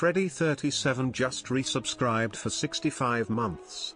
Freddy37 just resubscribed for 65 months.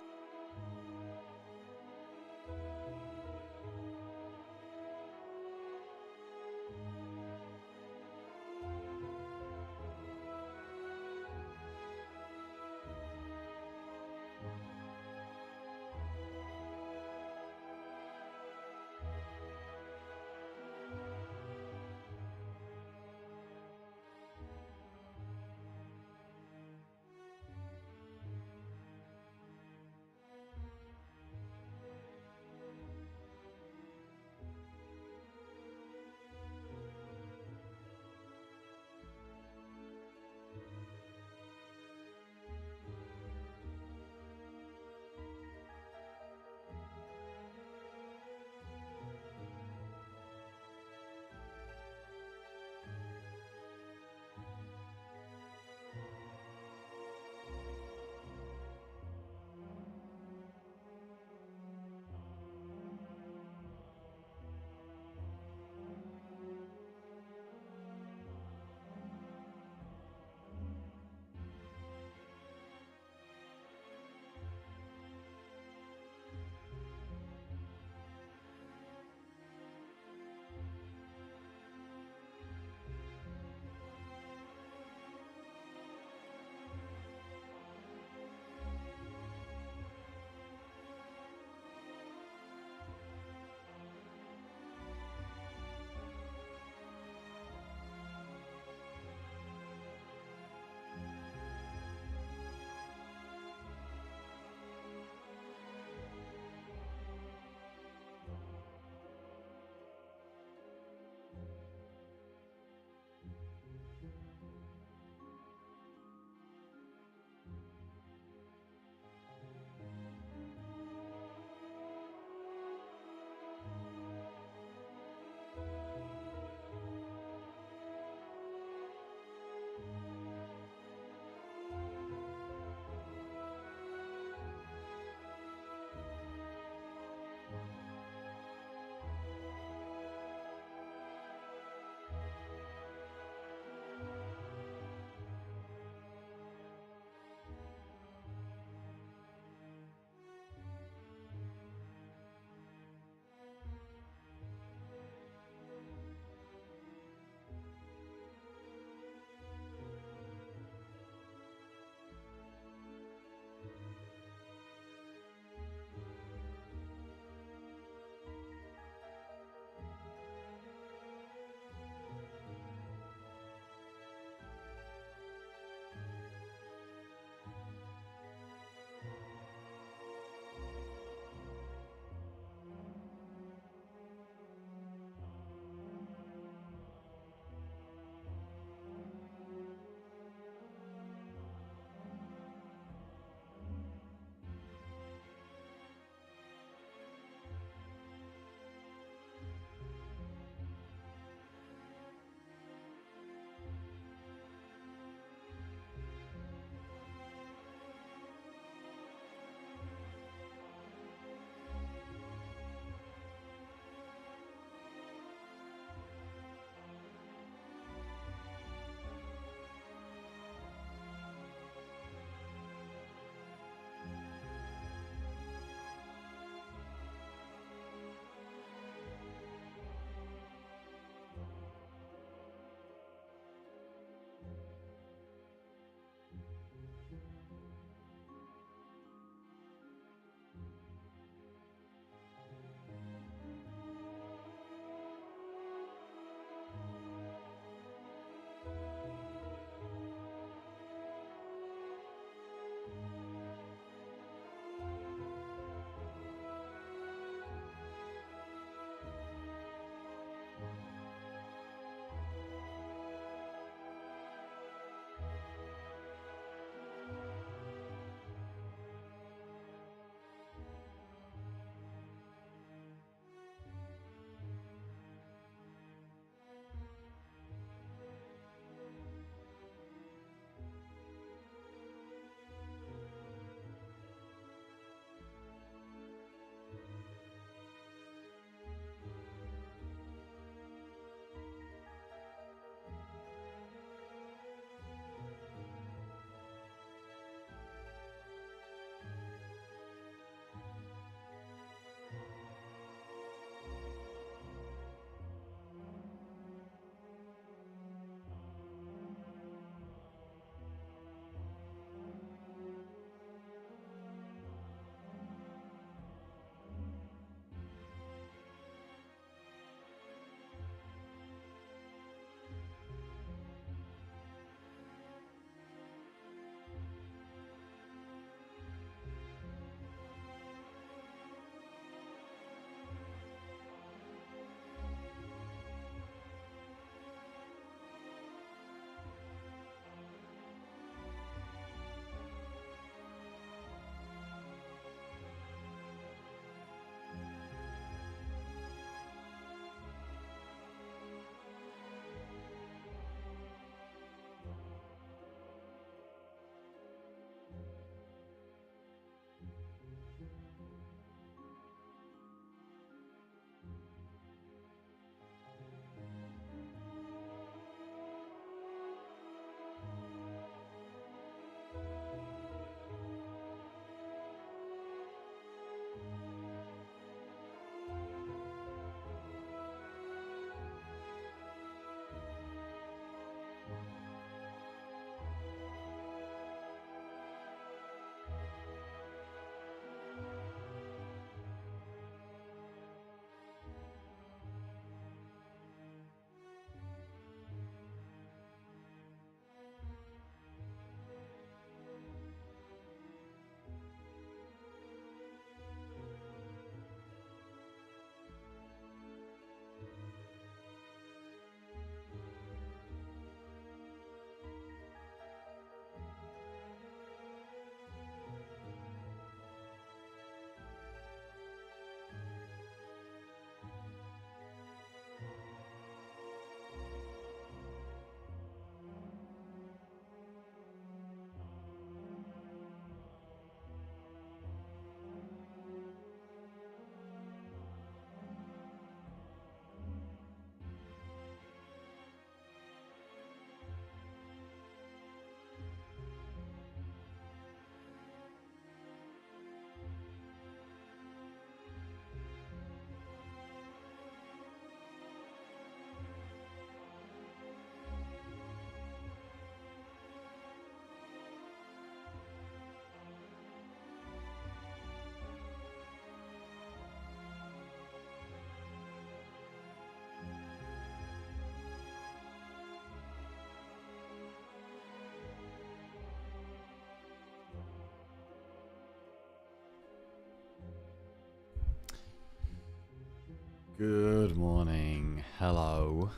Good morning. Hello.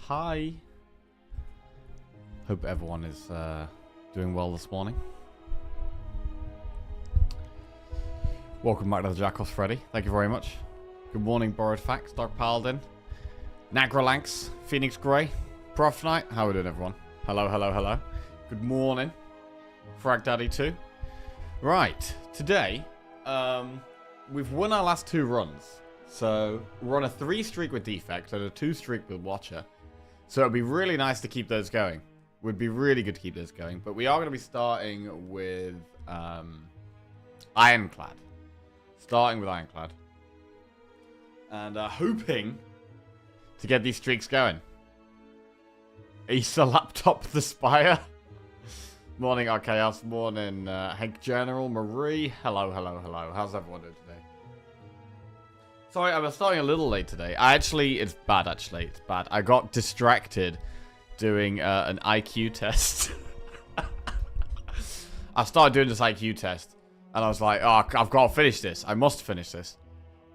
Hi. Hope everyone is doing well this morning. Welcome back to the Jackals, Freddy. Thank you very much. Good morning, Borrowed Facts, Dark Paladin, Nagralanx, Phoenix Grey, Prof Knight. How are we doing, everyone? Hello, hello, hello. Good morning. Frag Daddy 2. Right. Today, we've won our last 2 runs. So, we're on a 3 streak with Defect and a 2 streak with Watcher. So, it'd be really nice to keep those going. Would be really good to keep those going. But we are going to be starting with Ironclad. Starting with Ironclad. And hoping to get these streaks going. Acer Laptop the Spire. Morning, Archaeos. Morning, Hank General. Marie. Hello, hello, hello. How's everyone doing today? Sorry, I was starting a little late today. It's bad, actually. It's bad. I got distracted doing an IQ test. I started doing this IQ test. And I was like, oh, I've got to finish this. I must finish this.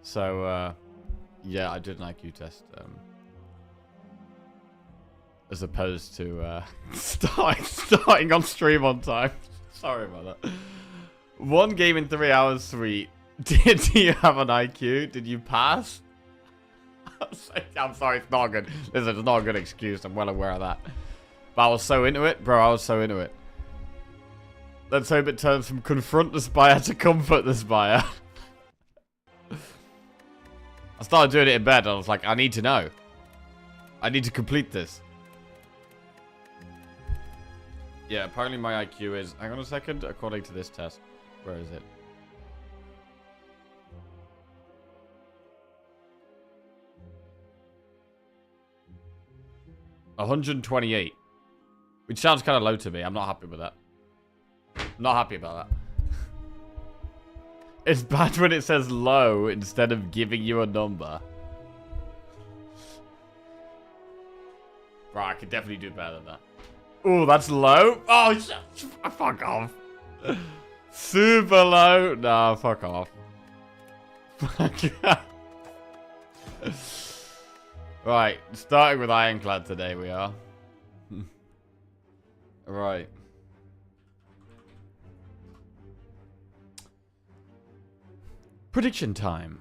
So, yeah, I did an IQ test. As opposed to starting on stream on time. Sorry about that. 1 game in 3 hours, sweet. Did you have an IQ? Did you pass? I'm sorry, it's not good. Listen, it's not a good excuse. I'm well aware of that. But I was so into it. Bro, I was so into it. Let's hope it turns from Confront the Spire to Comfort the Spire. I started doing it in bed. And I was like, I need to know. I need to complete this. Yeah, apparently my IQ is... Hang on a second. According to this test. Where is it? $128. Which sounds kind of low to me. I'm not happy with that. Not happy about that. It's bad when it says low instead of giving you a number. Right, I could definitely do better than that. Oh, that's low. Oh, fuck off. Super low. Nah, fuck off. Right, starting with Ironclad today we are. Right. Prediction time.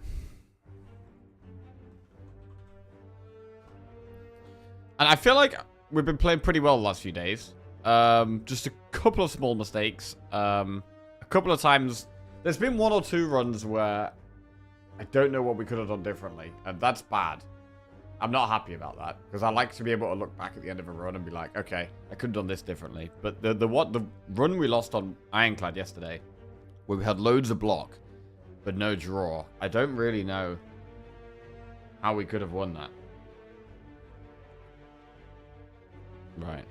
And I feel like we've been playing pretty well the last few days. Just a couple of small mistakes. A couple of times... There's been 1 or 2 runs where I don't know what we could have done differently. And that's bad. I'm not happy about that. Because I like to be able to look back at the end of a run and be like, okay, I could have done this differently. But the run we lost on Ironclad yesterday, where we had loads of block, but no draw. I don't really know how we could have won that. Right.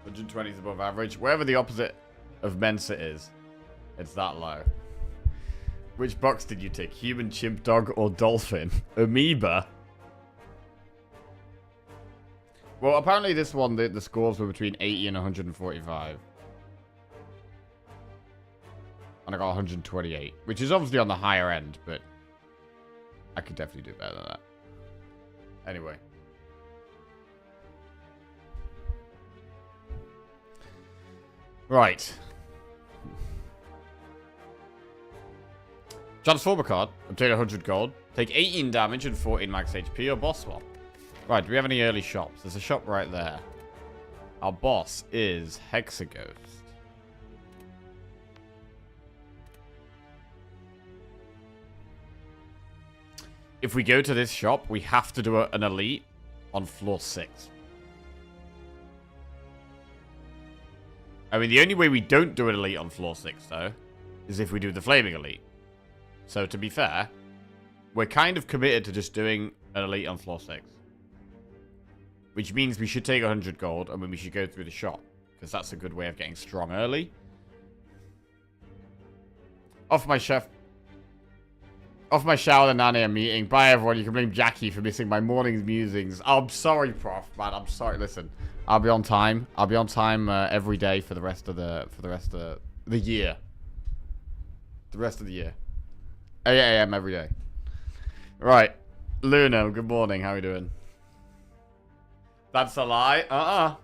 $120 is above average. Wherever the opposite of Mensa is, it's that low. Which box did you tick? Human, chimp, dog, or dolphin? Amoeba? Well, apparently this one, the scores were between 80 and 145. And I got 128, which is obviously on the higher end, but I could definitely do better than that. Anyway. Right. Transformer card. Obtain 100 gold. Take 18 damage and 14 max HP or boss swap. Right, do we have any early shops? There's a shop right there. Our boss is Hexaghost. If we go to this shop, we have to do an elite on floor 6. I mean, the only way we don't do an elite on floor 6, though, is if we do the Flaming Elite. So, to be fair, we're kind of committed to just doing an elite on floor 6. Which means we should take 100 gold, and then we should go through the shop. Because that's a good way of getting strong early. Off my chef. Off my shower at 9 a.m. meeting. Bye, everyone. You can blame Jackie for missing my morning's musings. I'm sorry, Prof, man. I'm sorry. Listen, I'll be on time. I'll be on time every day for the rest of the year. The rest of the year. 8 a.m. every day. Right. Luna, good morning. How are you doing? That's a lie.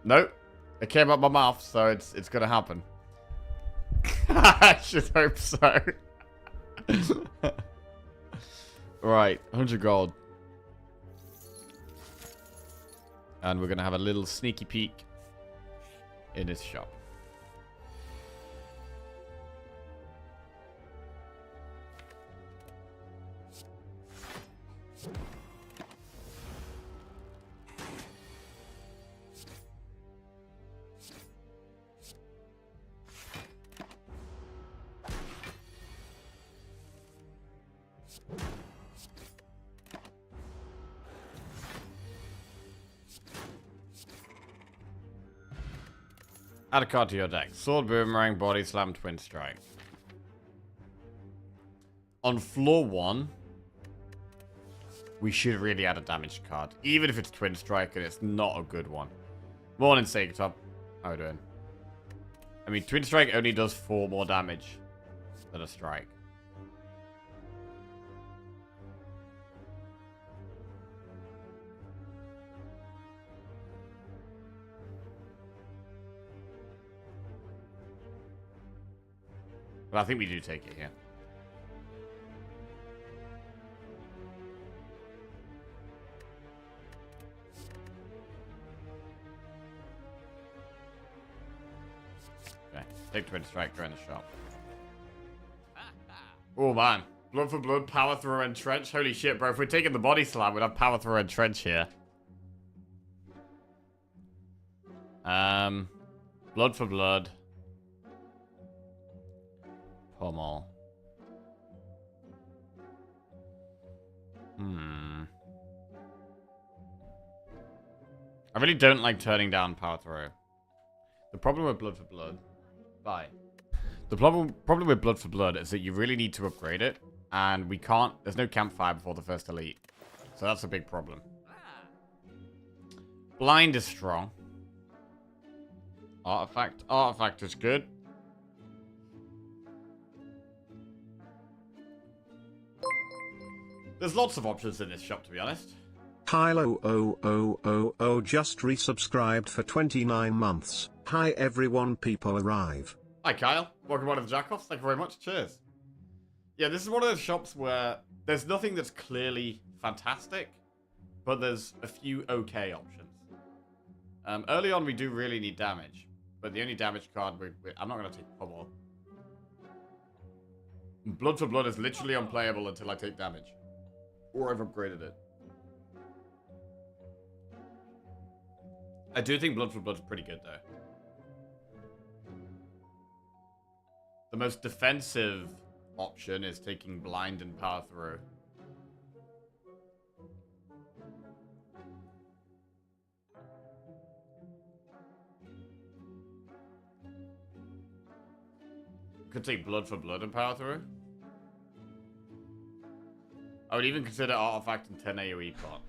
Nope. It came out my mouth, so it's gonna happen. I should hope so. Right, 100 gold. And we're gonna have a little sneaky peek in this shop. Add a card to your deck. Sword, Boomerang, Body Slam, Twin Strike. On floor 1, we should really add a damage card. Even if it's Twin Strike and it's not a good one. Morning, Sagetop. How are you doing? I mean, Twin Strike only does 4 more damage than a Strike. But I think we do take it here. Okay, take Twin Strike during the shop. Oh man, Blood for Blood, Power Thrower, and Trench. Holy shit, bro! If we're taking the Body Slam, we'd have Power Thrower and Trench here. Blood for Blood. Pommel. I really don't like turning down Power Throw. The problem with Blood for Blood... Bye. The problem with Blood for Blood is that you really need to upgrade it. And we can't... There's no campfire before the first elite. So that's a big problem. Blind is strong. Artifact. Artifact is good. There's lots of options in this shop, to be honest. Kylo just resubscribed for 29 months. Hi everyone, people arrive. Hi Kyle, welcome to the Jackoffs. Thank you very much. Cheers. Yeah, this is one of those shops where there's nothing that's clearly fantastic, but there's a few okay options. Early on, we do really need damage, but the only damage card I'm not going to take Pommel. Blood for Blood is literally unplayable until I take damage. Or I've upgraded it. I do think Blood for Blood's pretty good, though. The most defensive option is taking Blind and Power Through. Could take Blood for Blood and Power Through. I would even consider Artifact and 10 AoE pot.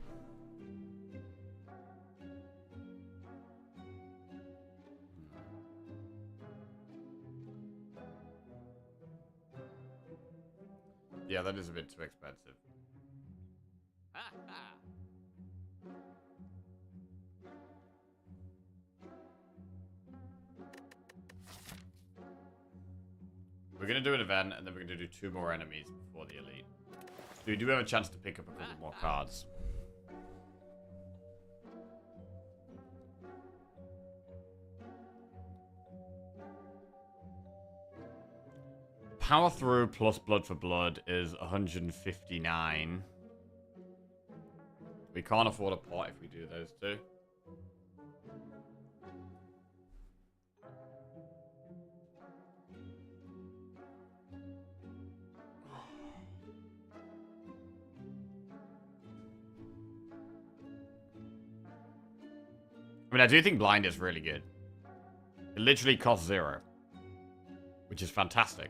Yeah, that is a bit too expensive. We're going to do an event, and then we're going to do 2 more enemies before the elite. So we do have a chance to pick up a couple more cards. Power Through plus Blood for Blood is 159. We can't afford a pot if we do those two. I mean, I do think Blind is really good. It literally costs 0. Which is fantastic.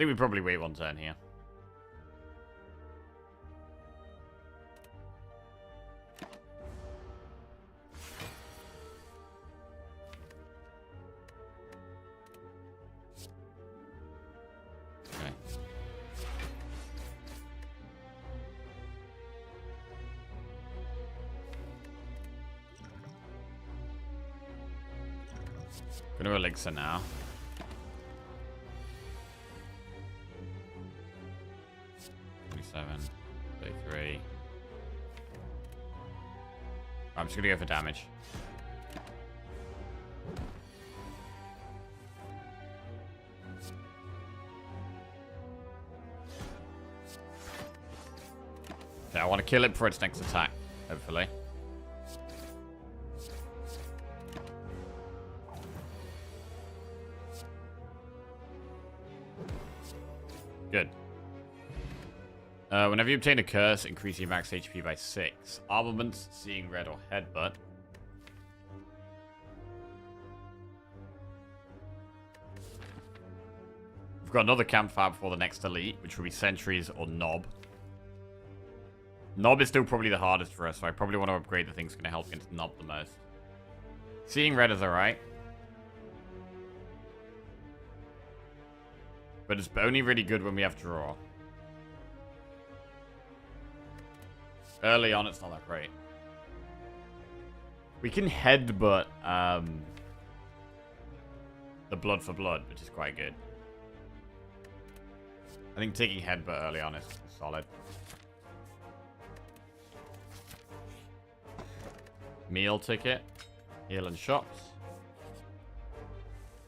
think we probably wait one turn here. Okay. Gonna elixir now. I'm just gonna go for damage. Okay, I want to kill it for its next attack, hopefully. Good. Whenever you obtain a curse, increase your max HP by 6. Armaments, seeing red, or headbutt. We've got another campfire before the next elite, which will be sentries or knob. Knob is still probably the hardest for us, so I probably want to upgrade the things going to help against knob the most. Seeing red is alright. But it's only really good when we have draw. Early on, it's not that great. We can headbutt the blood for blood, which is quite good. I think taking headbutt early on is solid. Meal ticket. Heal and shops.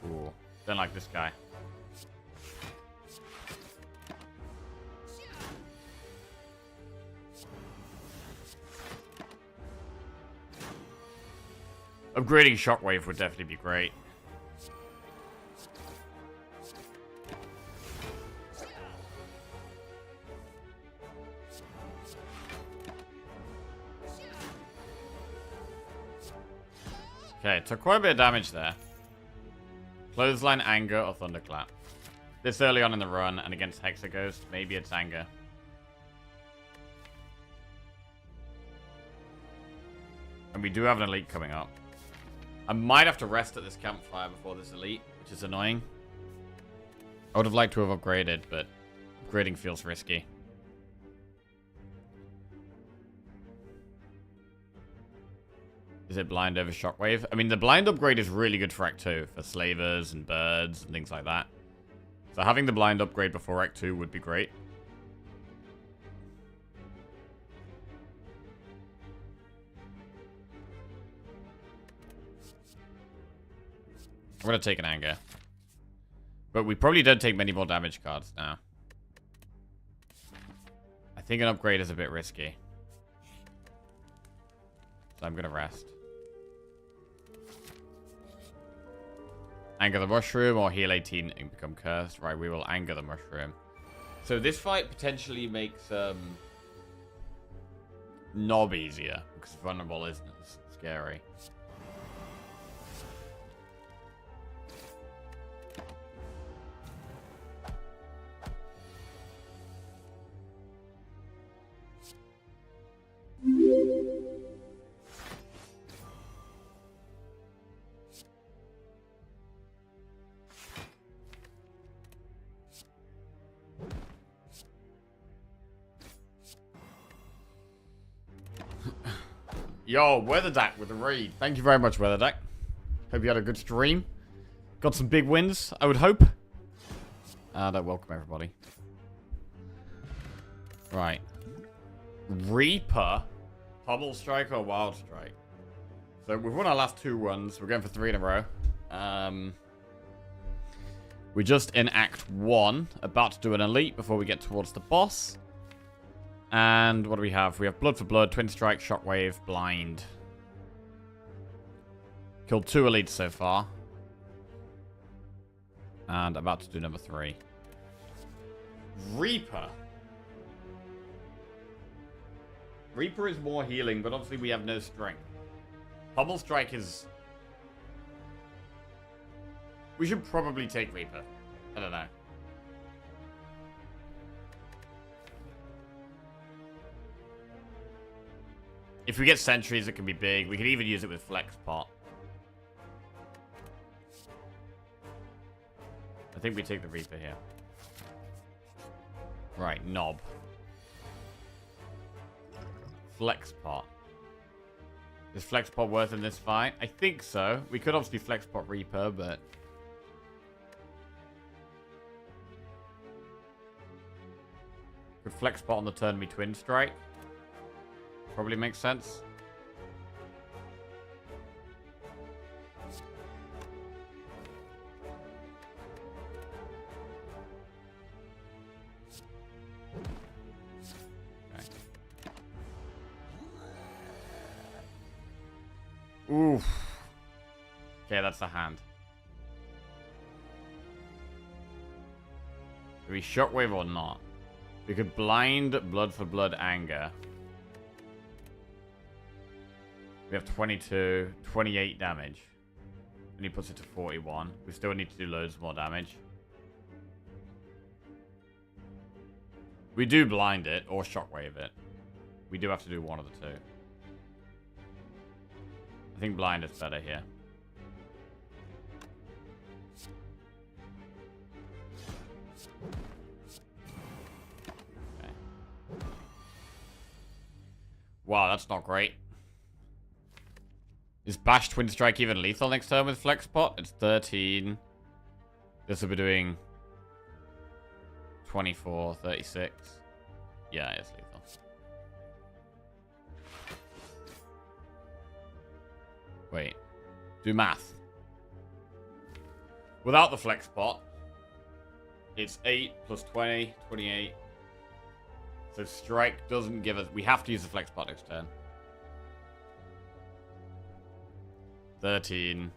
Ooh, don't like this guy. Upgrading Shockwave would definitely be great. Okay, took quite a bit of damage there. Clothesline, Anger, or Thunderclap. This early on in the run, and against Hexaghost, maybe it's Anger. And we do have an elite coming up. I might have to rest at this campfire before this elite, which is annoying. I would have liked to have upgraded, but upgrading feels risky. Is it blind over Shockwave? I mean, the blind upgrade is really good for Act 2, for slavers and birds and things like that. So having the blind upgrade before Act 2 would be great. I'm going to take an Anger. But we probably don't take many more damage cards now. I think an upgrade is a bit risky. So I'm going to rest. Anger the Mushroom or heal 18 and become cursed. Right, we will Anger the Mushroom. So this fight potentially makes Knob easier. Because vulnerable isn't as scary. Yo, Weatherdack with the raid. Thank you very much, Weatherdack. Hope you had a good stream. Got some big wins, I would hope. Welcome everybody. Right. Reaper, Pummel Strike or Wild Strike? So we've won our last 2 runs. We're going for 3 in a row. We're just in Act 1, about to do an elite before we get towards the boss. And what do we have? We have Blood for Blood, Twin Strike, Shockwave, Blind. Killed 2 elites so far. And about to do number 3. Reaper. Reaper is more healing, but obviously we have no strength. Pummel Strike is... We should probably take Reaper. I don't know. If we get sentries, it can be big. We could even use it with flex pot. I think we take the Reaper here. Right, knob. Flex pot. Is flex pot worth in this fight? I think so. We could obviously flex pot Reaper, but... Could flex pot on the turn me twin strike. Probably makes sense. Oof. Okay, that's the hand. Do we shockwave or not? We could blind blood for blood anger. We have 22, 28 damage. And he puts it to 41. We still need to do loads more damage. We do blind it or shockwave it. We do have to do one of the two. I think blind is better here. Okay. Wow, that's not great. Is Bash Twin Strike even lethal next turn with Flex Pot? It's 13. This will be doing 24, 36. Yeah, it's lethal. Wait. Do math. Without the Flex Pot, it's 8 plus 20, 28. So Strike doesn't give us... We have to use the Flex Pot next turn. 13.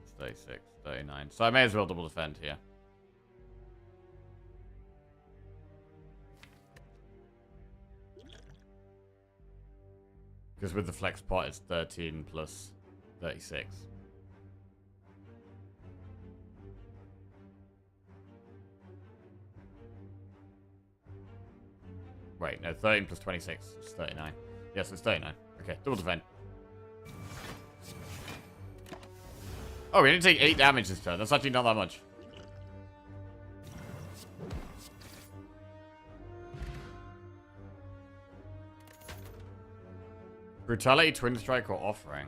It's 36, 39. So I may as well double defend here. Because with the flex pot, it's 13 plus 36. Wait, no, 13 plus 26 is 39. Yes, it's 39. Okay, double defend. Oh, we didn't take 8 damage this turn. That's actually not that much. Brutality, Twin Strike, or Offering?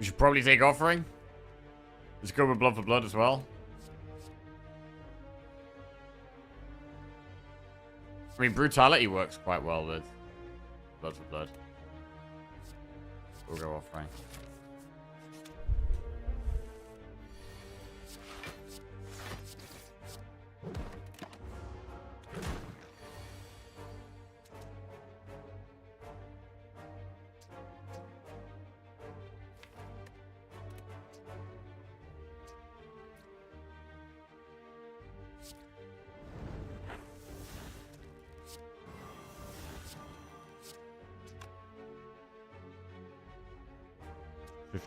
We should probably take Offering. Let's go with Blood for Blood as well. I mean, Brutality works quite well with Blood for Blood. We'll go Offering.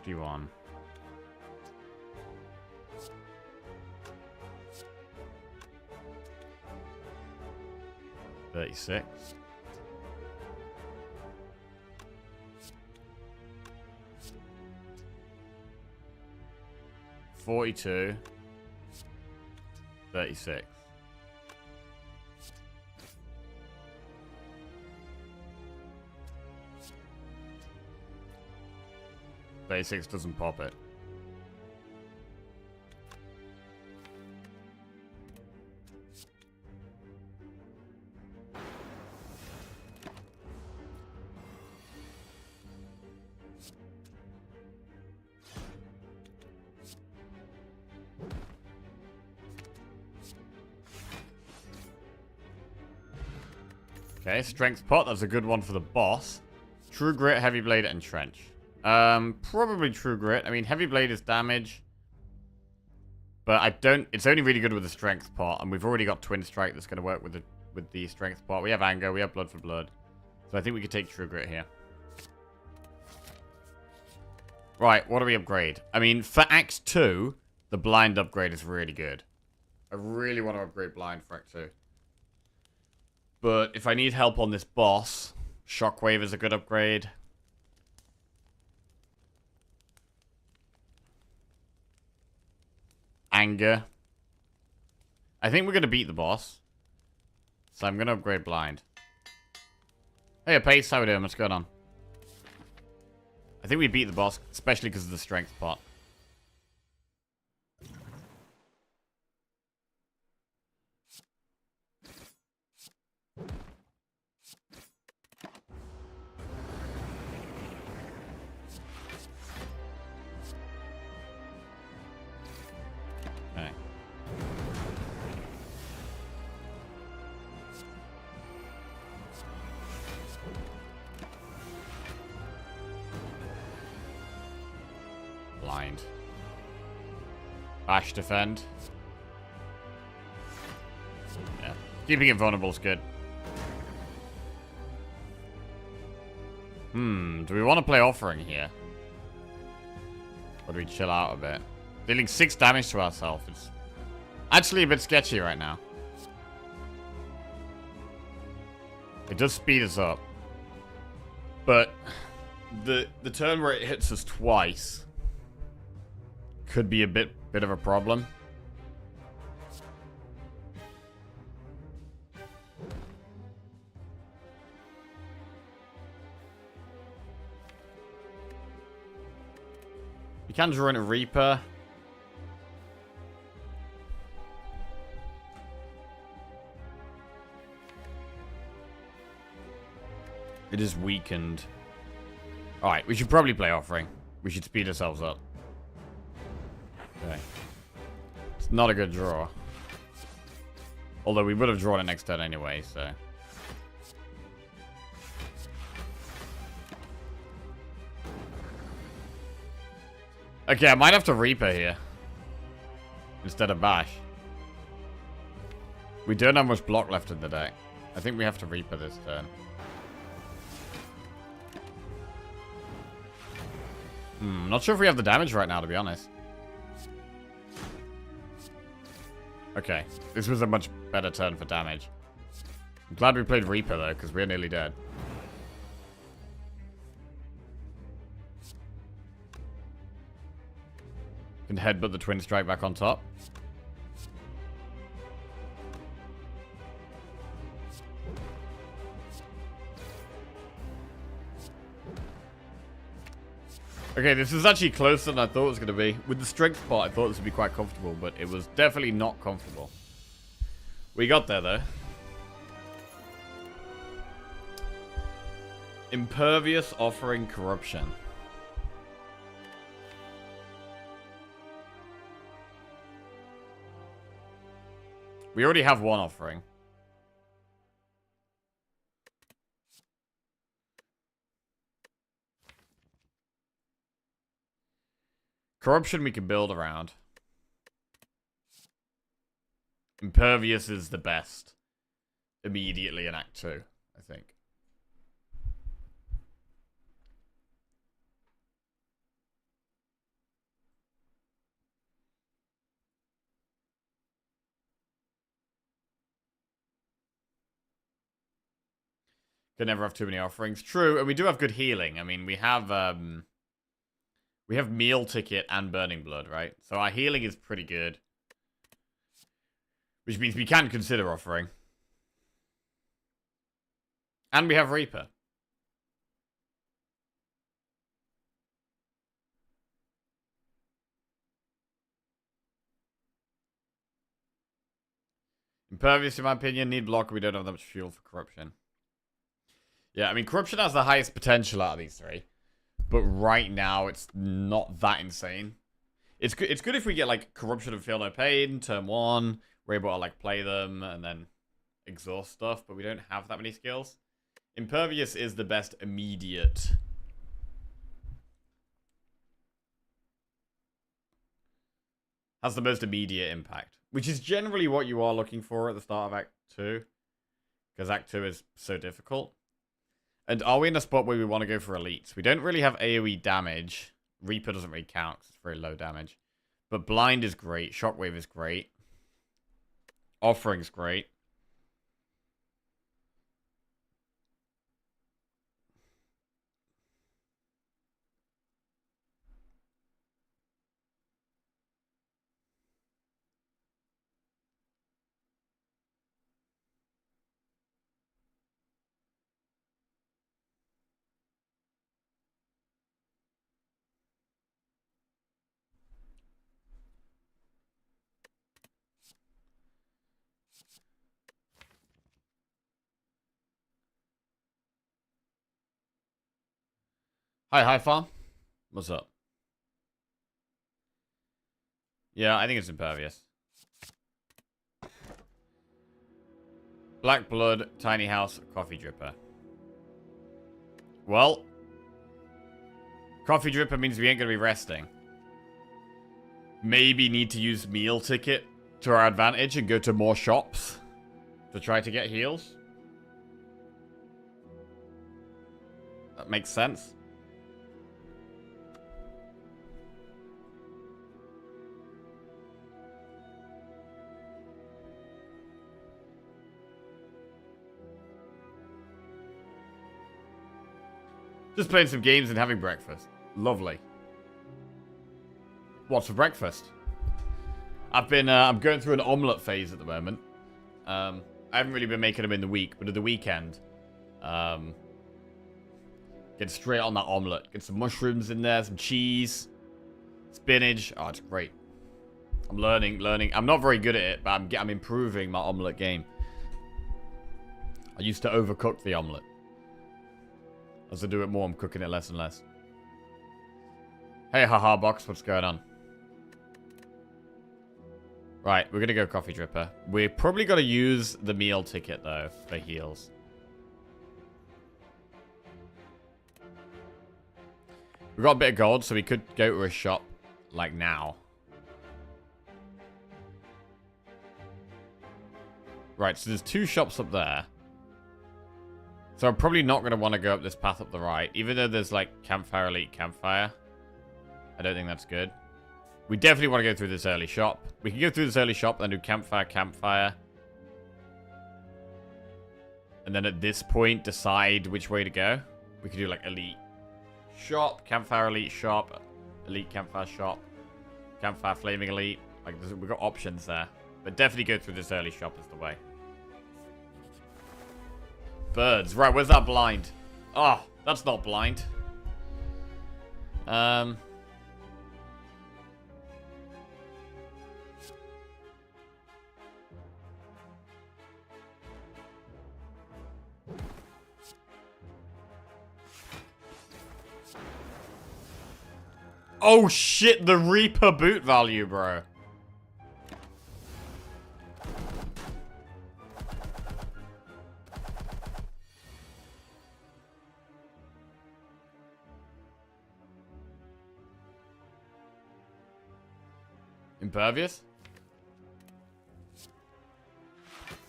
$51. $36. $42. $36. Basics doesn't pop it. Okay, Strength Pot, that's a good one for the boss. True Grit, Heavy Blade, and Trench. Probably True Grit. I mean, Heavy Blade is damage. But I don't... It's only really good with the Strength Pot. And we've already got Twin Strike that's going to work with the Strength Pot. We have Anger. We have Blood for Blood. So I think we could take True Grit here. Right, what do we upgrade? I mean, for Act 2, the blind upgrade is really good. I really want to upgrade blind for Act 2. But if I need help on this boss, Shockwave is a good upgrade. Anger. I think we're going to beat the boss. So I'm going to upgrade blind. Hey, Pace, how we doing? What's going on? I think we beat the boss, especially because of the strength pot. Okay. Blind. Bash defend. Yeah. Keeping it vulnerable is good. Do we want to play offering here? Or do we chill out a bit? Dealing 6 damage to ourselves. It's actually a bit sketchy right now. It does speed us up. But the turn where it hits us twice could be a bit of a problem. We can draw in a Reaper. It is weakened. Alright, we should probably play offering. We should speed ourselves up. Okay. It's not a good draw. Although we would have drawn it next turn anyway, so... Okay, I might have to Reaper here. Instead of Bash. We don't have much block left in the deck. I think we have to Reaper this turn. Not sure if we have the damage right now, to be honest. Okay, this was a much better turn for damage. I'm glad we played Reaper, though, because we're nearly dead. Can headbutt the Twin Strike back on top. Okay, this is actually closer than I thought it was going to be. With the strength pot, I thought this would be quite comfortable, but it was definitely not comfortable. We got there, though. Impervious offering corruption. We already have one offering. Corruption we can build around. Impervious is the best. Immediately in Act 2, I think. Can never have too many offerings. True, and we do have good healing. I mean, we have Meal Ticket and Burning Blood, right? So our healing is pretty good. Which means we can consider offering. And we have Reaper. Impervious, in my opinion, need block. We don't have that much fuel for corruption. Yeah, I mean, corruption has the highest potential out of these three. But right now, it's not that insane. It's good if we get, like, corruption and feel no pain, turn 1. We're able to, like, play them and then exhaust stuff. But we don't have that many skills. Impervious is the best immediate. Has the most immediate impact. Which is generally what you are looking for at the start of Act 2. Because Act 2 is so difficult. And are we in a spot where we want to go for elites? We don't really have AoE damage. Reaper doesn't really count because it's very low damage. But Blind is great. Shockwave is great. Offering's great. Hi, Farm. What's up? Yeah, I think it's impervious. Black Blood, Tiny House, Coffee Dripper. Well, Coffee Dripper means we ain't gonna be resting. Maybe need to use Meal Ticket to our advantage and go to more shops to try to get heals. That makes sense. Just playing some games and having breakfast. Lovely. What's for breakfast? I'm going through an omelette phase at the moment. I haven't really been making them in the week, but at the weekend, get straight on that omelette. Get some mushrooms in there, some cheese, spinach. Oh, it's great. I'm learning. I'm not very good at it, but I'm improving my omelette game. I used to overcook the omelette. As I do it more, I'm cooking it less and less. Hey, haha box, what's going on? Right, we're gonna go Coffee Dripper. We're probably gonna use the Meal Ticket, though, for heals. We've got a bit of gold, so we could go to a shop, like, now. Right, so there's 2 shops up there. So I'm probably not going to want to go up this path up the right. Even though there's, like, Campfire Elite Campfire. I don't think that's good. We definitely want to go through this early shop. We can go through this early shop, then do Campfire. And then at this point, decide which way to go. We could do, like, Elite Shop, Campfire Elite Shop, Elite Campfire Shop, Campfire Flaming Elite. Like, we've got options there. But definitely go through this early shop is the way. Birds. Right, where's that blind? Oh, that's not blind. Oh shit, the Reaper boot value, bro. Impervious?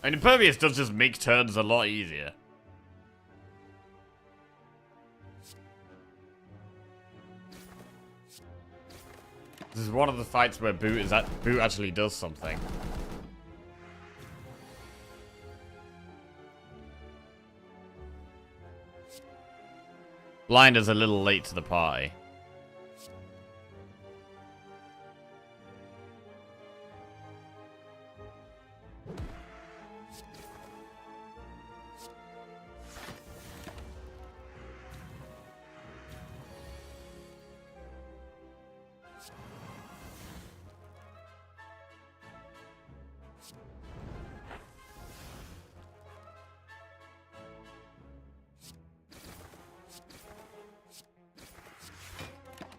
I mean, Impervious does just make turns a lot easier. This is one of the fights where boot actually does something. Blind is a little late to the party.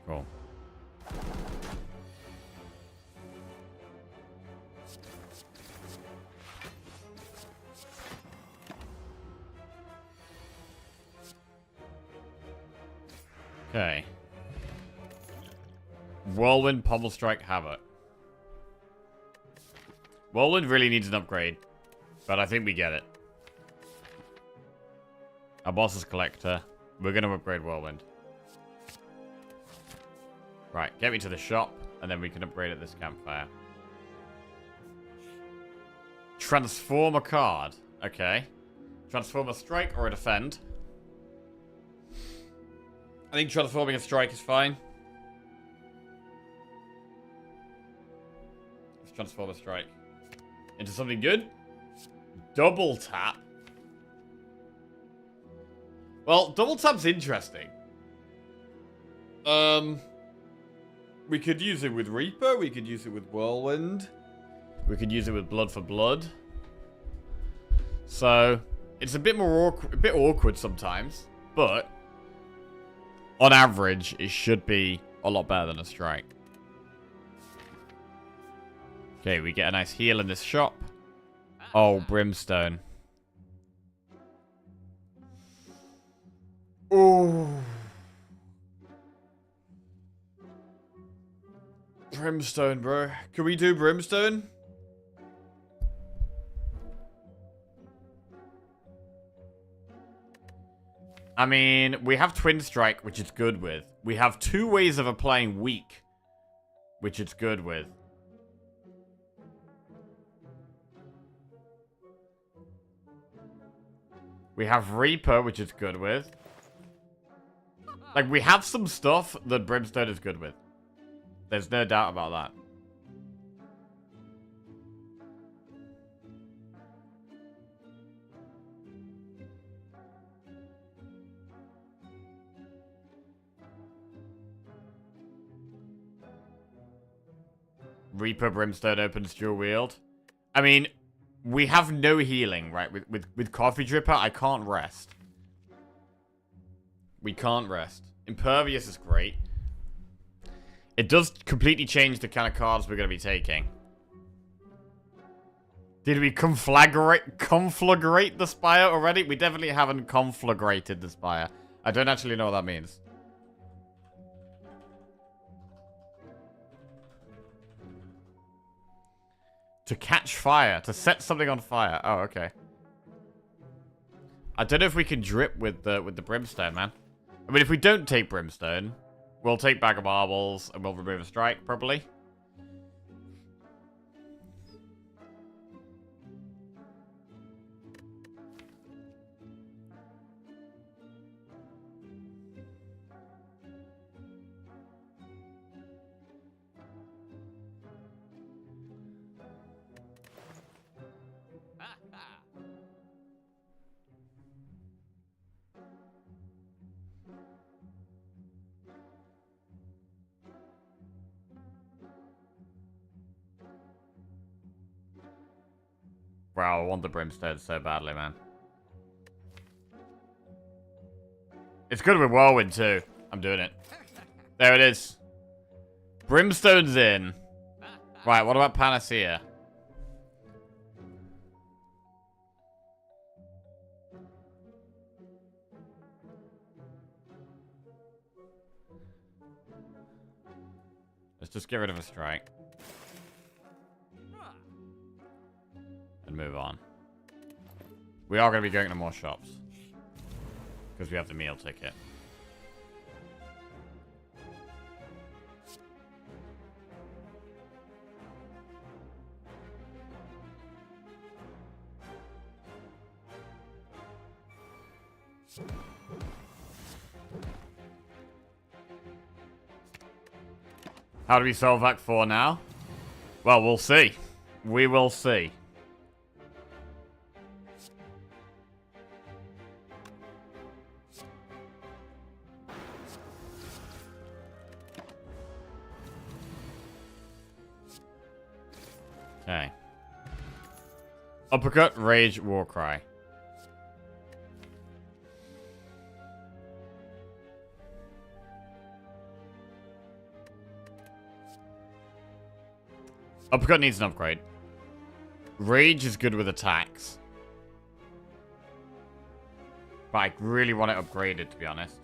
Cool. Okay. Whirlwind, Pommel Strike, Havoc. Whirlwind really needs an upgrade, but I think we get it. Our boss is Collector. We're going to upgrade Whirlwind. Right, get me to the shop, and then we can upgrade at this campfire. Transform a card. Okay. Transform a strike or a defend. I think transforming a strike is fine. Let's transform a strike into something good. Double tap. Well, double tap's interesting. We could use it with Reaper. We could use it with Whirlwind. We could use it with Blood for Blood. So it's a bit awkward sometimes, but on average, it should be a lot better than a strike. Okay, we get a nice heal in this shop. Oh, Brimstone. Ooh. Brimstone, bro. Can we do Brimstone? I mean, we have Twin Strike, which it's good with. We have 2 ways of applying Weak, which it's good with. We have Reaper, which it's good with. Like, we have some stuff that Brimstone is good with. There's no doubt about that. Reaper Brimstone opens dual wield. I mean, we have no healing, right? With Coffee Dripper, I can't rest. We can't rest. Impervious is great. It does completely change the kind of cards we're going to be taking. Did we conflagrate the Spire already? We definitely haven't conflagrated the Spire. I don't actually know what that means. To catch fire. To set something on fire. Oh, okay. I don't know if we can drip with the Brimstone, man. I mean, if we don't take Brimstone, we'll take Bag of Marbles and we'll remove a strike, probably. Wow, I want the Brimstone so badly, man. It's good with Whirlwind, too. I'm doing it. There it is. Brimstone's in. Right, what about Panacea? Let's just get rid of a strike. And move on. We are going to be going to more shops. Because we have the meal ticket. How do we solve Act 4 now? Well, we'll see. We will see. Okay. Uppercut, Rage, Warcry. Uppercut needs an upgrade. Rage is good with attacks. But I really want it upgraded, to be honest.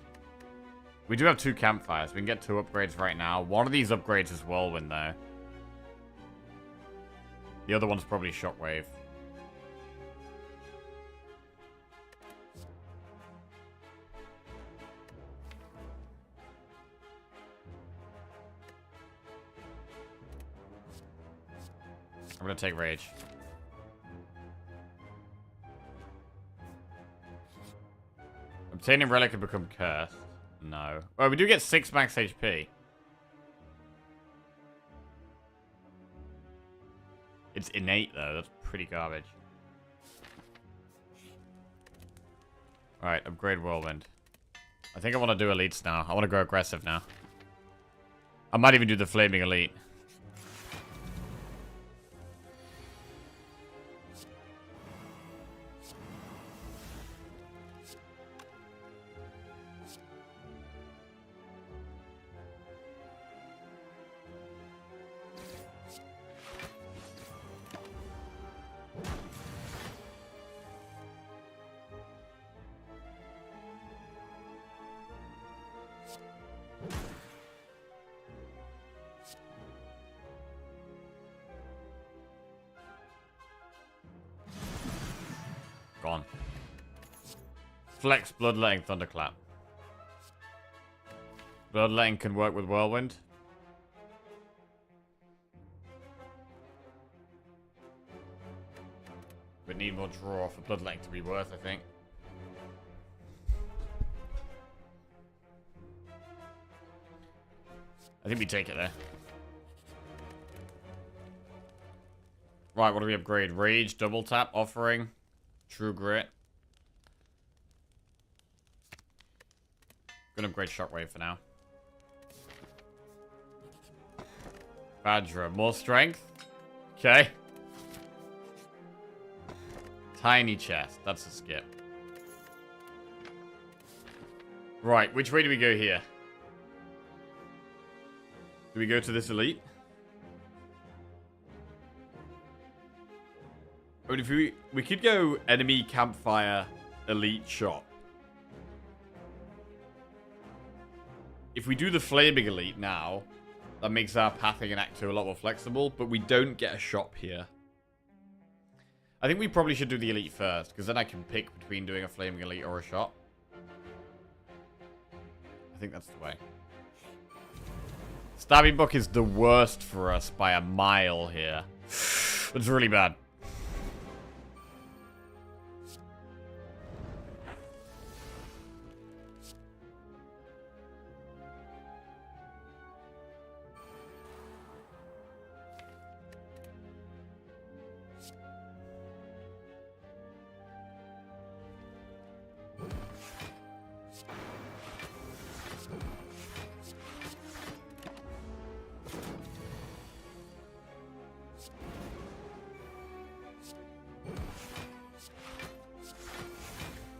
We do have 2 campfires. We can get 2 upgrades right now. One of these upgrades is Whirlwind, though. The other one's probably Shockwave. I'm gonna take rage. Obtaining relic and become cursed. No. Well, we do get 6 max HP. It's innate though. That's pretty garbage. Alright, upgrade whirlwind. I think I want to do elites now. I want to go aggressive now. I might even do the flaming elite. Gone. Flex bloodletting thunderclap. Bloodletting can work with whirlwind. We need more draw for bloodletting to be worth, I think. I think we take it there. Right, what do we upgrade? Rage, double tap, offering, true grit. Gonna upgrade shockwave for now. Badra, more strength. Okay. Tiny chest. That's a skip. Right, which way do we go here? Do we go to this elite? But if we could go enemy campfire elite shop. If we do the flaming elite now, that makes our pathing in Act 2 a lot more flexible, but we don't get a shop here. I think we probably should do the elite first, because then I can pick between doing a flaming elite or a shop. I think that's the way. Stabbing book is the worst for us by a mile here. It's really bad.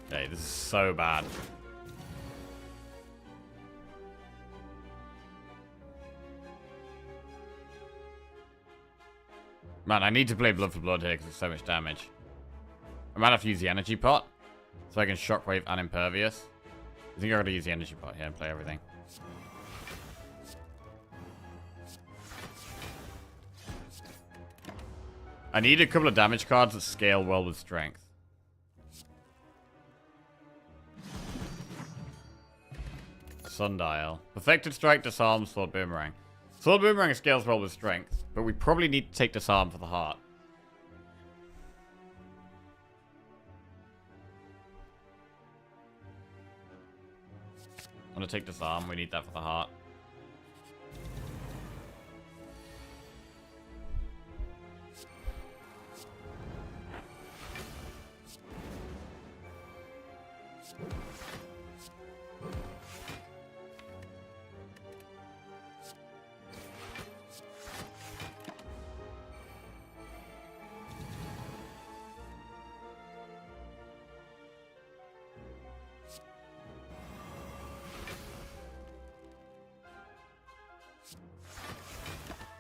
Okay, this is so bad. Man, I need to play Blood for Blood here because it's so much damage. I might have to use the energy pot so I can shockwave and impervious. I think I gotta use the energy pot here and play everything. I need a couple of damage cards that scale well with strength. Sundial. Perfected Strike, Disarm, Sword Boomerang. Sword Boomerang scales well with strength, but we probably need to take Disarm for the heart. I'm gonna take Disarm, we need that for the heart.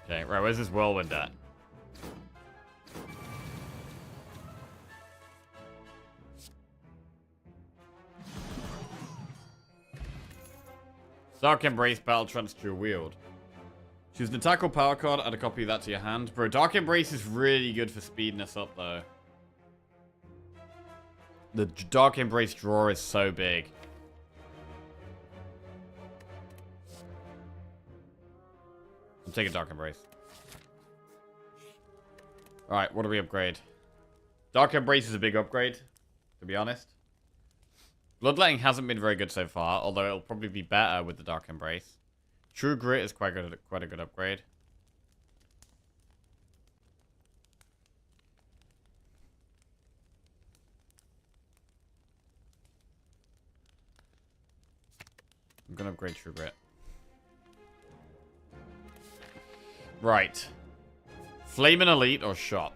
Okay, right, where's this whirlwind at? Dark Embrace, Battle Trance to your wield. Choose an attack or power card, add a copy of that to your hand. Bro, Dark Embrace is really good for speeding us up, though. The Dark Embrace draw is so big. I'm taking Dark Embrace. Alright, what do we upgrade? Dark Embrace is a big upgrade, to be honest. Bloodletting hasn't been very good so far, although it'll probably be better with the Dark Embrace. True Grit is quite a good upgrade. I'm gonna upgrade True Grit. Right. Flamin' Elite or Shop?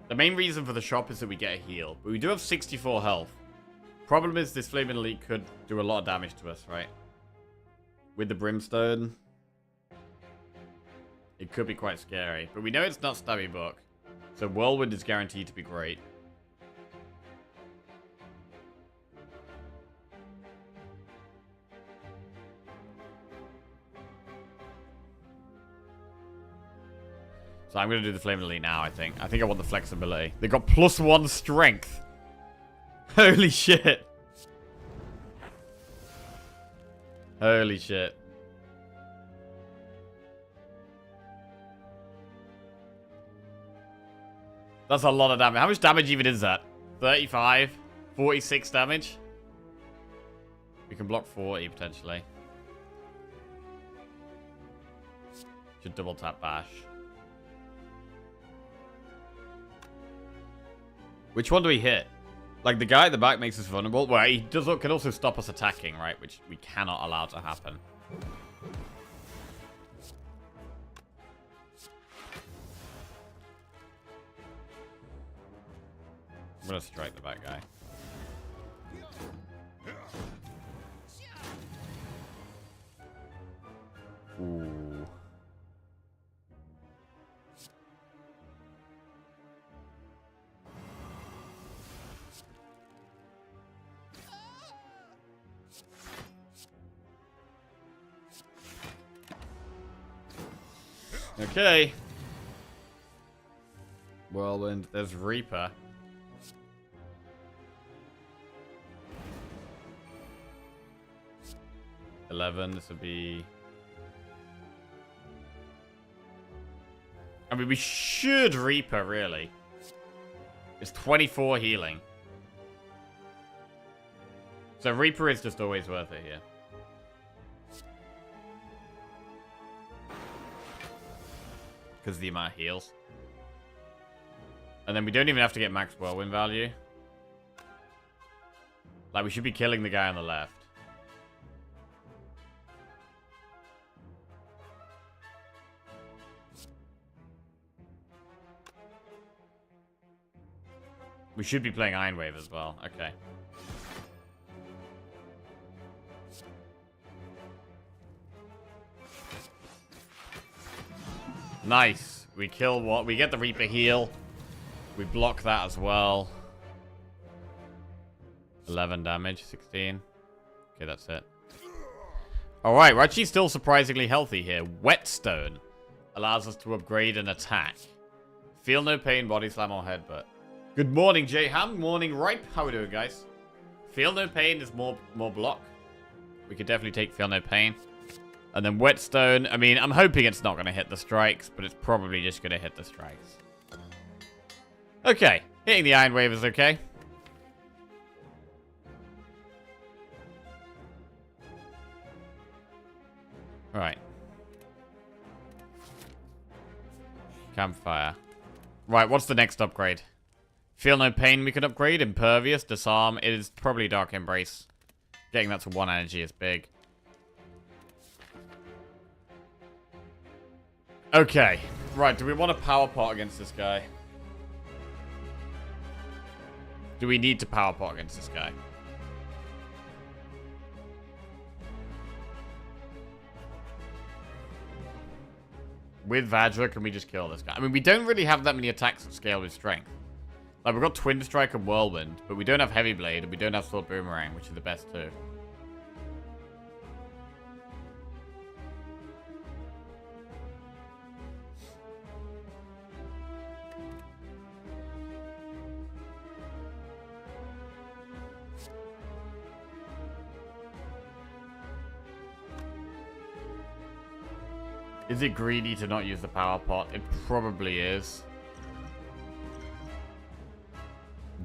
The main reason for the shop is that we get a heal, but we do have 64 health. Problem is this Flamin' Elite could do a lot of damage to us, right? With the Brimstone, it could be quite scary. But we know it's not Stabby Book, so Whirlwind is guaranteed to be great. So I'm going to do the Flamin' Elite now, I think. I think I want the flexibility. They got +1 strength. Holy shit. Holy shit. That's a lot of damage. How much damage even is that? 35? 46 damage? We can block 40, potentially. Should double tap bash. Which one do we hit? Like, the guy at the back makes us vulnerable. Well, he can also stop us attacking, right? Which we cannot allow to happen. I'm gonna strike the back guy. Ooh. Okay. Whirlwind. There's Reaper. This would be... I mean, we should Reaper, really. It's 24 healing. So Reaper is just always worth it here. Because of the amount of heals. And then we don't even have to get max Whirlwind value. Like, we should be killing the guy on the left. We should be playing Iron Wave as well. Okay. Nice. We kill what? We get the Reaper heal. We block that as well. 11 damage, 16. Okay, that's it. Alright, we're actually still surprisingly healthy here. Whetstone allows us to upgrade an attack. Feel no pain, body slam or headbutt. Good morning, J-Ham. Morning, Ripe. How we doing, guys? Feel no pain is more block. We could definitely take Feel no pain. And then Whetstone. I mean, I'm hoping it's not going to hit the strikes, but it's probably just going to hit the strikes. Okay. Hitting the Iron Wave is okay. Alright. Campfire. Right, what's the next upgrade? Feel no pain we could upgrade. Impervious, Disarm. It is probably Dark Embrace. Getting that to 1 energy is big. Okay. Right, do we want a power pot against this guy? Do we need to power pot against this guy? With Vajra, can we just kill this guy? I mean, we don't really have that many attacks at scale with strength. Like, we've got Twin Strike and Whirlwind, but we don't have Heavy Blade, and we don't have Sword Boomerang, which are the best two. Is it greedy to not use the power pot? It probably is.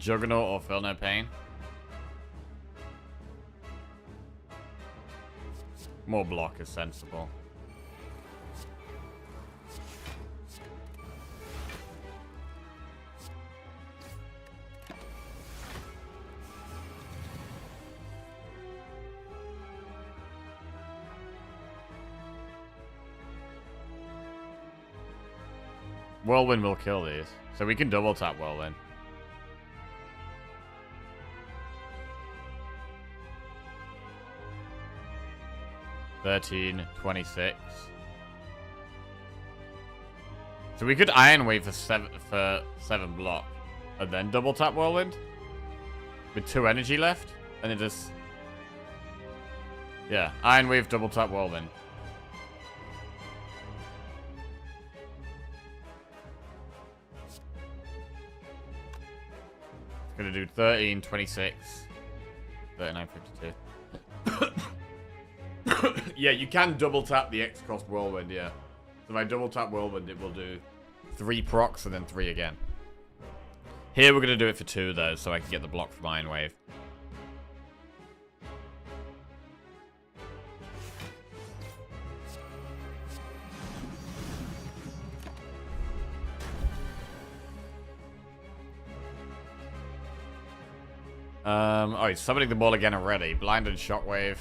Juggernaut or Feel No Pain. More block is sensible. Whirlwind will kill these. So we can double tap Whirlwind. $13, $26. So we could Iron Wave for seven block. And then double tap Whirlwind. With 2 energy left. And it just... Yeah, Iron Wave, double tap Whirlwind. Gonna do 13, 26, 39, 52. Yeah, you can double tap the X cost Whirlwind, yeah. So if I double tap Whirlwind, it will do 3 procs and then 3 again. Here we're gonna do it for 2 though, so I can get the block from Iron Wave. Oh, he's summoning the ball again already. Blind and Shockwave.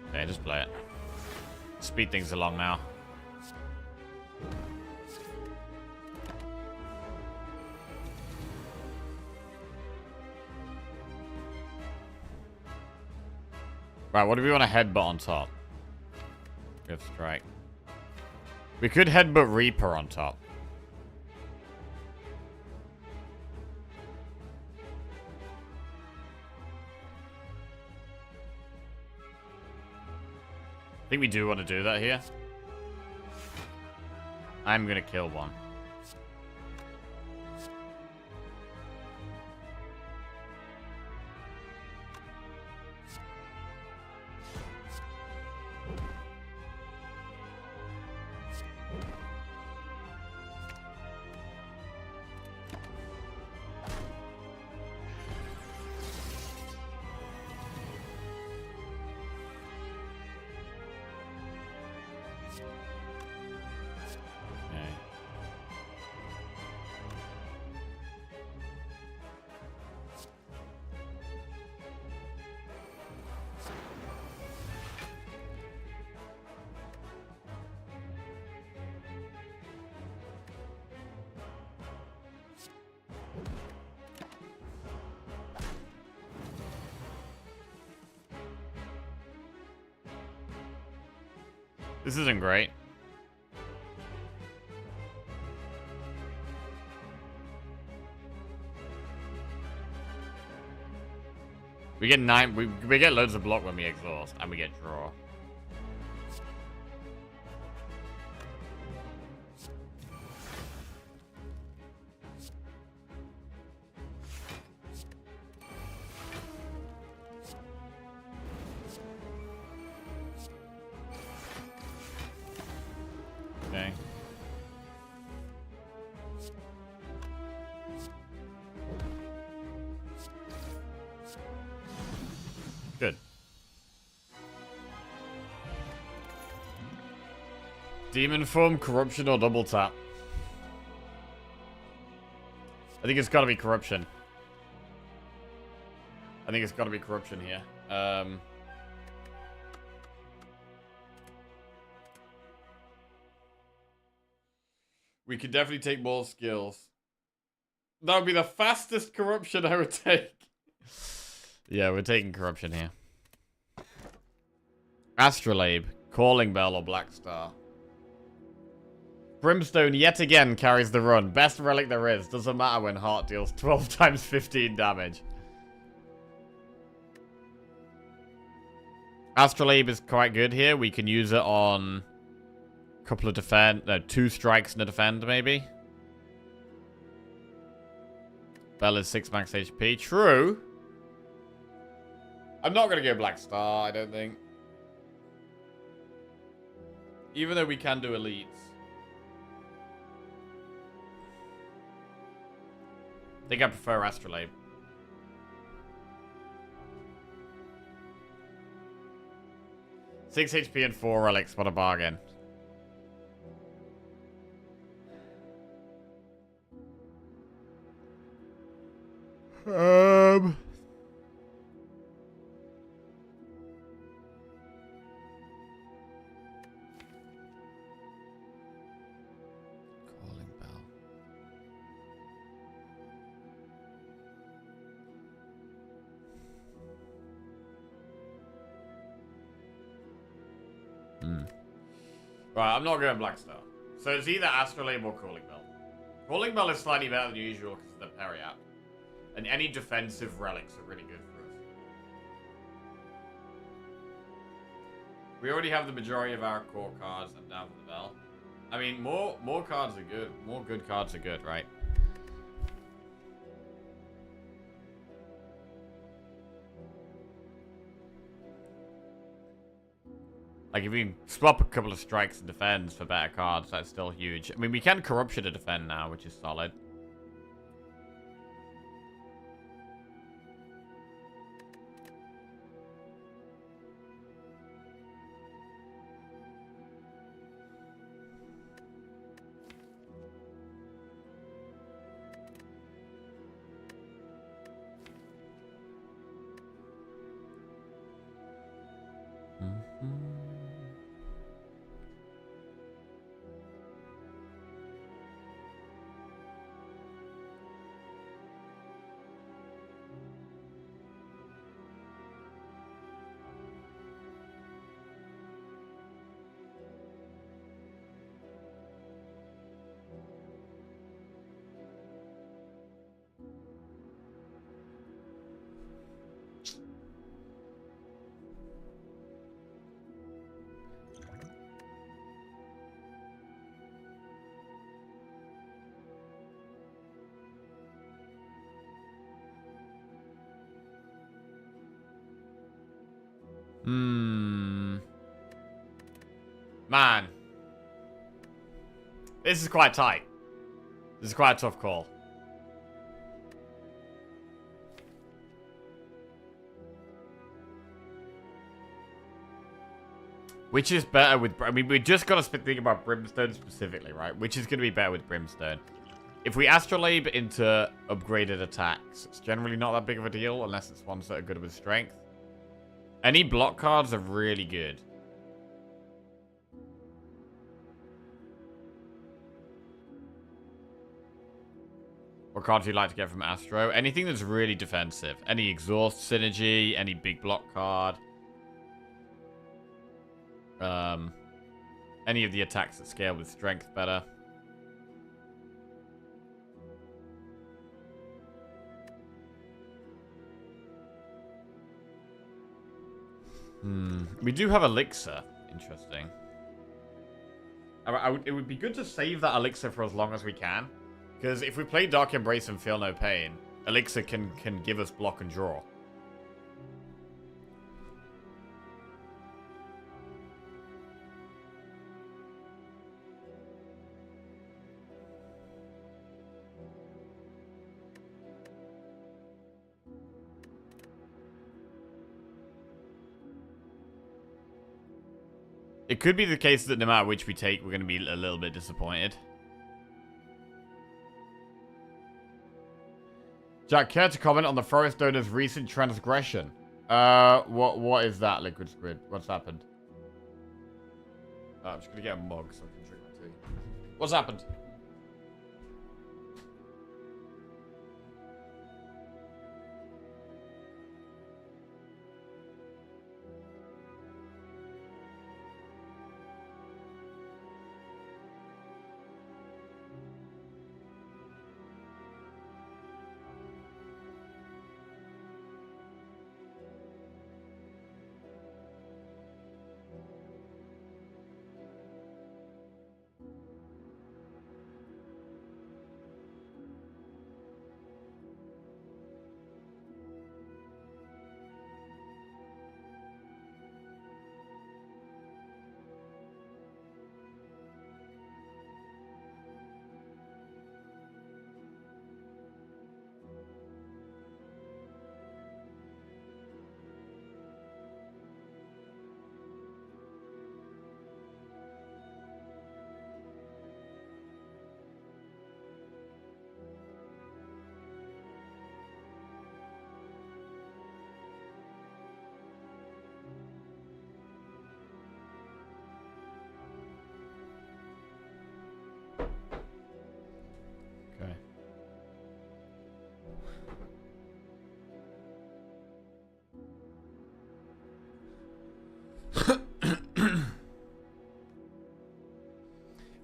Okay, just play it. Speed things along now. Right, what do we want to headbutt on top? Good strike. We could headbutt Reaper on top. I think we do want to do that here. I'm going to kill one. This isn't great. We get 9. We get loads of block when we exhaust, and we get draw. Okay. Good. Demon form, corruption, or double tap? I think it's gotta be corruption. I think it's gotta be corruption here. We could definitely take more skills. That would be the fastest corruption I would take. Yeah, we're taking corruption here. Astrolabe, Calling Bell, or Black Star. Brimstone yet again carries the run. Best relic there is. Doesn't matter when Heart deals 12 times 15 damage. Astrolabe is quite good here. We can use it on a couple of defend... No, 2 strikes and a defend, maybe. Bell is 6 max HP. True. I'm not going to go Black Star, I don't think. Even though we can do elites. I think I prefer Astrolabe. Six HP and 4 relics, what a bargain. Calling bell. Right, I'm not going Black Star. So it's either Astrolabe or Calling Bell. Calling Bell is slightly better than usual because of the parry app. And any defensive relics are really good for us. We already have the majority of our core cards. I'm down for the bell. I mean, more cards are good. More good cards are good, right? Like, if we can swap a couple of strikes and defends for better cards, that's still huge. I mean, we can Corruption to defend now, which is solid. Man. This is quite tight. This is quite a tough call. Which is better with... I mean, we just got to think about Brimstone specifically, right? Which is going to be better with Brimstone. If we Astrolabe into upgraded attacks, it's generally not that big of a deal unless it's ones that are good with strength. Any block cards are really good. What cards do you like to get from Astro? Anything that's really defensive. Any exhaust synergy, any big block card. Any of the attacks that scale with strength better. We do have Elixir. Interesting. It would be good to save that Elixir for as long as we can. Because if we play Dark Embrace and Feel No Pain, Elixir can give us block and draw. It could be the case that no matter which we take, we're going to be a little bit disappointed. Jack, care to comment on the Forest Owner's recent transgression? What is that, Liquid Squid? What's happened? Oh, I'm just going to get a mug so I can drink my tea. What's happened?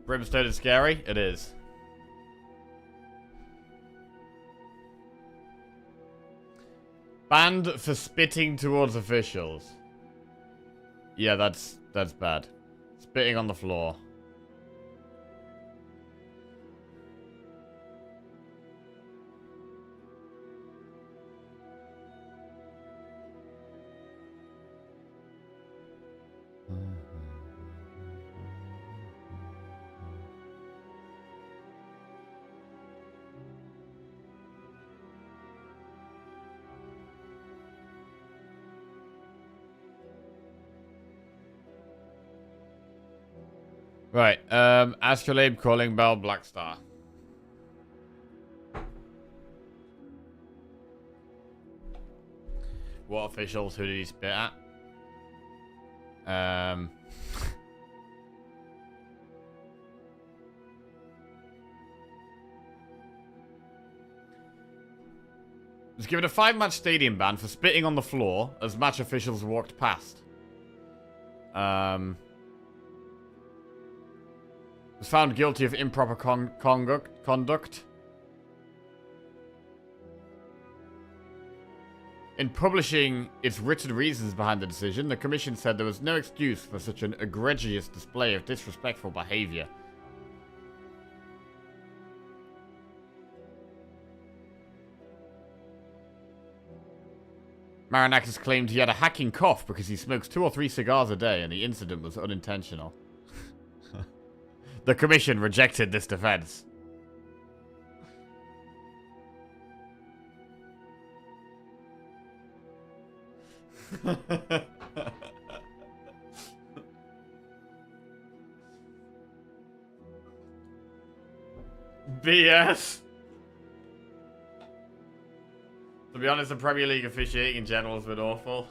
Brimstone is scary? It is. Banned for spitting towards officials. Yeah, that's bad. Spitting on the floor. Right, Astrolabe, Calling Bell, Black Star. What officials? Who did he spit at? Was given a 5-match stadium ban for spitting on the floor as match officials walked past. Was found guilty of improper conduct. In publishing its written reasons behind the decision, the Commission said there was no excuse for such an egregious display of disrespectful behavior. Marinakis claimed he had a hacking cough because he smokes 2 or 3 cigars a day and the incident was unintentional. The Commission rejected this defense. BS. To be honest, the Premier League officiating in general has been awful.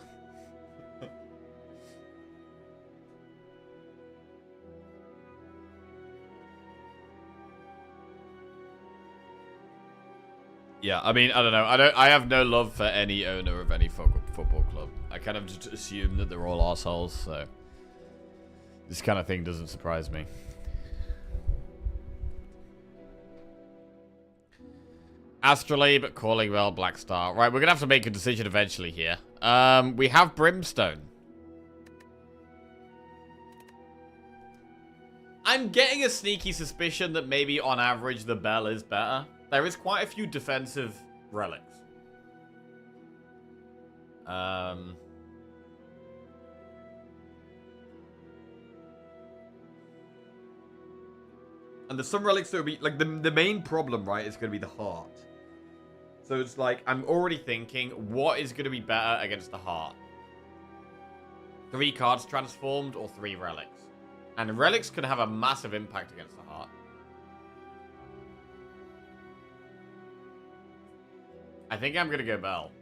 Yeah, I mean, I don't know. I have no love for any owner of any football club. I kind of just assume that they're all arseholes, so this kind of thing doesn't surprise me. Astrolabe, Calling Bell, Black Star. Right, we're gonna have to make a decision eventually here. We have Brimstone. I'm getting a sneaky suspicion that maybe on average the Bell is better. There is quite a few defensive relics. And there's some relics that will be like the main problem, right, is going to be the heart. So it's like I'm already thinking what is going to be better against the heart. 3 cards transformed or 3 relics. And relics can have a massive impact against the heart. I think I'm gonna go Bell.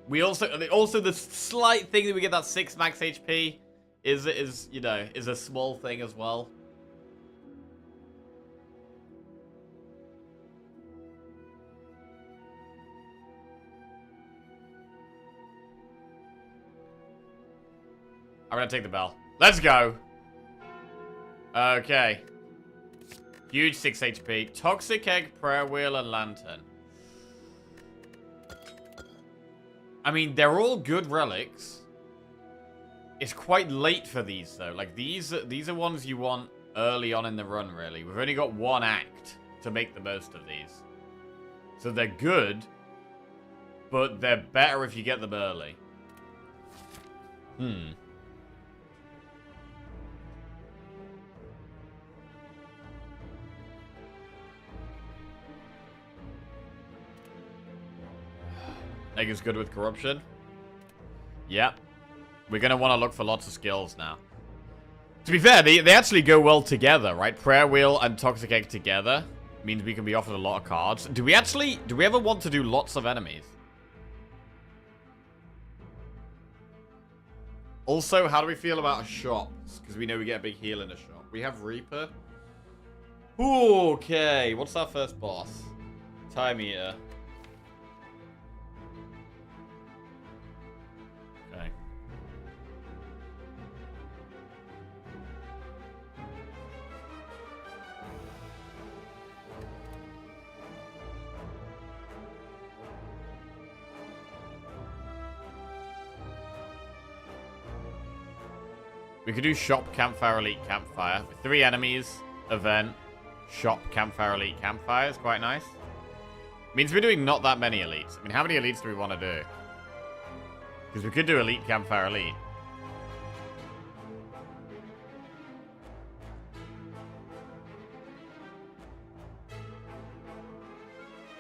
We also the slight thing that we get that 6 max HP is you know, is a small thing as well. I'm gonna take the Bell. Let's go. Okay. Huge 6 HP. Toxic Egg, Prayer Wheel, and Lantern. I mean, they're all good relics. It's quite late for these, though. Like, these are ones you want early on in the run, really. We've only got 1 act to make the most of these. So they're good, but they're better if you get them early. Egg is good with corruption. Yep. We're going to want to look for lots of skills now. To be fair, they actually go well together, right? Prayer Wheel and Toxic Egg together means we can be offered a lot of cards. Do we ever want to do lots of enemies? Also, how do we feel about shops? Because we know we get a big heal in a shop. We have Reaper. Ooh, okay. What's our first boss? Time Eater. We could do shop, campfire, elite, campfire. 3 enemies, event, shop, campfire, elite, campfire is quite nice. Means we're doing not that many elites. I mean, how many elites do we want to do? Because we could do elite, campfire, elite.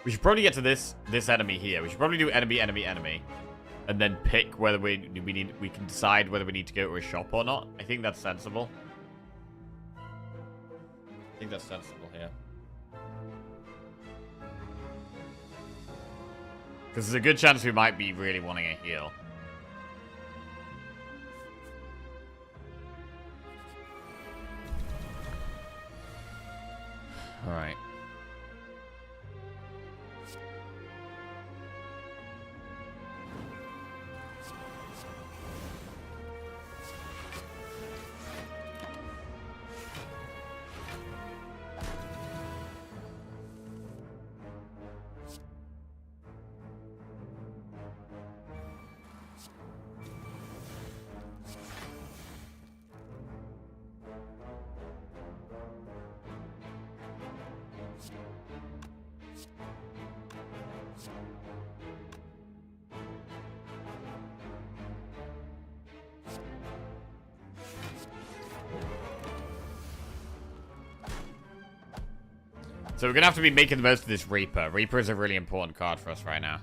We should probably get to this enemy here. We should probably do enemy, enemy, enemy. And then pick whether we can decide whether we need to go to a shop or not. I think that's sensible. I think that's sensible here. Because there's a good chance we might be really wanting a heal. Alright. So we're going to have to be making the most of this Reaper. Reaper is a really important card for us right now.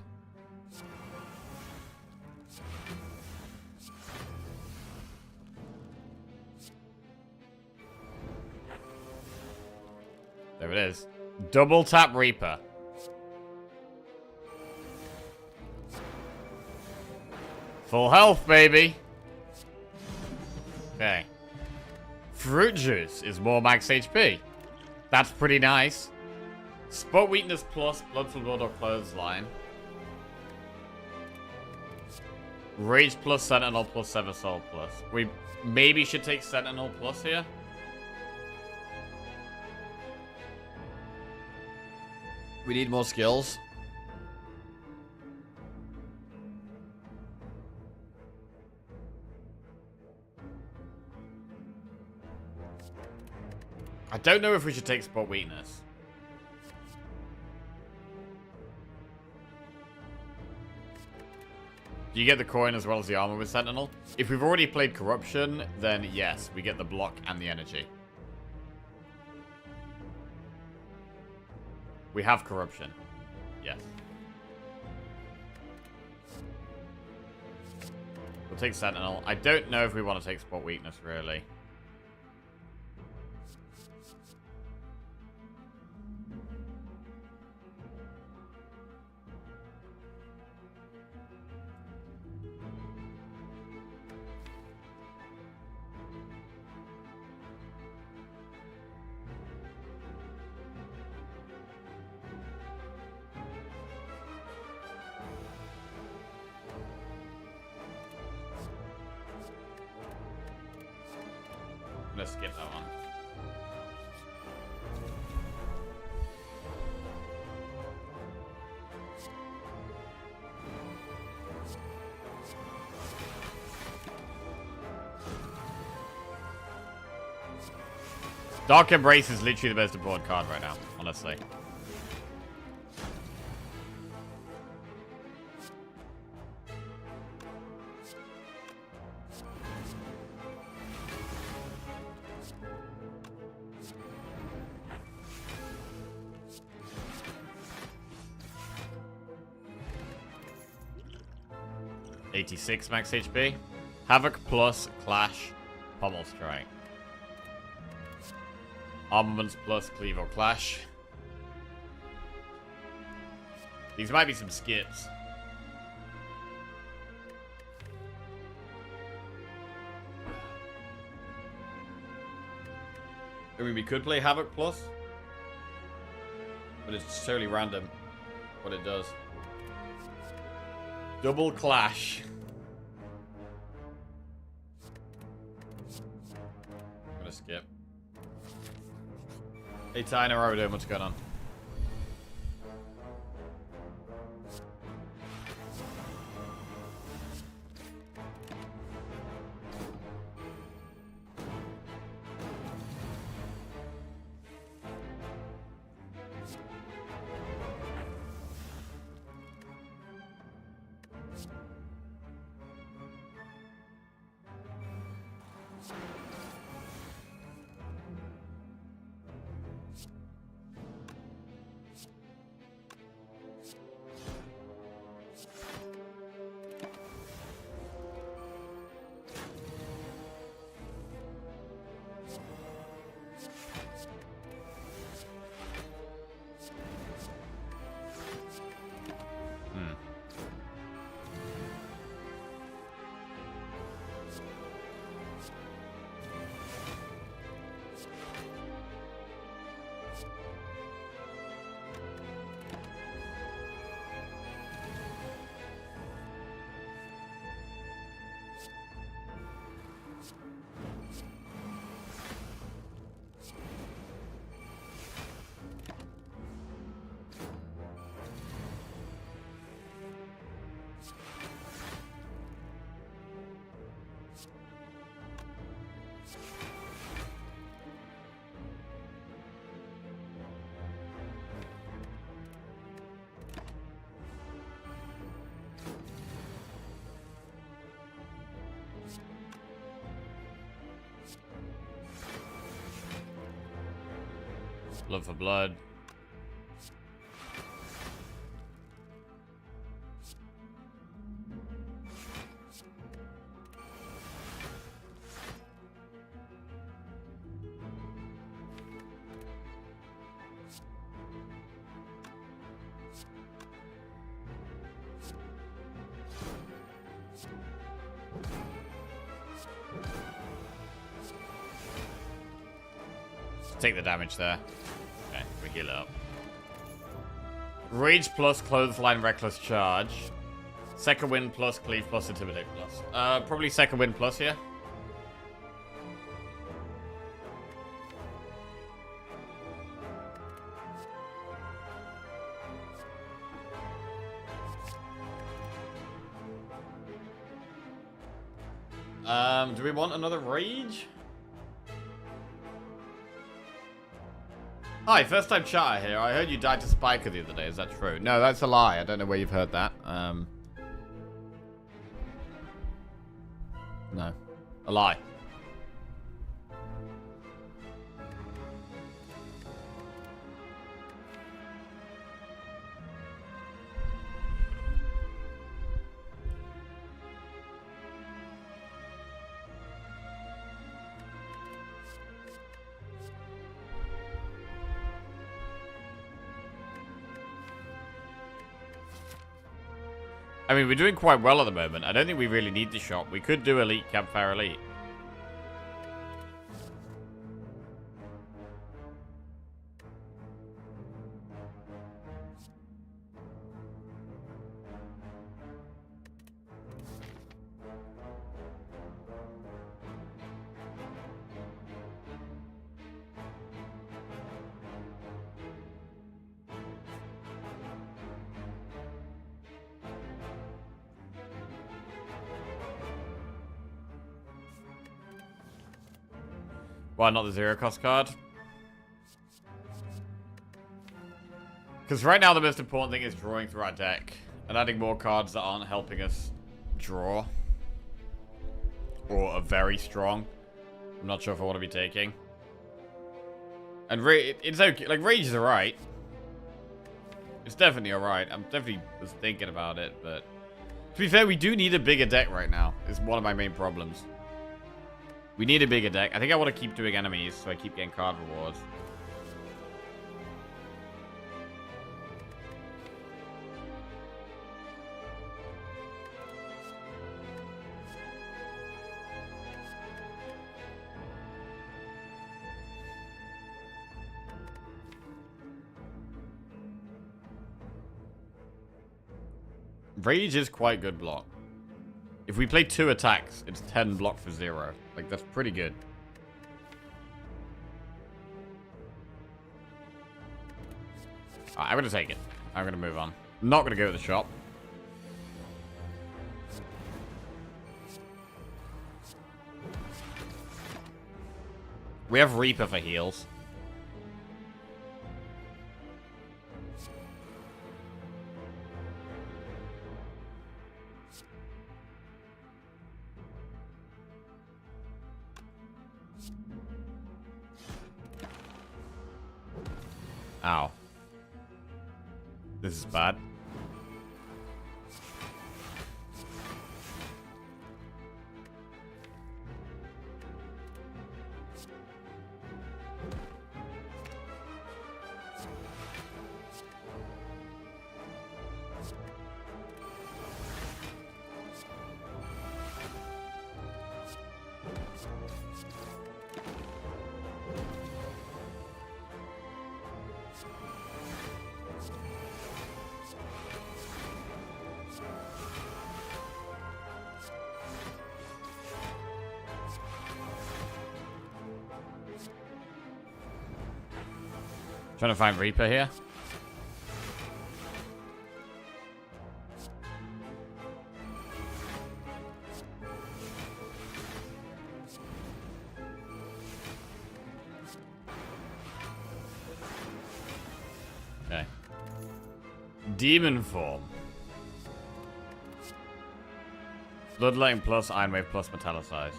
There it is. Double tap Reaper. Full health, baby. Okay. Fruit juice is more max HP. That's pretty nice. Spot weakness plus, blood for blood or clothesline. Rage plus, Sentinel plus, Sever Soul plus. We maybe should take Sentinel plus here. We need more skills. I don't know if we should take Spot Weakness. Do you get the coin as well as the armor with Sentinel? If we've already played Corruption, then yes, we get the block and the energy. We have Corruption. Yes. We'll take Sentinel. I don't know if we want to take Spot Weakness, really. Let's skip that one. Dark Embrace is literally the most important card right now, honestly. $86 max HP. Havoc plus Clash, Pommel Strike. Armaments plus Cleave or Clash. These might be some skips. I mean, we could play Havoc plus, but it's totally random what it does. Double Clash. I'm gonna skip. Hey Ty, how are we doing? What's going on? Blood for blood. Take the damage there. Okay, we heal up. Rage plus Clothesline Reckless Charge. Second Wind plus Cleave plus Intimidate plus. Probably Second Wind plus here. Do we want another Rage? Hi, first time chatter here. I heard you died to Spiker the other day. Is that true? No, that's a lie. I don't know where you've heard that. No. A lie. I mean, we're doing quite well at the moment. I don't think we really need the shop. We could do Elite Campfire Elite. Why not the zero cost card? Because right now the most important thing is drawing through our deck and adding more cards that aren't helping us draw or are very strong. I'm not sure if I want to be taking. And it's okay. Like, Rage is alright. It's definitely alright. I'm definitely was thinking about it, but to be fair, we do need a bigger deck right now. Is one of my main problems. We need a bigger deck. I think I want to keep doing enemies, so I keep getting card rewards. Rage is quite good block. If we play 2 attacks, it's 10 block for 0. Like, that's pretty good. Alright, I'm going to take it. I'm going to move on. I'm not going to go to the shop. We have Reaper for heals. Ow. This is bad. Trying to find Reaper here. Okay. Demon form. Bloodletting plus Iron Wave plus Metallicize.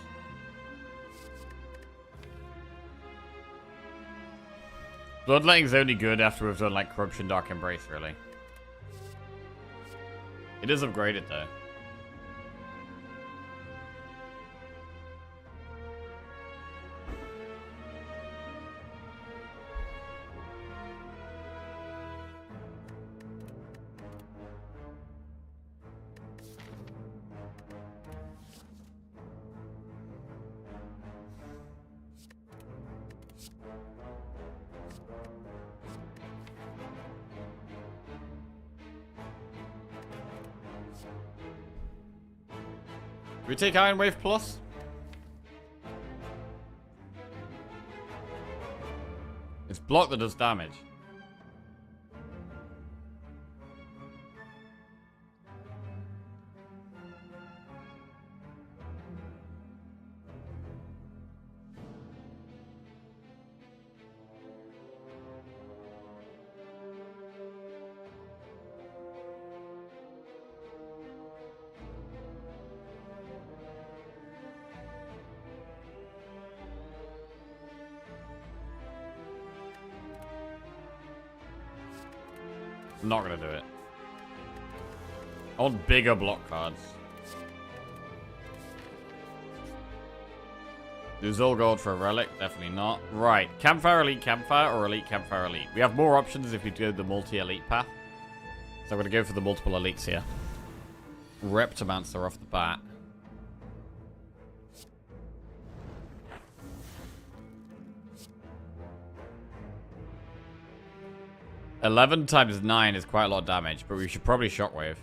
Bloodletting's only good after we've done like Corruption, Dark Embrace, really. It is upgraded though. Do we take Iron Wave Plus? It's block that does damage. I'm not gonna do it. I want bigger block cards. Do Zol Gold for a relic? Definitely not. Right. Campfire Elite Campfire or Elite Campfire Elite? We have more options if we do the multi-elite path. So I'm gonna go for the multiple elites here. Reptomancer off the bat. $11 times 9 is quite a lot of damage, but we should probably Shockwave.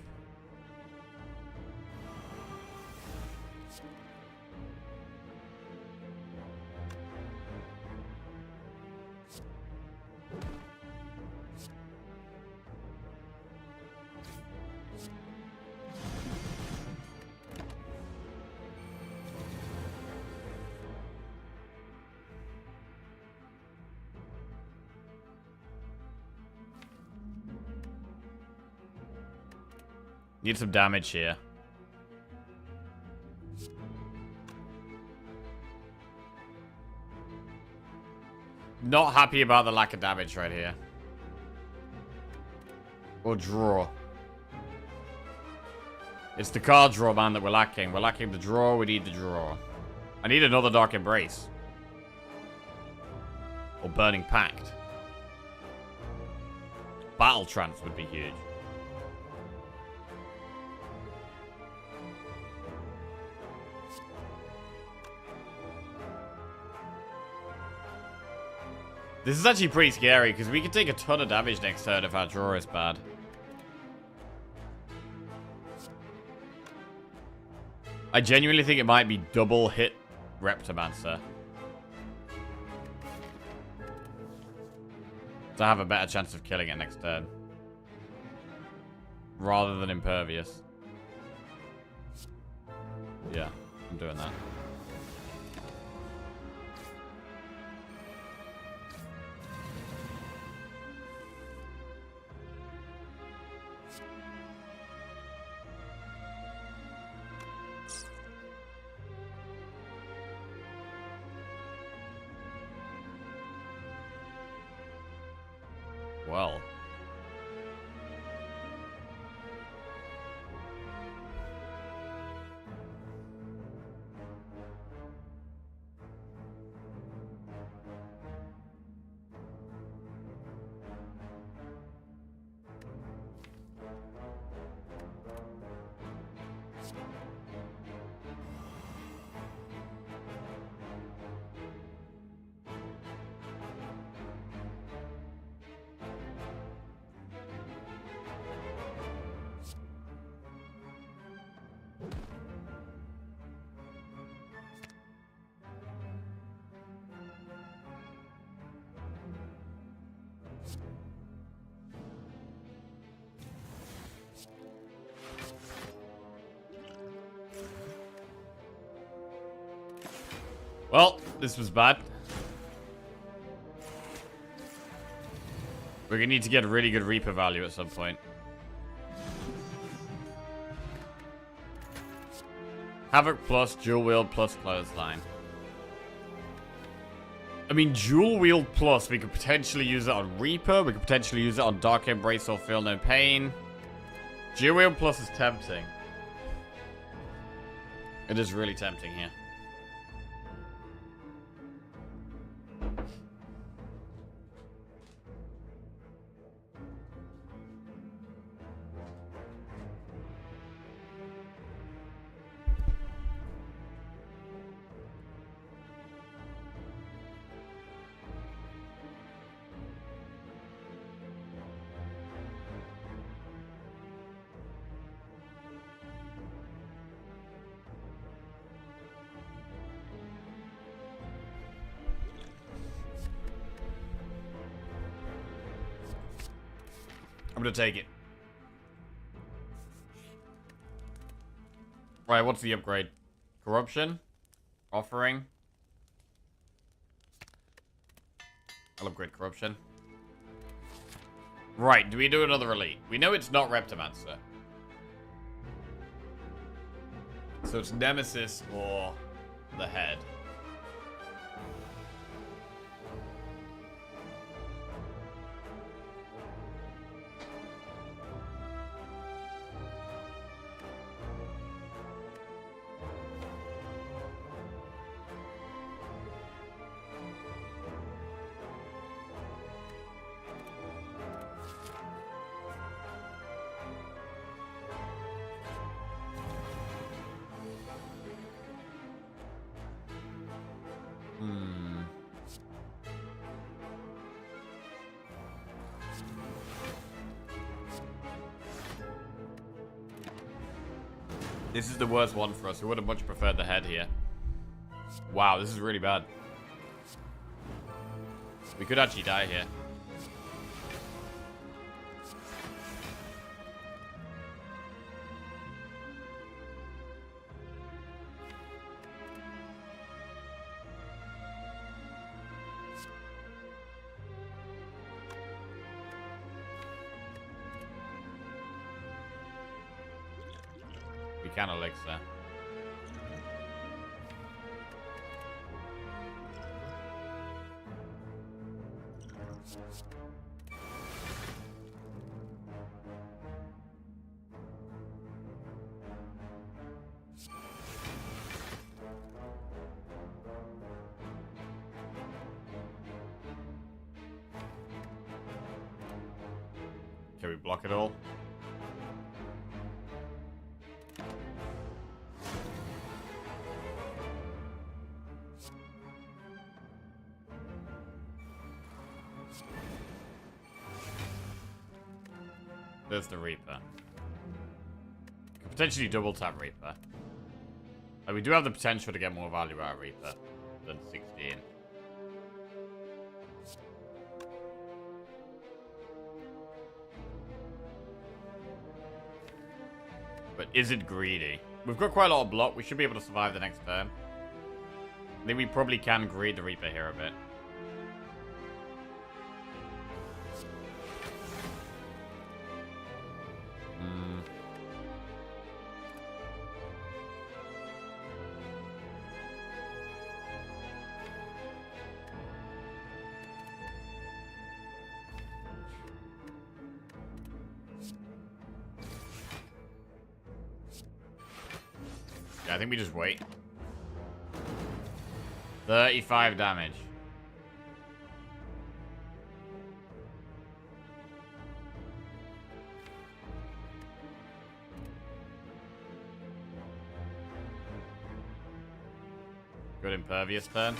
Need some damage here. Not happy about the lack of damage right here. Or draw. It's the card draw, man, that we're lacking. We're lacking the draw. We need the draw. I need another Dark Embrace. Or Burning Pact. Battle Trance would be huge. This is actually pretty scary, because we can take a ton of damage next turn if our draw is bad. I genuinely think it might be double hit Reptomancer. To have a better chance of killing it next turn. Rather than Impervious. Yeah, I'm doing that. well. Well, this was bad. We're gonna need to get really good Reaper value at some point. Havoc plus, dual wield plus clothesline. I mean, dual wield plus, we could potentially use it on Reaper. We could potentially use it on Dark Embrace or Feel No Pain. Dual wield plus is tempting. It is really tempting here. I'm gonna take it. Right, what's the upgrade? Corruption? Offering? I'll upgrade Corruption. Right, do we do another Elite? We know it's not Reptomancer. So it's Nemesis or the Head. This is the worst one for us. We would have much preferred the Head here. Wow, this is really bad. We could actually die here. Can elixir. Can we block it all? There's the Reaper. Could potentially double tap Reaper. Like, we do have the potential to get more value out of Reaper than 16. But is it greedy? We've got quite a lot of block. We should be able to survive the next turn. I think we probably can greed the Reaper here a bit. I think we just wait. 35 damage. Good impervious turn.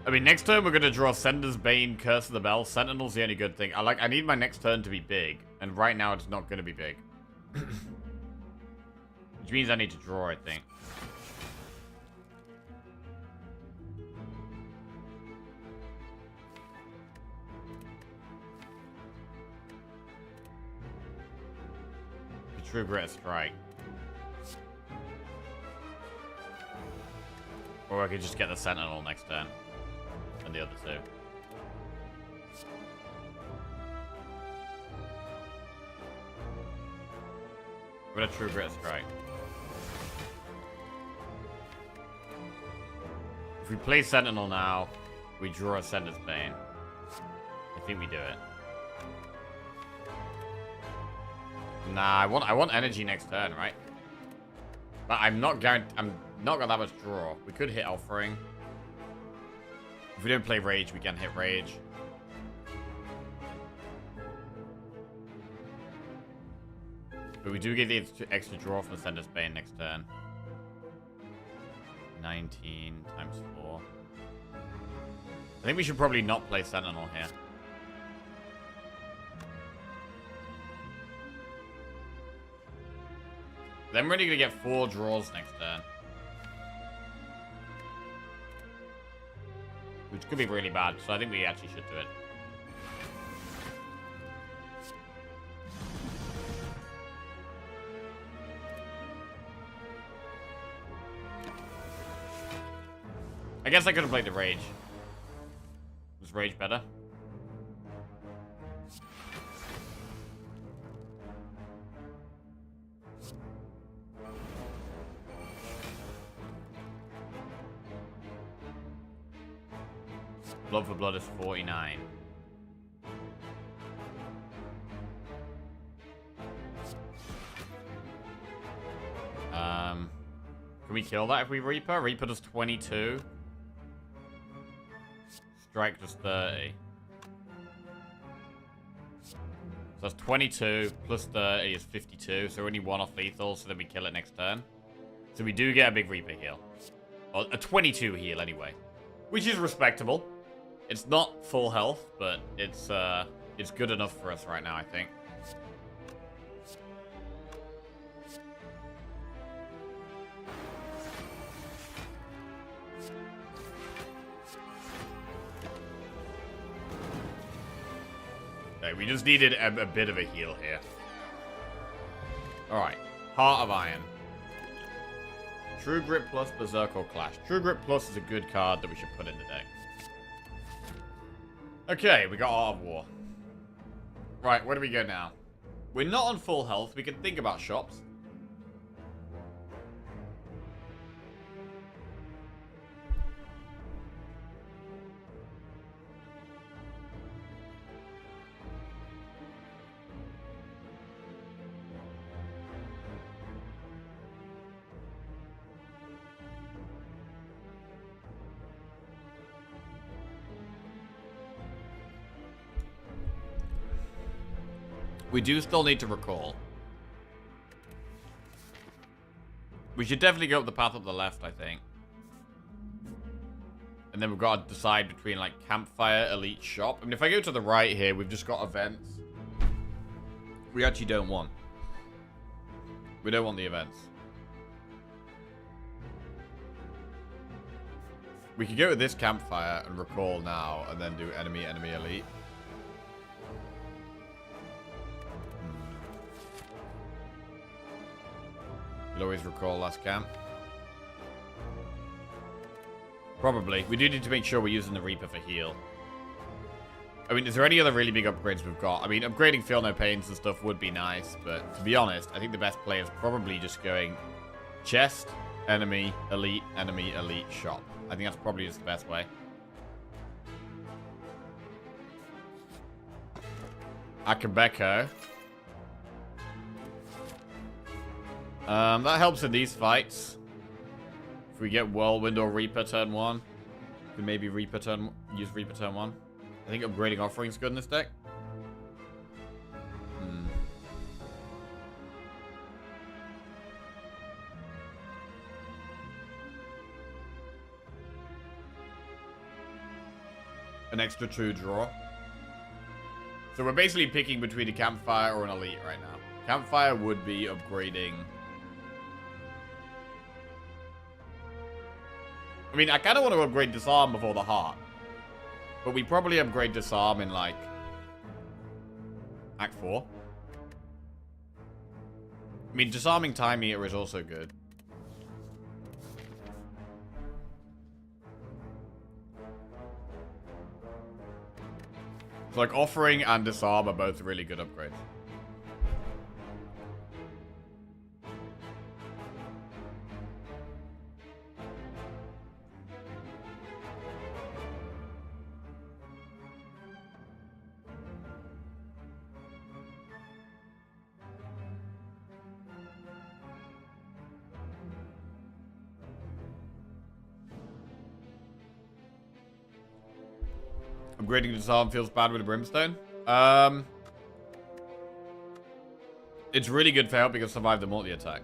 I mean, next turn we're gonna draw Sender's Bane, Curse of the Bell. Sentinel's the only good thing. I need my next turn to be big, and right now it's not gonna be big. Which means I need to draw, I think. True Grit Strike. Or I could just get the Sentinel next turn. And the other two. What a True Grit Strike. If we play Sentinel now, we draw a Sender's Bane. I think we do it. Nah, I want energy next turn, right? But I'm not got that much draw. We could hit Alpharing. If we don't play Rage, we can hit Rage. But we do get the extra draw from the Sender's Bane next turn. 19 times 4. I think we should probably not play Sentinel here. Then we're only going to get 4 draws next turn. Which could be really bad, so I think we actually should do it. I guess I could have played the Rage. Was Rage better? Blood for Blood is 49. Can we kill that if we Reaper? Reaper does 22. Strike does 30. So that's 22 plus 30 is 52. So we're only 1 off lethal, so then we kill it next turn. So we do get a big Reaper heal. Or a 22 heal anyway. Which is respectable. It's not full health, but it's good enough for us right now, I think. Okay, we just needed a bit of a heal here. Alright. Heart of Iron. True Grit plus Berserker Clash. True Grit plus is a good card that we should put in the deck. Okay, we got Art of War. Right, where do we go now? We're not on full health. We can think about shops. We do still need to recall. We should definitely go up the path up the left, I think. And then we've got to decide between, like, Campfire, Elite, Shop. I mean, if I go to the right here, we've just got events. We actually don't want. We don't want the events. We could go to this Campfire and recall now, and then do Enemy, Enemy, Elite. Always recall last camp. Probably. We do need to make sure we're using the Reaper for heal. I mean, is there any other really big upgrades we've got? I mean, upgrading Feel No Pains and stuff would be nice, but to be honest, I think the best play is probably just going Chest, Enemy, Elite, Shop. I think that's probably just the best way. Akabeko. That helps in these fights. If we get Whirlwind or Reaper turn 1. We maybe use Reaper turn 1. I think upgrading Offering's good in this deck. An extra 2 draw. So we're basically picking between a Campfire or an Elite right now. Campfire would be upgrading. I mean, I kind of want to upgrade Disarm before the Heart. But we probably upgrade Disarm in, like, Act 4. I mean, Disarming Time Eater is also good. So, like, Offering and Disarm are both really good upgrades. Upgrading Disarm feels bad with a Brimstone. It's really good for helping us survive the multi-attack.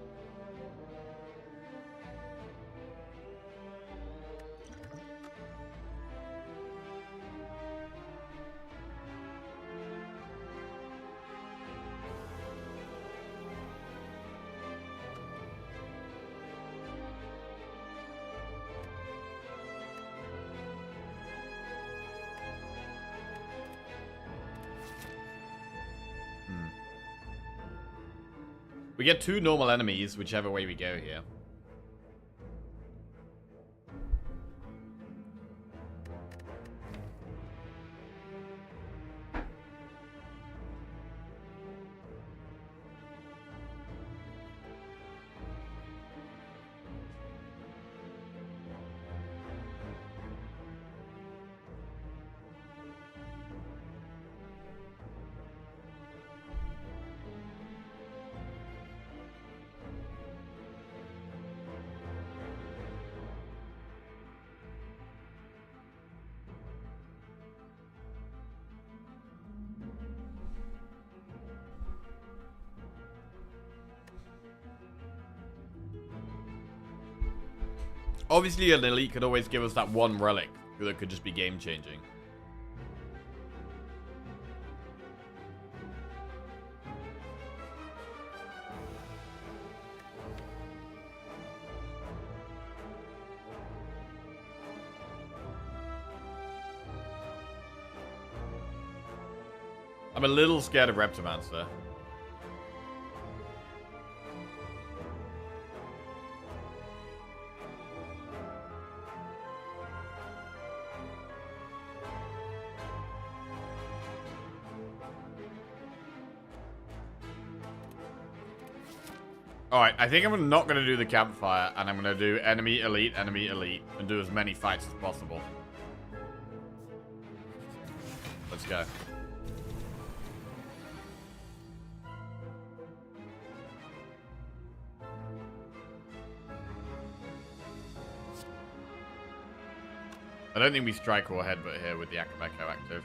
We get 2 normal enemies, whichever way we go here. Obviously, an Elite could always give us that one relic that could just be game-changing. I'm a little scared of Reptomancer. Alright, I think I'm not going to do the Campfire, and I'm going to do enemy, elite, and do as many fights as possible. Let's go. I don't think we strike or headbutt here with the Akabeko active.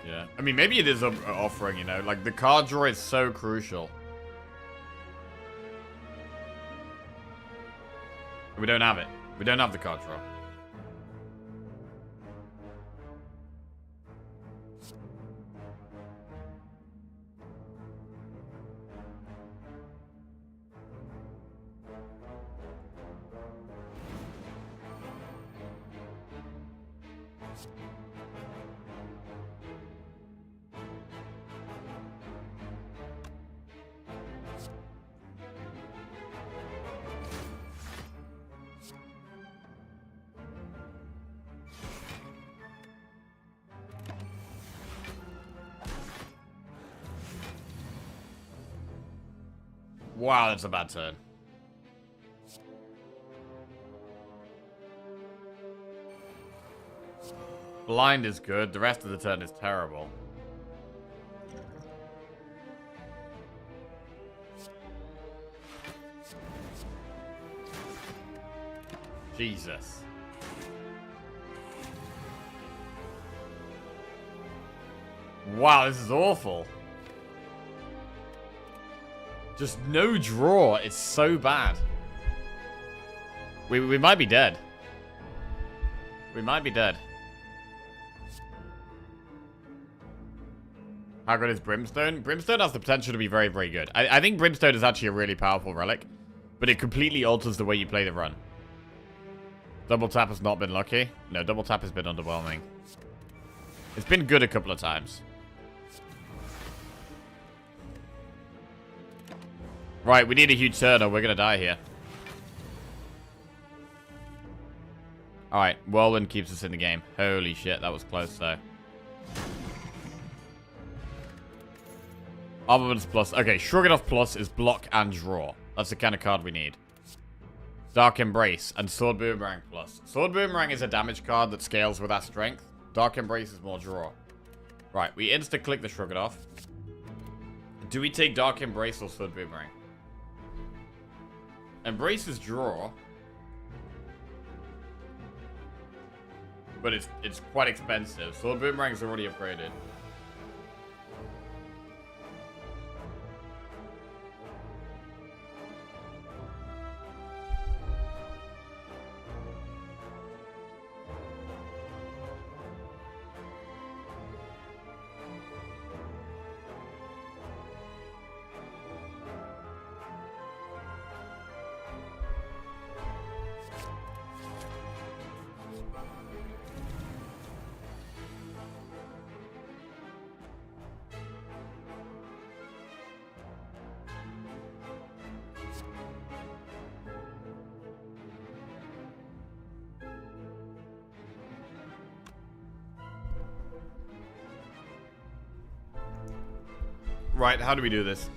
Yeah, I mean, maybe it is an offering, you know? Like, the card draw is so crucial. We don't have it. We don't have the card draw. Wow, that's a bad turn. Blind is good. The rest of the turn is terrible. Jesus. Wow, this is awful. Just no draw. It's so bad. We might be dead. We might be dead. How good is Brimstone? Brimstone has the potential to be very, very good. I think Brimstone is actually a really powerful relic, but it completely alters the way you play the run. Double tap has not been lucky. No, double tap has been underwhelming. It's been good a couple of times. Right, we need a huge turn or we're going to die here. Alright, Whirlwind keeps us in the game. Holy shit, that was close though. Armaments plus. Okay, Shrug It Off plus is block and draw. That's the kind of card we need. Dark Embrace and Sword Boomerang plus. Sword Boomerang is a damage card that scales with our strength. Dark Embrace is more draw. Right, we insta-click the Shrug It Off. Do we take Dark Embrace or Sword Boomerang? Embrace is draw. But it's quite expensive. Sword Boomerang's already upgraded. Right, how do we do this?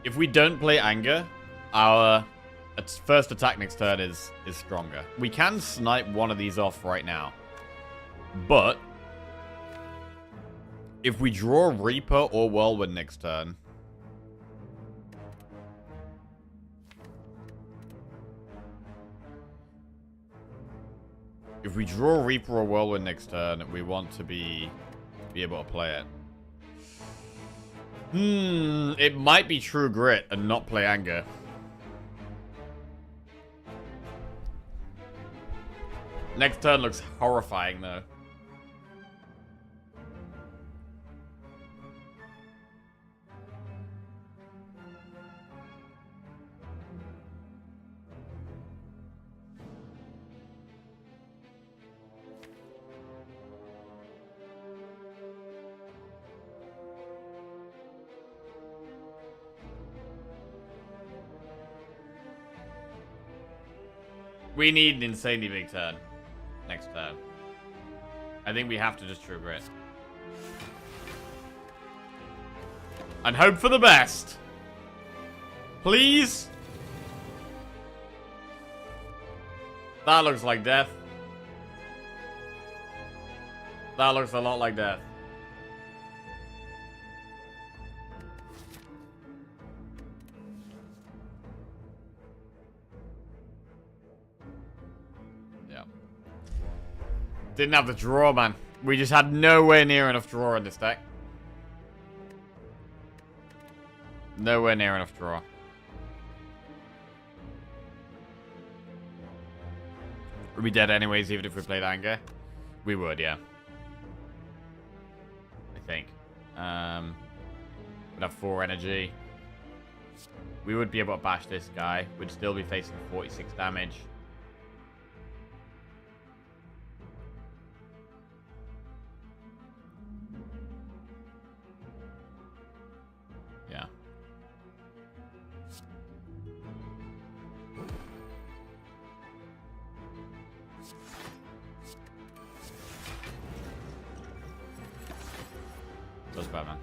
If we don't play Anger, our first attack next turn is stronger. We can snipe one of these off right now. But if we draw Reaper or Whirlwind next turn, we want to be able to play it. It might be True Grit and not play Anger. Next turn looks horrifying though. We need an insanely big turn. Next turn. I think we have to just True Grit. And hope for the best. Please? That looks like death. That looks a lot like death. Didn't have the draw, man. We just had nowhere near enough draw in this deck. Nowhere near enough draw. Would be dead anyways, even if we played Anger? We would, yeah. I think. We'd have 4 energy. We would be able to bash this guy. We'd still be facing 46 damage. Does better, man.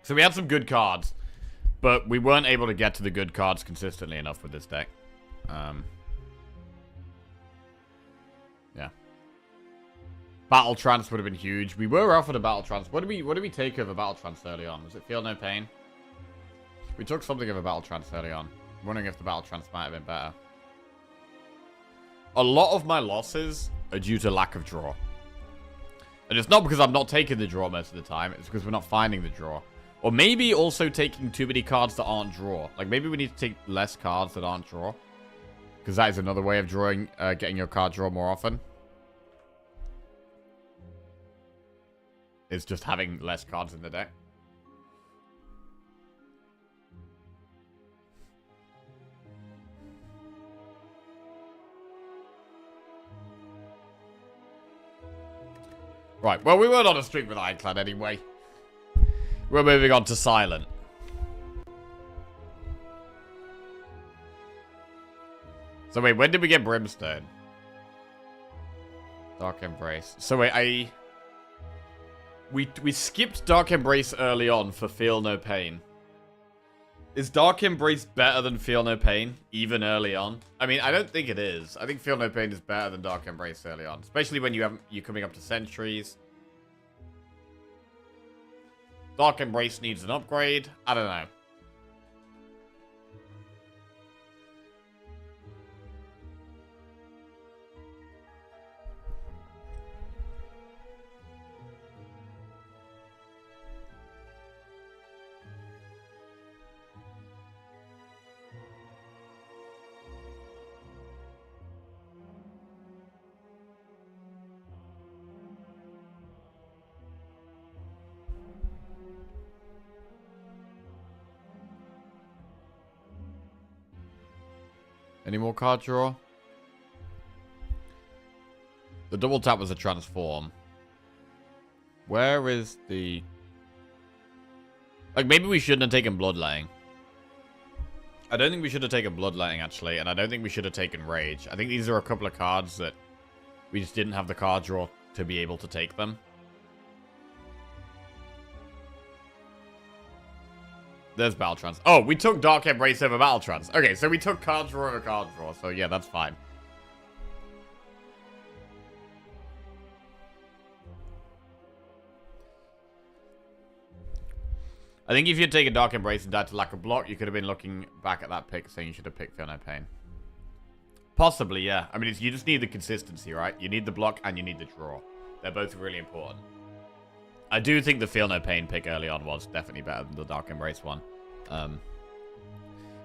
So we had some good cards, but we weren't able to get to the good cards consistently enough with this deck. Yeah. Battle Trance would have been huge. We were offered a Battle Trance. What did we take of a Battle Trance early on? Was it Feel No Pain? We took something of a Battle Trance early on. I'm wondering if the Battle Trance might have been better. A lot of my losses are due to lack of draw. And it's not because I'm not taking the draw most of the time. It's because we're not finding the draw. Or maybe also taking too many cards that aren't draw. Like, maybe we need to take less cards that aren't draw. Because that is another way of drawing, getting your card draw more often. Is just having less cards in the deck. Right, well, we weren't on a streak with Ironclad anyway. We're moving on to Silent. So wait, when did we get Brimstone? Dark Embrace. So wait, we skipped Dark Embrace early on for Feel No Pain. Is Dark Embrace better than Feel No Pain, even early on? I mean, I don't think it is. I think Feel No Pain is better than Dark Embrace early on, especially when you're coming up to Sentries. Dark Embrace needs an upgrade. I don't know. Any more card draw? The double tap was a transform. Where is the... Like, maybe we shouldn't have taken Bloodletting. I don't think we should have taken Bloodletting, actually. And I don't think we should have taken Rage. I think these are a couple of cards that we just didn't have the card draw to be able to take them. There's Battle Trance. Oh, we took Dark Embrace over Battle Trance. Okay, so we took card draw over card draw. So yeah, that's fine. I think if you had taken Dark Embrace and died to lack of block, you could have been looking back at that pick saying you should have picked Feel No Pain. Possibly, yeah. I mean, you just need the consistency, right? You need the block and you need the draw. They're both really important. I do think the Feel No Pain pick early on was definitely better than the Dark Embrace one.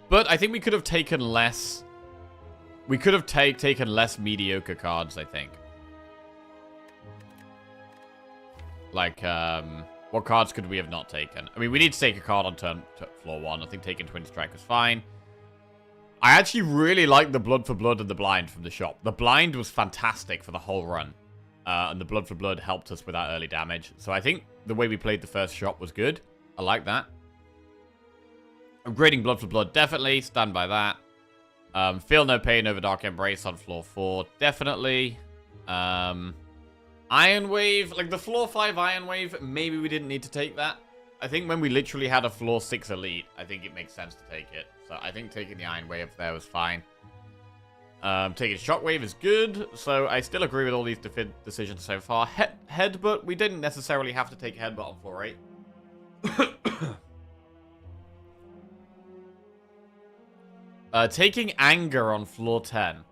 But I think we could have taken less... We could have taken less mediocre cards, I think. Like, what cards could we have not taken? I mean, we need to take a card on turn floor 1. I think taking Twin Strike was fine. I actually really like the Blood for Blood and the Blind from the shop. The Blind was fantastic for the whole run. And the Blood for Blood helped us with our early damage. So I think the way we played the first shot was good. I like that. Upgrading Blood for Blood, definitely. Stand by that. Feel No Pain over Dark Embrace on floor 4, definitely. Iron Wave, like the floor 5 Iron Wave, maybe we didn't need to take that. I think when we literally had a floor 6 Elite, I think it makes sense to take it. So I think taking the Iron Wave there was fine. Taking Shockwave is good, so I still agree with all these decisions so far. Headbutt, we didn't necessarily have to take Headbutt on floor 8. Taking Anger on floor 10.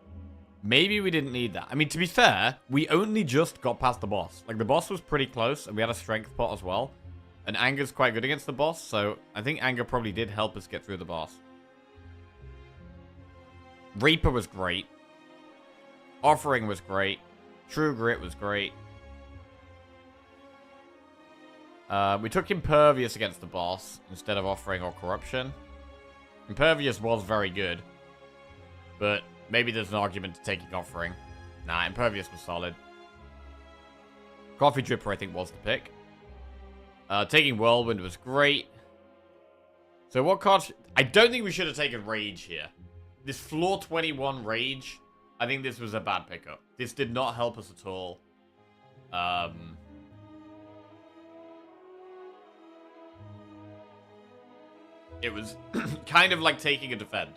Maybe we didn't need that. I mean, to be fair, we only just got past the boss. Like, the boss was pretty close, and we had a strength pot as well. And Anger's quite good against the boss, so I think Anger probably did help us get through the boss. Reaper was great. Offering was great. True Grit was great. We took Impervious against the boss instead of Offering or Corruption. Impervious was very good. But maybe there's an argument to taking Offering. Nah, Impervious was solid. Coffee Dripper, I think, was the pick. Taking Whirlwind was great. So what cards... I don't think we should have taken Rage here. This floor 21 Rage, I think this was a bad pickup. This did not help us at all. It was kind of like taking a defend.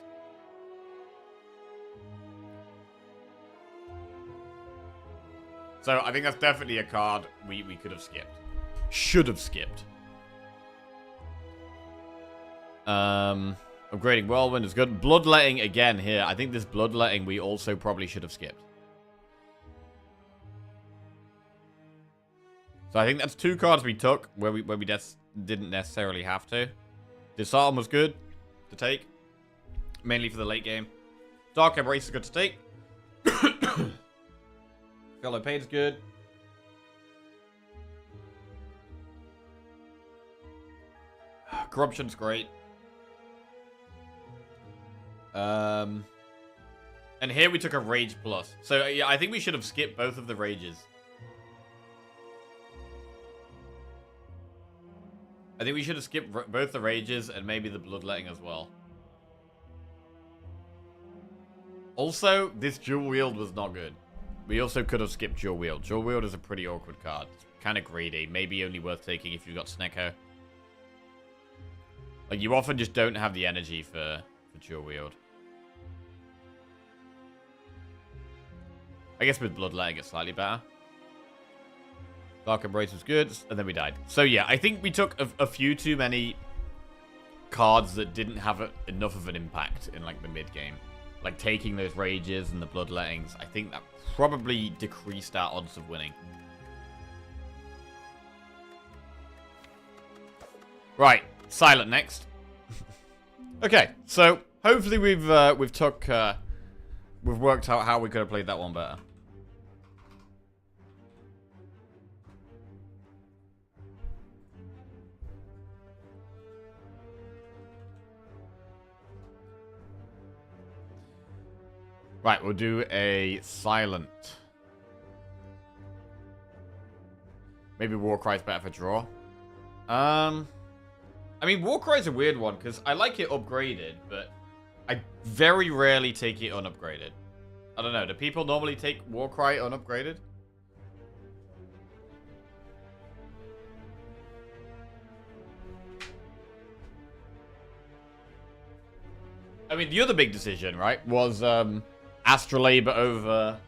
So I think that's definitely a card we could have skipped. Should have skipped. Upgrading Whirlwind is good. Bloodletting again here. I think this Bloodletting we also probably should have skipped. So I think that's 2 cards we took where we didn't necessarily have to. Disarm was good to take. Mainly for the late game. Dark Embrace is good to take. Fellow Pain's good. Corruption's great. And here we took a Rage Plus. So yeah, I think we should have skipped both of the Rages. I think we should have skipped both the Rages and maybe the Bloodletting as well. Also, this Dual Wield was not good. We also could have skipped Dual Wield. Dual Wield is a pretty awkward card. It's kind of greedy. Maybe only worth taking if you've got Snecko. Like, you often just don't have the energy for Dual Wield. I guess with Bloodletting it's slightly better. Dark Embrace was good, and then we died. So yeah, I think we took a few too many cards that didn't have enough of an impact in like the mid-game. Like taking those Rages and the Bloodlettings. I think that probably decreased our odds of winning. Right, Silent next. Okay, so hopefully we've worked out how we could have played that one better. Right, we'll do a Silent. Maybe Warcry's better for draw. I mean, Warcry's a weird one, because I like it upgraded, but I very rarely take it unupgraded. I don't know, do people normally take Warcry unupgraded? I mean, the other big decision, right, was Astrolabe over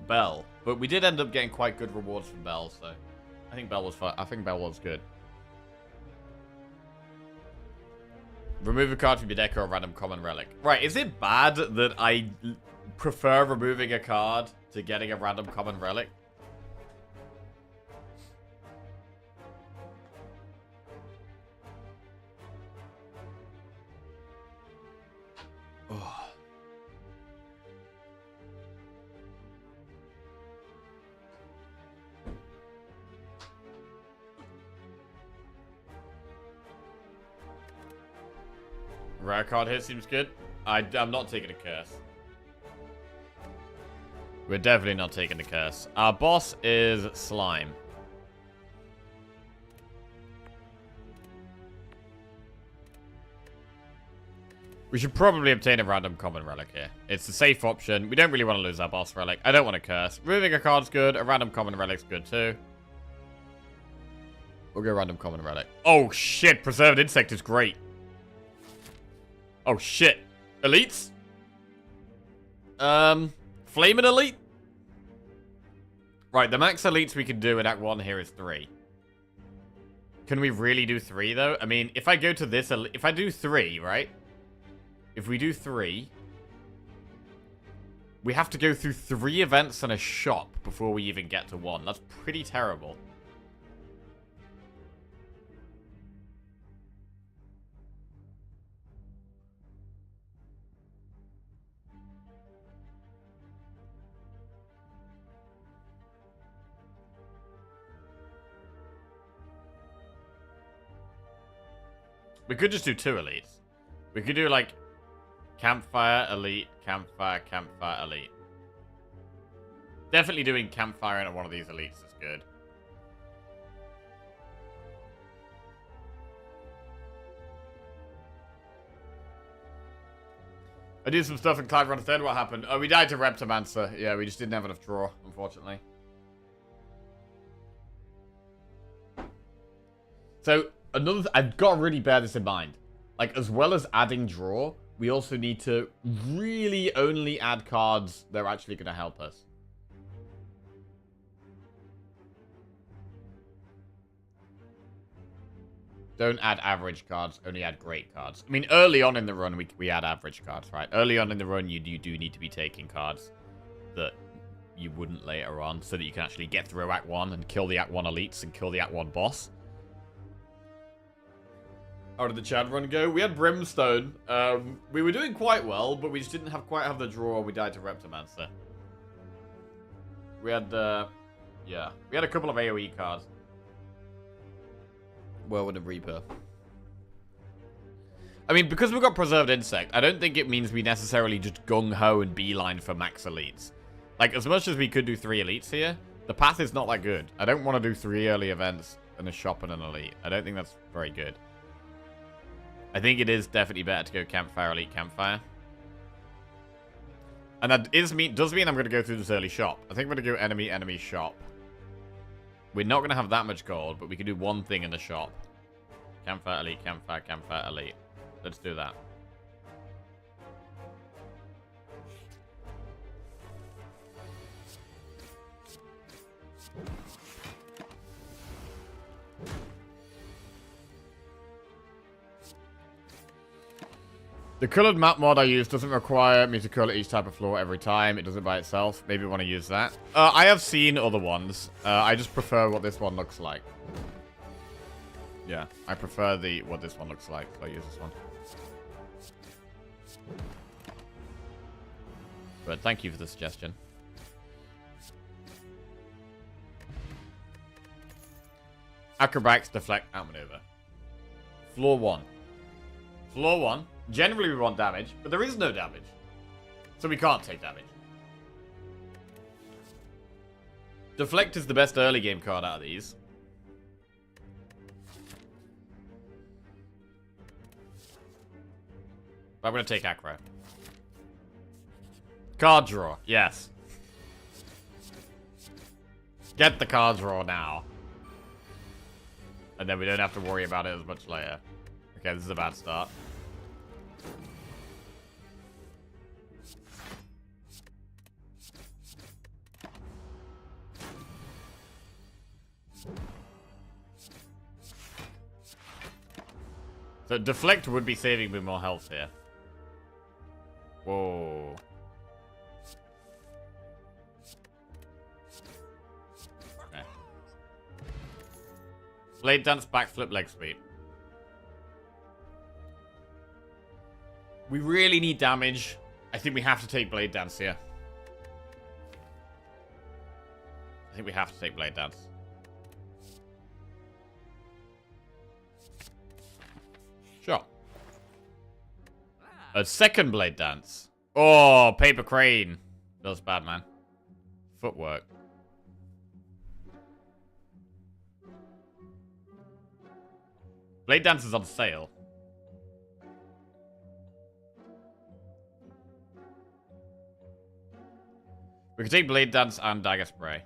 Bell. But we did end up getting quite good rewards from Bell, so I think Bell was fun. I think Bell was good. Remove a card from your deck or a random common relic. Right, is it bad that I prefer removing a card to getting a random common relic? Oh. Rare card here seems good. I'm not taking a curse. We're definitely not taking the curse. Our boss is Slime. We should probably obtain a random common relic here. It's a safe option. We don't really want to lose our boss relic. I don't want to curse. Removing a card's good. A random common relic's good too. We'll go random common relic. Oh shit, Preserved Insect is great. Oh shit. Elites? Flaming Elite? Right, the max elites we can do in Act 1 here is 3. Can we really do 3 though? I mean, if I go to this, if I do 3, right? If we do 3, we have to go through 3 events and a shop before we even get to 1. That's pretty terrible. We could just do 2 elites. We could do, like, Campfire, Elite, Campfire, Campfire, Elite. Definitely doing Campfire in one of these elites is good. I did some stuff and Clive ran third. What happened? Oh, we died to Reptomancer. Yeah, we just didn't have enough draw, unfortunately. So, I've got to really bear this in mind. Like, as well as adding draw, we also need to really only add cards that are actually going to help us. Don't add average cards, only add great cards. I mean, early on in the run, we add average cards, right? Early on in the run, you do need to be taking cards that you wouldn't later on, so that you can actually get through Act 1 and kill the Act 1 elites and kill the Act 1 boss. How did the Chad run go? We had Brimstone. We were doing quite well, but we just didn't quite have the draw. We died to Reptomancer. We had yeah, we had a couple of AoE cards. Whirlwind of Reaper. I mean, because we've got Preserved Insect, I don't think it means we necessarily just gung-ho and beeline for max elites. Like, as much as we could do 3 elites here, the path is not that good. I don't want to do 3 early events and a shop and an elite. I don't think that's very good. I think it is definitely better to go Campfire, Elite, Campfire. And that does mean I'm going to go through this early shop. I think I'm going to go Enemy, Enemy, Shop. We're not going to have that much gold, but we can do one thing in the shop. Campfire, Elite, Campfire, Campfire, Elite. Let's do that. The colored map mod I use doesn't require me to color each type of floor every time. It does it by itself. Maybe we want to use that. I have seen other ones. I just prefer what this one looks like. Yeah, I prefer what this one looks like. I'll use this one. But thank you for the suggestion. Acrobatics, deflect, outmaneuver. Floor 1. Floor 1. Generally we want damage, but there is no damage. So we can't take damage. Deflect is the best early game card out of these. But I'm going to take Acro. Card draw, yes. Get the card draw now. And then we don't have to worry about it as much later. Okay, this is a bad start. So deflect would be saving me more health here. Whoa. Okay. Blade dance, backflip, leg sweep. We really need damage. I think we have to take blade dance here. I think we have to take blade dance. Sure. A second blade dance. Oh, paper crane. That's bad, man. Footwork. Blade dance is on sale. We could take blade dance and dagger spray.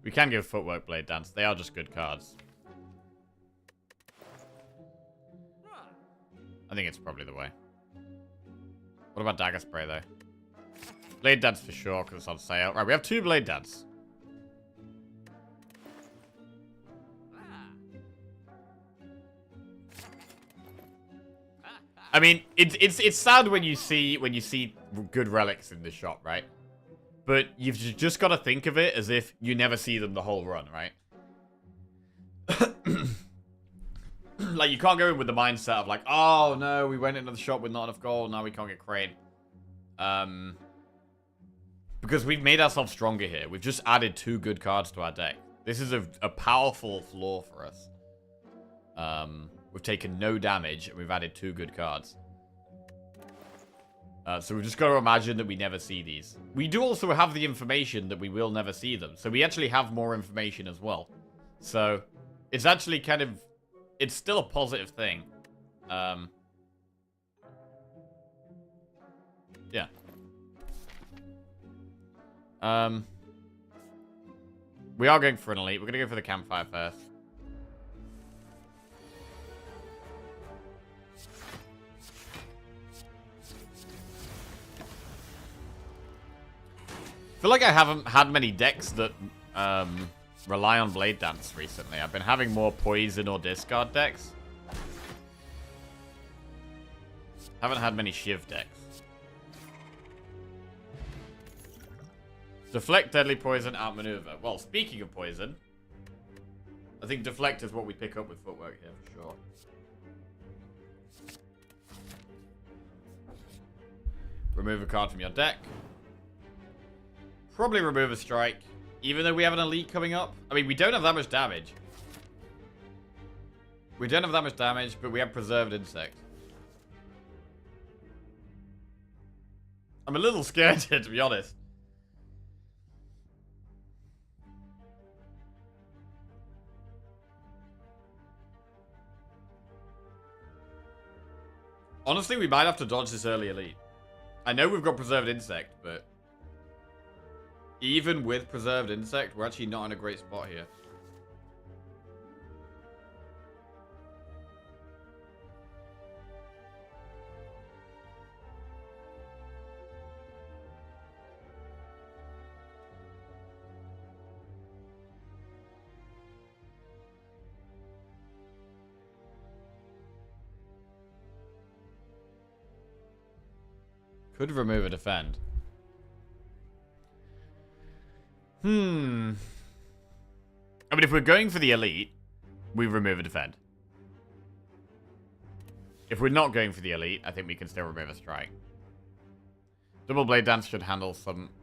We can go footwork, blade dance. They are just good cards. I think it's probably the way. What about dagger spray, though? Blade dance for sure, because it's on sale. Right, we have 2 blade dance. I mean, it's sad when you see good relics in the shop, right? But you've just got to think of it as if you never see them the whole run, right? Like, you can't go in with the mindset of like, oh no, we went into the shop with not enough gold, now we can't get crane. Because we've made ourselves stronger here. We've just added 2 good cards to our deck. This is a powerful floor for us. We've taken no damage, and we've added 2 good cards. So we've just got to imagine that we never see these. We do also have the information that we will never see them. So we actually have more information as well. So, it's actually kind of... It's still a positive thing. Yeah. We are going for an elite. We're going to go for the campfire first. I feel like I haven't had many decks that rely on Blade Dance recently. I've been having more poison or discard decks. Haven't had many Shiv decks. Deflect, deadly poison, outmaneuver. Well, speaking of poison, I think deflect is what we pick up with footwork here for sure. Remove a card from your deck. Probably remove a strike, even though we have an elite coming up. I mean, we don't have that much damage. We don't have that much damage, but we have preserved insect. I'm a little scared here, to be honest. Honestly, we might have to dodge this early elite. I know we've got preserved insect, but even with preserved insect, we're actually not in a great spot here. Could remove a defend. I mean, if we're going for the elite, we remove a defend. If we're not going for the elite, I think we can still remove a strike. Double Blade Dance should handle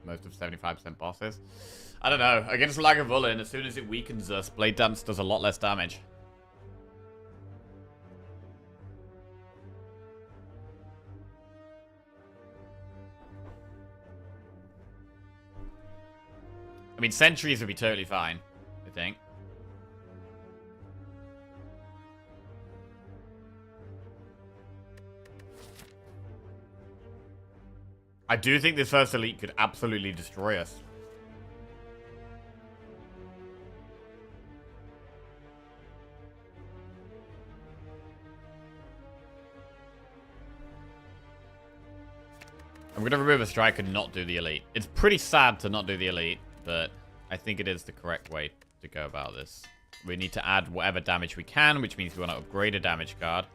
most of 75% bosses. I don't know. Against Lagavulin, as soon as it weakens us, Blade Dance does a lot less damage. I mean, sentries would be totally fine, I think. I do think this first elite could absolutely destroy us. I'm going to remove a strike and not do the elite. It's pretty sad to not do the elite, but I think it is the correct way to go about this. We need to add whatever damage we can, which means we want to upgrade a damage card.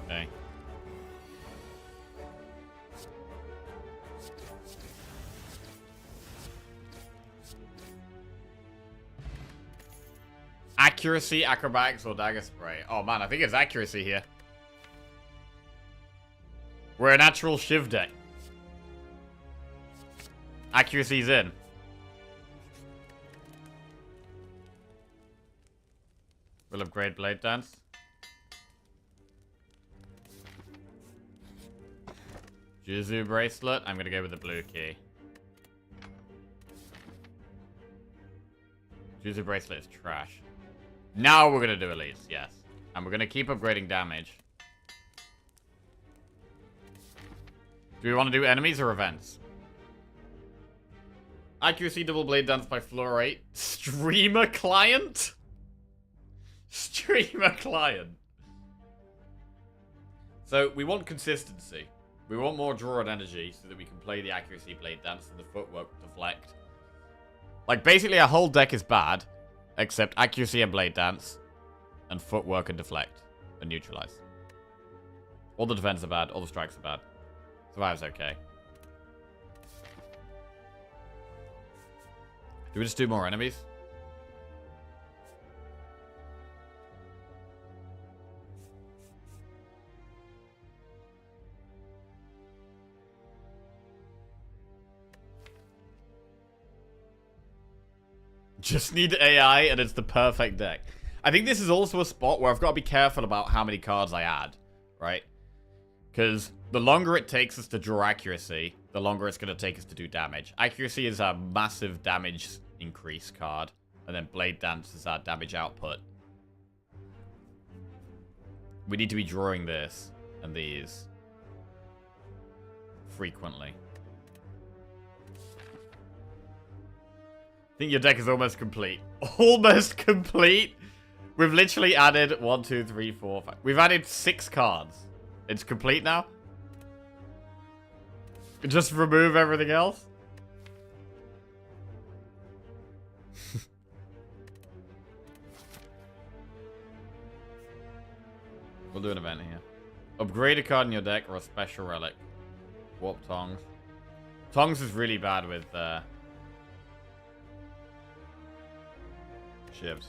Okay. Accuracy, acrobatics, or dagger spray. Oh man, I think it's accuracy here. We're a natural Shiv deck. Accuracy's in. We'll upgrade Blade Dance. Juzu Bracelet. I'm going to go with the blue key. Juzu Bracelet is trash. Now we're going to do elites, yes. And we're going to keep upgrading damage. Do we want to do enemies or events? Accuracy Double Blade Dance by Fluorite. Streamer Client? Streamer Client. So, we want consistency. We want more draw and energy so that we can play the Accuracy Blade Dance and the Footwork Deflect. Like, basically our whole deck is bad, except Accuracy and Blade Dance, and Footwork and Deflect, and Neutralize. All the defense are bad, all the strikes are bad. Survive's okay. Do we just do more enemies? just need AI and it's the perfect deck. I think this is also a spot where I've got to be careful about how many cards I add, right? Because the longer it takes us to draw accuracy, the longer it's going to take us to do damage. Accuracy is our massive damage increase card, and then Blade Dance is our damage output. We need to be drawing this and these frequently. I think your deck is almost complete. Almost complete? We've literally added 1, 2, 3, 4, 5. We've added 6 cards. It's complete now? Just remove everything else? We'll do an event here. Upgrade a card in your deck or a special relic. Warp Tongs. Tongs is really bad with shivs.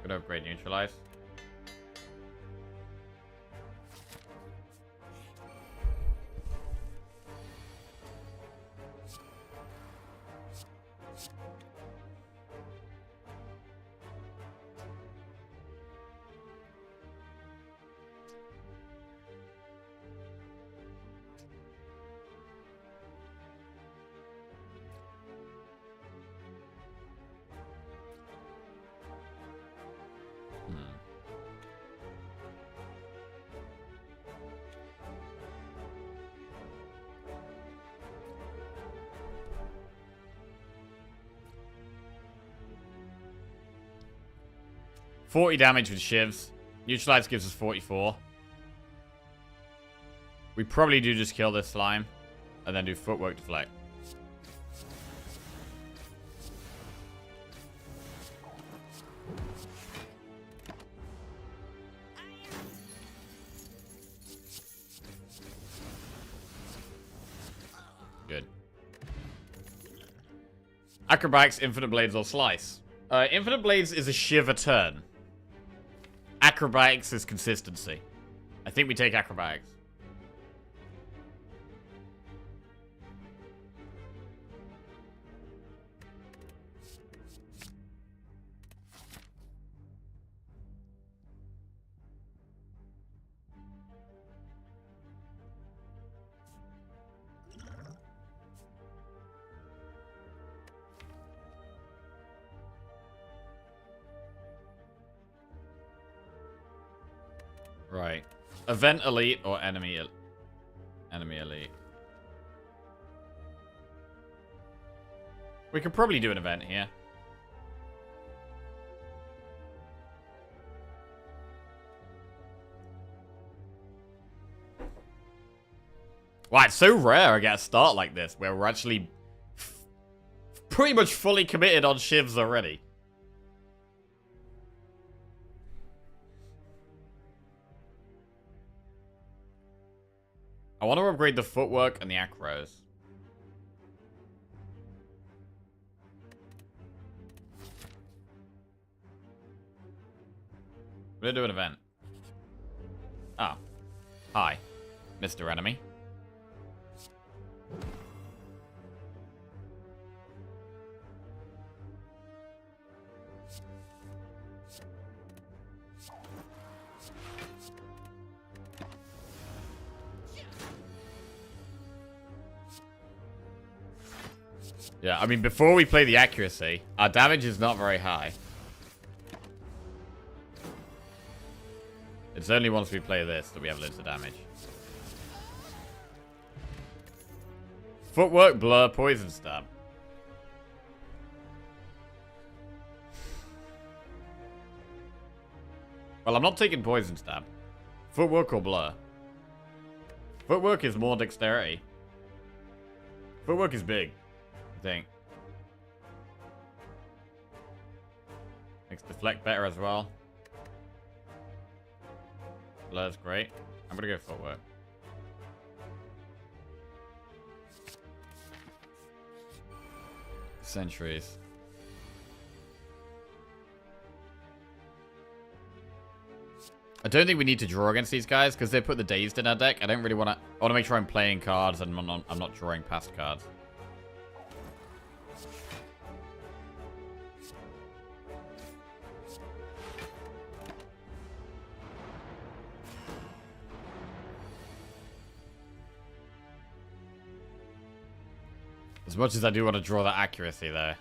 Gonna upgrade Neutralize. $40 damage with shivs. Neutralize gives us 44. We probably do just kill this slime. And then do footwork deflect. Good. Acrobatics, Infinite Blades, or Slice. Infinite Blades is a shiv a turn. Acrobatics is consistency. I think we take acrobatics. Right. Event elite or enemy elite. We could probably do an event here. Wow, it's so rare I get a start like this where we're actually pretty much fully committed on shivs already. I want to upgrade the footwork and the acros. We're gonna do an event. Oh. Hi, Mr. Enemy. Yeah, I mean, before we play the accuracy, our damage is not very high. It's only once we play this that we have loads of damage. Footwork, Blur, Poison Stab. Well, I'm not taking Poison Stab. Footwork or Blur? Footwork is more dexterity. Footwork is big, I think. Makes deflect better as well. Blur's great. I'm gonna go footwork. Centuries. I don't think we need to draw against these guys because they put the dazed in our deck. I don't really want to... I want to make sure I'm playing cards and I'm not drawing past cards. As much as I do want to draw that accuracy there.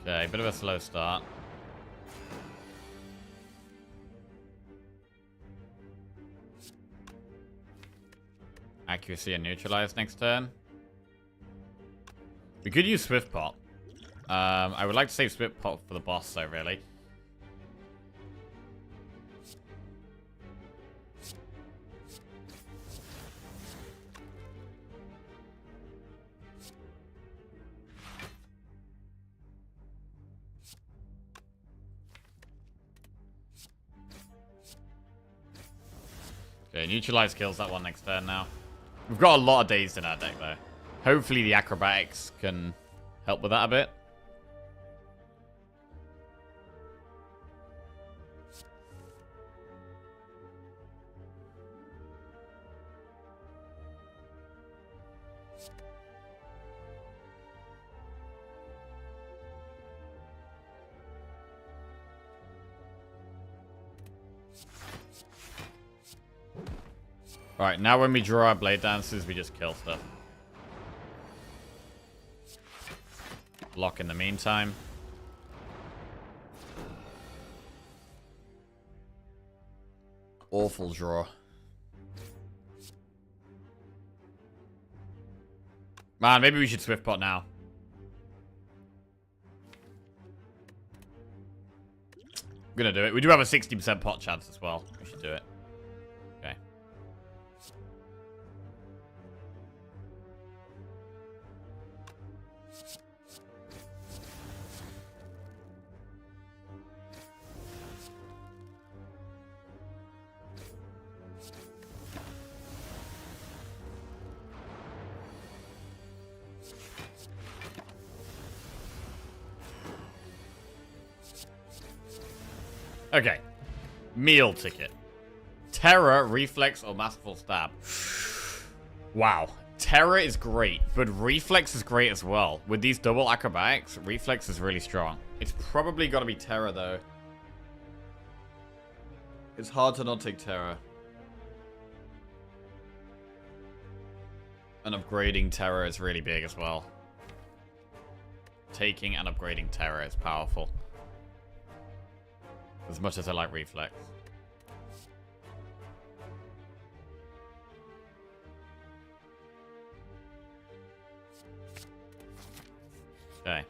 Okay, bit of a slow start. Accuracy and neutralize next turn. We could use Swift Pot. I would like to save Swift Pot for the boss, though, really. Okay, neutralize kills that one next turn now. We've got a lot of dazed in our deck, though. Hopefully the acrobatics can help with that a bit. Alright, now when we draw our Blade Dancers, we just kill stuff. Block in the meantime. Awful draw. Man, maybe we should Swift Pot now. I'm gonna do it. We do have a 60% pot chance as well. We should do it. Okay. Okay. Meal ticket. Terror, Reflex, or Masterful Stab. Wow. Terror is great, but Reflex is great as well. With these double acrobatics, Reflex is really strong. It's probably got to be Terror, though. It's hard to not take Terror. And upgrading Terror is really big as well. Taking and upgrading Terror is powerful. As much as I like Reflex. Okay.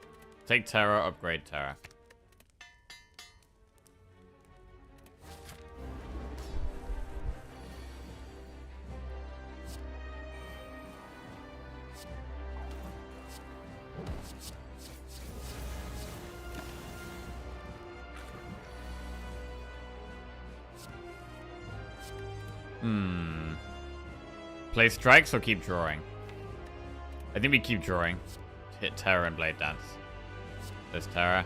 Take Terror, upgrade Terror. Play strikes or keep drawing? I think we keep drawing. Hit Terror and Blade Dance. There's Terror.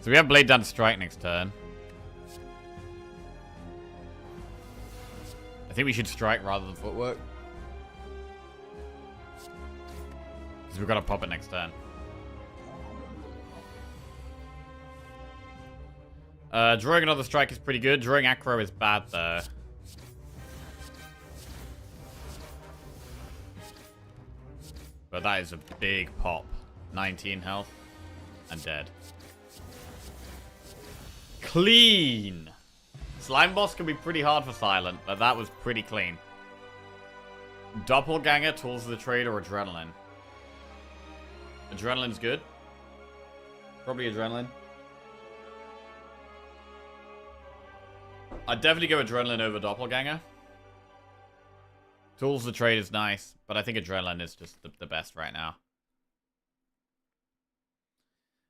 So we have Blade Dance Strike next turn. I think we should strike rather than footwork. Because we've got to pop it next turn. Drawing another strike is pretty good. Drawing Acro is bad, though. But that is a big pop. 19 health. And dead. Clean! Slime Boss can be pretty hard for Silent, but that was pretty clean. Doppelganger, Tools of the Trade, or Adrenaline? Adrenaline's good. Probably Adrenaline. I'd definitely go Adrenaline over Doppelganger. Tools of the Trade is nice, but I think Adrenaline is just the best right now.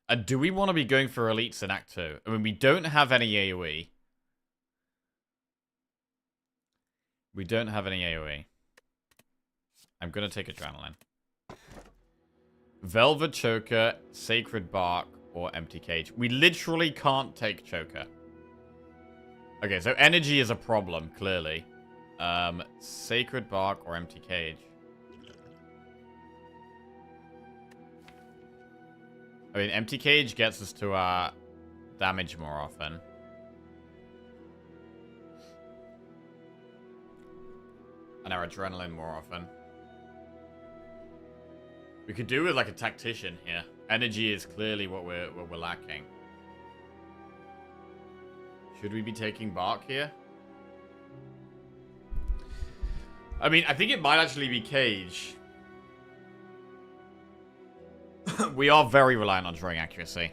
And do we want to be going for Elites in Act 2? I mean, we don't have any AoE. We don't have any AoE. I'm gonna take adrenaline. Velvet Choker, Sacred Bark, or Empty Cage. We literally can't take Choker. Okay, so energy is a problem, clearly. Sacred Bark or Empty Cage. I mean, Empty Cage gets us to our damage more often. And our adrenaline more often. We could do with like a tactician here. Energy is clearly what we're lacking. Should we be taking Bark here? I mean, I think it might actually be Cage. We are very reliant on drawing accuracy.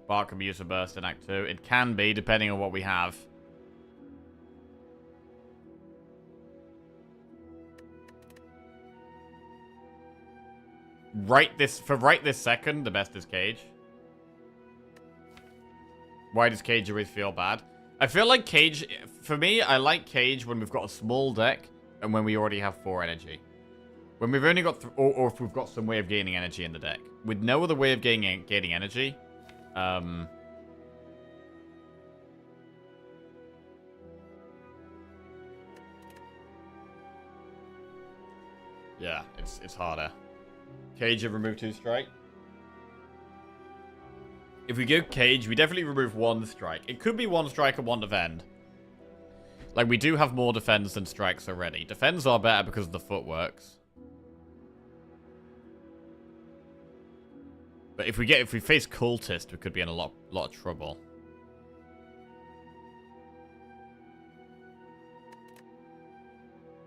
Bark can be used for burst in Act 2. It can be, depending on what we have. Right this second, the best is Cage. Why does Cage always feel bad? I feel like Cage, for me, I like Cage when we've got a small deck and when we already have 4 energy. When we've only got, or if we've got some way of gaining energy in the deck. With no other way of gaining energy, yeah, it's harder. Cage and remove 2 strike. If we go Cage, we definitely remove 1 strike. It could be 1 strike and 1 defend. Like, we do have more defends than strikes already. Defends are better because of the footworks. But if we face Cultist, we could be in a lot of trouble.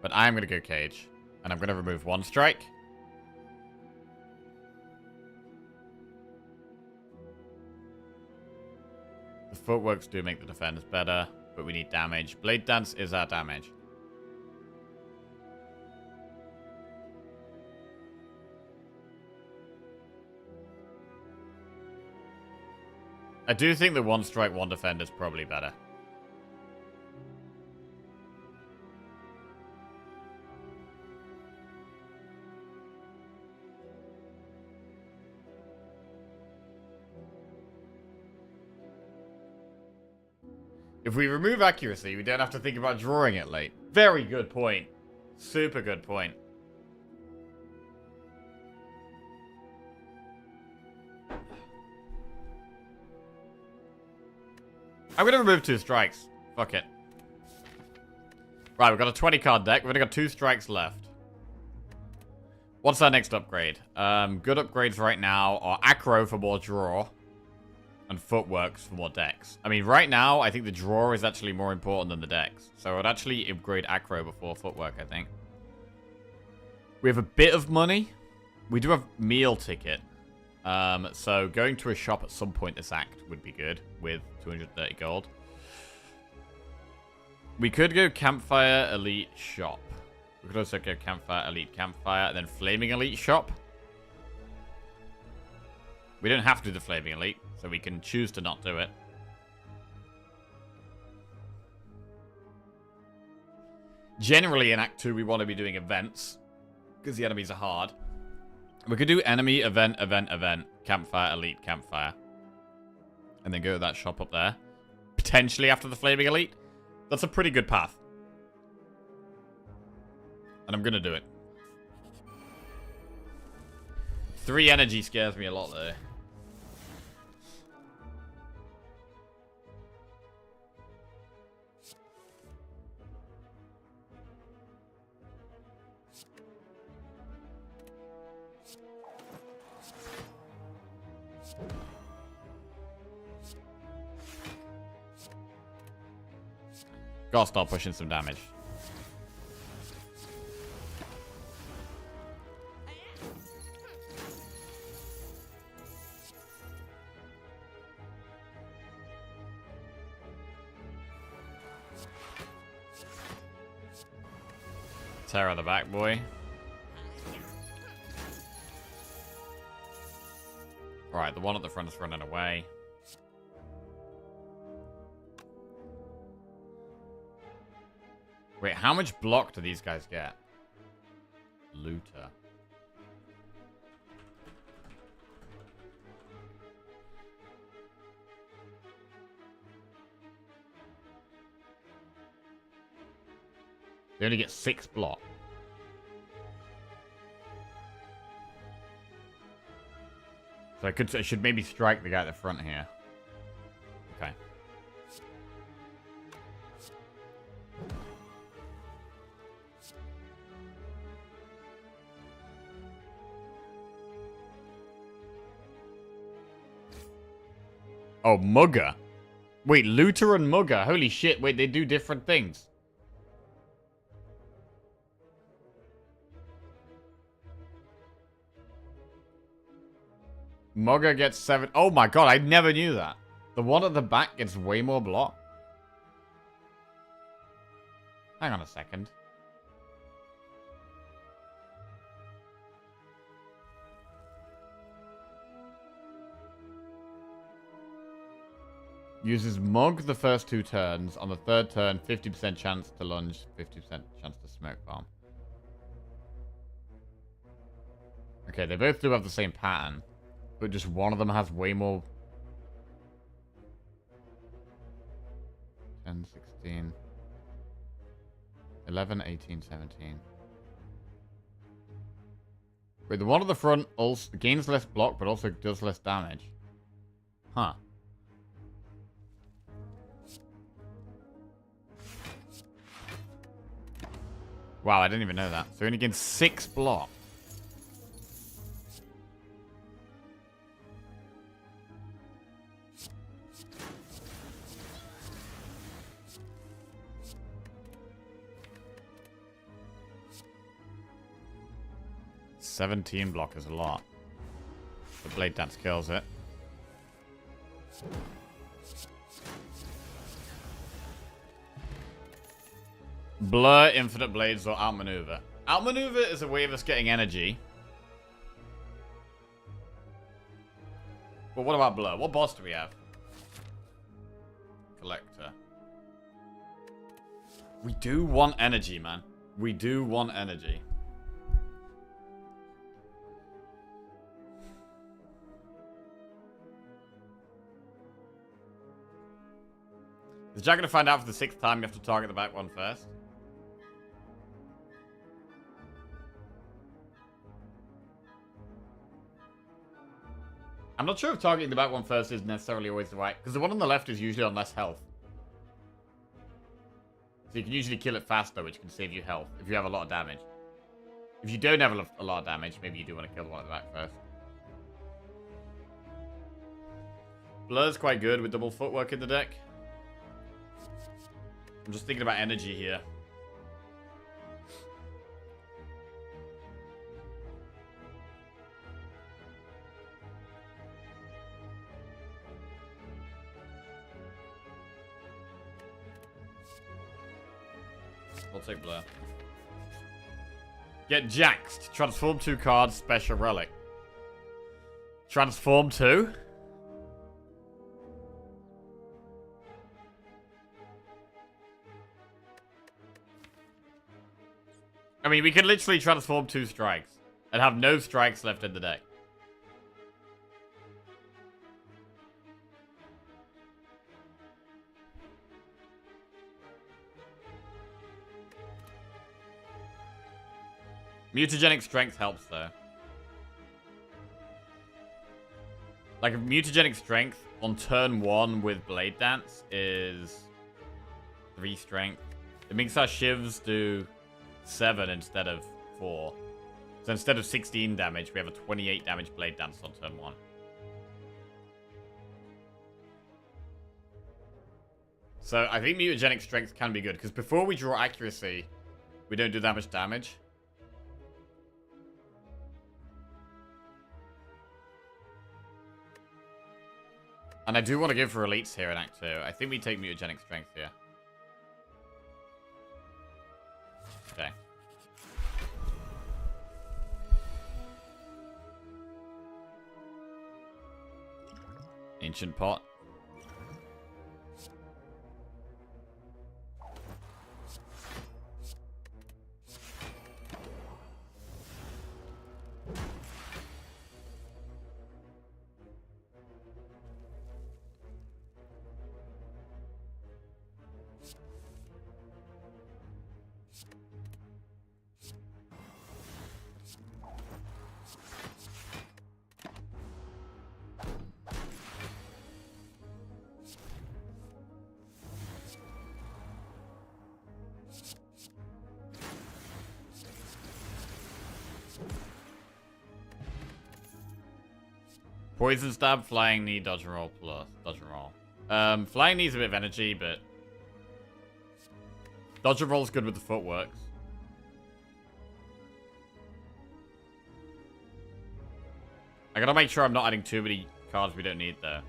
But I'm gonna go Cage. And I'm gonna remove 1 strike. The footworks do make the defense better, but we need damage. Blade Dance is our damage. I do think the 1 strike, 1 defend is probably better. If we remove accuracy, we don't have to think about drawing it late. Very good point. Super good point. I'm gonna remove 2 strikes. Fuck it. Right, we've got a 20 card deck. We've only got 2 strikes left. What's our next upgrade? Good upgrades right now are Acro for more draw. And footworks for more decks. I mean, right now, I think the draw is actually more important than the decks. So I'd actually upgrade Acro before footwork, I think. We have a bit of money. We do have meal ticket. So going to a shop at some point this act would be good with 230 gold. We could go Campfire Elite Shop. We could also go Campfire Elite Campfire and then Flaming Elite Shop. We don't have to do the Flaming Elite, so we can choose to not do it. Generally, in Act 2, we want to be doing events, because the enemies are hard. We could do enemy, event, Campfire, Elite, Campfire. And then go to that shop up there. Potentially after the Flaming Elite. That's a pretty good path. And I'm going to do it. 3 energy scares me a lot, though. Gotta start pushing some damage. Tear out the back, boy. Right, the one at the front is running away. Wait, how much block do these guys get? Looter. They only get 6 block. So I should maybe strike the guy at the front here. Okay. Oh, Mugger. Wait, Looter and Mugger. Holy shit. Wait, they do different things. Mugger gets 7. Oh my god, I never knew that. The one at the back gets way more block. Hang on a second. Uses Mug the first 2 turns. On the 3rd turn, 50% chance to lunge, 50% chance to smoke bomb. Okay, they both do have the same pattern. But just one of them has way more... 10, 16... 11, 18, 17... Wait, the one at the front also gains less block, but also does less damage. Huh. Wow, I didn't even know that. So he only gains 6 block. $17 block is a lot. The Blade Dance kills it. Blur, Infinite Blades, or Outmaneuver. Outmaneuver is a way of us getting energy. But what about Blur? What boss do we have? Collector. We do want energy, man. We do want energy. Is Jack going to find out for the 6th time you have to target the back one first? I'm not sure if targeting the back one first is necessarily always the right, because the one on the left is usually on less health. So you can usually kill it faster, which can save you health if you have a lot of damage. If you don't have a lot of damage, maybe you do want to kill the one at the back first. Blur's quite good with double footwork in the deck. I'm just thinking about energy here. I'll take Blur. Get jaxed. Transform 2 cards, special relic. Transform 2? I mean, we can literally transform 2 strikes and have no strikes left in the deck. Mutagenic Strength helps, though. Like, if Mutagenic Strength on turn 1 with Blade Dance is 3 strength. It makes our shivs do 7 instead of 4. So instead of 16 damage, we have a 28 damage Blade Dance on turn 1. So I think Mutagenic Strength can be good, because before we draw Accuracy, we don't do that much damage. And I do want to go for elites here in Act 2. I think we take Mutagenic Strength here. Okay. Ancient Pot. Poison stab, flying knee, dodge and roll plus. Dodge and roll. Flying knee's a bit of energy, but dodge and roll's good with the footworks. I gotta make sure I'm not adding too many cards we don't need, though.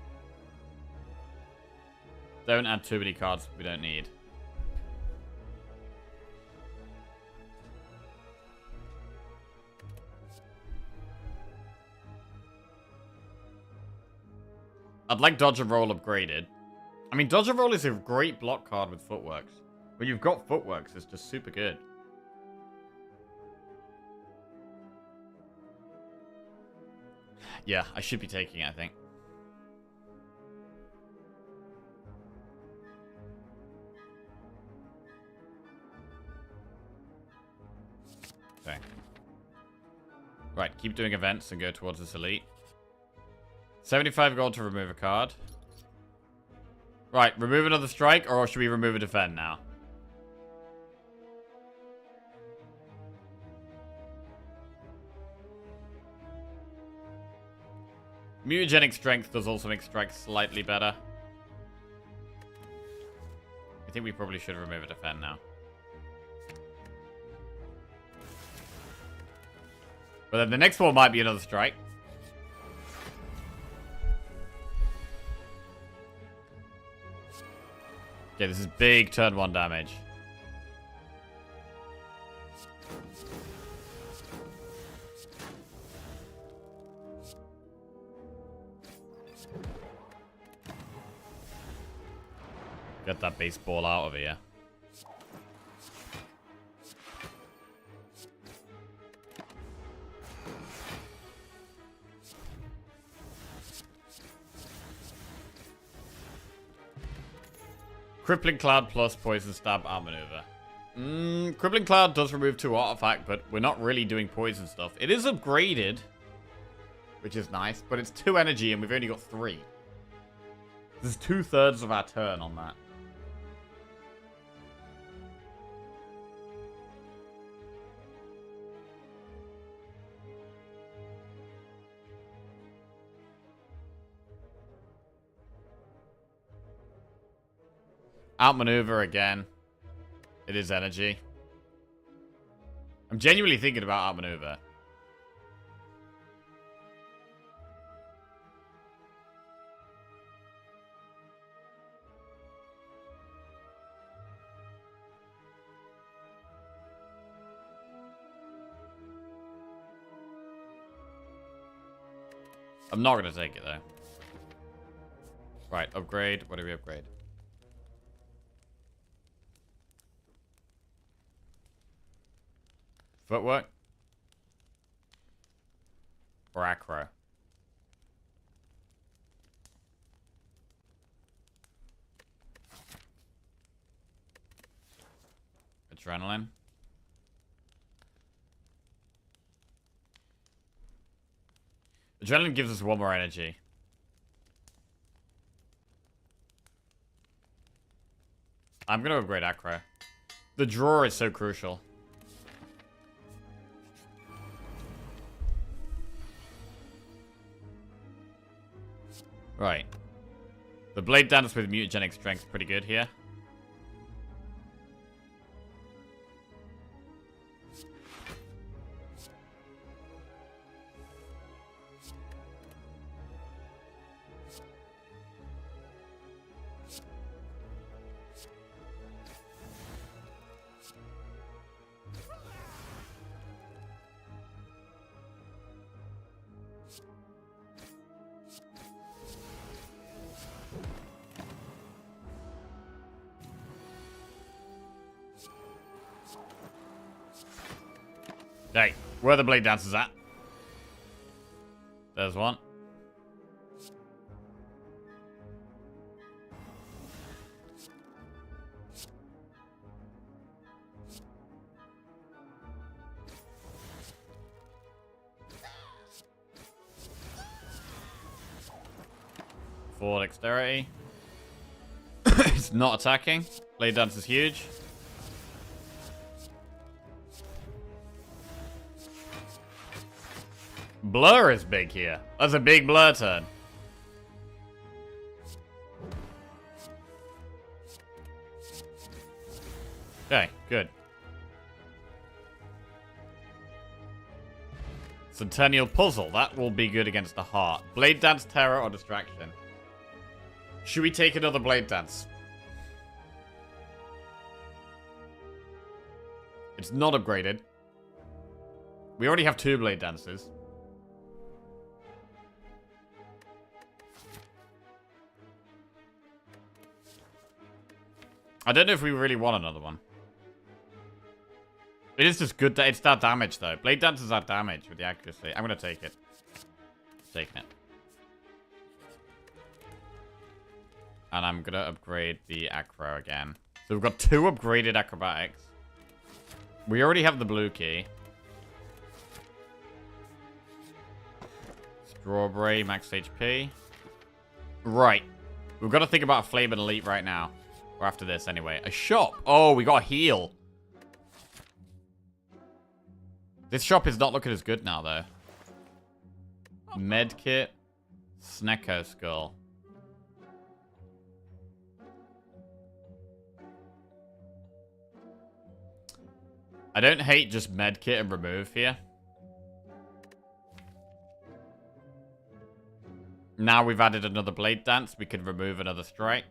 Don't add too many cards we don't need. I'd like dodge and roll upgraded. I mean, dodge and roll is a great block card with footworks. When you've got footworks, it's just super good. Yeah, I should be taking it, I think. Okay. Right, keep doing events and go towards this elite. 75 gold to remove a card. Right, remove another strike, or should we remove a defend now? Mutagenic strength does also make strikes slightly better. I think we probably should remove a defend now. But then the next one might be another strike. Okay, this is big turn 1 damage. Get that baseball out of here. Crippling Cloud plus Poison Stab outmaneuver. Crippling Cloud does remove 2 artifact, but we're not really doing poison stuff. It is upgraded, which is nice, but it's 2 energy and we've only got 3. This is 2/3 of our turn on that. Outmaneuver again. It is energy. I'm genuinely thinking about outmaneuver. I'm not going to take it, though. Right, upgrade. What do we upgrade? Footwork? Or acro? Adrenaline? Adrenaline gives us 1 more energy. I'm going to upgrade acro. The draw is so crucial. Right. The blade dance with mutagenic strength is pretty good here. Hey, where are the blade dancers at? There's one. For dexterity. It's not attacking. Blade dance is huge. Blur is big here. That's a big blur turn. Okay, good. Centennial Puzzle. That will be good against the heart. Blade Dance, Terror, or Distraction? Should we take another Blade Dance? It's not upgraded. We already have 2 Blade Dances. I don't know if we really want another one. It is just good. It's that damage, though. Blade Dance is that damage with the accuracy. I'm going to take it. Taking it. And I'm going to upgrade the Acro again. So we've got 2 upgraded Acrobatics. We already have the blue key. Strawberry, max HP. Right. We've got to think about a Flame and Elite right now. Or after this, anyway. A shop. Oh, we got a heal. This shop is not looking as good now, though. Medkit. Snecko Skull. I don't hate just medkit and remove here. Now we've added another Blade Dance. We can remove another strike.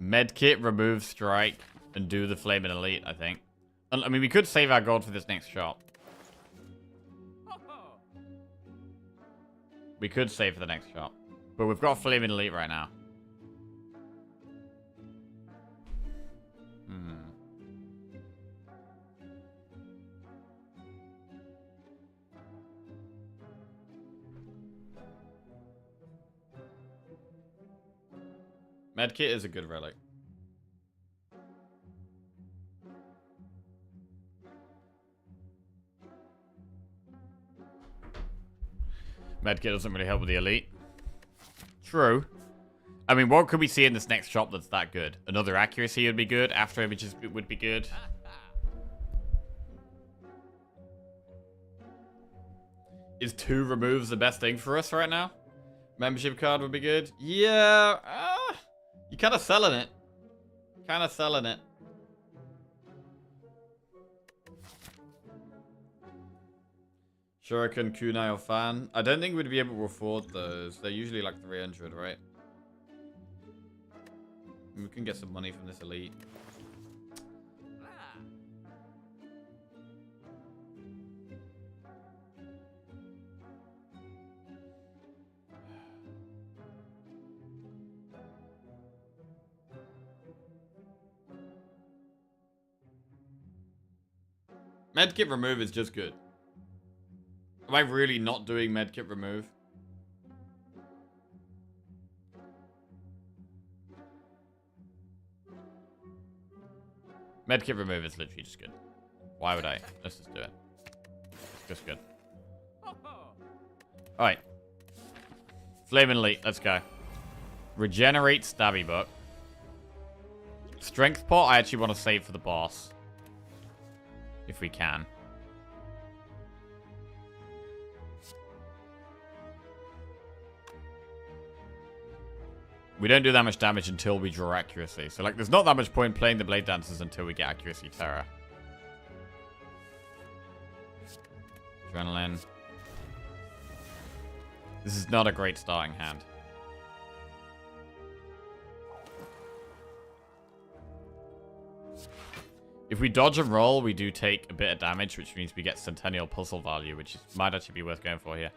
Medkit, remove strike, and do the Flaming Elite, I think. I mean, we could save our gold for this next shot. We could save for the next shot. But we've got Flaming Elite right now. Medkit is a good relic. Medkit doesn't really help with the elite. True. I mean, what could we see in this next shop that's that good? Another accuracy would be good. After images would be good. Is 2 removes the best thing for us right now? Membership card would be good. Yeah. You're kind of selling it. Kind of selling it. Shuriken, Kunai, or Fan. I don't think we'd be able to afford those. They're usually like 300, right? We can get some money from this elite. Medkit remove is just good. Am I really not doing medkit remove? Medkit remove is literally just good. Why would I? Let's just do it. It's just good. Alright. Flame and Elite, let's go. Regenerate Stabby Book. Strength Pot, I actually want to save for the boss. If we can. We don't do that much damage until we draw accuracy. So, like, there's not that much point playing the Blade Dancers until we get accuracy terror. Adrenaline. This is not a great starting hand. If we dodge and roll, we do take a bit of damage, which means we get Centennial Puzzle value, which might actually be worth going for here.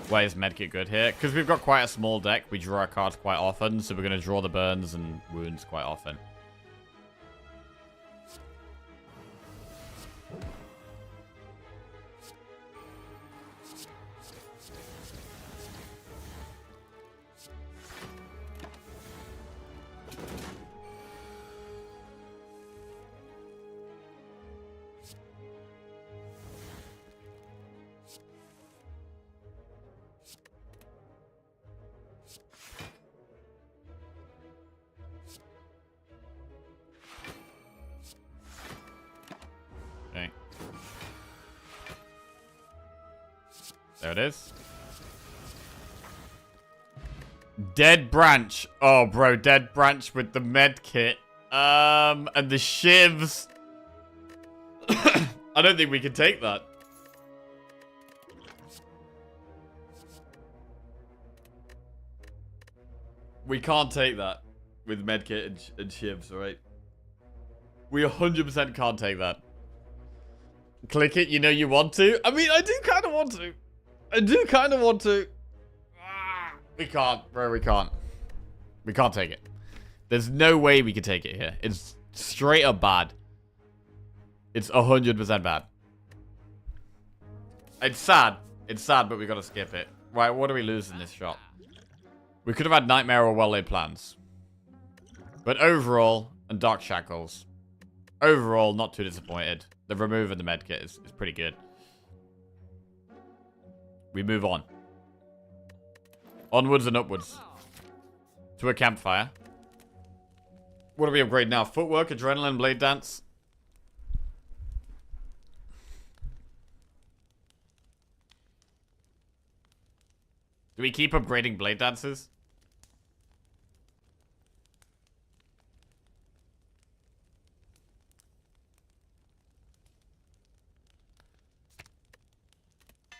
Why is Medkit good here? Because we've got quite a small deck, we draw our cards quite often, so we're going to draw the burns and wounds quite often. Okay. There it is. Dead branch. Oh, bro, dead branch with the med kit. And the shivs. I don't think we can take that. We can't take that with medkit and shivs, right? We 100% can't take that. Click it, you know you want to. I mean, I do kind of want to. I do kind of want to. We can't, bro, we can't. We can't take it. There's no way we could take it here. It's straight up bad. It's 100% bad. It's sad. It's sad, but we gotta skip it. Right, what do we lose in this shot? We could have had Nightmare or Well-Laid Plans. But overall, and Dark Shackles. Overall, not too disappointed. The remove of the medkit is pretty good. We move on. Onwards and upwards. To a campfire. What do we upgrade now? Footwork, Adrenaline, Blade Dance. Do we keep upgrading Blade Dances?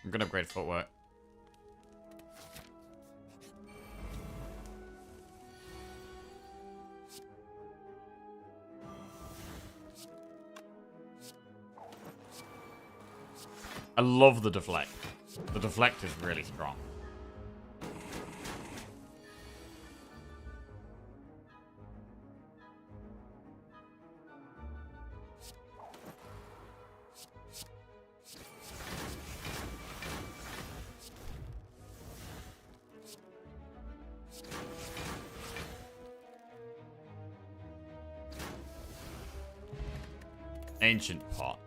I'm gonna upgrade Footwork. I love the deflect. The deflect is really strong. Ancient Pot.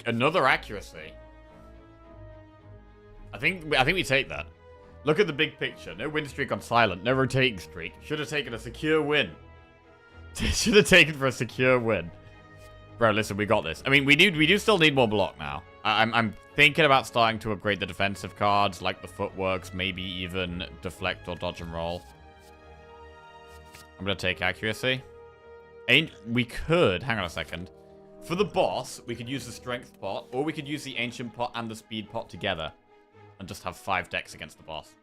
Another accuracy. I think we take that. Look at the big picture. No win streak on silent. No rotating streak. Should have taken a secure win. Should have taken for a secure win. Bro, listen, we got this. I mean, we do still need more block now. I'm thinking about starting to upgrade the defensive cards, like the footworks, maybe even deflect or dodge and roll. I'm gonna take accuracy. We could, hang on a second. For the boss, we could use the strength pot, or we could use the ancient pot and the speed pot together, and just have 5 decks against the boss.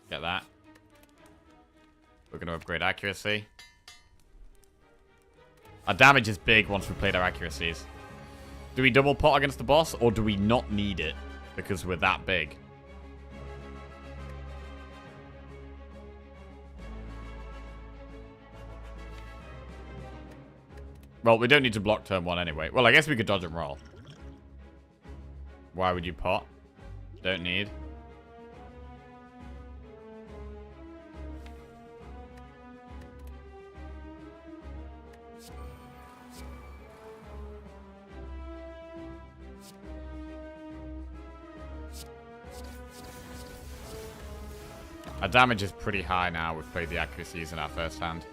Get that. We're going to upgrade accuracy. Our damage is big once we played our accuracies. Do we double pot against the boss, or do we not need it because we're that big? Well, we don't need to block turn 1 anyway. Well, I guess we could dodge and roll. Why would you pot? Don't need. Our damage is pretty high now. We've played the accuracies in our first hand.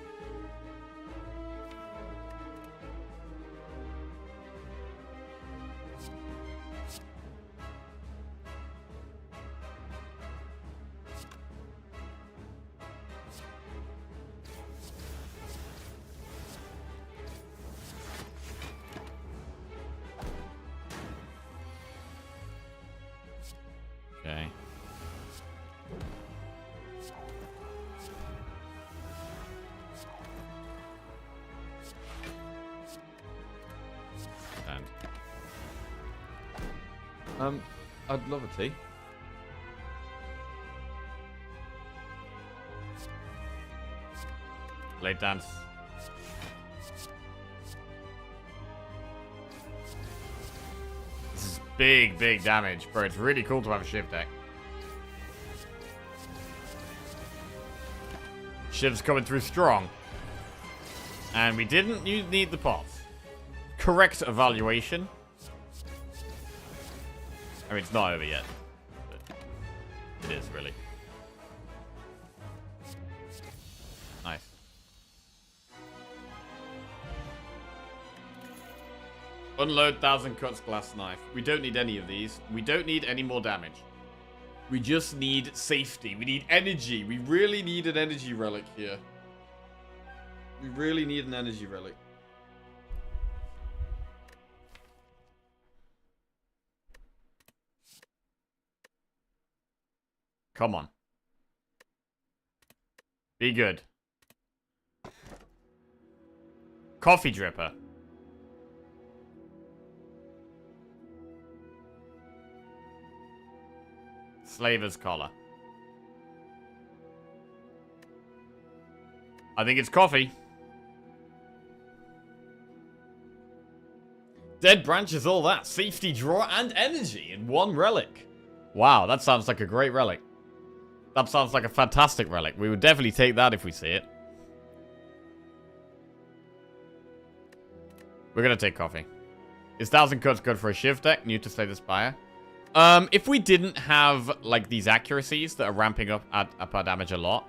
Okay. I'd love a tea. Blade Dance. This is big, big damage, bro. It's really cool to have a Shiv deck. Shiv's coming through strong. And we didn't need the pots. correct evaluation. I mean, it's not over yet. But it is, really. Nice. Unload 1,000 cuts glass knife. We don't need any of these. We don't need any more damage. We just need safety. We need energy. We really need an energy relic here. We really need an energy relic. Come on. Be good. Coffee dripper. Slaver's collar. I think it's coffee. Dead branches, all that. Safety drawer and energy in one relic. Wow, that sounds like a great relic. That sounds like a fantastic relic. We would definitely take that if we see it. We're going to take coffee. Is 1,000 cuts good for a shiv deck? New to Slay the Spire. If we didn't have, like, these accuracies that are ramping up our damage a lot,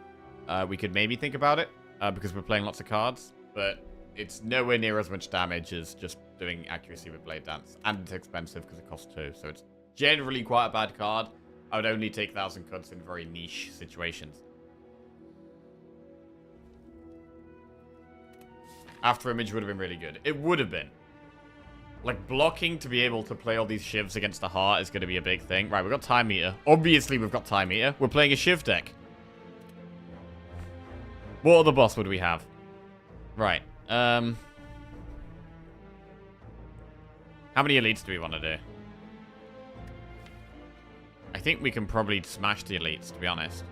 we could maybe think about it, because we're playing lots of cards. But it's nowhere near as much damage as just doing accuracy with Blade Dance. And it's expensive because it costs 2, so it's generally quite a bad card. I would only take 1,000 cuts in very niche situations. After Image would have been really good. It would have been. Like, blocking to be able to play all these shivs against the heart is going to be a big thing. Right, we've got Time Eater. Obviously, we've got Time Eater. We're playing a shiv deck. What other boss would we have? Right. How many elites do we want to do? I think we can probably smash the elites, to be honest.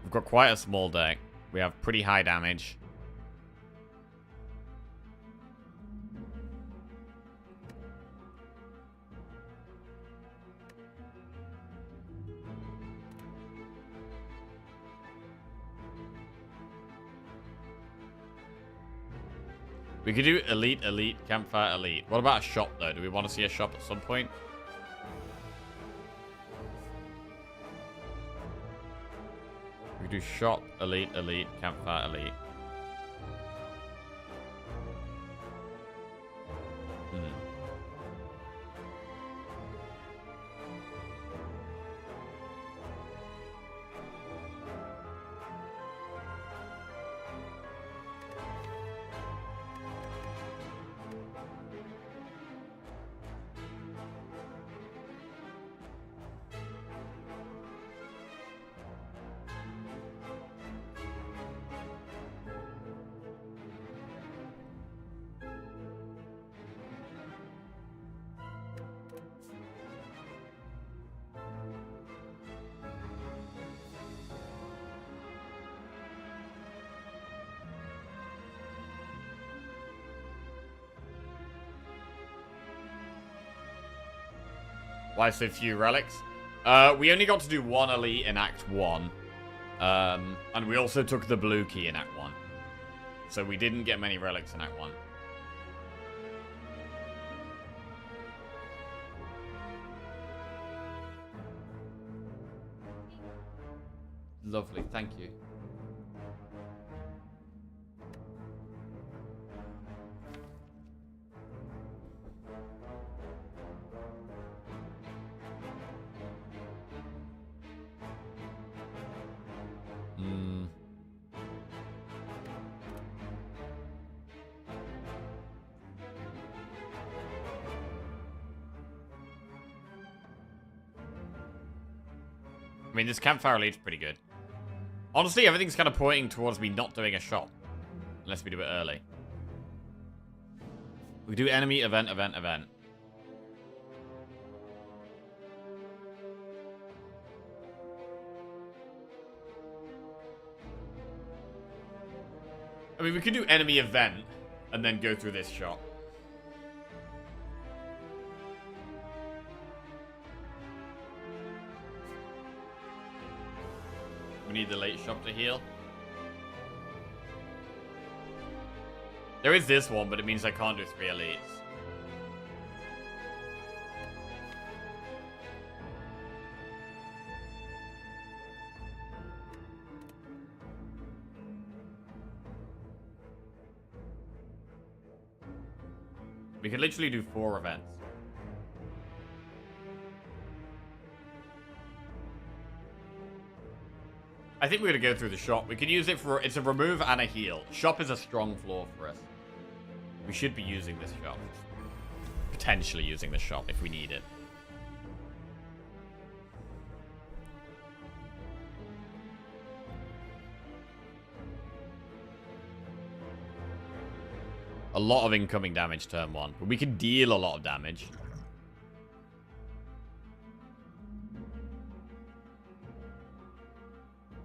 We've got quite a small deck. We have pretty high damage. We could do elite, elite, campfire, elite. What about a shop, though? Do we want to see a shop at some point? We could do shop, elite, elite, campfire, elite. Why so few relics? We only got to do one elite in Act 1. And we also took the blue key in Act 1. So we didn't get many relics in Act 1. Lovely, thank you. I mean, this campfire elite's pretty good. Honestly, everything's kind of pointing towards me not doing a shot. Unless we do it early. We do enemy, event, event, event. I mean, we could do enemy event and then go through this shot. We need the late shop to heal. There is this one, but it means I can't do 3 elites. We could literally do 4 events. I think we're going to go through the shop. We could use it for... It's a remove and a heal. Shop is a strong floor for us. We should be using this shop. Potentially using this shop if we need it. A lot of incoming damage turn 1. But we can deal a lot of damage.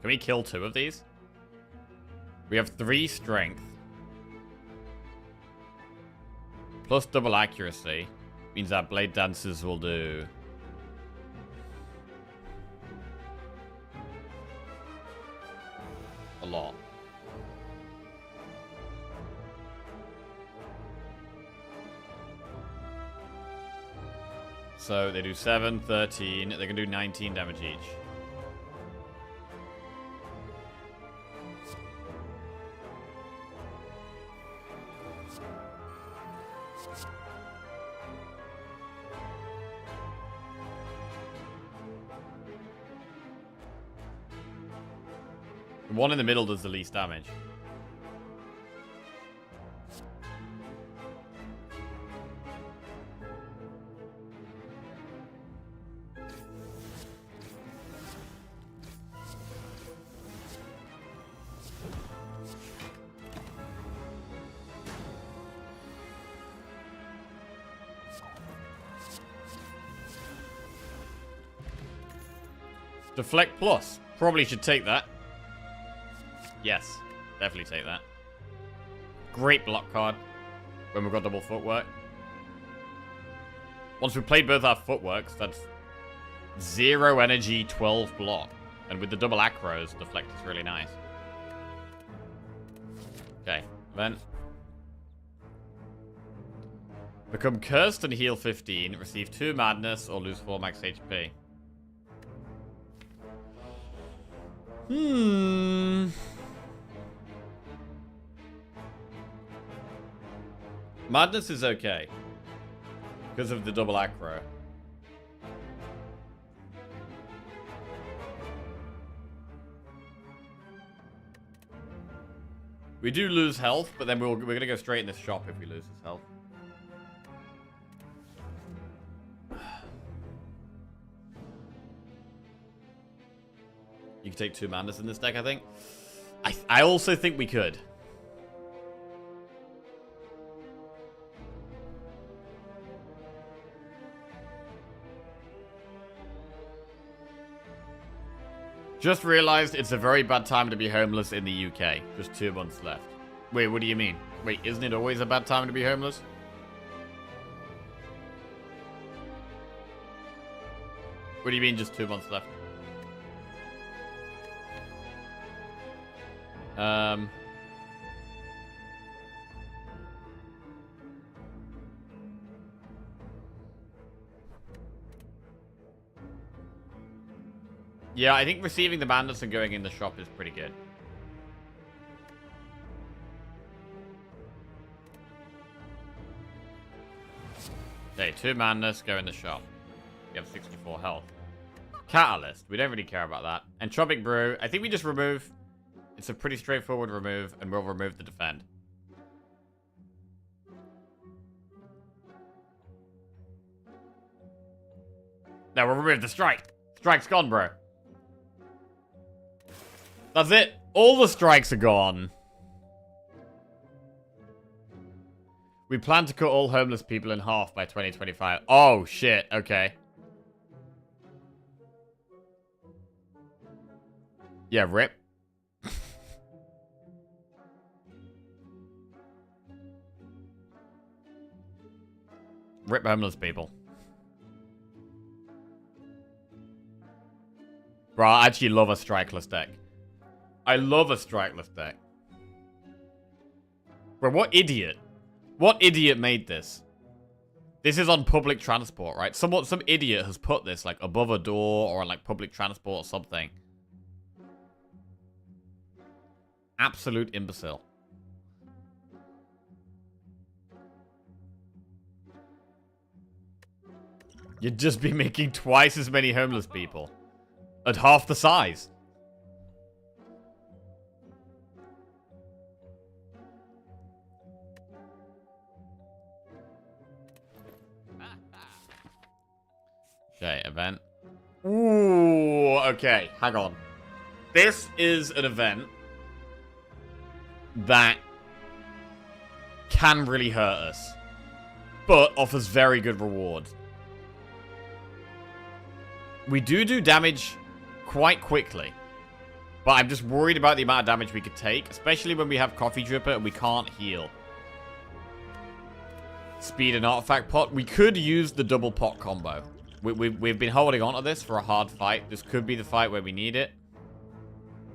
Can we kill 2 of these? We have 3 strength. Plus double accuracy. Means our blade dancers will do... a lot. So they do 7, 13. They can do 19 damage each. The one in the middle does the least damage. Deflect plus. Probably should take that. Yes. Definitely take that. Great block card. When we've got double footwork. Once we've played both our footworks, that's 0 energy, 12 block. And with the double acros, deflect is really nice. Okay. Then. Become cursed and heal 15. Receive 2 madness or lose 4 max HP. Madness is okay. Because of the double acro. We do lose health, but then we're going to go straight in this shop if we lose this health. You can take 2 madness in this deck, I think. I also think we could. Just realized it's a very bad time to be homeless in the UK. Just 2 months left. Wait, what do you mean? Wait, isn't it always a bad time to be homeless? What do you mean just 2 months left? Yeah, I think receiving the bandits and going in the shop is pretty good. Okay, 2 madness, go in the shop. We have 64 health. Catalyst, we don't really care about that. Entropic Brew, I think we just remove. It's a pretty straightforward remove, and we'll remove the defend. Now we'll remove the strike. Strike's gone, bro. That's it. All the strikes are gone. We plan to cut all homeless people in half by 2025. Oh, shit. Okay. Yeah, rip. Rip homeless people. Bro, I actually love a strikeless deck. I love a strikeless deck. Bro, what idiot? What idiot made this? This is on public transport, right? Some idiot has put this, like, above a door or on, like, public transport or something. Absolute imbecile. You'd just be making twice as many homeless people. At half the size. Okay, event. Ooh, okay, hang on. This is an event that can really hurt us, but offers very good rewards. We do damage quite quickly, but I'm just worried about the amount of damage we could take, especially when we have Coffee Dripper and we can't heal. Speed and Artifact Pot. We could use the double pot combo. We've been holding on to this for a hard fight. This could be the fight where we need it.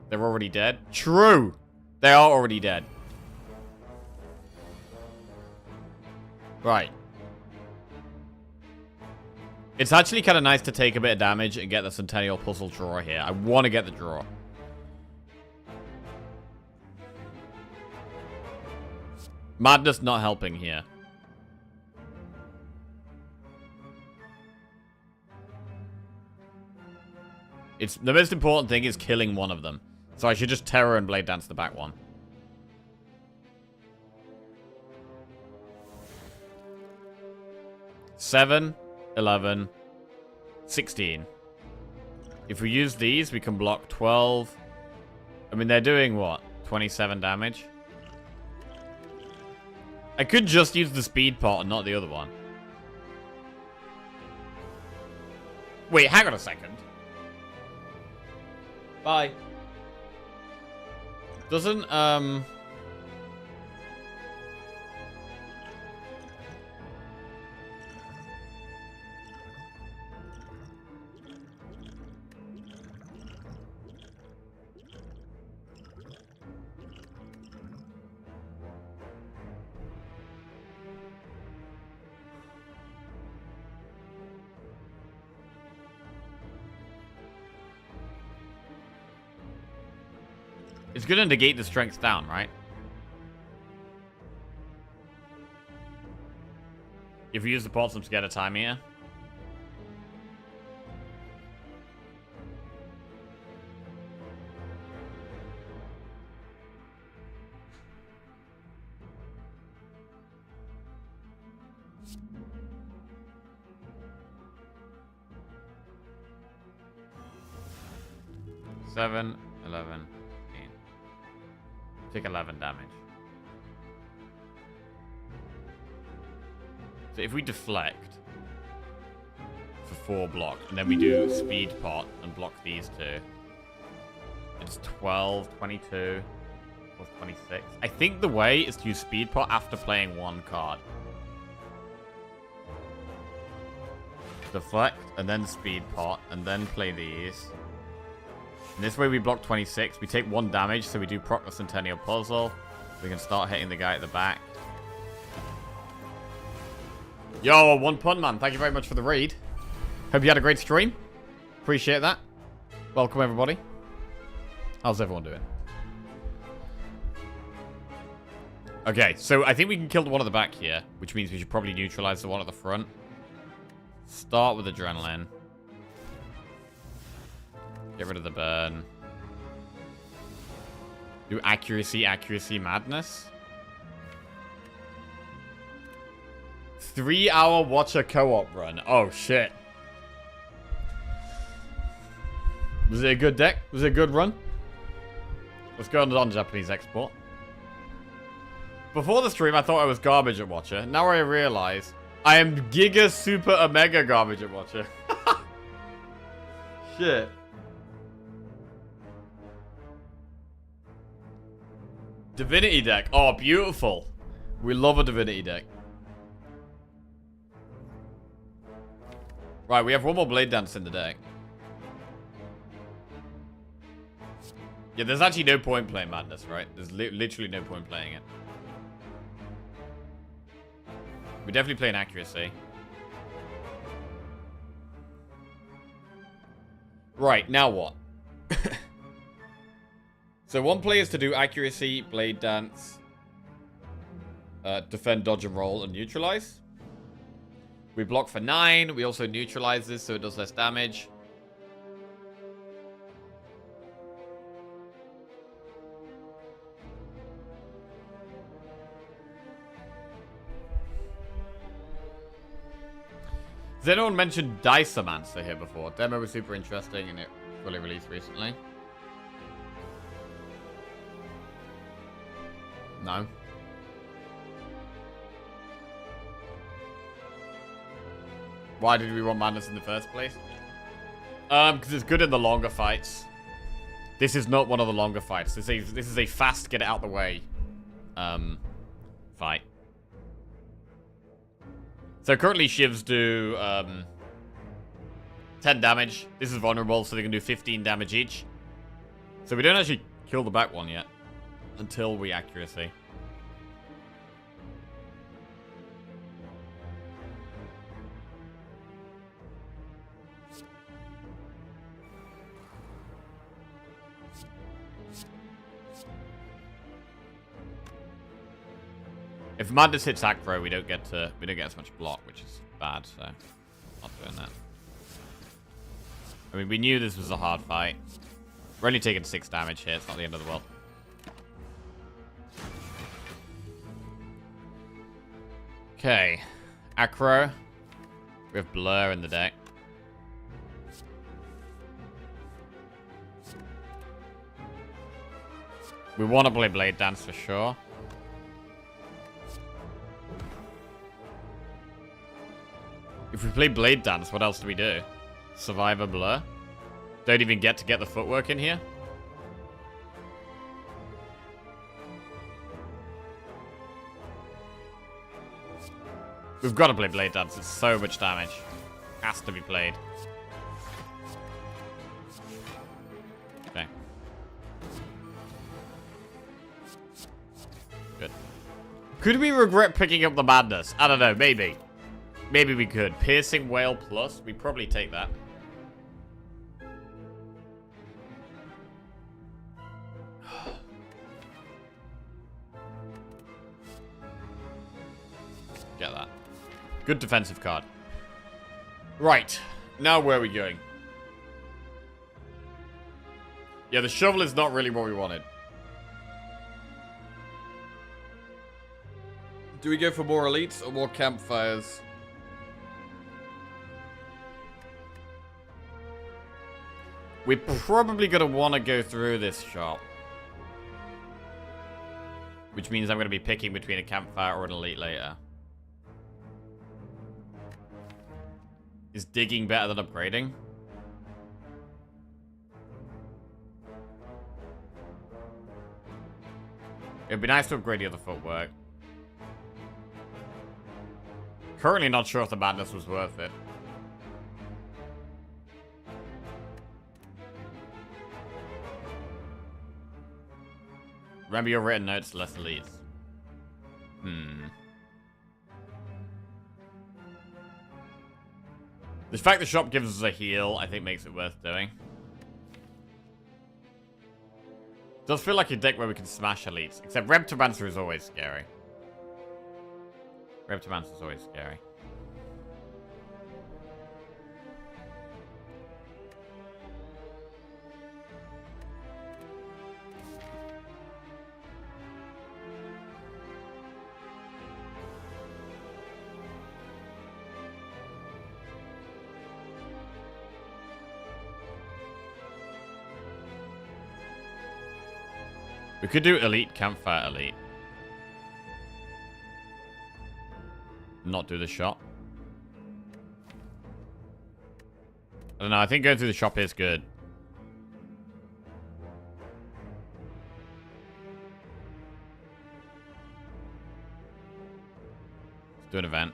They're already dead. True! They are already dead. Right. It's actually kind of nice to take a bit of damage and get the Centennial Puzzle draw here. I want to get the draw. Madness not helping here. It's the most important thing is killing one of them. So I should just Terror and Blade Dance the back one. Seven, 11, 16. If we use these, we can block 12. I mean, they're doing what? 27 damage? I could just use the speed pot and not the other one. Wait, hang on a second. Bye. Doesn't, it's gonna negate the strength down, right? If we use the potsums to get a time here. Seven, 11. Take 11 damage. So if we deflect for 4 block, and then we do speed pot and block these two, it's 12, 22, plus 26. I think the way is to use speed pot after playing one card. Deflect, and then speed pot, and then play these. And this way we block 26. We take 1 damage, so we do proc the Centennial Puzzle. We can start hitting the guy at the back. Yo, One Pun Man, thank you very much for the raid. Hope you had a great stream. Appreciate that. Welcome, everybody. How's everyone doing? Okay, so I think we can kill the one at the back here, which means we should probably neutralize the one at the front. Start with Adrenaline. Get rid of the burn. Do accuracy, madness. 3-hour watcher co-op run. Oh, shit. Was it a good deck? Was it a good run? Let's go on Japanese export. Before the stream, I thought I was garbage at watcher. Now I realize I am giga super omega garbage at watcher. Shit. Divinity deck. Oh, beautiful. We love a Divinity deck. Right, we have one more Blade Dance in the deck. Yeah, there's actually no point playing Madness, right? There's literally no point playing it. We definitely play an accuracy. Right, now what? So one play is to do accuracy, blade dance, defend, dodge, and roll, and neutralize. We block for 9. We also neutralize this so it does less damage. Has anyone mentioned Dicemancer here before? Demo was super interesting and it fully released recently. No. Why did we want Madness in the first place? Because it's good in the longer fights. This is not one of the longer fights. This is a fast, get it out the way fight. So currently Shivs do 10 damage. This is vulnerable, so they can do 15 damage each. So we don't actually kill the back one yet. Until we accuracy. If Madness hits Acro, we don't get as much block, which is bad, so not doing that. I mean, we knew this was a hard fight. We're only taking 6 damage here, it's not the end of the world. Okay. Acro. We have Blur in the deck. We want to play Blade Dance for sure. If we play Blade Dance, what else do we do? Survivor Blur? Don't even get the footwork in here? We've got to play Blade Dance. It's so much damage. Has to be played. Okay. Good. Could we regret picking up the Madness? I don't know. Maybe. Maybe we could. Piercing Whale Plus. We'd probably take that. Get that. Good defensive card. Right. Now where are we going? Yeah, the shovel is not really what we wanted. Do we go for more elites or more campfires? We're probably going to want to go through this shop. Which means I'm going to be picking between a campfire or an elite later. Is digging better than upgrading? It'd be nice to upgrade the other footwork. Currently not sure if the Madness was worth it. Remember your written notes, less elites. The fact the shop gives us a heal, I think makes it worth doing. Does feel like a deck where we can smash elites. Except Reptomancer is always scary. Reptomancer is always scary. We could do elite, campfire, elite. Not do the shop. I don't know, I think going through the shop is good. Let's do an event.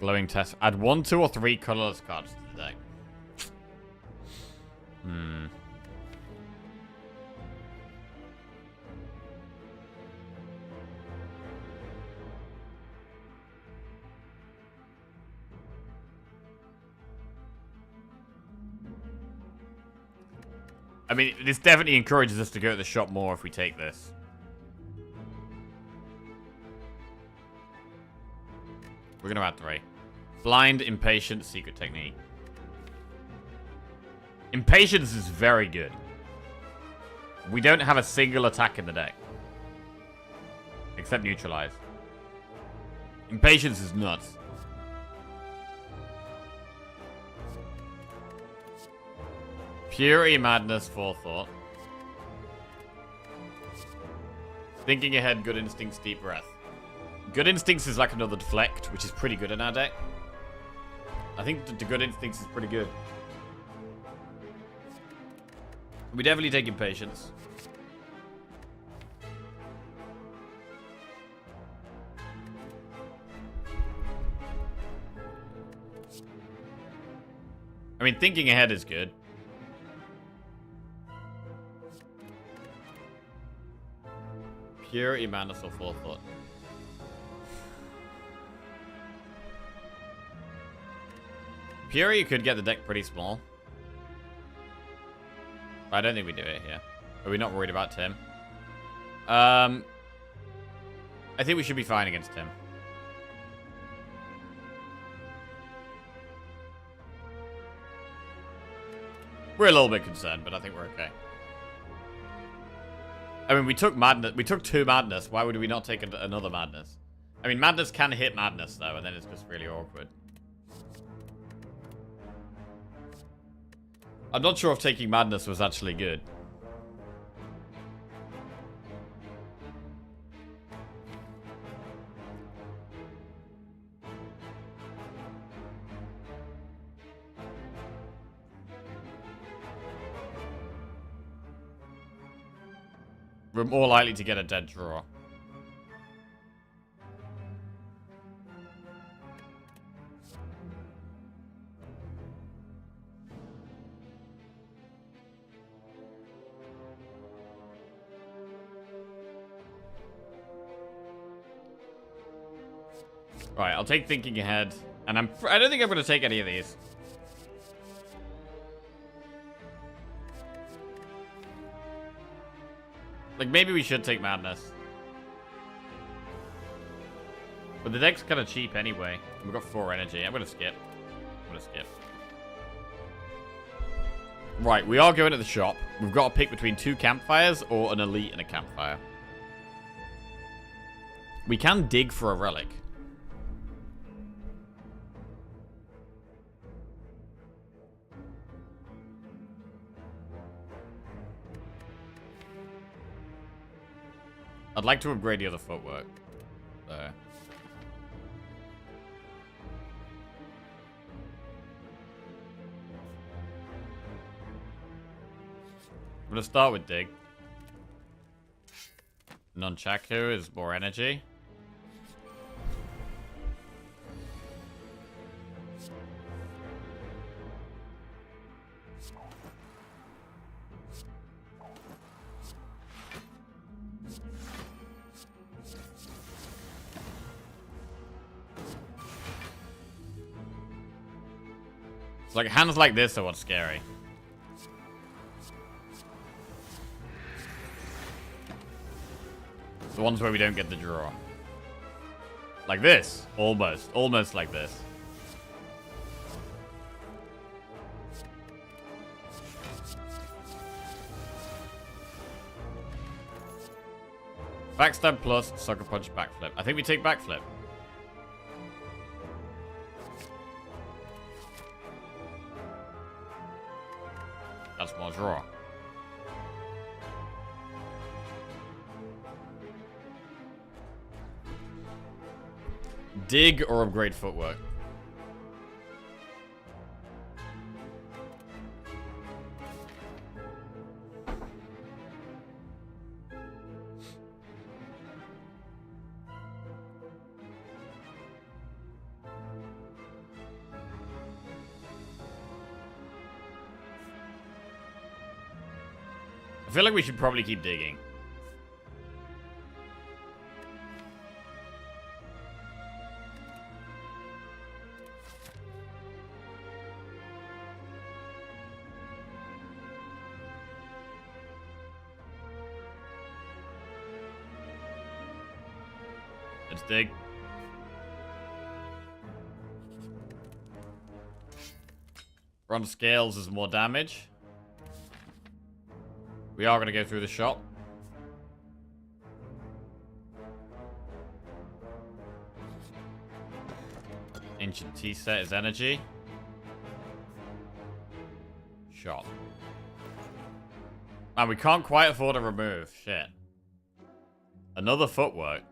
Glowing test. Add 1, 2, or 3 colorless cards to the deck. I mean, this definitely encourages us to go to the shop more if we take this. We're going to add 3. Blind, Impatient, Secret Technique. Impatience is very good. We don't have a single attack in the deck. Except Neutralize. Impatience is nuts. Fury, Madness, Forethought. Thinking Ahead, Good Instincts, Deep Breath. Good Instincts is like another Deflect, which is pretty good in our deck. I think the Good Instincts is pretty good. We definitely take Impatience. I mean, Thinking Ahead is good. Purity, Madness, or Forethought. Purity could get the deck pretty small. But I don't think we do it here. Are we not worried about Tim? I think we should be fine against Tim. We're a little bit concerned, but I think we're okay. I mean, we took Madness. We took 2 Madness. Why would we not take another Madness? I mean, Madness can hit Madness, though, and then it's just really awkward. I'm not sure if taking Madness was actually good. We're more likely to get a dead draw. Right, I'll take Thinking Ahead. And I don't think I'm going to take any of these. Like, maybe we should take Madness. But the deck's kind of cheap anyway. We've got 4 energy. I'm going to skip. Right, we are going to the shop. We've got to pick between 2 campfires or an elite and a campfire. We can dig for a relic. I'd like to upgrade the other footwork. There. I'm gonna start with Dig. Nunchaku is more energy. It's like hands like this are what's scary. The ones where we don't get the draw. Like this. Almost. Almost like this. Backstab plus Sucker Punch backflip. I think we take backflip. That's more draw. Dig or upgrade footwork. I feel like we should probably keep digging. Let's dig. Bronze scales is more damage. We are going to go through the shop. Ancient tea set is energy. Shop. Man, we can't quite afford to remove. Shit. Another footwork.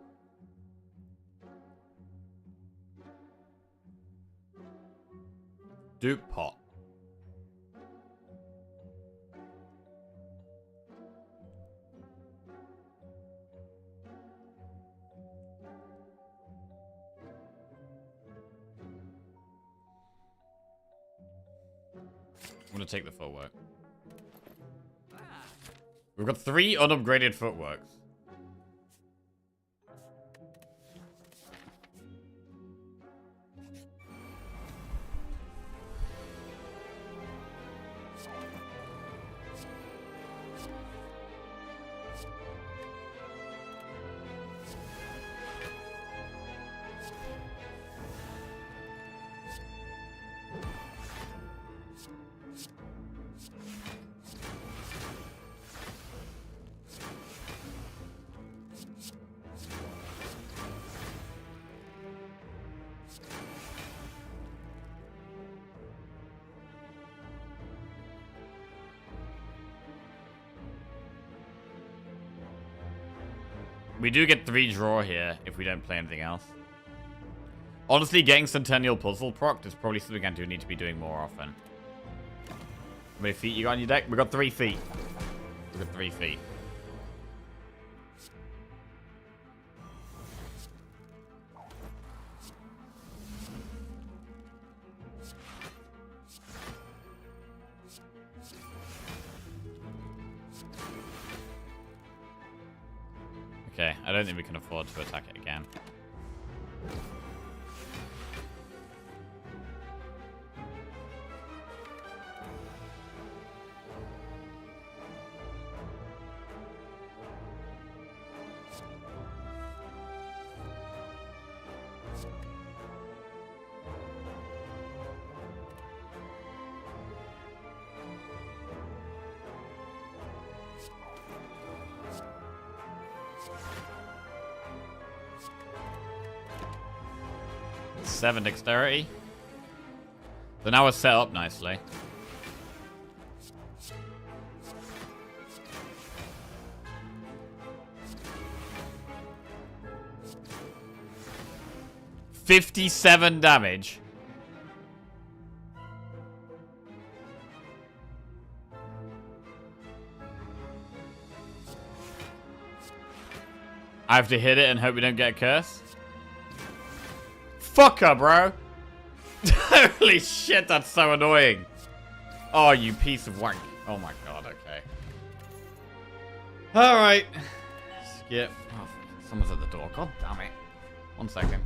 Dupe pot. I'm gonna take the footwork. We've got 3 unupgraded footworks. We do get 3 draw here if we don't play anything else. Honestly, getting Centennial Puzzle procced is probably something I do need to be doing more often. How many feet you got on your deck? We got 3 feet. We got 3 feet. Okay, I don't think we can afford to attack it again. Seven dexterity. So now we're set up nicely. $57 damage. I have to hit it and hope we don't get a curse. Fucker, bro. Holy shit, that's so annoying. Oh, you piece of wank. Oh my god, okay. Alright. Skip. Oh, someone's at the door. God damn it. 1 second.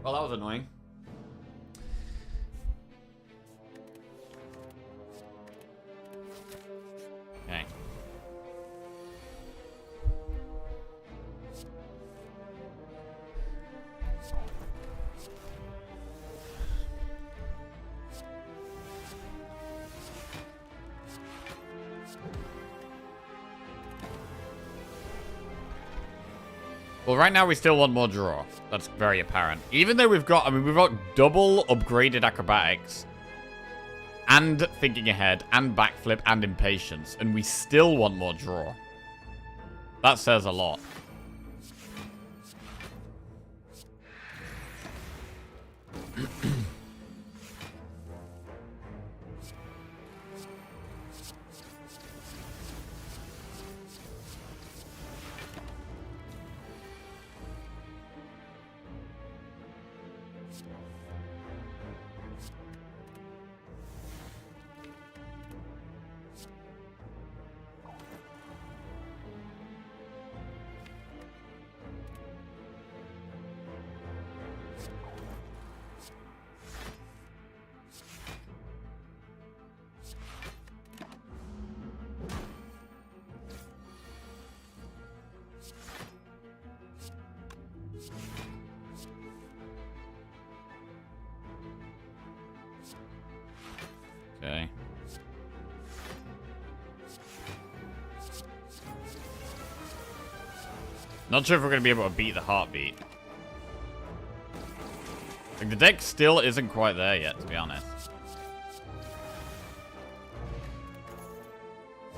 Well, that was annoying. Okay. Well, right now we still want more draw. That's very apparent. Even though we've got, we've got double upgraded acrobatics and thinking ahead and backflip and impatience, and we still want more draw. That says a lot. Okay. Not sure if we're going to be able to beat the heartbeat. Like, the deck still isn't quite there yet, to be honest.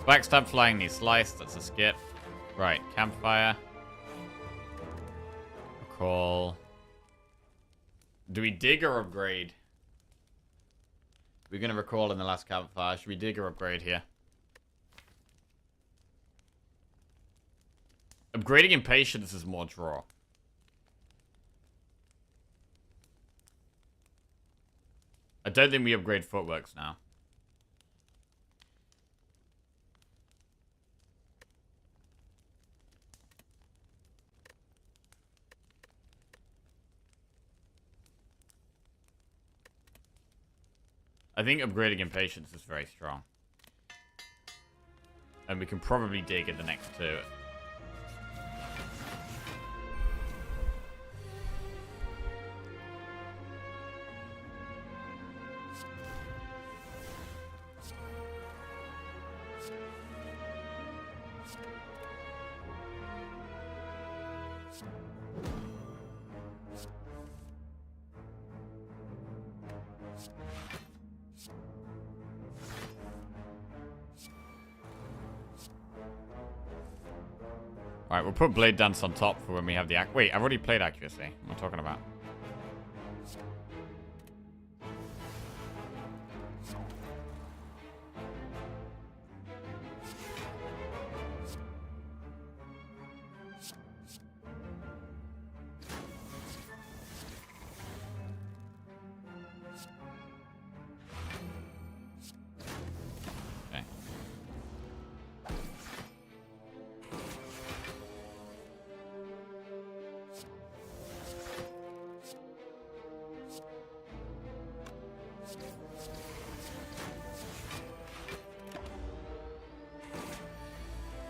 Backstab, flying knee, slice. That's a skip. Right, campfire. Call. Do we dig or upgrade? We're going to recall in the last campfire. Should we dig or upgrade here? Upgrading Impatience is more draw. I don't think we upgrade Footworks now. I think upgrading Impatience is very strong. And we can probably dig in the next two. Alright, we'll put Blade Dance on top for when we have the... Wait, I've already played Accuracy. What am I talking about?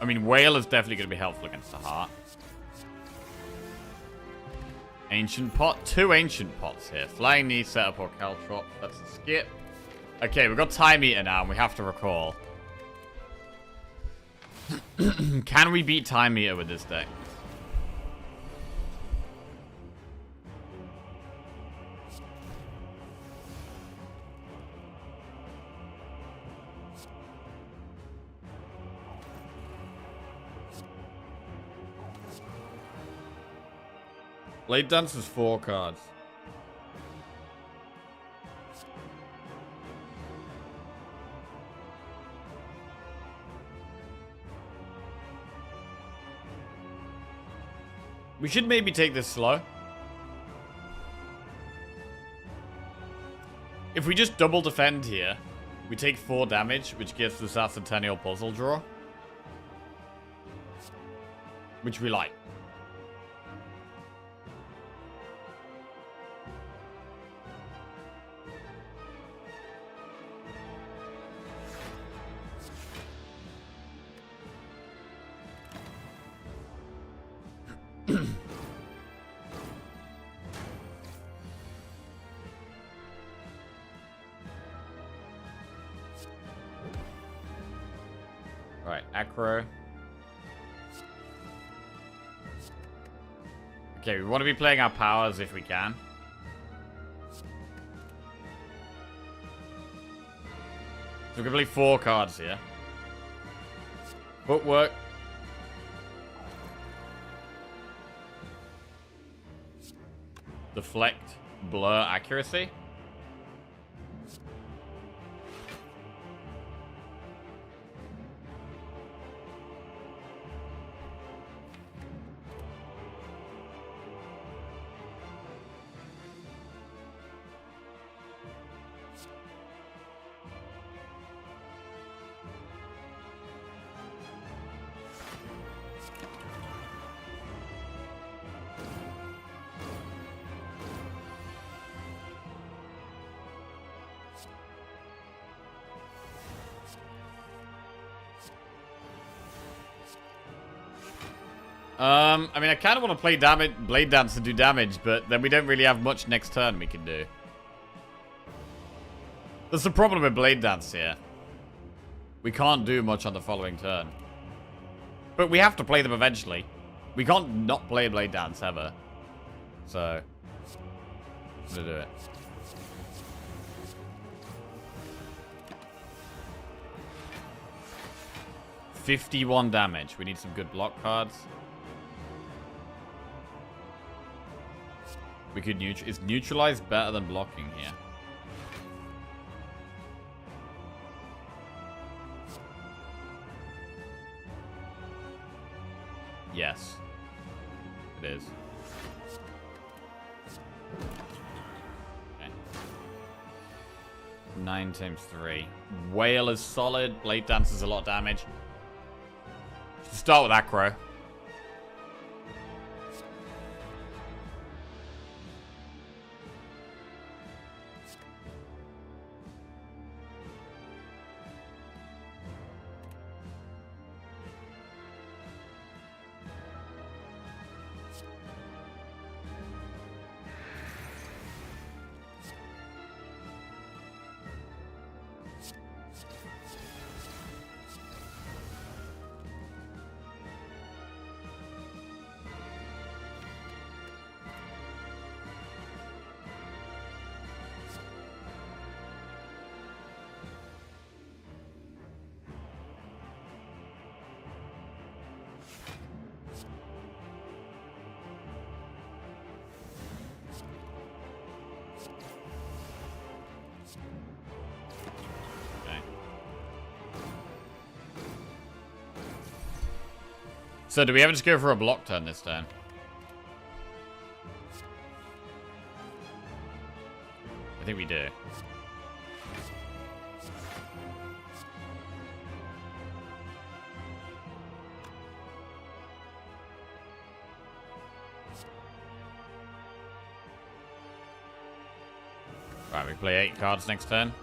I mean, Whale is definitely going to be helpful against the Heart. Ancient Pot. 2 Ancient Pots here. Flying Knee, Setup, or Caltrop. That's a skip. Okay, we've got Time Eater now, and we have to recall. Can we beat Time Eater with this deck? Blade Dance is 4 cards. We should maybe take this slow. If we just double defend here, we take 4 damage, which gives us that Centennial Puzzle draw. Which we like. Right, Acro. Okay, we want to be playing our powers if we can. So we're going to play 4 cards here. Footwork. Deflect. blur accuracy. I mean, I kind of want to play Blade Dance and do damage, but then we don't really have much next turn we can do. That's the problem with Blade Dance here. We can't do much on the following turn. But we have to play them eventually. We can't not play Blade Dance ever. So, I'm gonna do it. $51 damage. We need some good block cards. We could is neutralize better than blocking here? Yes. It is. Okay. 9 times 3. Whale is solid. Blade Dance is a lot of damage. Start with Acro. So do we ever just go for a block turn this turn? I think we do. Right, we play 8 cards next turn.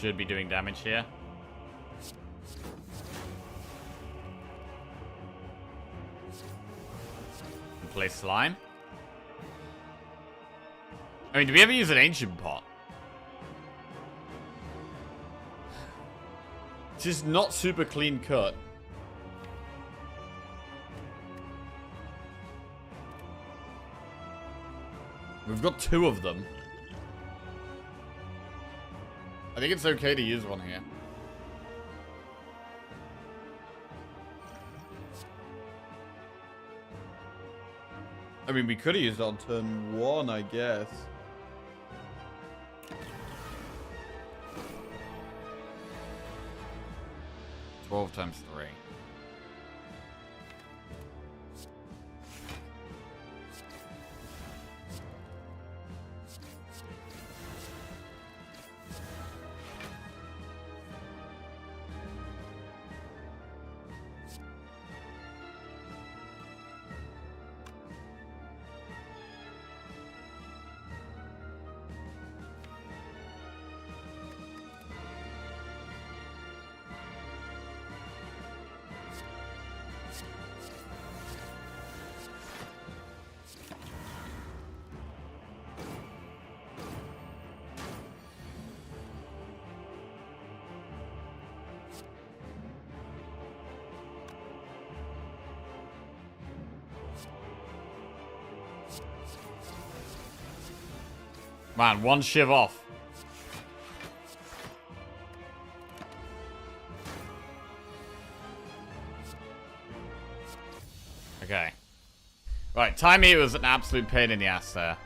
Should be doing damage here. And play Slime. I mean, do we ever use an Ancient Pot? It's just not super clean cut. We've got 2 of them. I think it's okay to use one here. I mean, we could have used it on turn 1, I guess. $12 times 3. Man, one shiv off. Okay. Right, time here was an absolute pain in the ass there.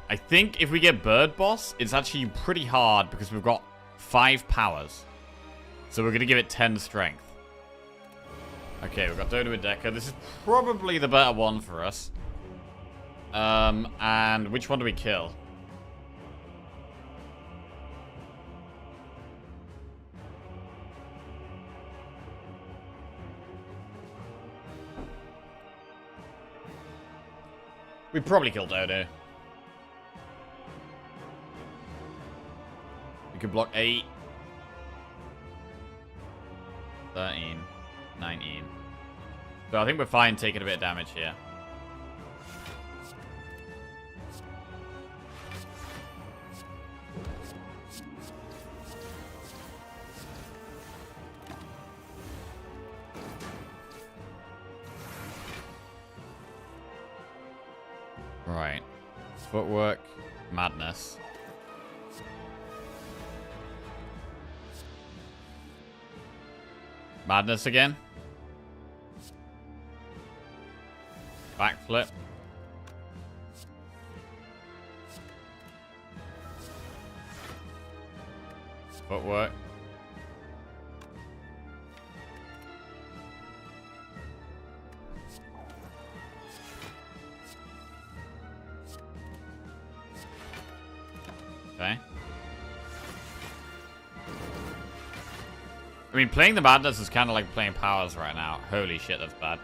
I think if we get Bird Boss, it's actually pretty hard because we've got 5 powers. So we're going to give it 10 strength. Okay, we've got Dodo and Decker. This is probably the better one for us. And which one do we kill? We probably kill Dodo. We could block 8. 13. 19. So I think we're fine taking a bit of damage here. Right. Footwork. Madness. Madness again. Backflip. Footwork. Okay. I mean, playing the Madness is kind of like playing Powers right now. Holy shit, that's bad.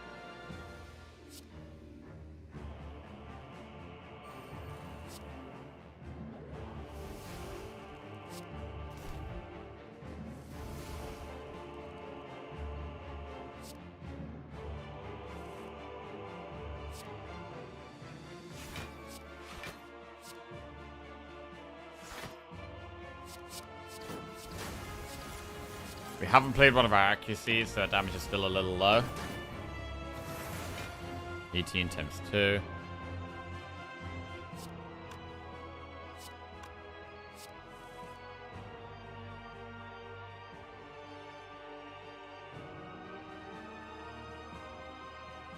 We haven't played one of our accuracies, so our damage is still a little low. 18 times 2.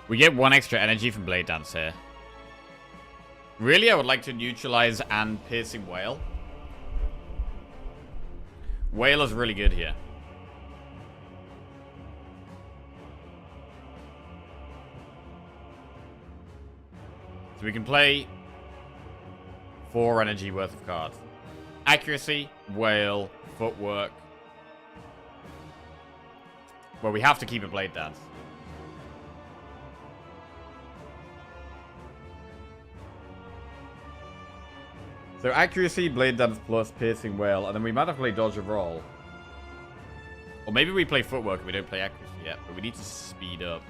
We get 1 extra energy from Blade Dance here. Really, I would like to neutralize and Piercing Wail. Wail is really good here. So we can play 4 energy worth of cards. Accuracy, Wail, Footwork. Well, we have to keep a Blade Dance. So accuracy, Blade Dance plus Piercing Wail, and then we might have to play Dodge or Roll. Or maybe we play Footwork and we don't play accuracy yet, but we need to speed up.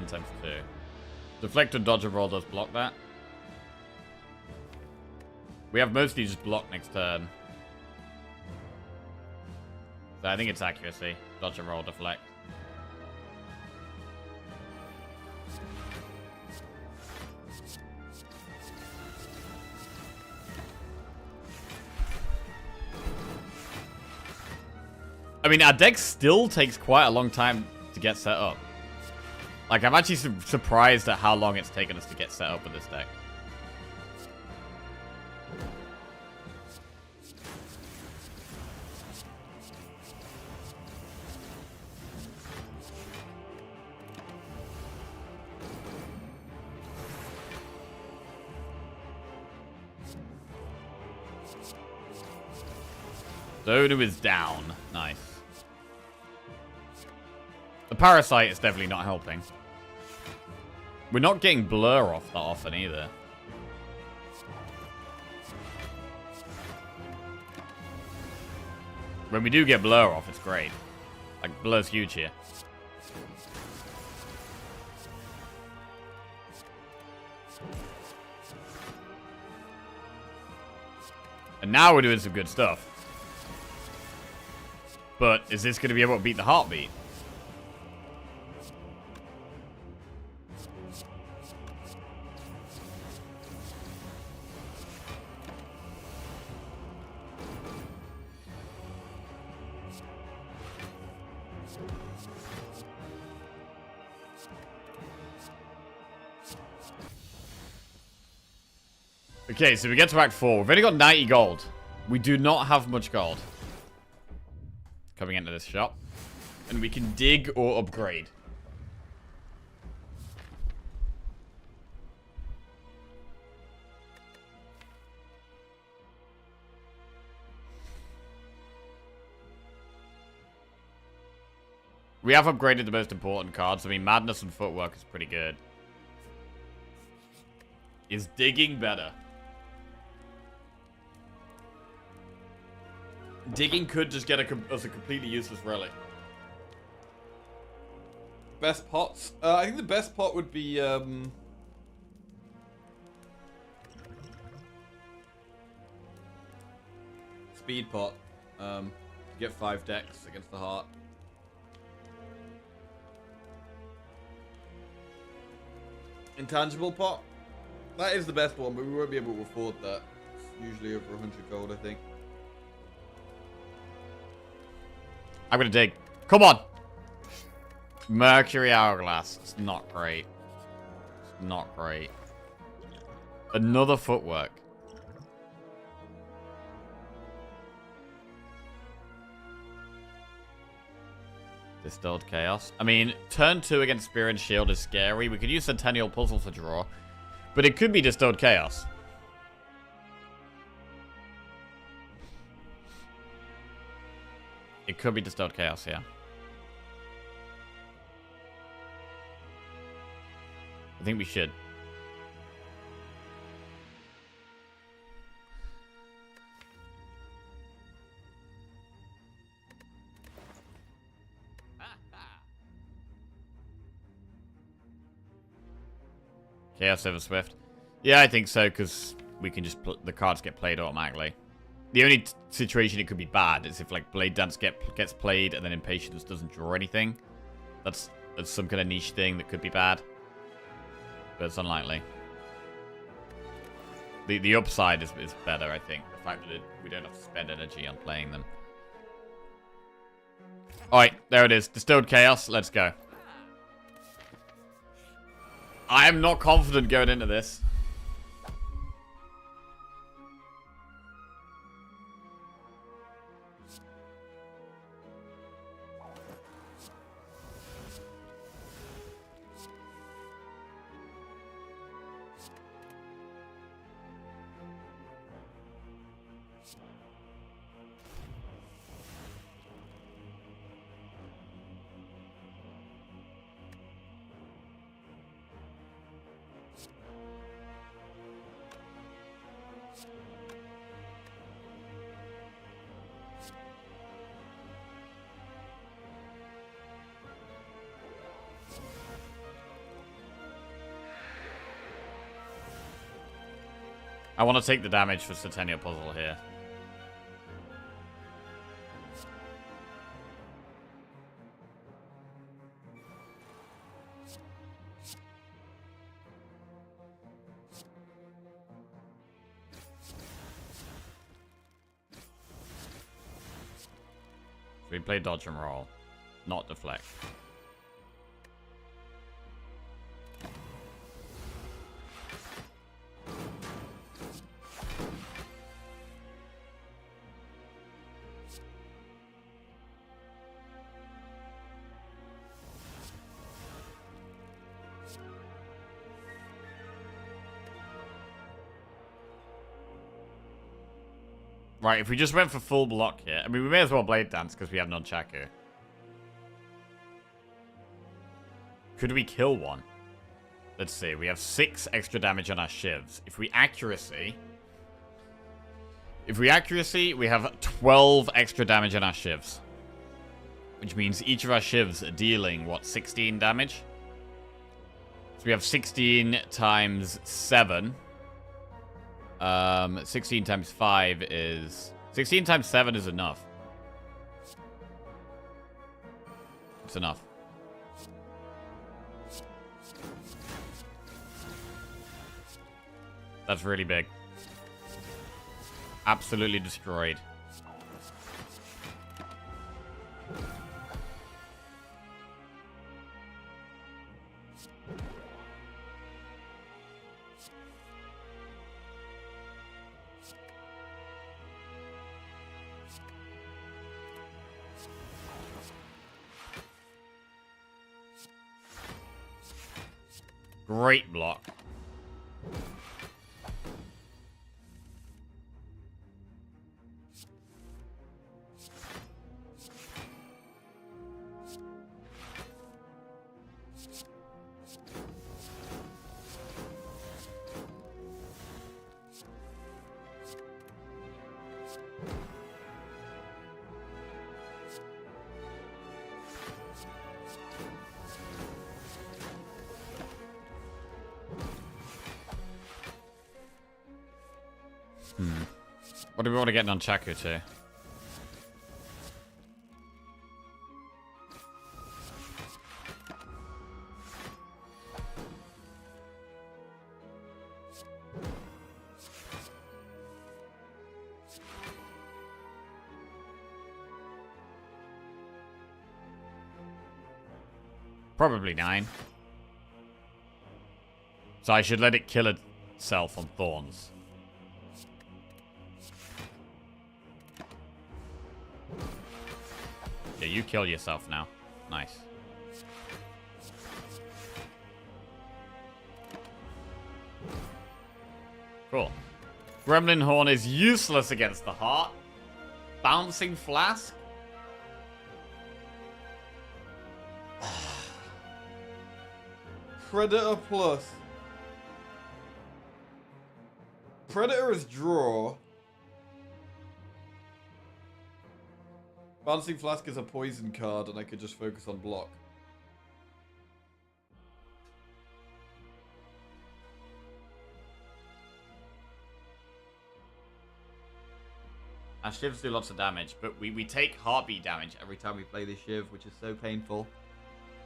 Times 2. Deflect and Dodge or Roll does block that. We have mostly just block next turn. So I think it's accuracy. Dodge and Roll, deflect. I mean, our deck still takes quite a long time to get set up. Like, I'm actually surprised at how long it's taken us to get set up with this deck. Dodo is down. Nice. The Parasite is definitely not helping. We're not getting Blur off that often either. When we do get Blur off, it's great. Like, Blur's huge here. And now we're doing some good stuff. But is this going to be able to beat the heartbeat? Okay, so we get to Act 4. We've only got 90 gold. We do not have much gold coming into this shop. And we can dig or upgrade. We have upgraded the most important cards. I mean, Madness and Footwork is pretty good. Is digging better? Digging could just get us a completely useless relic. Best pots? I think the best pot would be, Speed pot. To get 5 decks against the heart. Intangible pot? That is the best one, but we won't be able to afford that. It's usually over 100 gold, I think. I'm gonna dig. Come on! Mercury Hourglass. It's not great. It's not great. Another Footwork. Distilled Chaos. I mean, turn 2 against Spear and Shield is scary. We could use Centennial Puzzle for draw. But it could be Distilled Chaos. It could be Distilled Chaos, yeah. I think we should. Chaos over Swift. Yeah, I think so, because we can just... the cards get played automatically. The only situation it could be bad is if, like, Blade Dance gets played and then Impatience doesn't draw anything. That's some kind of niche thing that could be bad. But it's unlikely. The upside is better, I think. The fact that we don't have to spend energy on playing them. Alright, there it is. Distilled Chaos. Let's go. I am not confident going into this. I want to take the damage for Centennial Puzzle here. We play dodge and roll, not deflect. Right, if we just went for full block here... I mean, we may as well Blade Dance because we have Nunchaku. Could we kill one? Let's see. We have 6 extra damage on our shivs. If we accuracy, we have 12 extra damage on our shivs. Which means each of our shivs are dealing, what, 16 damage? So we have 16 times 7... 16 times 5 is... 16 times 7 is enough. It's enough. That's really big. Absolutely destroyed. Great block. What do we want to get Nunchaku to? Probably 9. So I should let it kill itself on thorns. Yeah, you kill yourself now. Nice. Cool. Gremlin Horn is useless against the heart. Bouncing Flask? Predator plus. Predator is draw. Bouncing Flask is a poison card, and I could just focus on block. Our shivs do lots of damage, but we take heartbeat damage every time we play this shiv, which is so painful.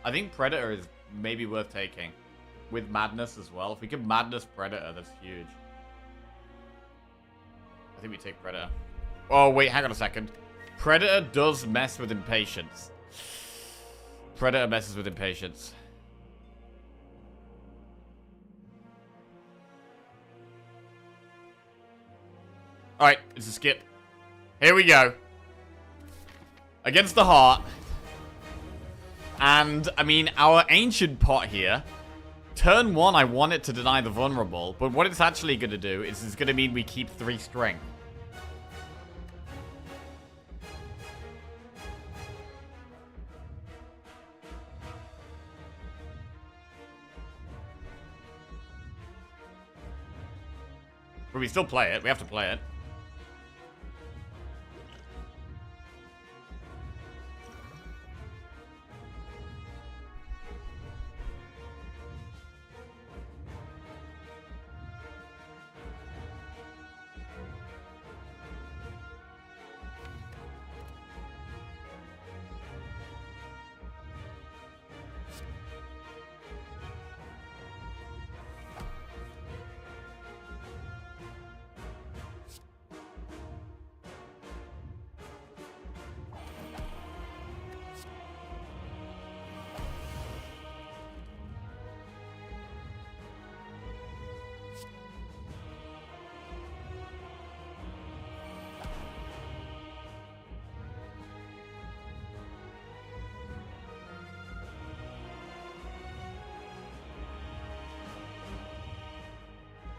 I think Predator is maybe worth taking. With Madness as well. If we could Madness Predator, that's huge. I think we take Predator. Oh, wait, hang on a second. Predator does mess with Impatience. Predator messes with Impatience. Alright, it's a skip. Here we go. Against the heart. And, I mean, our Ancient Pot here. Turn 1, I want it to deny the vulnerable. But what it's actually going to do is it's going to mean we keep 3 strength. But we still play it. We have to play it.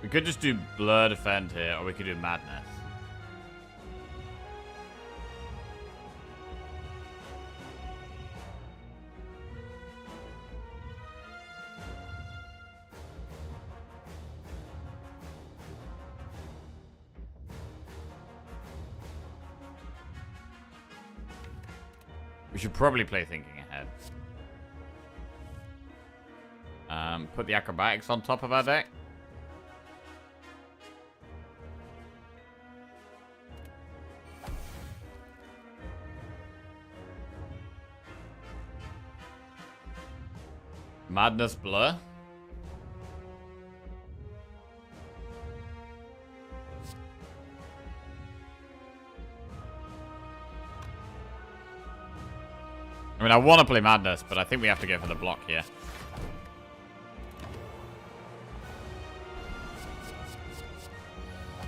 We could just do Blur Defend here, or we could do Madness. We should probably play Thinking Ahead. Put the Acrobatics on top of our deck. Madness Blur. I mean, I want to play Madness, but I think we have to go for the block here.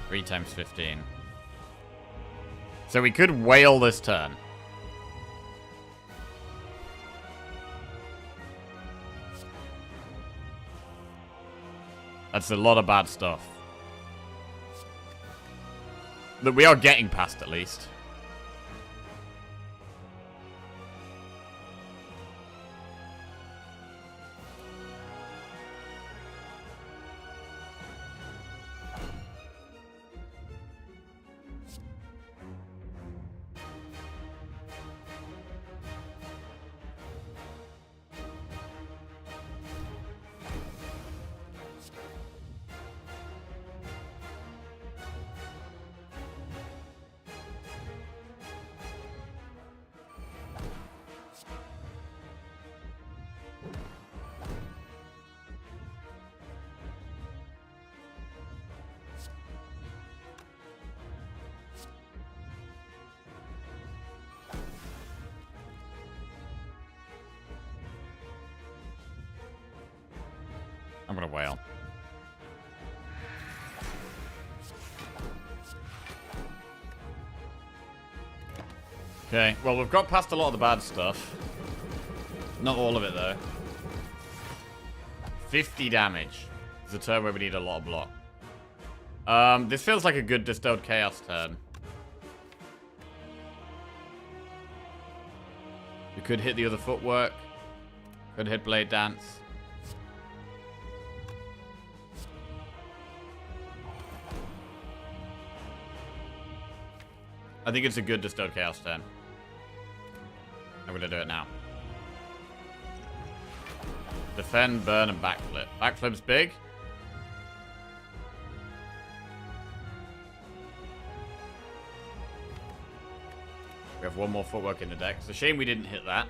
Three times 15. So we could whale this turn. That's a lot of bad stuff. That we are getting past, at least. I'm gonna whale. Okay, well, we've got past a lot of the bad stuff. Not all of it, though. 50 damage. It's a turn where we need a lot of block. This feels like a good Distilled Chaos turn. We could hit the other footwork. Could hit Blade Dance. I think it's a good Distilled Chaos turn. I'm gonna do it now. Defend, burn, and backflip. Backflip's big. We have one more footwork in the deck. It's a shame we didn't hit that.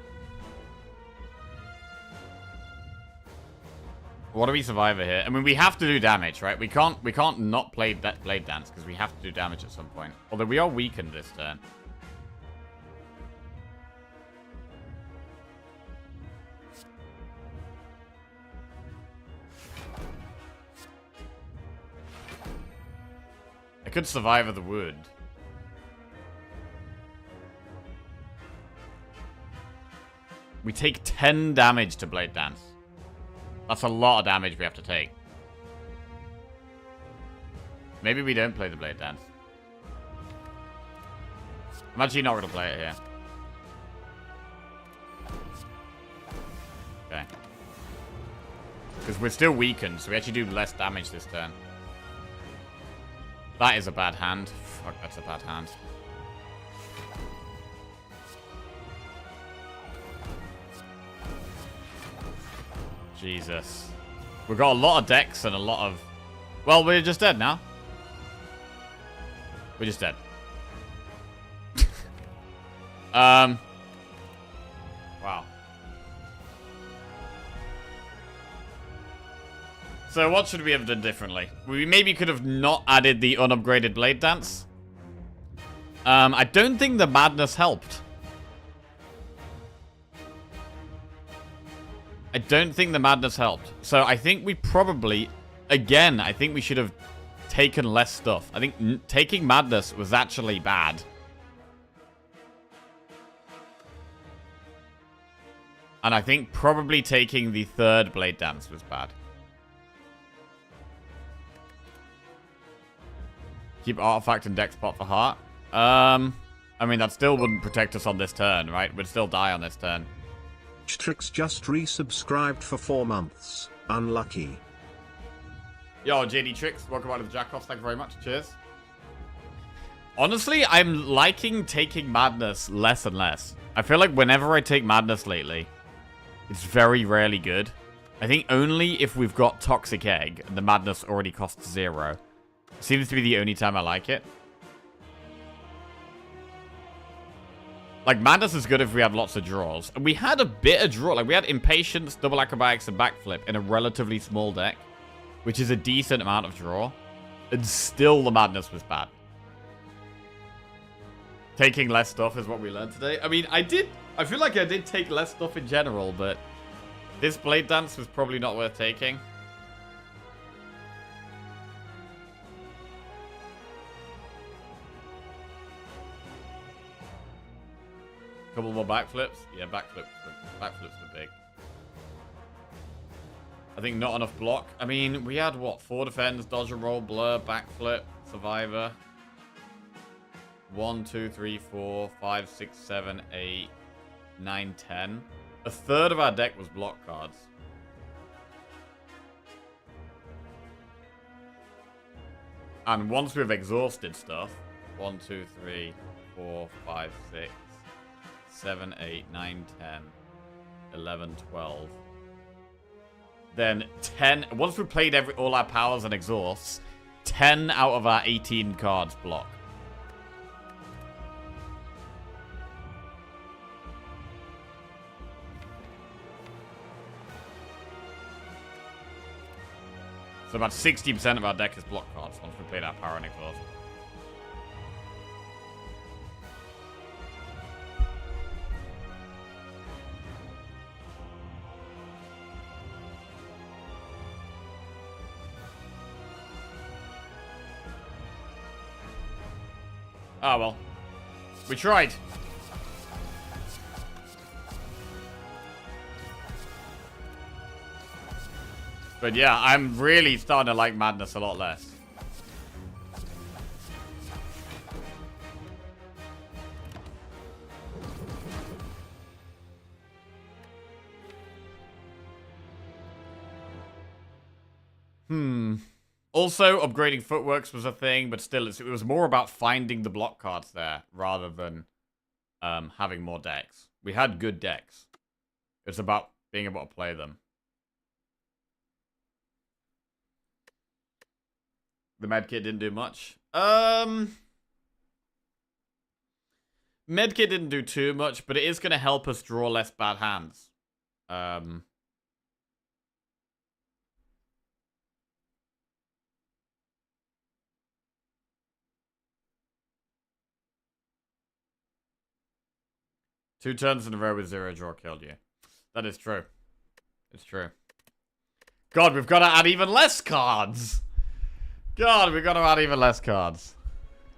What do we survive here? I mean, we have to do damage, right? We can't not play that Blade Dance because we have to do damage at some point. Although we are weakened this turn. I could survive of the wood. We take 10 damage to Blade Dance. That's a lot of damage we have to take. Maybe we don't play the Blade Dance. I'm actually not going to play it here. Okay. Because we're still weakened, so we actually do less damage this turn. That is a bad hand. Fuck, that's a bad hand. Jesus. We've got a lot of decks and a lot of... Well, we're just dead now. We're just dead. Wow. So what should we have done differently? We maybe could have not added the unupgraded Blade Dance. I don't think the Madness helped. I don't think the Madness helped. So I think we probably, again, I think we should have taken less stuff. I think taking Madness was actually bad. And I think probably taking the third Blade Dance was bad. Keep Artifact and Deck Spot for Heart. I mean, that still wouldn't protect us on this turn, right? We'd still die on this turn. Trix just resubscribed for 4 months. Unlucky. Yo, JD Trix, welcome back to the Jackoffs. Thank you very much. Cheers. Honestly, I'm liking taking Madness less and less. I feel like whenever I take Madness lately, it's very rarely good. I think only if we've got Toxic Egg and the Madness already costs 0. Seems to be the only time I like it. Like, Madness is good if we have lots of draws. And we had a bit of draw. Like, we had Impatience, Double Acrobatics, and Backflip in a relatively small deck, which is a decent amount of draw. And still the Madness was bad. Taking less stuff is what we learned today. I mean, I feel like I did take less stuff in general, but this Blade Dance was probably not worth taking. Couple more backflips. Yeah, backflips were big. I think not enough block. I mean, we had, what, 4 defends, dodge and roll, blur, backflip, survivor. 1, 2, 3, 4, 5, 6, 7, 8, 9, 10. A third of our deck was block cards. And once we've exhausted stuff, 1, 2, 3, 4, 5, 6, 7, 8, 9, 10, 11, 12. Then 10, once we've played all our powers and exhausts, 10 out of our 18 cards block. So about 60% of our deck is block cards once we played our power and exhaust. Oh, well. We tried. But yeah, I'm really starting to like Madness a lot less. Also, upgrading footworks was a thing, but still, it was more about finding the block cards there rather than having more decks. We had good decks. It's about being able to play them. The medkit didn't do much. Medkit didn't do too much, but it is going to help us draw less bad hands. Two turns in a row with 0 draw killed you. That is true. It's true. God, we've got to add even less cards. God, we've got to add even less cards.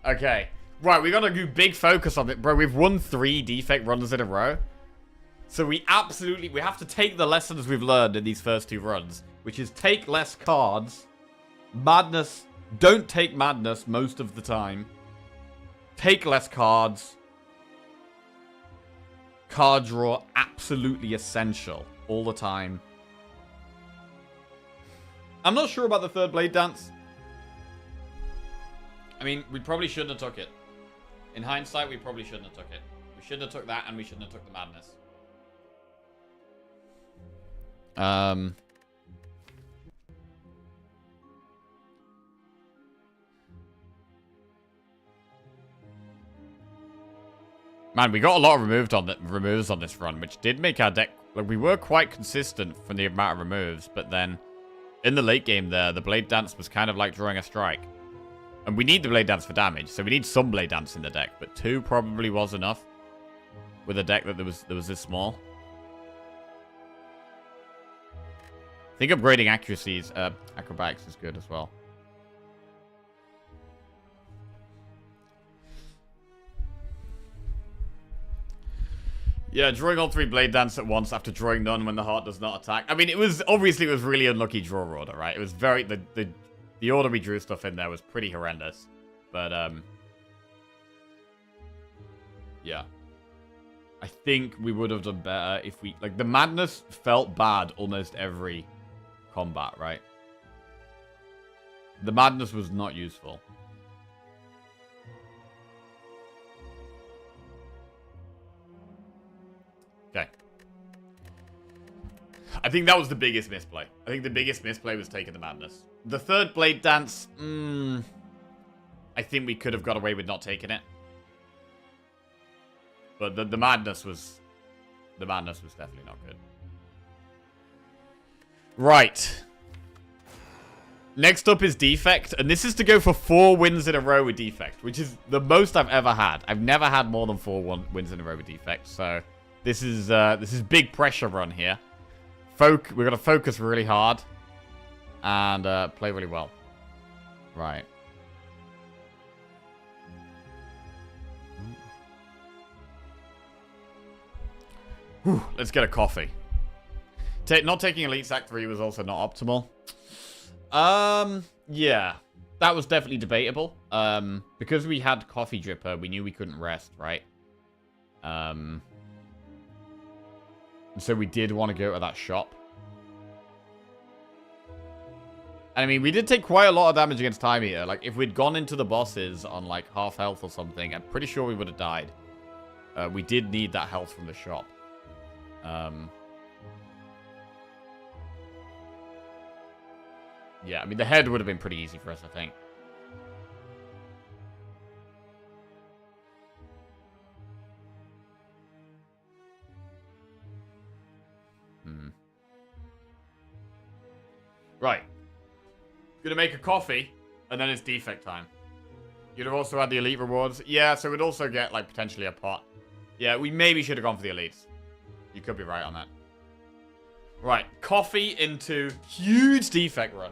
Okay. Right, we got to do big focus on it. Bro, we've won 3 defect runs in a row. So we have to take the lessons we've learned in these first 2 runs. Which is take less cards. Madness. Don't take Madness most of the time. Take less cards. Card draw, absolutely essential. All the time. I'm not sure about the third Blade Dance. I mean, we probably shouldn't have took it. In hindsight, we probably shouldn't have took it. We shouldn't have took that, and we shouldn't have took the Madness. Man, we got a lot of removes on this run, which did make our deck... Like, we were quite consistent from the amount of removes, but then in the late game there, the Blade Dance was kind of like drawing a strike. And we need the Blade Dance for damage, so we need some Blade Dance in the deck, but 2 probably was enough with a deck that was this small. I think upgrading acrobatics is good as well. Yeah, drawing all 3 Blade Dance at once after drawing none when the heart does not attack. I mean, it was really unlucky draw order, right? It was very the order we drew stuff in there was pretty horrendous. But yeah. I think we would have done better if we the Madness felt bad almost every combat, right? The Madness was not useful. Okay. I think that was the biggest misplay. I think the biggest misplay was taking the Madness. The third Blade Dance, I think we could have got away with not taking it. But the madness was definitely not good. Right. Next up is Defect, and this is to go for 4 wins in a row with Defect, which is the most I've ever had. I've never had more than 4 wins in a row with Defect, so this is big pressure run here. We're gonna focus really hard and play really well. Right. Whew, let's get a coffee. Not taking Elite Sack 3 was also not optimal. Yeah. That was definitely debatable. Because we had Coffee Dripper, we knew we couldn't rest, right? So we did want to go to that shop. And I mean, we did take quite a lot of damage against Time Eater. Like, if we'd gone into the bosses on, like, half health or something, I'm pretty sure we would have died. We did need that health from the shop. Yeah, I mean, the head would have been pretty easy for us, I think. Right. Gonna make a coffee, and then it's Defect time. You'd have also had the Elite rewards. Yeah, so we'd also get, like, potentially a pot. Yeah, we maybe should have gone for the Elites. You could be right on that. Right, coffee into huge Defect run.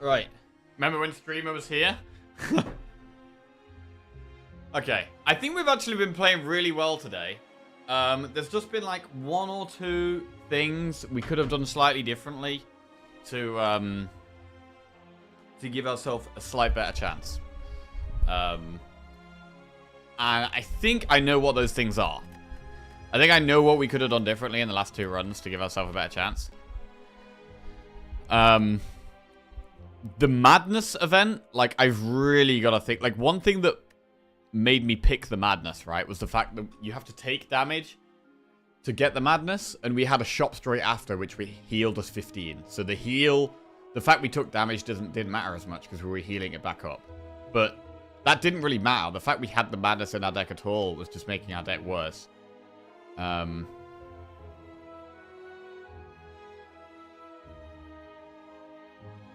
Right. Remember when Streamer was here? Okay. I think we've actually been playing really well today. There's just been like one or two things we could have done slightly differently to give ourselves a slight better chance. And I think I know what those things are. I think I know what we could have done differently in the last two runs to give ourselves a better chance. The Madness event, like, I've really got to think. Like, one thing that made me pick the Madness, right, was the fact that you have to take damage to get the Madness, and we had a shop straight after, which we healed us 15. So the fact we took damage didn't matter as much because we were healing it back up. But that didn't really matter. The fact we had the Madness in our deck at all was just making our deck worse.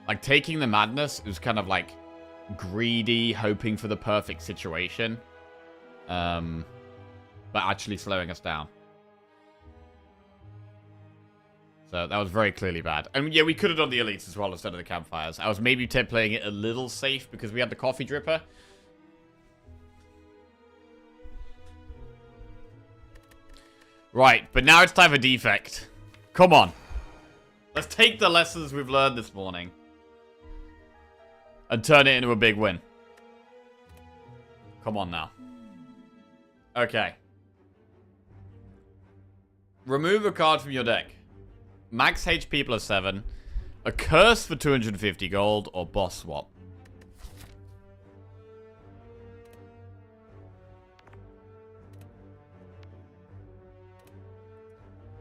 Like, taking the Madness was kind of like greedy, hoping for the perfect situation. But actually slowing us down. So that was very clearly bad. And yeah, we could have done the elites as well instead of the campfires. I was maybe playing it a little safe because we had the coffee dripper. Right, but now it's time for defect. Come on. Let's take the lessons we've learned this morning and turn it into a big win. Come on now. Okay. Remove a card from your deck. Max HP plus 7. A curse for 250 gold or boss swap.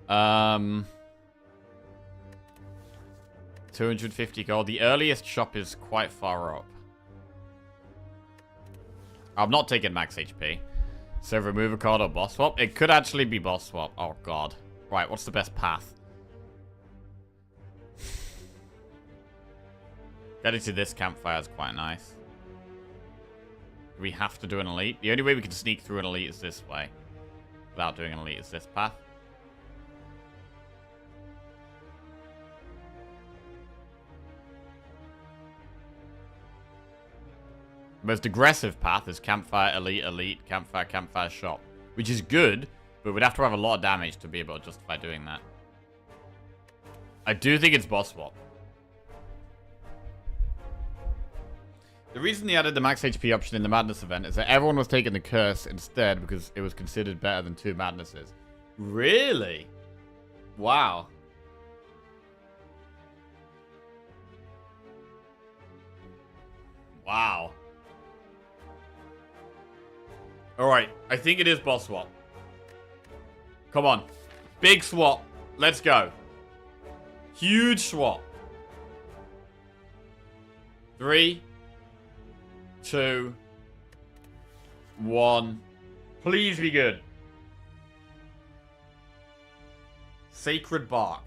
Um, 250 gold. The earliest shop is quite far up. I'm not taking max HP. So remove a card or boss swap. It could actually be boss swap. Oh god. Right, what's the best path? Getting to this campfire is quite nice. Do we have to do an elite? The only way we can sneak through an elite is this way. Without doing an elite is this path. The most aggressive path is campfire, elite, elite, campfire, campfire, shop. Which is good, but we'd have to have a lot of damage to be able to justify doing that. I do think it's boss swap. The reason they added the max HP option in the Madness event is that everyone was taking the curse instead because it was considered better than 2 Madnesses. Really? Wow. Wow. Alright, I think it is boss swap. Come on. Big swap. Let's go. Huge swap. 3, 2, 1. Please be good. Sacred Bark.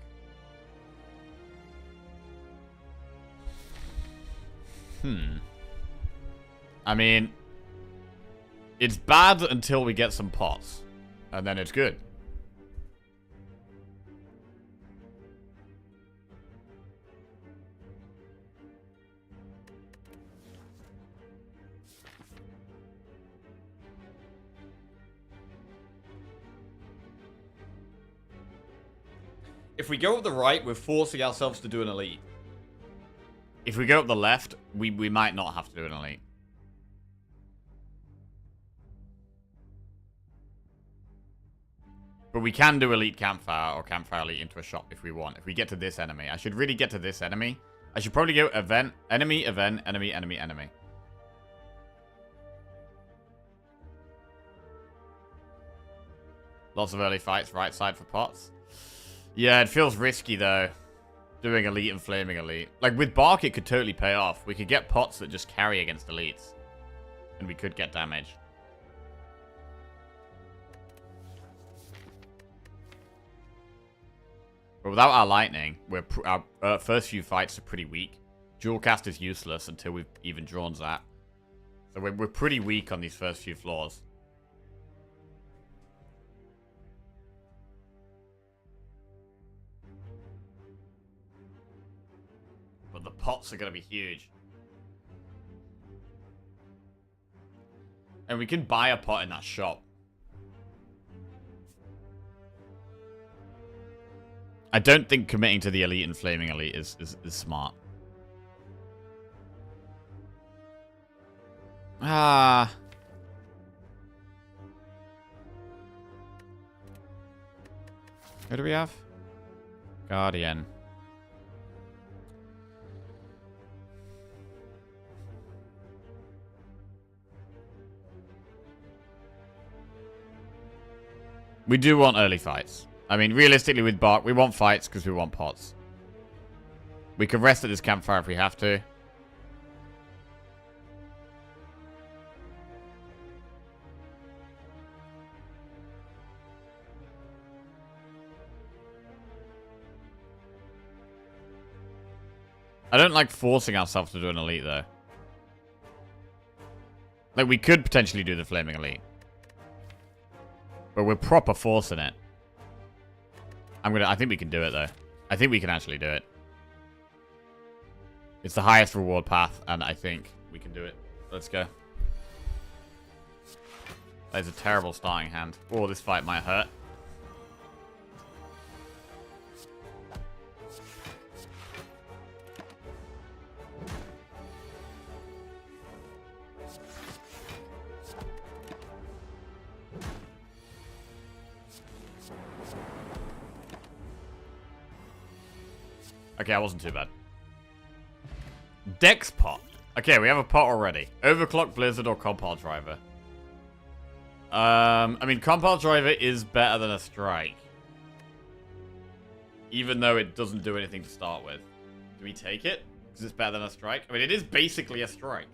I mean, it's bad until we get some pots. And then it's good. If we go up the right, we're forcing ourselves to do an elite. If we go up the left, we might not have to do an elite. But we can do elite campfire or campfire elite into a shop if we want. If we get to this enemy. I should really get to this enemy. I should probably go event, enemy, event, enemy, enemy, enemy. Lots of early fights, right side for pots. Yeah, it feels risky though. Doing elite and flaming elite. Like with Bark, it could totally pay off. We could get pots that just carry against elites. And we could get damage. But without our lightning, our first few fights are pretty weak. Dual cast is useless until we've even drawn that. So we're pretty weak on these first few floors. But but the pots are going to be huge. And we can buy a pot in that shop. I don't think committing to the elite and flaming elite is smart. Ah. Who do we have? Guardian. We do want early fights. I mean, realistically with Bark, we want fights because we want pots. We can rest at this campfire if we have to. I don't like forcing ourselves to do an elite, though. Like, we could potentially do the flaming elite. But we're proper forcing it. I think we can do it, though. I think we can actually do it. It's the highest reward path, and I think we can do it. Let's go. That is a terrible starting hand. Oh, this fight might hurt. Okay, I wasn't too bad. Dex pot. Okay, we have a pot already. Overclock, Blizzard, or Compile Driver. I mean, Compile Driver is better than a Strike. Even though it doesn't do anything to start with. Do we take it? Because it's better than a Strike? I mean, it is basically a Strike.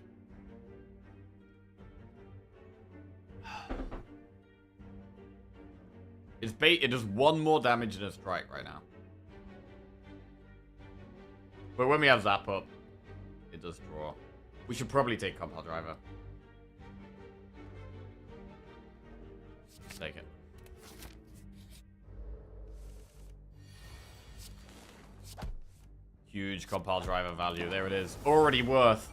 It does 1 more damage than a Strike right now. But when we have Zap up, it does draw. We should probably take Compile Driver. Let's take it. Huge Compile Driver value. There it is. Already worth.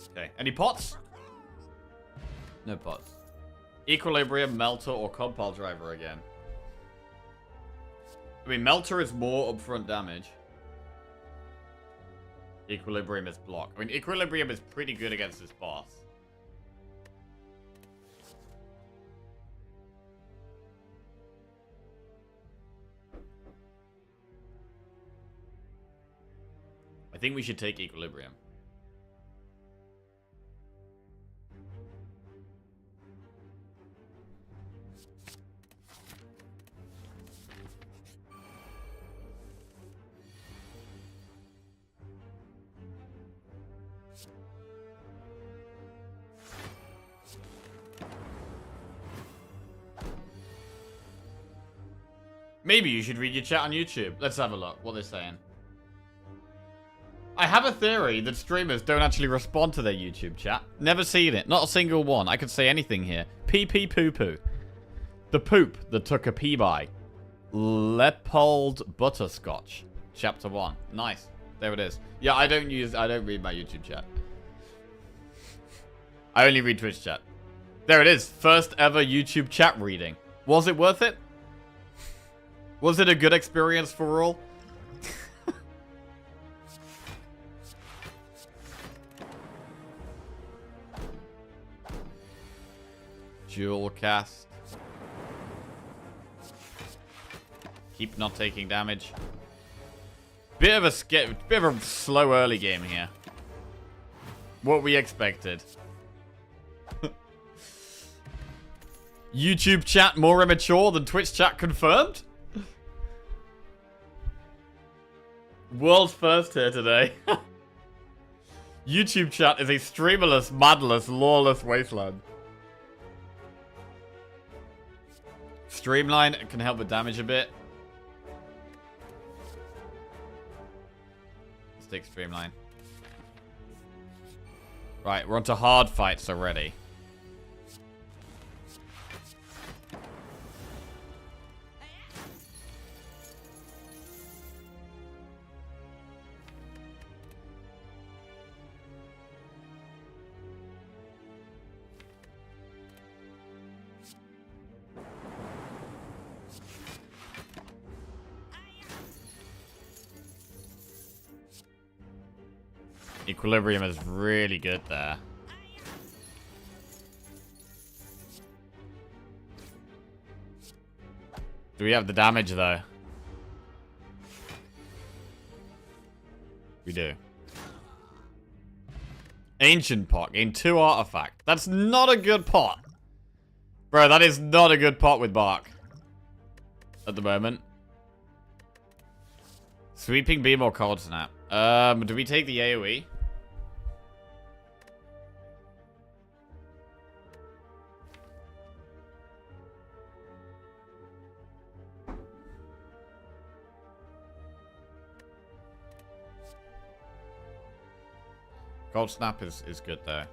Okay, any pots? No pots. Equilibrium, Melter, or Compile Driver again. I mean, Melter is more upfront damage. Equilibrium is block. I mean, Equilibrium is pretty good against this boss. I think we should take Equilibrium. Maybe you should read your chat on YouTube. Let's have a look. What they're saying. I have a theory that streamers don't actually respond to their YouTube chat. Never seen it. Not a single one. I could say anything here. Pee pee poo poo. The poop that took a pee by. Leopold Butterscotch. Chapter 1. Nice. There it is. Yeah, I don't read my YouTube chat. I only read Twitch chat. There it is. First ever YouTube chat reading. Was it worth it? Was it a good experience for all? Dual cast. Keep not taking damage. Bit of a slow early game here. What we expected. YouTube chat more immature than Twitch chat confirmed? World's first here today. YouTube chat is a streamerless, madless, lawless wasteland. Streamline can help with damage a bit. Let's take Streamline. Right, we're onto hard fights already. Equilibrium is really good there. Do we have the damage, though? We do. Ancient pot. Gain 2 artifact. That's not a good pot. Bro, that is not a good pot with Bark. At the moment. Sweeping beam or cold snap? Do we take the AoE? Cold snap is good though.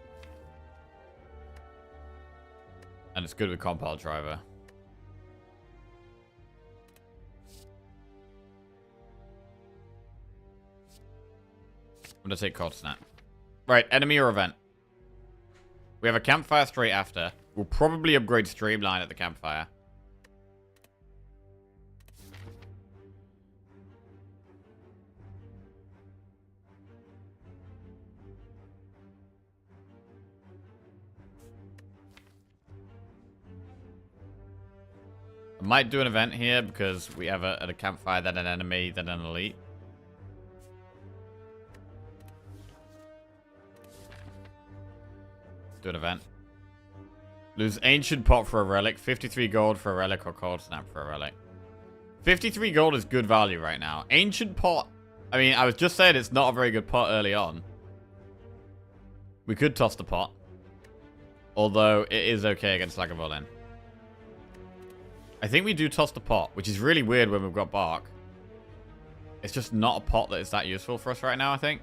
And it's good with compile driver. I'm gonna take cold snap. Right, enemy or event? We have a campfire straight after. We'll probably upgrade streamline at the campfire. I might do an event here because we have at a campfire, then an enemy, then an elite. Do an event. Lose ancient pot for a relic, 53 gold for a relic, or cold snap for a relic. 53 gold is good value right now. Ancient pot, I mean, I was just saying it's not a very good pot early on. We could toss the pot. Although it is okay against Lagavulin. I think we do toss the pot, which is really weird when we've got Bark. It's just not a pot that is that useful for us right now, I think.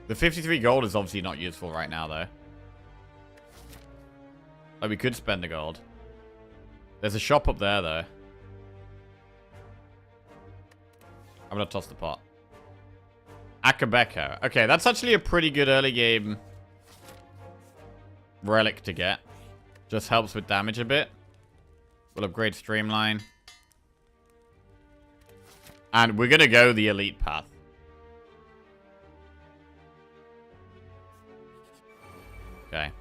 The 53 gold is obviously not useful right now, though. Like, we could spend the gold. There's a shop up there, though. I'm gonna toss the pot. Akabeko. Okay, that's actually a pretty good early game relic to get. Just helps with damage a bit. We'll upgrade streamline. And we're gonna go the elite path. Okay.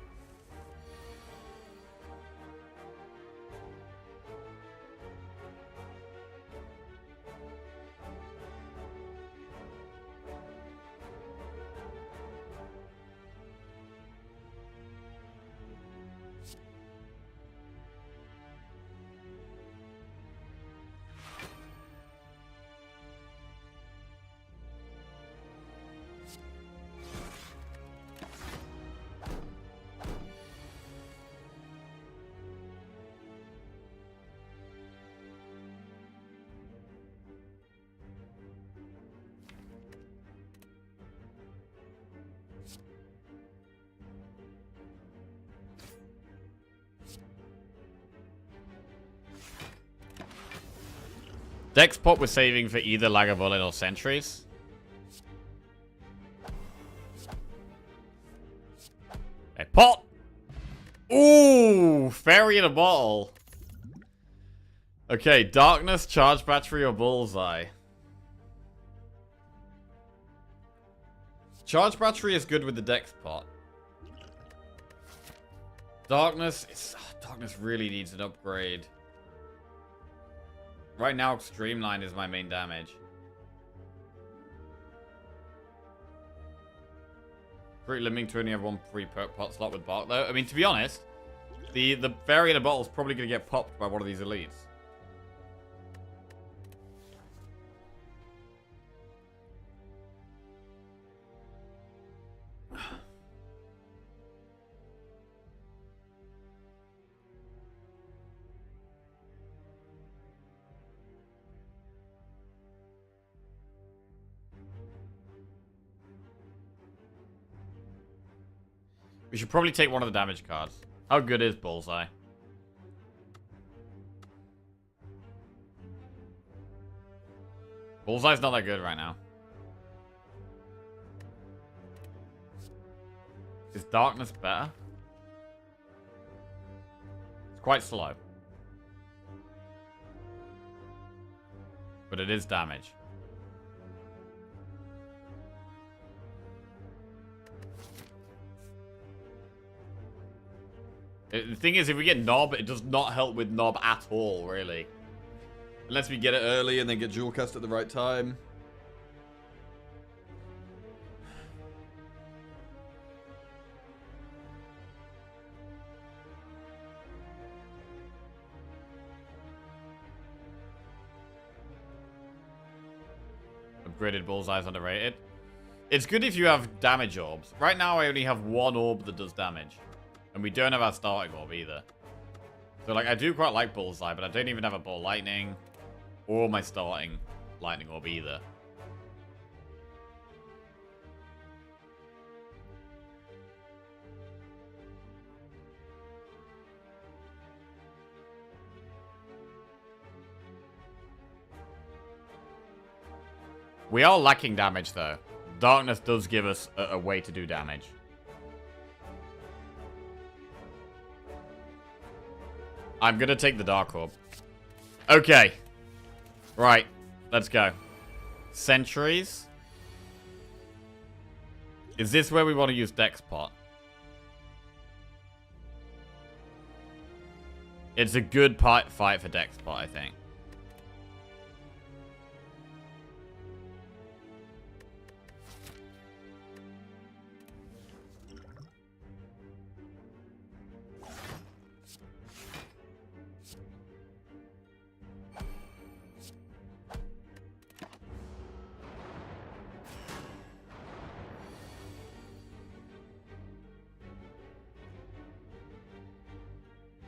Dex pot we're saving for either Lagavulin or sentries. A pot! Ooh! Fairy in a bottle. Okay, darkness, charge battery, or bullseye. Charge battery is good with the Dex pot. Darkness, darkness really needs an upgrade. Right now, streamline is my main damage. Pretty limiting to only have one free perk pot slot with Bark, though. I mean, to be honest, the fairy in a bottle is probably going to get popped by one of these elites. We should probably take one of the damage cards. How good is Bullseye? Bullseye's not that good right now. Is Darkness better? It's quite slow. But it is damage. The thing is, if we get Knob, it does not help with Knob at all, really. Unless we get it early and then get dual cast at the right time. Upgraded Bullseye's underrated. It's good if you have damage orbs. Right now, I only have one orb that does damage. And we don't have our starting orb either. So, like, I do quite like Bullseye, but I don't even have a Ball Lightning or my starting Lightning Orb either. We are lacking damage, though. Darkness does give us a way to do damage. I'm gonna take the Dark Orb. Okay. Right. Let's go. Sentries. Is this where we want to use Dex Pot? It's a good fight for Dex Pot, I think.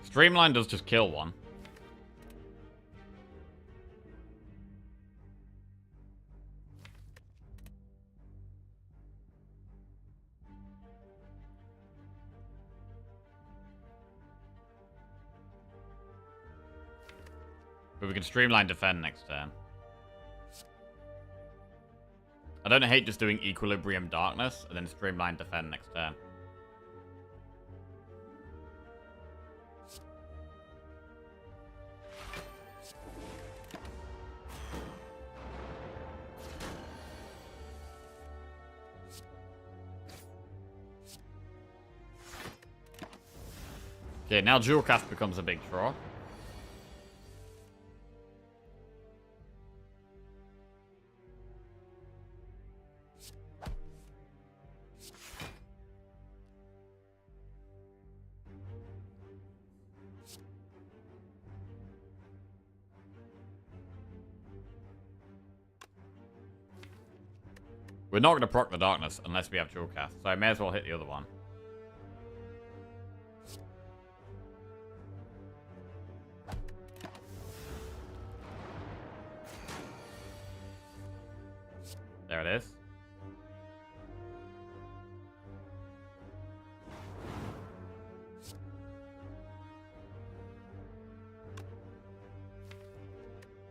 Streamline does just kill one. But we can Streamline defend next turn. I don't hate just doing Equilibrium Darkness and then Streamline defend next turn. Okay, now Dual Cast becomes a big draw. We're not going to proc the Darkness unless we have Dual Cast, so I may as well hit the other one. There it is.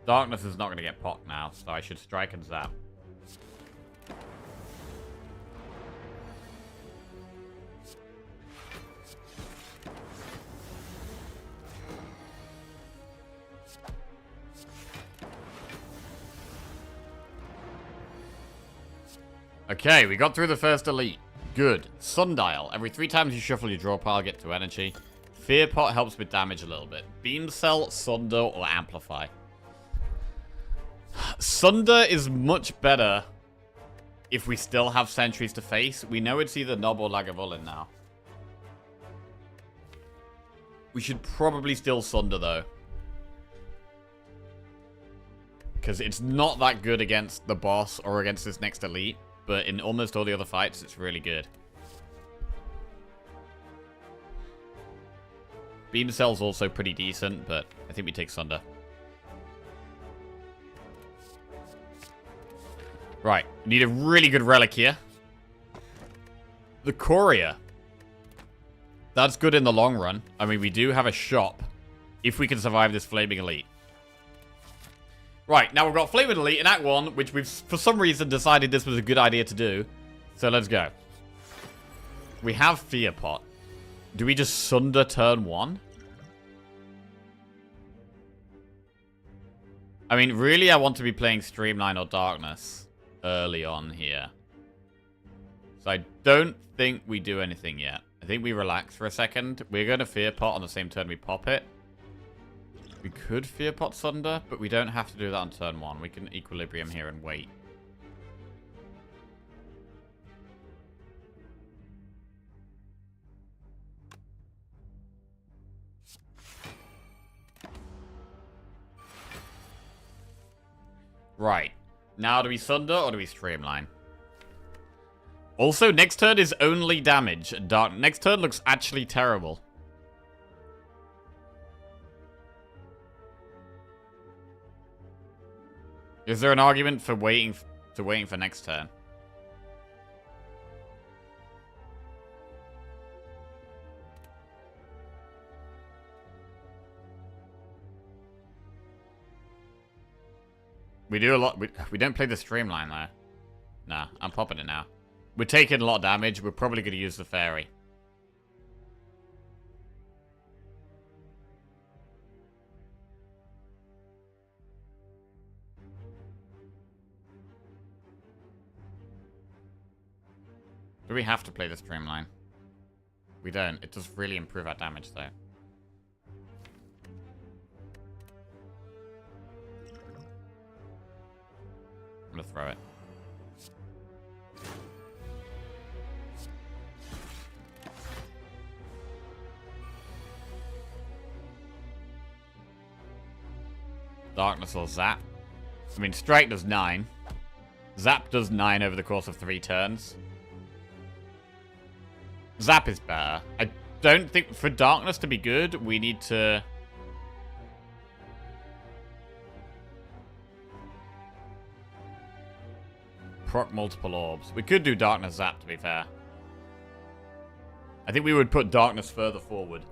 Darkness is not going to get pocked now, so I should strike and zap. Okay, we got through the first elite. Good. Sundial. Every 3 times you shuffle your draw pile, get 2 energy. Fear Pot helps with damage a little bit. Beam Cell, Sunder, or Amplify. Sunder is much better if we still have sentries to face. We know it's either Nob or Lagavulin now. We should probably still Sunder, though. Because it's not that good against the boss or against this next elite. But in almost all the other fights, it's really good. Beam Cell's also pretty decent, but I think we take Sunder. Right, need a really good relic here. The Courier. That's good in the long run. I mean, we do have a shop if we can survive this Flaming Elite. Right, now we've got Flaming Elite in Act 1, which we've, for some reason, decided this was a good idea to do. So let's go. We have Fear Pot. Do we just Sunder turn 1? I mean, really, I want to be playing Streamline or Darkness early on here. So I don't think we do anything yet. I think we relax for a second. We're going to Fear Pot on the same turn we pop it. We could Fear Pot Sunder, but we don't have to do that on turn 1. We can Equilibrium here and wait. Right. Now do we Sunder or do we Streamline? Also, next turn is only damage. Next turn looks actually terrible. Is there an argument for waiting for next turn? We do a lot. We don't play the Streamline though. Nah, I'm popping it now. We're taking a lot of damage. We're probably going to use the Fairy. Do we have to play the Streamline? We don't. It does really improve our damage though. I'm going to throw it. Darkness or Zap. I mean, Strike does 9. Zap does 9 over the course of 3 turns. Zap is better. I don't think... For Darkness to be good, we need to... proc multiple orbs. We could do Darkness Zap, to be fair. I think we would put Darkness further forward.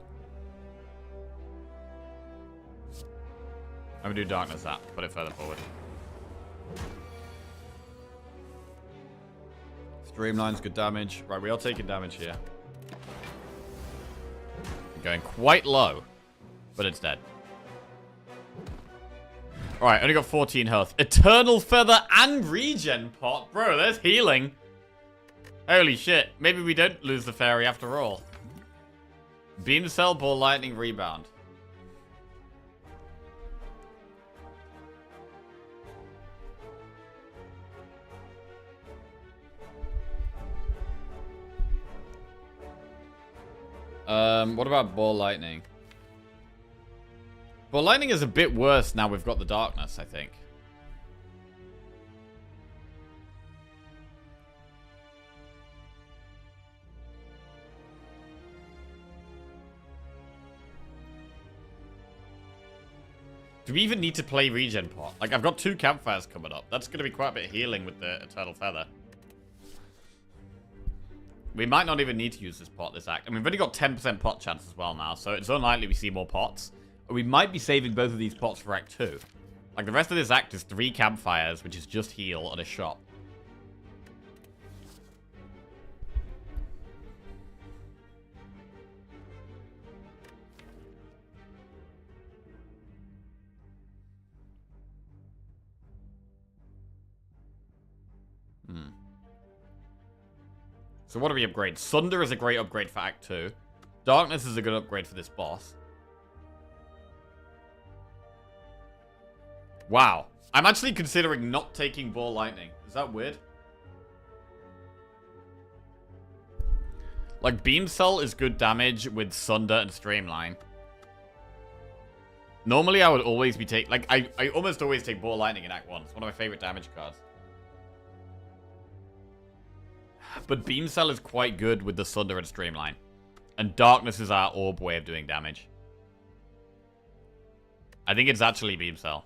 I'm gonna do Darkness Zap. Put it further forward. Streamline's good damage. Right, we are taking damage here. We're going quite low, but it's dead. Alright, only got 14 health. Eternal Feather and Regen Pot. Bro, there's healing. Holy shit. Maybe we don't lose the Fairy after all. Beam Cell, Ball Lightning, Rebound. What about Ball Lightning? Ball Lightning is a bit worse now we've got the Darkness, I think. Do we even need to play Regen Pot? Like, I've got 2 campfires coming up. That's going to be quite a bit of healing with the Eternal Feather. We might not even need to use this pot this act. I mean, we've only got 10% pot chance as well now, so it's unlikely we see more pots. We might be saving both of these pots for Act 2. Like, the rest of this act is 3 campfires, which is just heal and a shop. So what do we upgrade? Sunder is a great upgrade for Act 2. Darkness is a good upgrade for this boss. Wow. I'm actually considering not taking Ball Lightning. Is that weird? Like, Beam Cell is good damage with Sunder and Streamline. Normally, I would always be taking... Like, I almost always take Ball Lightning in Act 1. It's one of my favorite damage cards. But Beam Cell is quite good with the Sunder and Streamline. And Darkness is our orb way of doing damage. I think it's actually Beam Cell.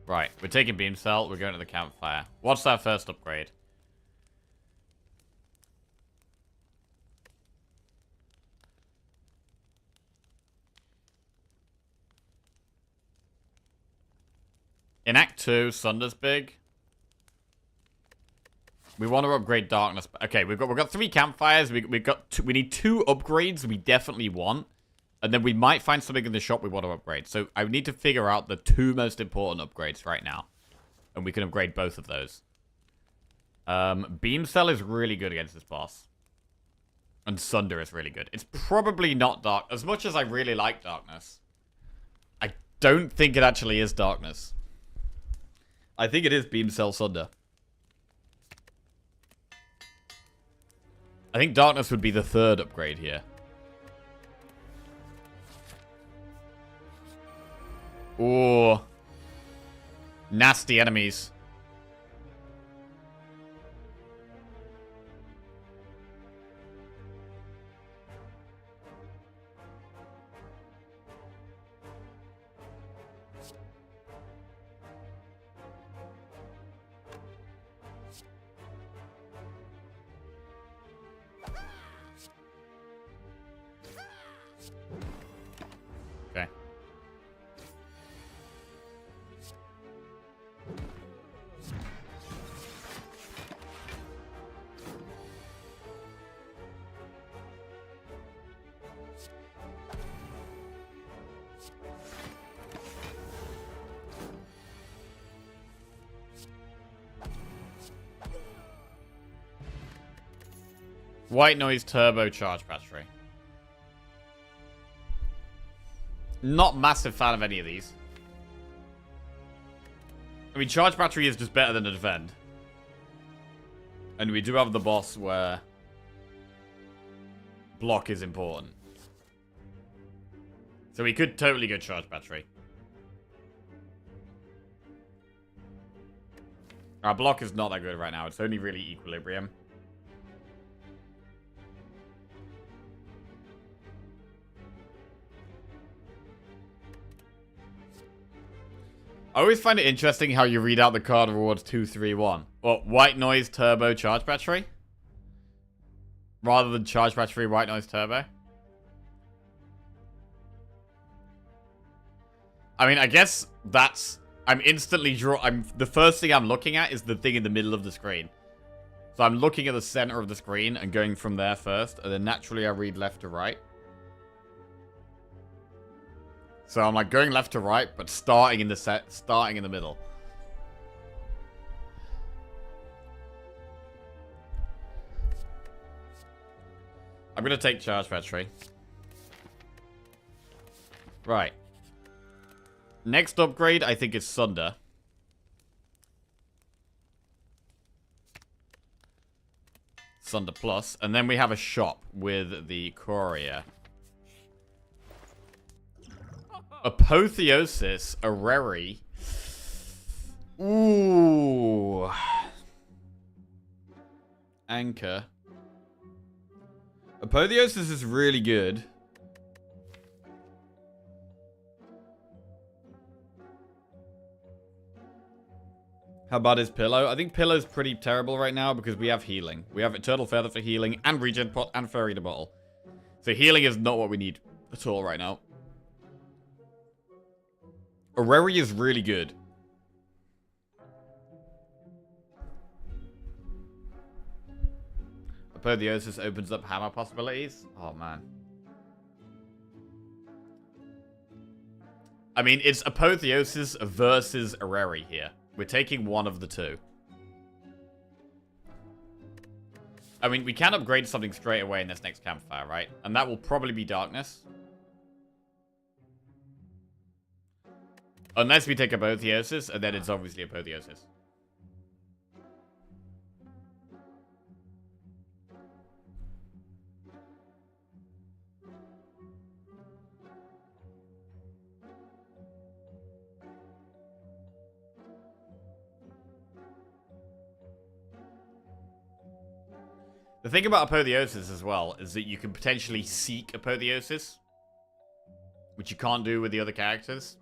Right, we're taking Beam Cell. We're going to the campfire. What's our first upgrade? In Act 2, Sunder's big. We want to upgrade Darkness. Okay, we've got 3 campfires. We need 2 upgrades we definitely want. And then we might find something in the shop we want to upgrade. So I need to figure out the 2 most important upgrades right now. And we can upgrade both of those. Beam Cell is really good against this boss. And Sunder is really good. It's probably not Dark. As much as I really like Darkness, I don't think it actually is Darkness. I think it is Beam Cell Sunder. I think Darkness would be the 3rd upgrade here. Ooh. Nasty enemies. Okay. White Noise Turbo Charge Battery. Not massive fan of any of these. I mean, Charge Battery is just better than a Defend. And we do have the boss where block is important. So we could totally go Charge Battery. Our block is not that good right now. It's only really Equilibrium. I always find it interesting how you read out the card rewards 2, 3, 1. Well, White Noise Turbo Charge Battery? Rather than Charge Battery White Noise Turbo? I mean, I guess that's... I'm instantly the first thing I'm looking at is the thing in the middle of the screen. So I'm looking at the center of the screen and going from there first. And then naturally I read left to right. So I'm like going left to right, but starting in the middle. I'm gonna take Charge Battery. Right. Next upgrade, I think, is Sunder. Sunder Plus. And then we have a shop with the Courier. Apotheosis, Areri. Ooh. Anchor. Apotheosis is really good. How bad is Pillow? I think Pillow's pretty terrible right now because we have healing. We have Eternal Feather for healing and Regen Pot and Fairy the Bottle. So healing is not what we need at all right now. Areri is really good. Apotheosis opens up hammer possibilities. Oh, man. I mean, it's Apotheosis versus Areri here. We're taking one of the two. I mean, we can upgrade something straight away in this next campfire, right? And that will probably be Darkness. Unless we take Apotheosis, and then it's obviously Apotheosis. The thing about Apotheosis as well is that you can potentially seek Apotheosis, which you can't do with the other characters.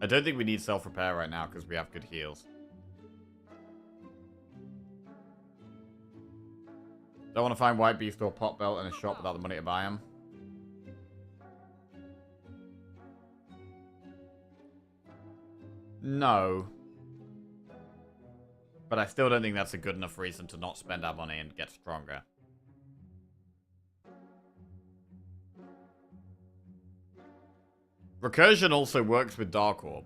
I don't think we need self-repair right now because we have good heals. We have Don't want to find white beast or pot belt in a shop without the money to buy them. No. But I still don't think that's a good enough reason to not spend our money and get stronger. Recursion also works with Dark Orb.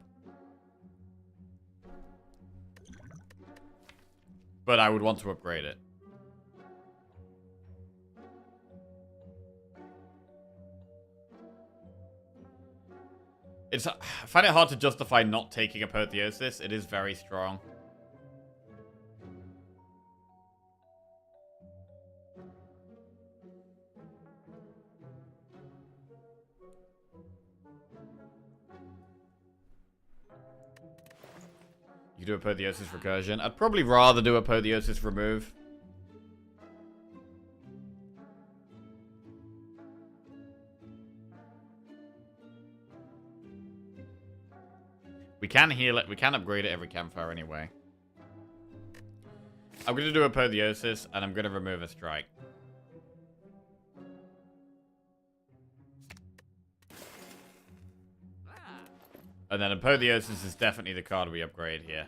But I would want to upgrade it. I find it hard to justify not taking Apotheosis. It is very strong. You do Apotheosis Recursion. I'd probably rather do Apotheosis Remove. We can heal it. We can upgrade it every campfire anyway. I'm going to do Apotheosis, and I'm going to remove a strike. And then Apotheosis is definitely the card we upgrade here.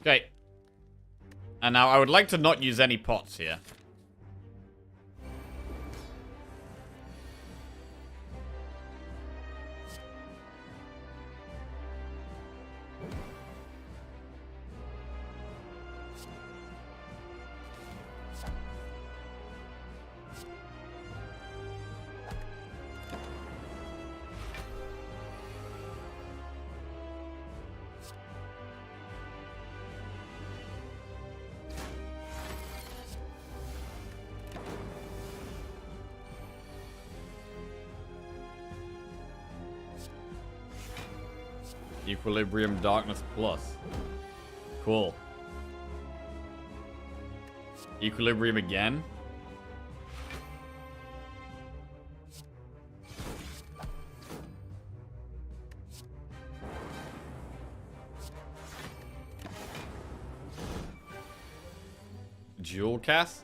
Okay. And now I would like to not use any pots here. Equilibrium Darkness Plus. Cool. Equilibrium again. Jewel Cast.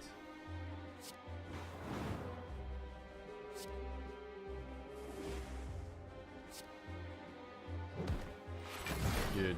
Huge.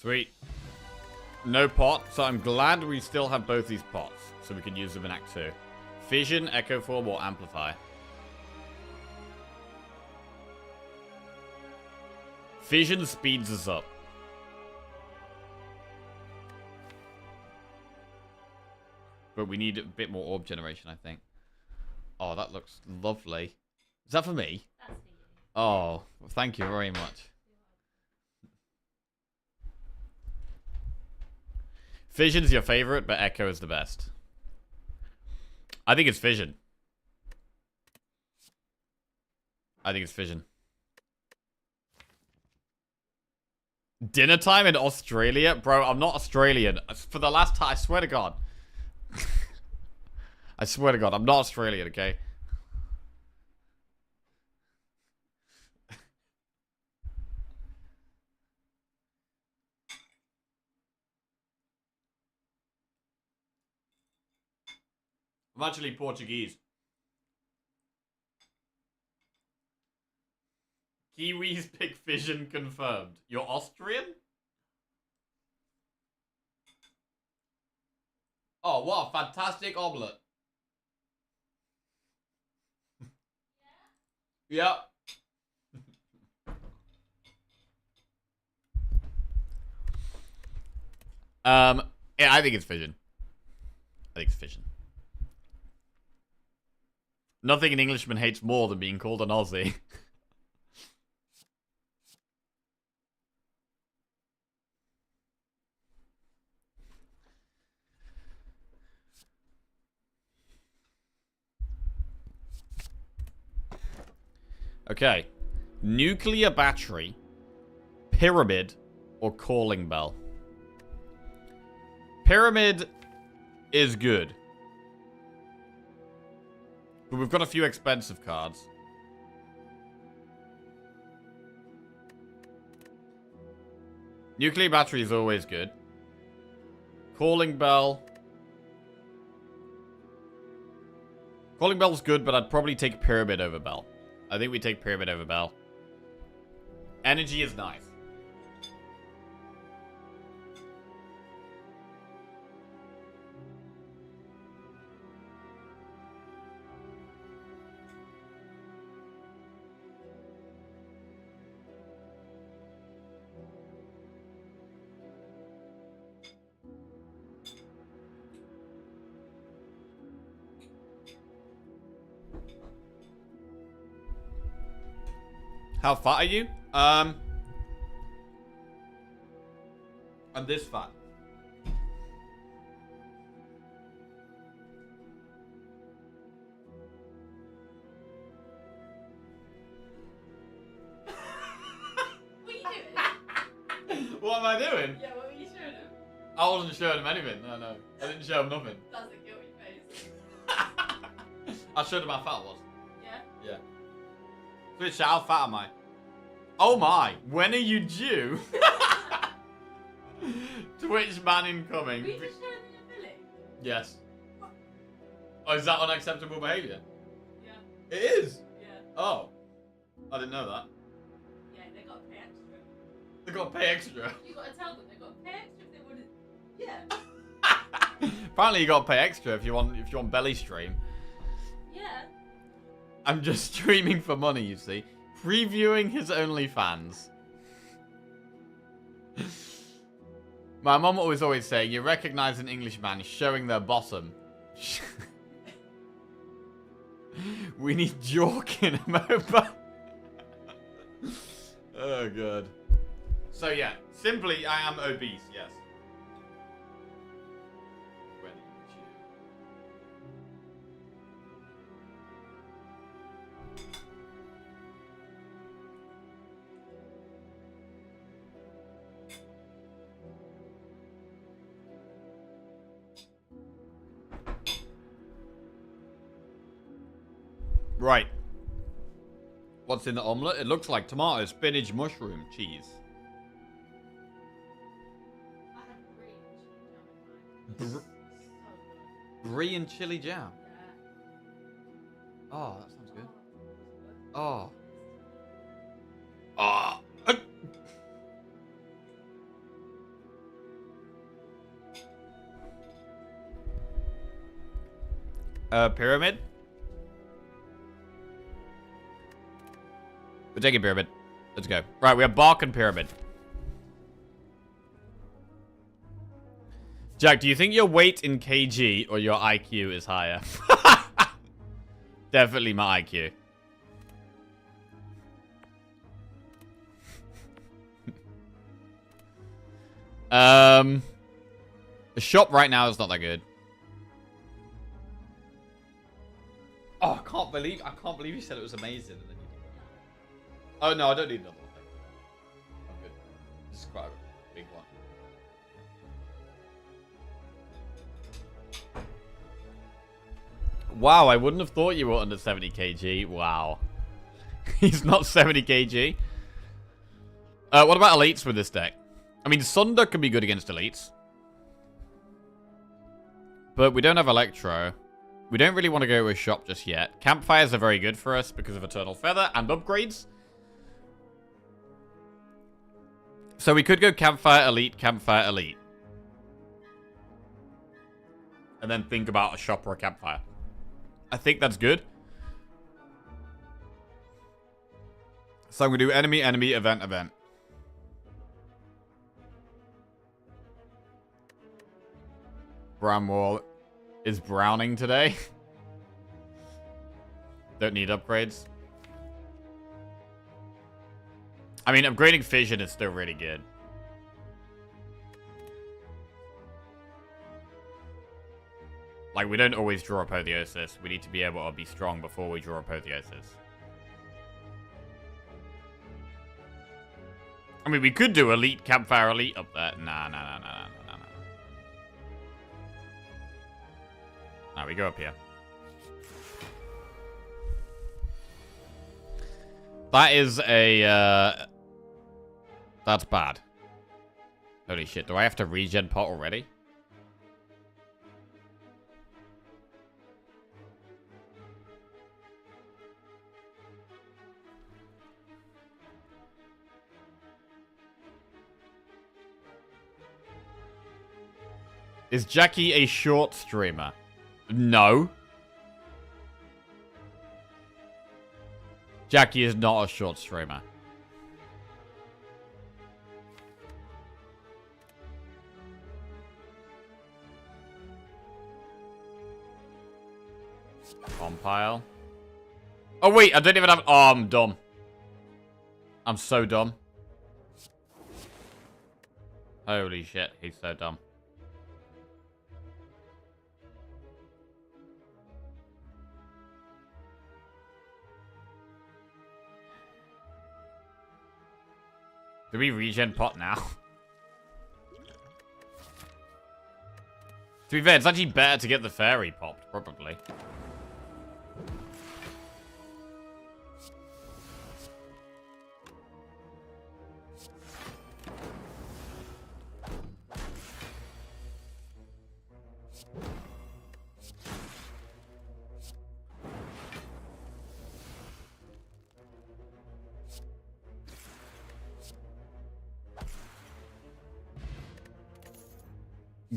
Sweet. No pot, so I'm glad we still have both these pots, so we can use them in Act 2. Fission, Echo Form, or Amplify. Fission speeds us up. But we need a bit more orb generation, I think. Oh, that looks lovely. Is that for me? That's for you. Oh, well, thank you very much. Fission's your favorite, but Echo is the best. I think it's Fission. I think it's Fission. Dinner time in Australia? Bro, I'm not Australian. For the last time, I swear to God. I swear to God, I'm not Australian, okay? I'm actually Portuguese. Kiwis pick Fission confirmed. You're Austrian? Oh, what a fantastic omelette. Yeah. Yeah, I think it's Fission. I think it's Fission. Nothing an Englishman hates more than being called an Aussie. Okay. Nuclear battery, pyramid, or calling bell. Pyramid is good. But we've got a few expensive cards. Nuclear battery is always good. Calling bell. Calling bell's good, but I'd probably take pyramid over bell. I think we take pyramid over bell. Energy is nice. How fat are you? I'm this fat. What am I doing? Yeah, what were you showing him? I wasn't showing him anything. No. I didn't show him nothing. That's a guilty face. I showed him how fat I was. Yeah? Yeah. Twitch, how fat am I? Oh my, when are you due? Twitch ban incoming. Were you just showing him your belly? Yes. Oh, is that unacceptable behaviour? Yeah. It is? Yeah. Oh. I didn't know that. Yeah, they got to pay extra. They got to pay extra. You got to tell them they got to pay extra if they wanted. Yeah. Apparently you got to pay extra if you want belly stream. Yeah. I'm just streaming for money, you see. Previewing his OnlyFans. My mum was always saying, you recognize an Englishman showing their bottom. We need Jork in a MOBA. Oh, God. So, yeah. Simply, I am obese, yes. Right. What's in the omelette? It looks like tomato, spinach, mushroom, cheese. I had green Br- so good. Brie and chili jam. Yeah. Oh, that sounds good. Oh. Oh. Pyramid? We're taking pyramid. Let's go. Right, we have bark and pyramid. Jack, do you think your weight in kg or your IQ is higher? Definitely my IQ. The shop right now is not that good. Oh, I can't believe you said it was amazing. And then you did. Oh no, I don't need another one. I'm good. This is quite a big one. Wow, I wouldn't have thought you were under 70 kg. Wow. He's not 70 kg. What about elites with this deck? I mean, Sunder can be good against elites. But we don't have Electro. We don't really want to go to a shop just yet. Campfires are very good for us because of Eternal Feather and upgrades. So we could go Campfire Elite, Campfire Elite. And then think about a shop or a Campfire. I think that's good. So I'm going to do enemy, enemy, event, event. Bramwell is browning today. Don't need upgrades. I mean, upgrading fission is still really good. Like, we don't always draw Apotheosis. We need to be able to be strong before we draw Apotheosis. I mean, we could do Elite, Campfire Elite up there. Nah. Nah, we go up here. That is a, that's bad. Holy shit, do I have to regen pot already? Is Jackie a short streamer? No. Jackie is not a short streamer. Compile. Oh, wait, I don't even have... Oh, I'm dumb. I'm so dumb. Holy shit, he's so dumb. Do we regen pot now? To be fair, it's actually better to get the fairy popped, probably.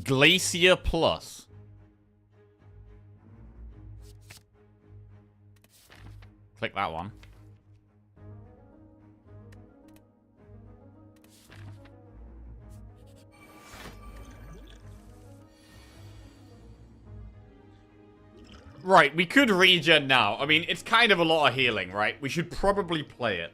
Glacier Plus. Click that one. Right, we could regen now. I mean, it's kind of a lot of healing, right? We should probably play it.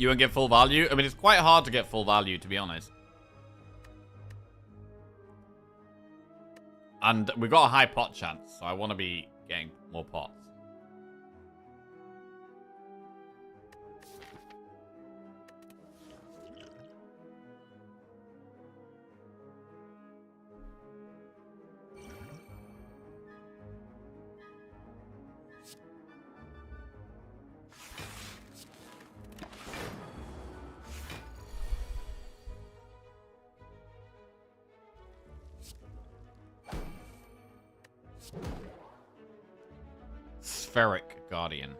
You won't get full value? I mean, it's quite hard to get full value, to be honest. And we've got a high pot chance, so I want to be getting more pots. Spheric Guardian.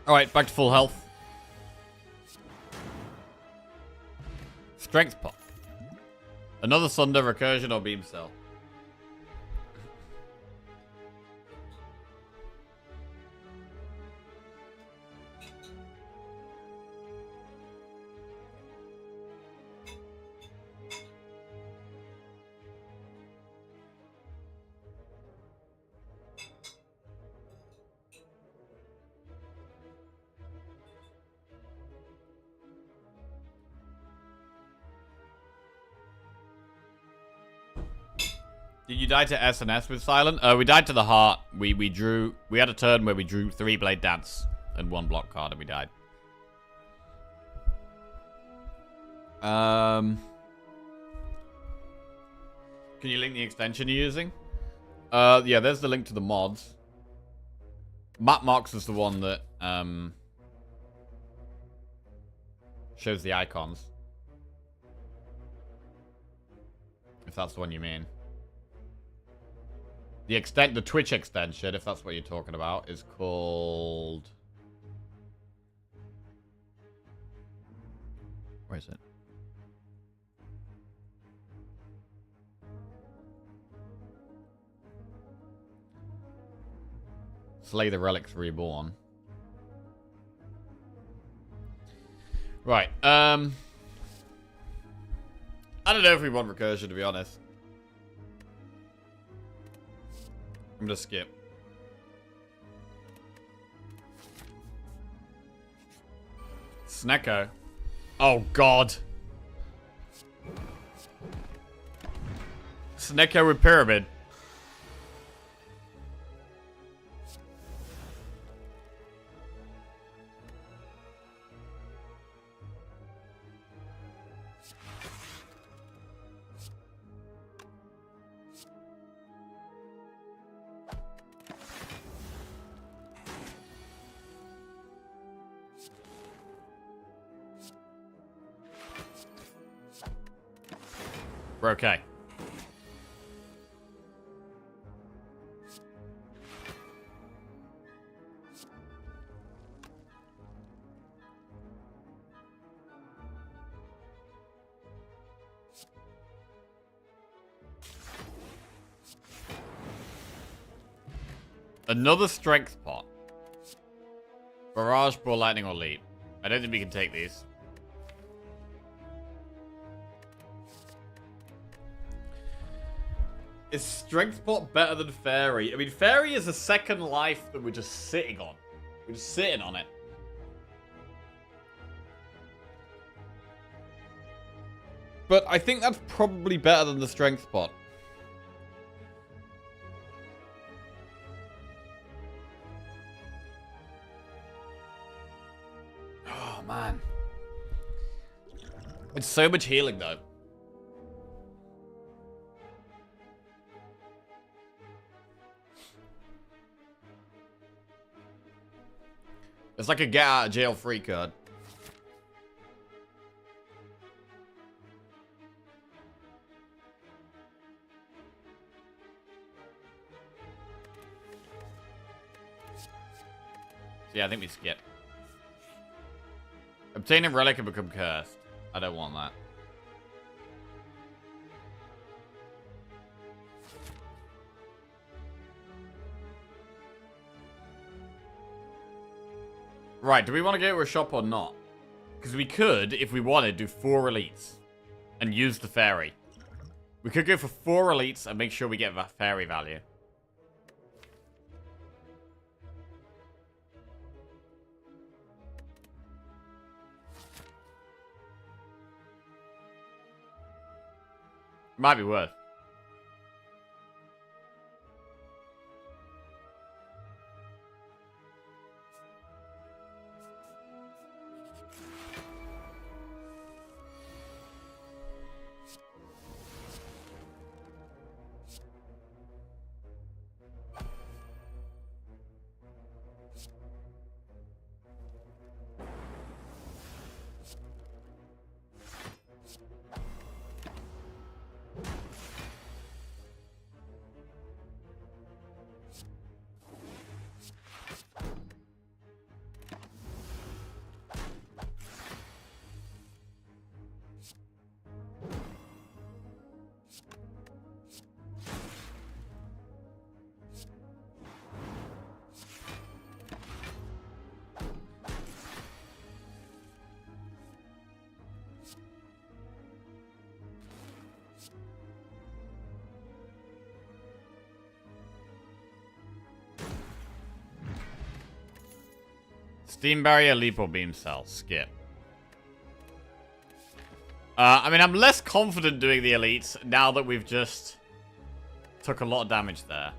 Alright, back to full health. Strength pot. Another Sunder, Recursion, or Beam Cell. Did you die to S&S with Silent? We died to the heart. We had a turn where we drew 3-blade dance and 1 block card and we died. Can you link the extension you're using? Yeah, there's the link to the mods. Mapmox is the one that shows the icons. If that's the one you mean. The Twitch extension, if that's what you're talking about, is called... Where is it? Slay the Relics Reborn. Right, I don't know if we want recursion, to be honest. I'm gonna skip. Snecko. Oh, God. Snecko with Pyramid. We're okay. Another strength pot. Barrage, Ball, Lightning, or Leap. I don't think we can take these. Is Strength Pot better than Fairy? I mean, Fairy is a second life that we're just sitting on. We're just sitting on it. But I think that's probably better than the Strength Pot. Oh, man. It's so much healing, though. It's like a get out of jail free card. So yeah, I think we skip. Obtain a relic and become cursed. I don't want that. Right, do we want to go to a shop or not? Because we could, if we wanted, do 4 elites. And use the fairy. We could go for 4 elites and make sure we get that fairy value. Might be worth. Steam Barrier, Leap, or Beam Cell. Skip. I mean, I'm less confident doing the elites now that we've just Took a lot of damage there.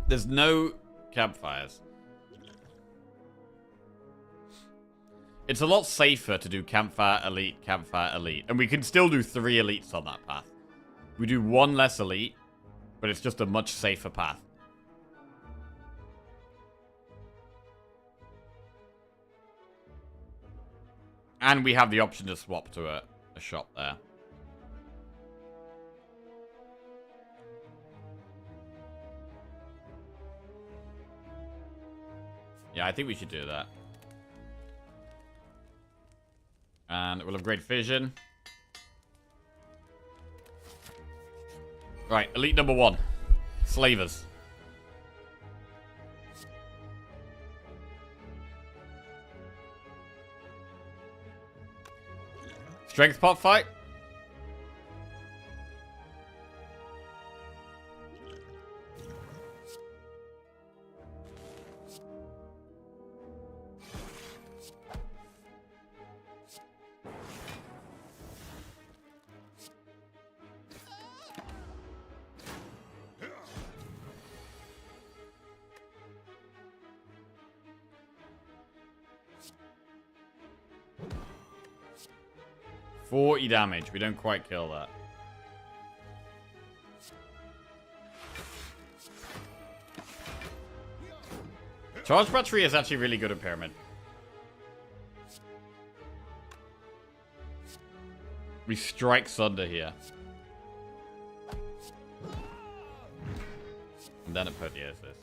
There's no campfires. It's a lot safer to do campfire, elite, and we can still do 3 elites on that path. We do 1 less elite, but it's just a much safer path. And we have the option to swap to a shop there. Yeah, I think we should do that. And we'll upgrade vision. Right, elite number 1. Slavers. Strength pot fight. $40 damage. We don't quite kill that. Charge battery is actually really good at pyramid. We strike Sunder here. And then apotheosis.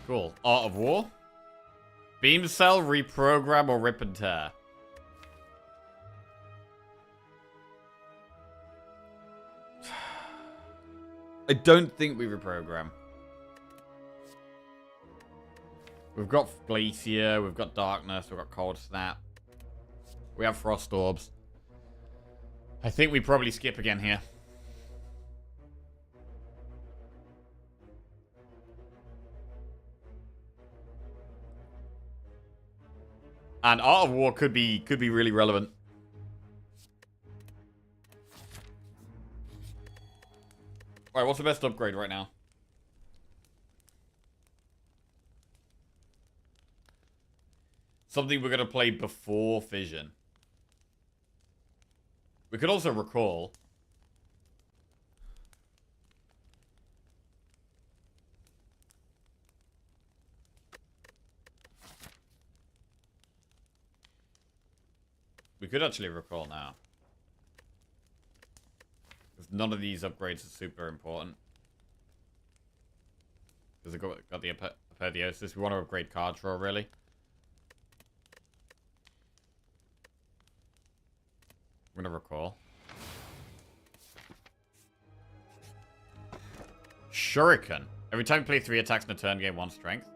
Cool. Art of War. Beam Cell, Reprogram, or Rip and Tear. I don't think we reprogram. We've got Glacier, we've got Darkness, we've got Cold Snap. We have Frost Orbs. I think we probably skip again here. And Art of War could be really relevant. Alright, what's the best upgrade right now? Something we're gonna play before Fission. We could also recall. We could actually recall now. Because none of these upgrades are super important. Because they've got the apotheosis. We want to upgrade card draw, really. I'm going to recall. Shuriken. Every time you play 3 attacks in a turn, gain 1 strength.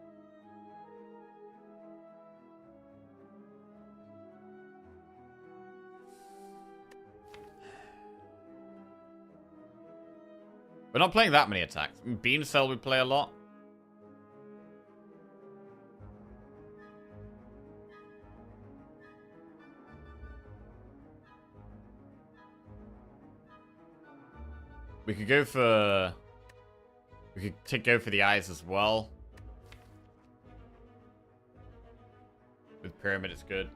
We're not playing that many attacks. Beam Cell we play a lot. We could go for... We could go for the eyes as well. With Pyramid, it's good.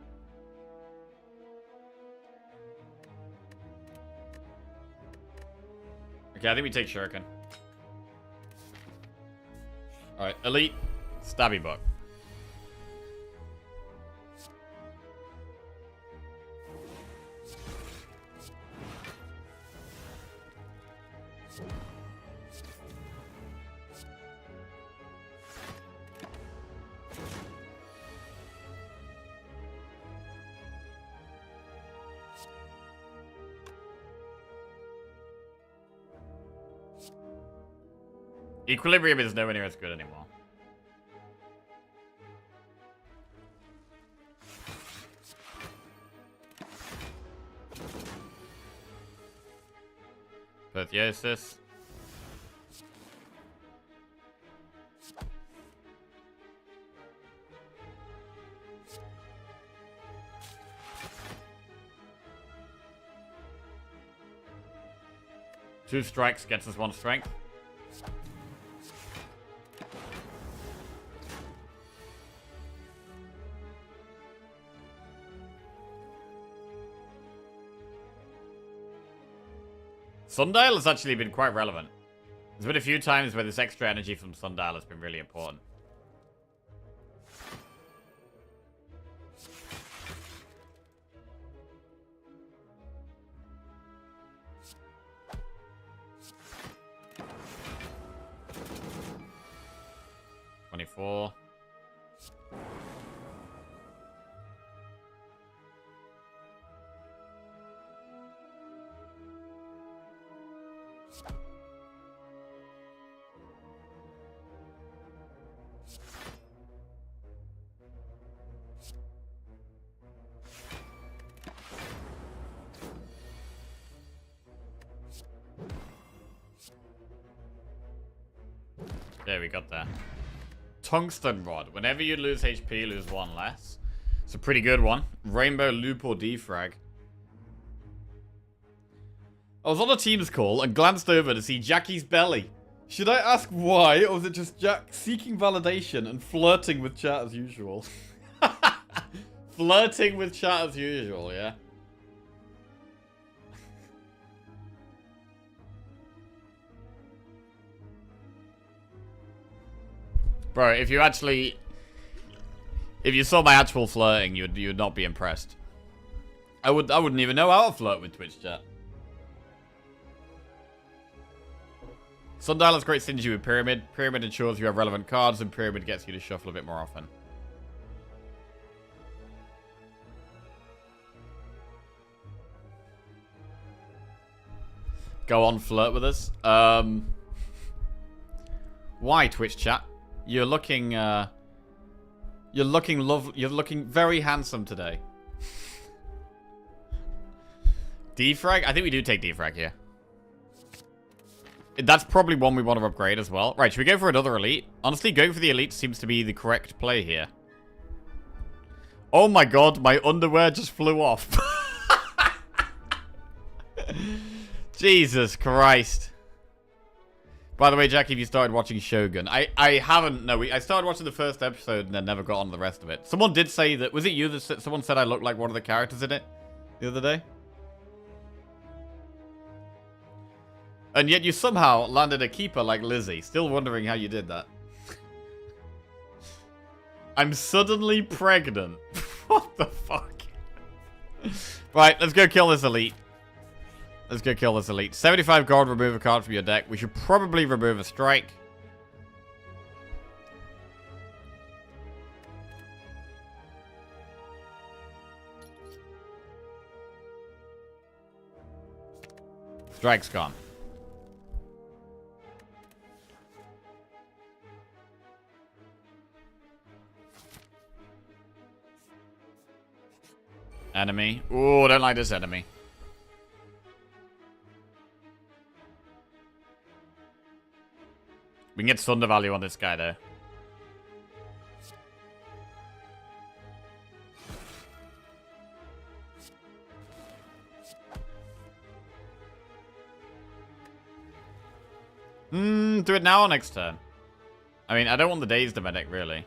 Okay, I think we take Shuriken. Alright, Elite, Stabby Buck. Equilibrium is nowhere near as good anymore. Apotheosis. Two strikes gets us 1 strength. Sundial has actually been quite relevant. There's been a few times where this extra energy from Sundial has been really important. $24. There, we got there. Tungsten Rod. Whenever you lose HP, lose 1 less. It's a pretty good one. Rainbow Loop or Defrag. I was on a Teams call and glanced over to see Jackie's belly. Should I ask why, or was it just Jack seeking validation and flirting with chat as usual? Flirting with chat as usual, yeah? Bro, if you saw my actual flirting, you'd not be impressed. I wouldn't even know how to flirt with Twitch chat. Sundial has great synergy with Pyramid. Pyramid ensures you have relevant cards, and Pyramid gets you to shuffle a bit more often. Go on, flirt with us. Why, Twitch chat? You're looking very handsome today. Defrag? I think we do take Defrag here. That's probably one we want to upgrade as well. Right, should we go for another elite? Honestly, going for the elite seems to be the correct play here. Oh my god, my underwear just flew off. Jesus Christ. By the way, Jackie, if you started watching Shogun, I haven't. No, I started watching the first episode and then never got on to the rest of it. Someone did say that. Was it you that someone said I looked like one of the characters in it the other day? And yet you somehow landed a keeper like Lizzie. Still wondering how you did that. I'm suddenly pregnant. What the fuck? Right, let's go kill this elite. Let's go kill this elite. 75 gold, remove a card from your deck. We should probably remove a strike. Strike's gone. Enemy. Ooh, don't like this enemy. We can get Thunder value on this guy, though. Do it now or next turn? I mean, I don't want the Dazed Medic, really.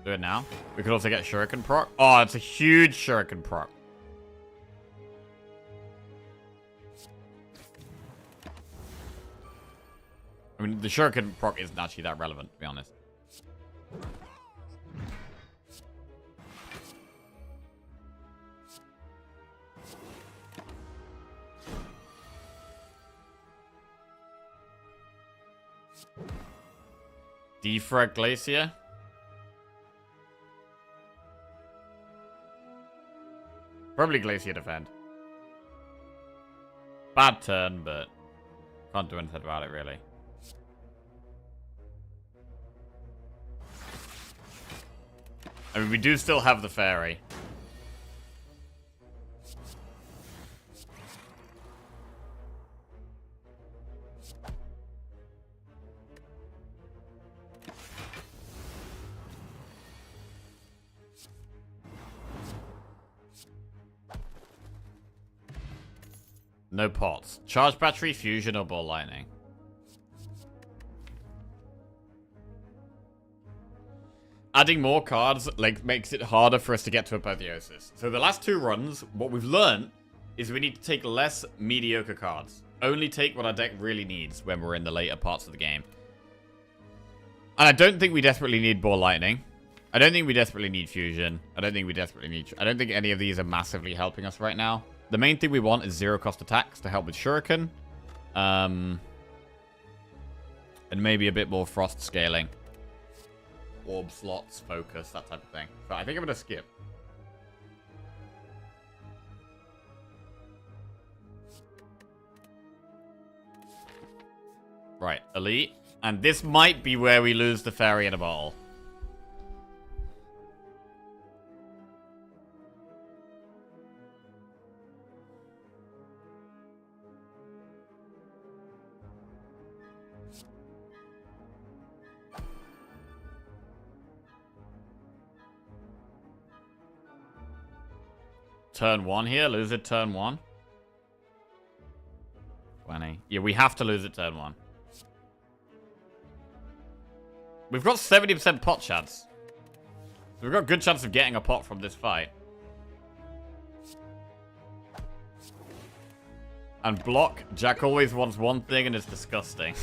Do it now. We could also get Shuriken proc. Oh, it's a huge Shuriken proc. I mean, the Shuriken proc isn't actually that relevant, to be honest. Defrag Glacier. Probably Glacier defend. Bad turn, but can't do anything about it, really. I mean, we do still have the fairy. No pots. Charge battery, fusion, or ball lightning. Adding more cards like makes it harder for us to get to apotheosis. So the last 2 runs, what we've learned is we need to take less mediocre cards. Only take what our deck really needs when we're in the later parts of the game. And I don't think we desperately need ball lightning. I don't think we desperately need fusion. I don't think we desperately need... I don't think any of these are massively helping us right now. The main thing we want is 0 cost attacks to help with Shuriken. And maybe a bit more frost scaling. Orb slots, focus, that type of thing. So I think I'm going to skip. Right, elite. And this might be where we lose the fairy in a bottle. Turn 1 here. Lose it turn 1. 20. Yeah, we have to lose it turn 1. We've got 70% pot chance. We've got a good chance of getting a pot from this fight. And block. Jack always wants one thing and it's disgusting.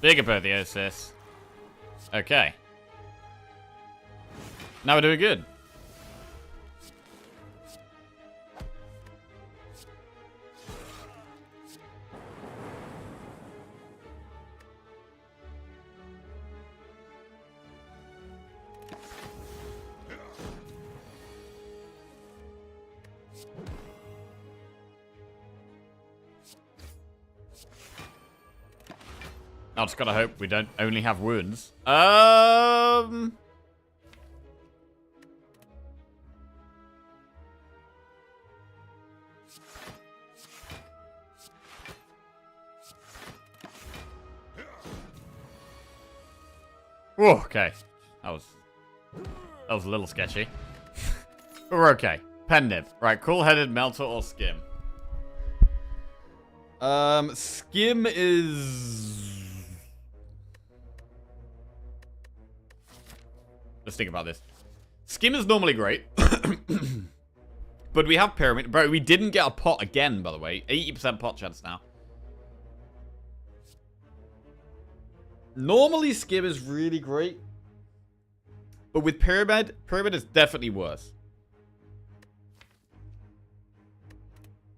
Big apotheosis. Okay. Now we're doing good. I just gotta hope we don't only have wounds. Whoa, okay. That was a little sketchy. But we're okay. Pen nib. Right, cool-headed, melter, or skim. Skim is... Let's think about this. Skim is normally great. But we have Pyramid. Bro, we didn't get a pot again, by the way. 80% pot chance now. Normally, Skim is really great. But with Pyramid, Pyramid is definitely worse.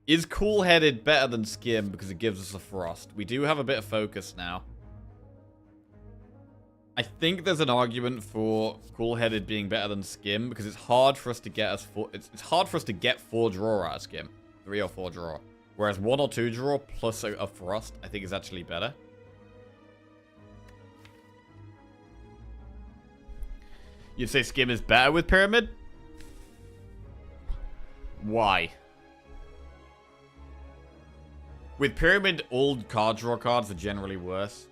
Is Cool-Headed better than Skim because it gives us a Frost? We do have a bit of focus now. I think there's an argument for Cool-Headed being better than Skim because it's hard for us to get us it's hard for us to get 4 draw out of Skim. 3 or 4 draw. Whereas 1 or 2 draw plus a Frost I think is actually better. You'd say Skim is better with Pyramid? Why? With Pyramid, old card draw cards are generally worse.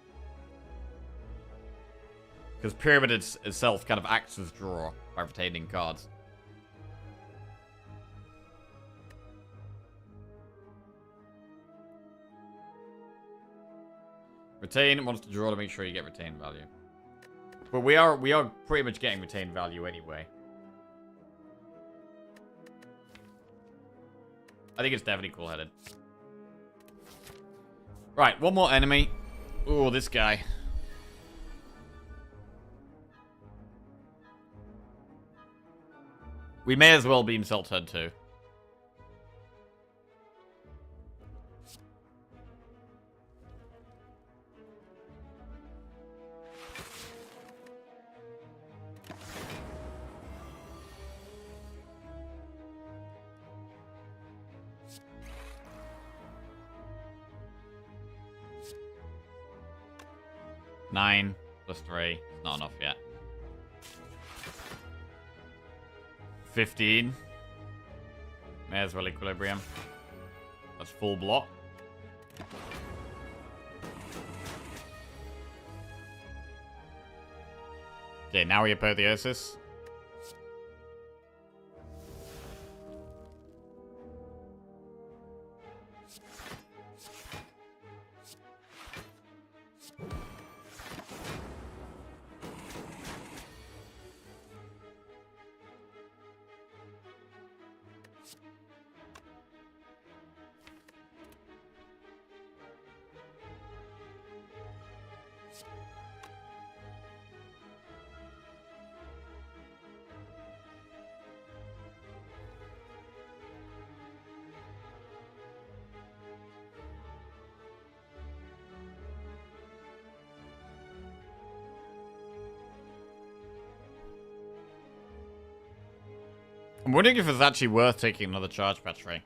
Because Pyramid itself kind of acts as draw by retaining cards. Retain wants to draw to make sure you get retained value. But we are pretty much getting retained value anyway. I think it's definitely cool-headed. Right, one more enemy. Ooh, this guy. We may as well beam Celt turn 2. Nine plus 3. Not enough yet. 15. May as well equilibrium. That's full block. Okay, now we apotheosis. I'm wondering if it's actually worth taking another charge battery.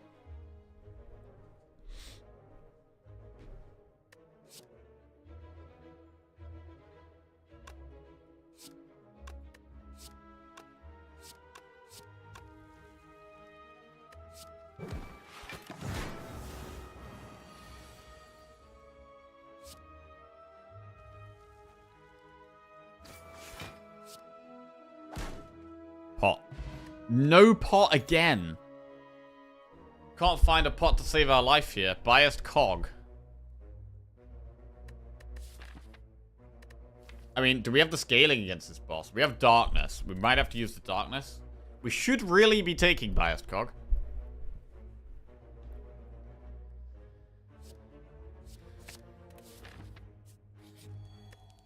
Pot. No pot again. Can't find a pot to save our life here. Biased cog. I mean, do we have the scaling against this boss? We have darkness. We might have to use the darkness. We should really be taking biased cog.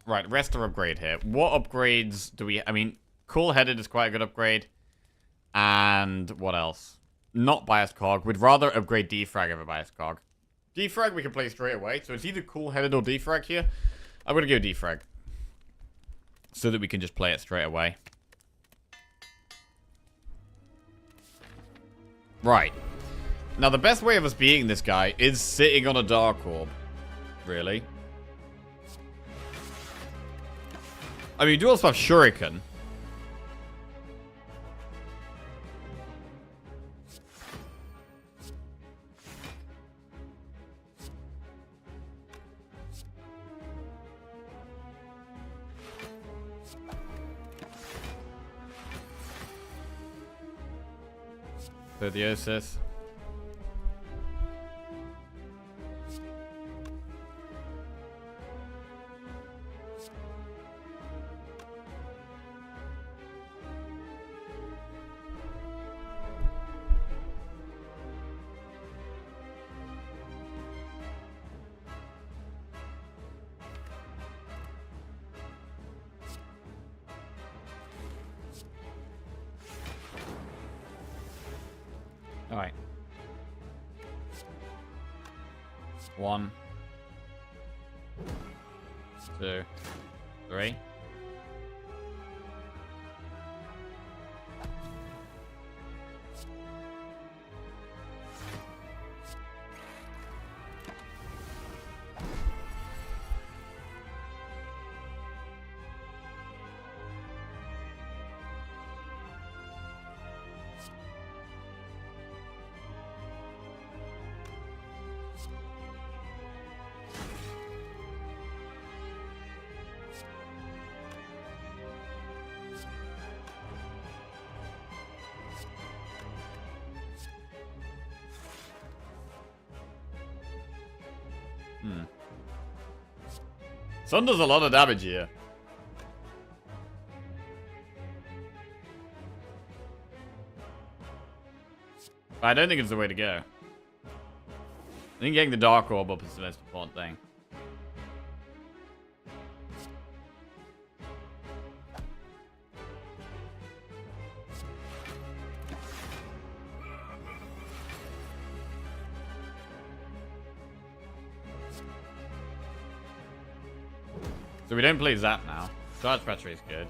Right, rest are upgrade here. What upgrades do we... I mean, cool-headed is quite a good upgrade. And what else? Not biased cog. We'd rather upgrade defrag over biased cog. Defrag we can play straight away. So it's either cool-headed or defrag here. I'm going to go defrag. So that we can just play it straight away. Right. Now the best way of us beating this guy is sitting on a Dark Orb. Really? I mean, you do also have Shuriken. Apotheosis. All right. 1, 2, 3. Sun does a lot of damage here. I don't think it's the way to go. I think getting the Dark Orb up is the most important thing. So we don't play Zap now. Charge Battery is good.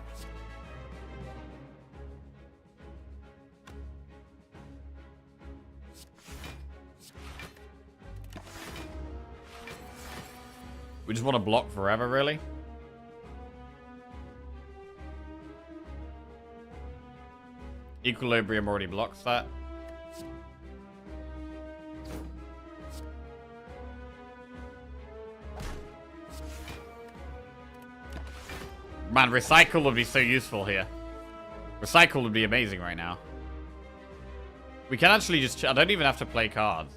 We just want to block forever, really? Equilibrium already blocks that. Man, Recycle would be so useful here. Recycle would be amazing right now. We can actually just... I don't even have to play cards.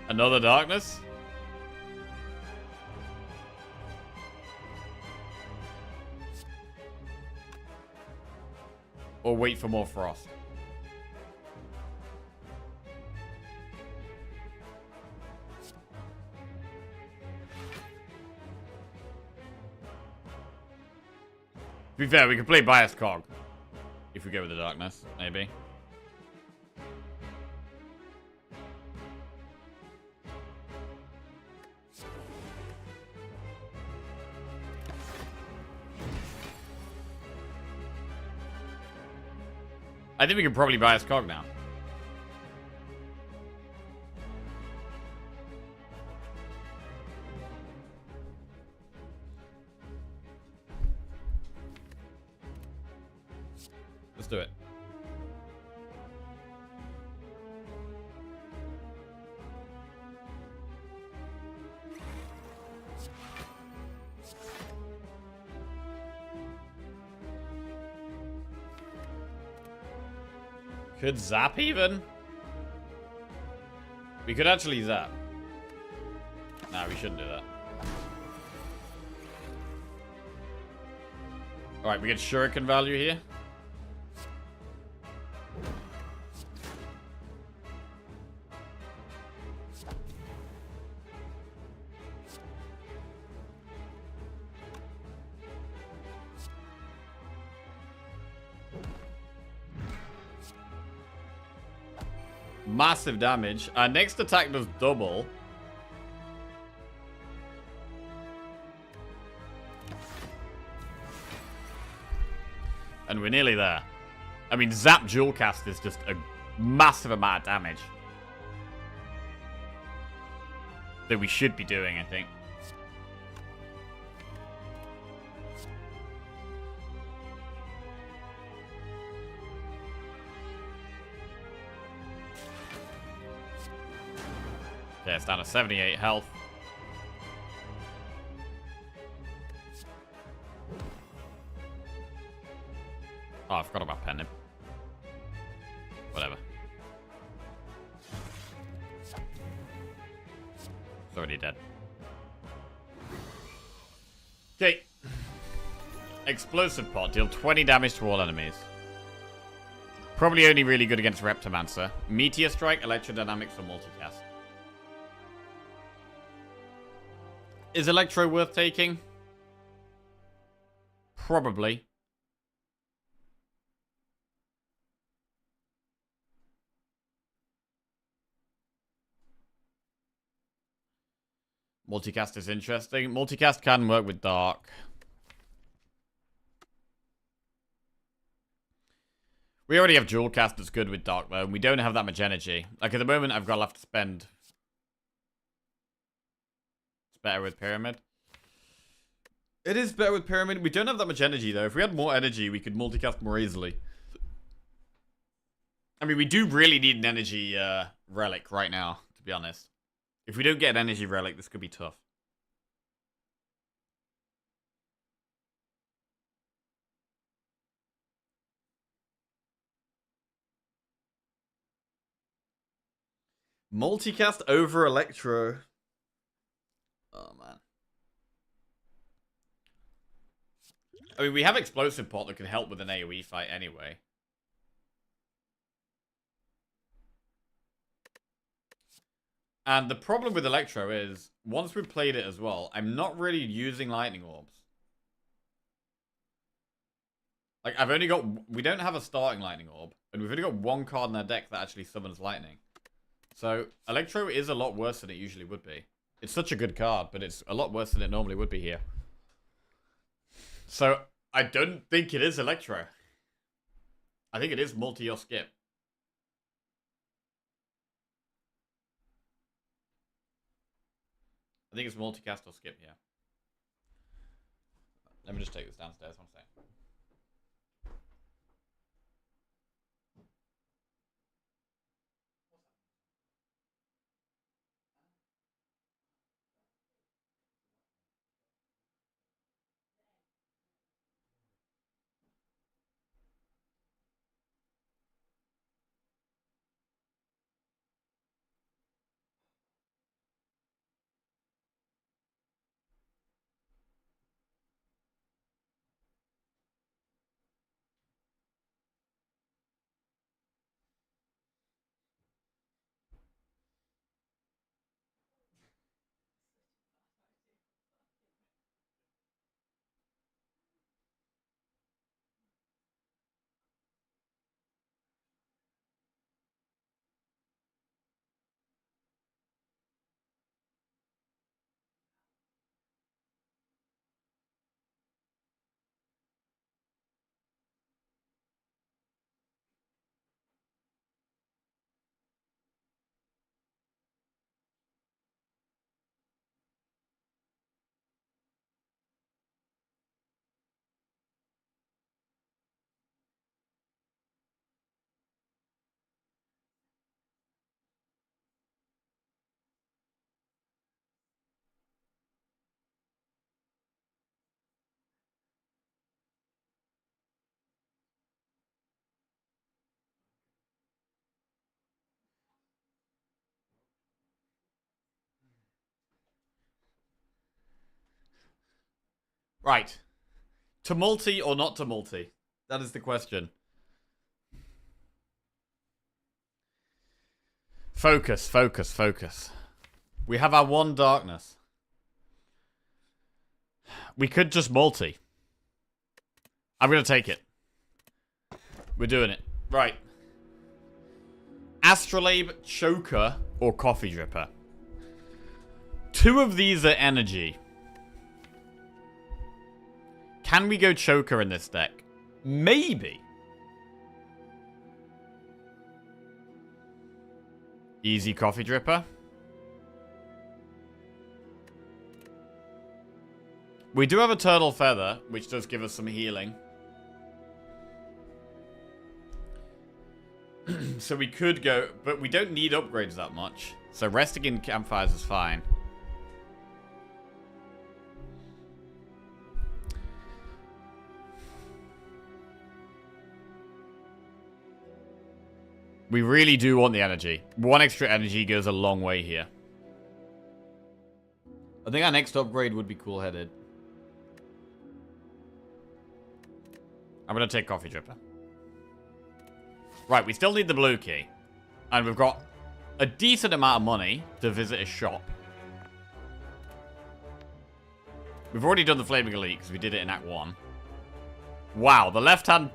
Another darkness? Or wait for more frost? To be fair, we can play Bias Cog. If we go with the darkness, maybe. I think we can probably Bias Cog now. Let's do it. Could Zap even? We could actually Zap. Nah, we shouldn't do that. Alright, we get Shuriken value here. Massive damage. Our next attack does double. And we're nearly there. I mean, Zap Dual Cast is just a massive amount of damage that we should be doing, I think. Okay, it's down to 78 health. Oh, I forgot about Pendim. Whatever. It's already dead. Okay. Explosive Pot. Deal 20 damage to all enemies. Probably only really good against Reptomancer. Meteor Strike, Electrodynamics, or Multicast. Is Electro worth taking? Probably. Multicast is interesting. Multicast can work with Dark. We already have dual cast that's good with Dark, though, and we don't have that much energy. Like, at the moment, I've got left to spend. It's better with Pyramid. It is better with Pyramid. We don't have that much energy, though. If we had more energy, we could multicast more easily. I mean, we do really need an energy relic right now, to be honest. If we don't get an energy relic, this could be tough. Multicast over Electro. Oh, man. I mean, we have Explosive Pot that can help with an AoE fight anyway. And the problem with Electro is, once we've played it as well, I'm not really using Lightning Orbs. Like, I've only got... We don't have a starting Lightning Orb, and we've only got one card in our deck that actually summons Lightning. So, Electro is a lot worse than it usually would be. It's such a good card, but it's a lot worse than it normally would be here. So, I don't think it is Electro. I think it is multi or skip. I think it's multicast or skip here. Let me just take this downstairs one second. Right. To multi or not to multi? That is the question. Focus, focus, focus. We have our one darkness. We could just multi. I'm going to take it. We're doing it. Right. Astrolabe, Choker, or Coffee Dripper. Two of these are energy. Can we go Choker in this deck? Maybe. Easy Coffee Dripper. We do have a Turtle Feather, which does give us some healing. So we could go, but we don't need upgrades that much. So resting in campfires is fine. We really do want the energy. One extra energy goes a long way here. I think our next upgrade would be cool-headed. I'm going to take Coffee Dripper. Right, we still need the blue key. And we've got a decent amount of money to visit a shop. We've already done the Flaming Elite because we did it in Act 1. Wow, the left-hand...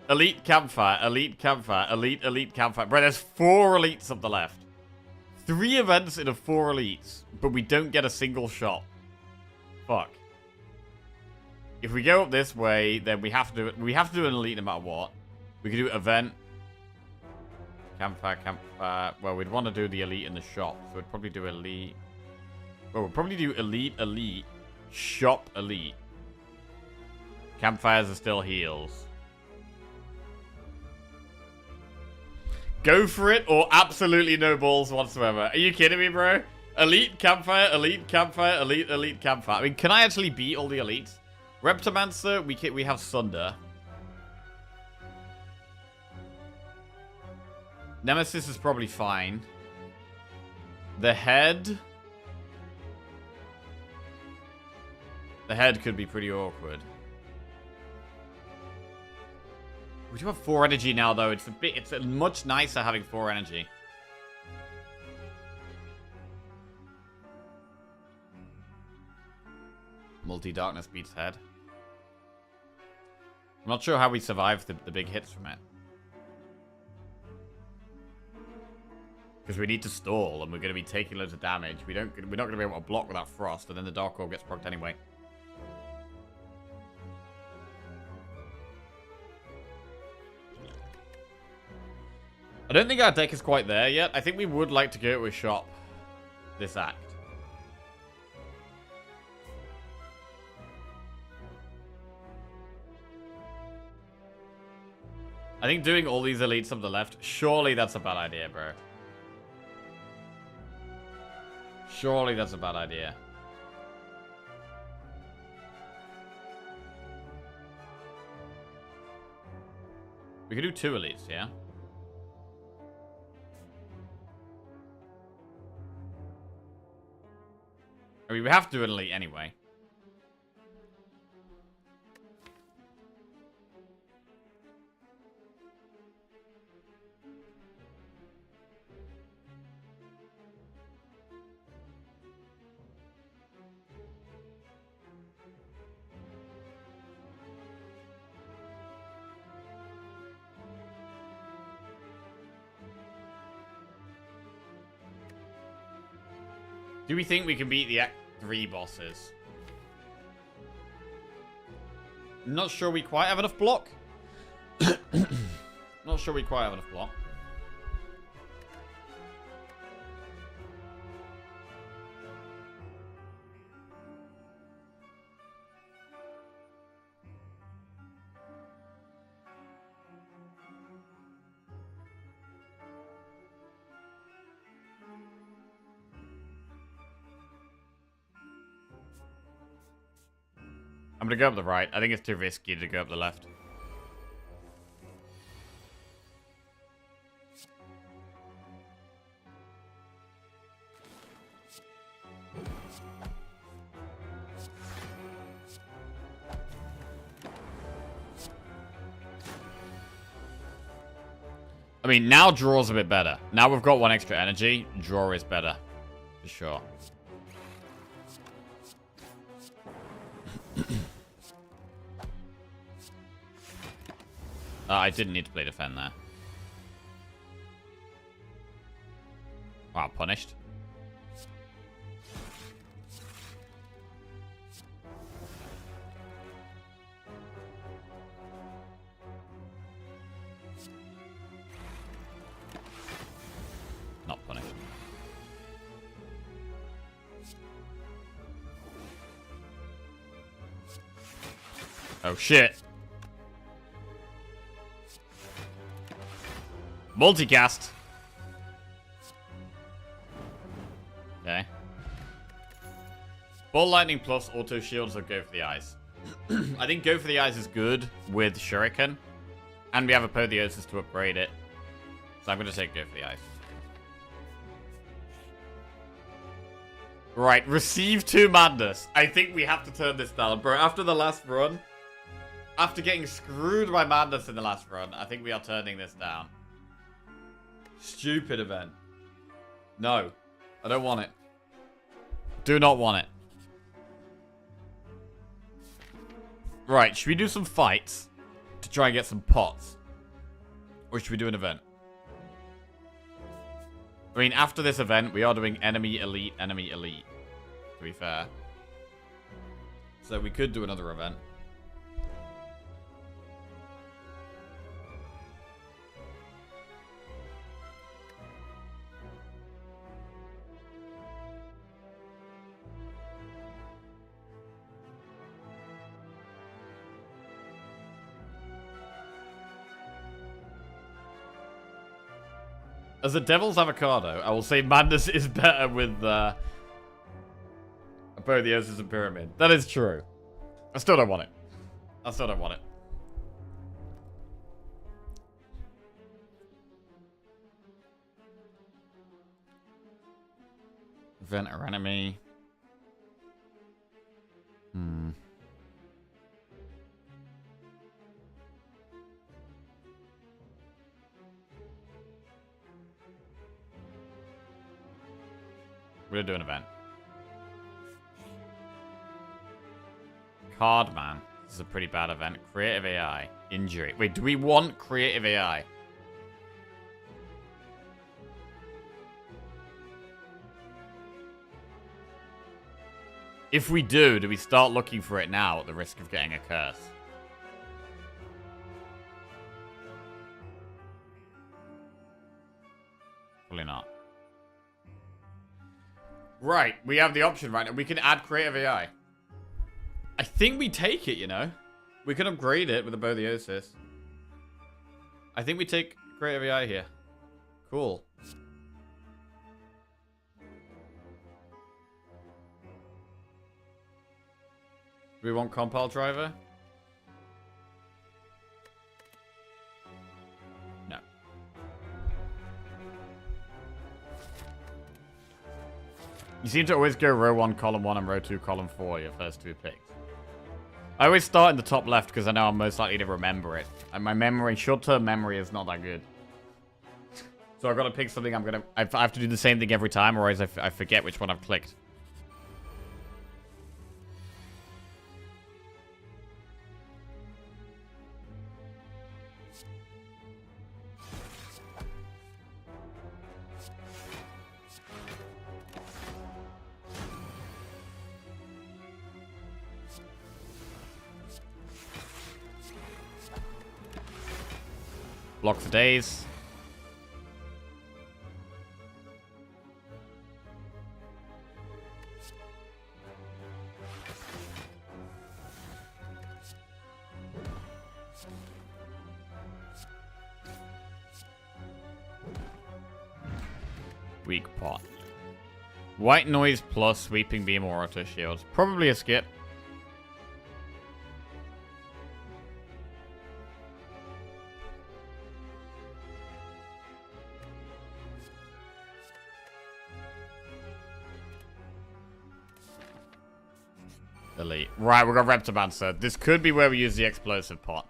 Elite Campfire, Elite Campfire, Elite Campfire. Bro, there's 4 elites up the left. 3 events in a 4 elites, but we don't get a single shot. Fuck. If we go up this way, then we have to do an elite no matter what. We could do event. Campfire, campfire. Well, we'd want to do the elite in the shop. So we'd probably do elite. Well, we'd probably do elite, elite. Shop, elite. Campfires are still heals. Go for it or absolutely no balls whatsoever. Are you kidding me, bro? Elite, campfire, elite, campfire, elite, elite, campfire. I mean, can I actually beat all the elites? Reptomancer, we have Sunder. Nemesis is probably fine. The head. The head could be pretty awkward. We do have 4 energy now, though. It's much nicer having 4 energy. Multi-darkness beats head. I'm not sure how we survive the big hits from it. Because we need to stall, and we're going to be taking loads of damage. We're not going to be able to block without frost, and then the Dark Orb gets procced anyway. I don't think our deck is quite there yet. I think we would like to go to a shop this act. I think doing all these elites on the left, surely that's a bad idea, bro. Surely that's a bad idea. We could do 2 elites, yeah? I mean, we have to do an elite anyway. Do we think we can beat the Act 3 bosses? Not sure we quite have enough block. Not sure we quite have enough block. I'm gonna go up the right. I think it's too risky to go up the left. I mean, now draw's a bit better. Now we've got 1 extra energy. Draw is better. For sure. I didn't need to play defend there. Wow, punished. Not punished. Oh shit. Multicast. Okay. Ball lightning plus auto shields or go for the eyes. I think go for the eyes is good with Shuriken. And we have Apotheosis to upgrade it. So I'm going to take go for the eyes. Right, receive 2 madness. I think we have to turn this down, bro. After the last run, after getting screwed by madness in the last run, I think we are turning this down. Stupid event. No. I don't want it. Do not want it. Right, should we do some fights to try and get some pots? Or should we do an event? I mean, after this event, we are doing enemy, elite, to be fair. So we could do another event. As a devil's avocado, I will say madness is better with Apotheosis and Pyramid. That is true. I still don't want it. I still don't want it. Event or enemy. We're gonna do an event. Card man. This is a pretty bad event. Creative AI. Injury. Wait, do we want creative AI? If we do we start looking for it now at the risk of getting a curse? Probably not. Right, we have the option right now. We can add creative AI. I think we take it, you know. We can upgrade it with Apotheosis. I think we take creative AI here. Cool. Do we want compile driver? No. You seem to always go row 1, column 1, and row 2, column 4, your first 2 picks. I always start in the top left because I know I'm most likely to remember it. And my memory, short-term memory is not that good. So I've got to pick something I have to do the same thing every time, or else I forget which one I've clicked. Block for days. Weak pot. White noise plus sweeping beam or auto shield. Probably a skip. Delete. Right, we've got Reptomancer. This could be where we use the explosive pot.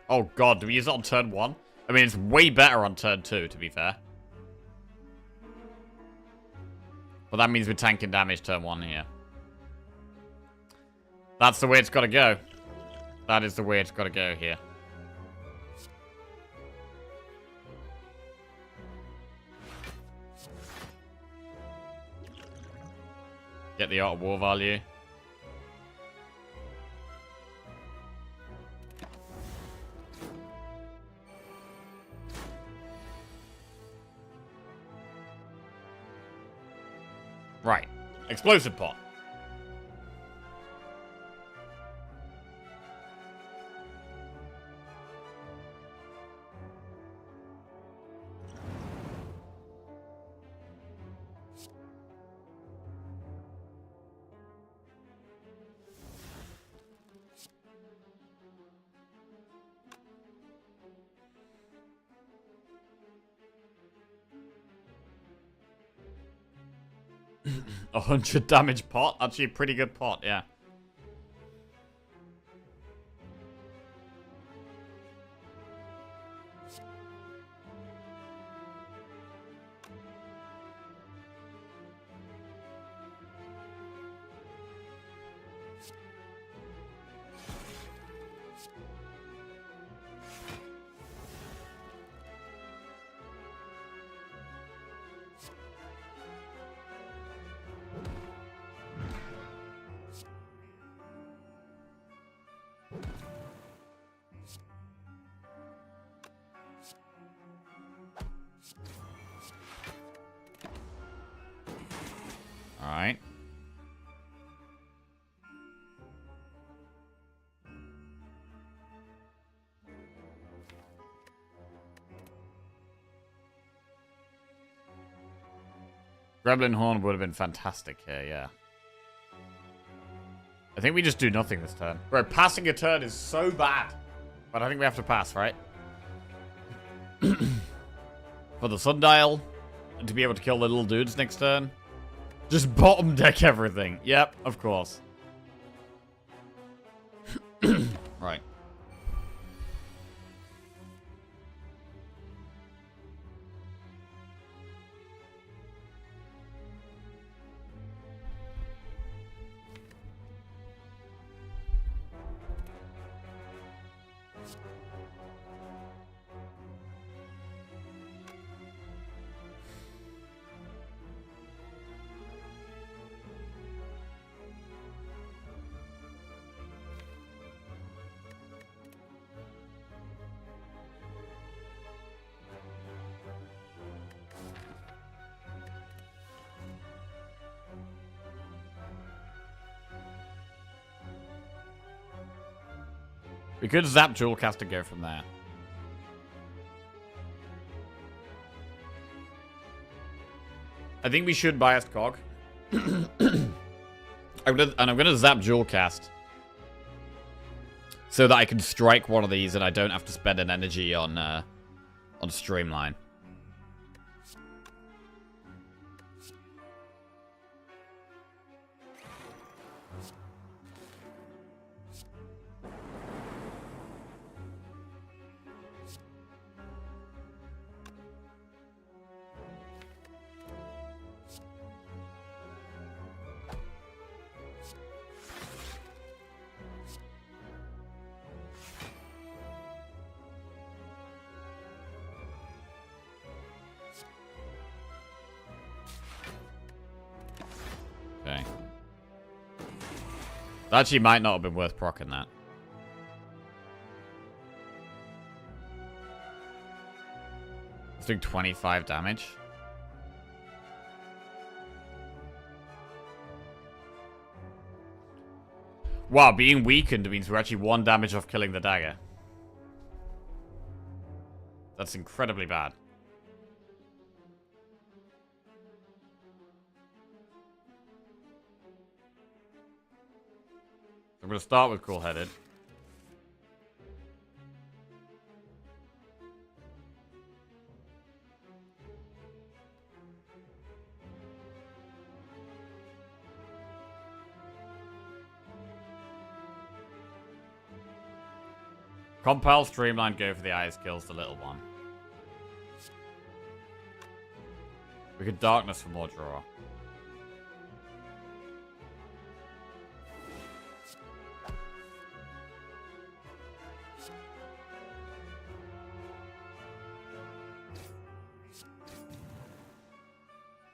Oh god, do we use it on turn 1? I mean, it's way better on turn 2, to be fair. But that means we're tanking damage turn 1 here. That's the way it's got to go. That is the way it's got to go here. Get the Art of War value. Right. Explosive pot. A 100 damage pot? Actually a pretty good pot, yeah. Alright. Gremlin Horn would have been fantastic here, yeah. I think we just do nothing this turn. Bro, passing a turn is so bad. But I think we have to pass, right? For the sundial. And to be able to kill the little dudes next turn. Just bottom deck everything. Yep, of course. Right. We could zap Jewelcast and go from there. I think we should biased cog. I'm gonna zap Jewelcast. So that I can strike one of these and I don't have to spend an energy on Streamline. Okay. That actually might not have been worth proccing that. It's doing 25 damage. Wow, being weakened means we're actually 1 damage off killing the dagger. That's incredibly bad. I'm going to start with Cool-Headed. Compel, Streamline, go for the eyes, kills the little one. We could Darkness for more draw.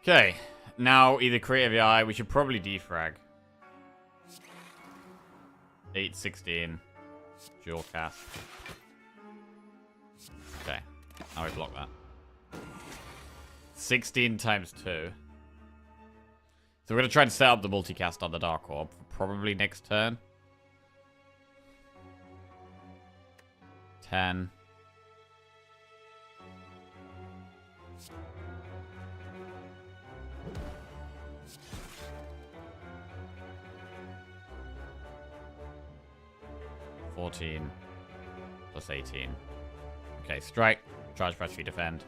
Okay, now either Creative AI, we should probably defrag. 8, 16. Dual cast. Okay, now we block that. 16 times 2. So we're going to try and set up the multicast on the Dark Orb, probably next turn. 10. Plus 18. Okay, strike. Charge, battery, defend.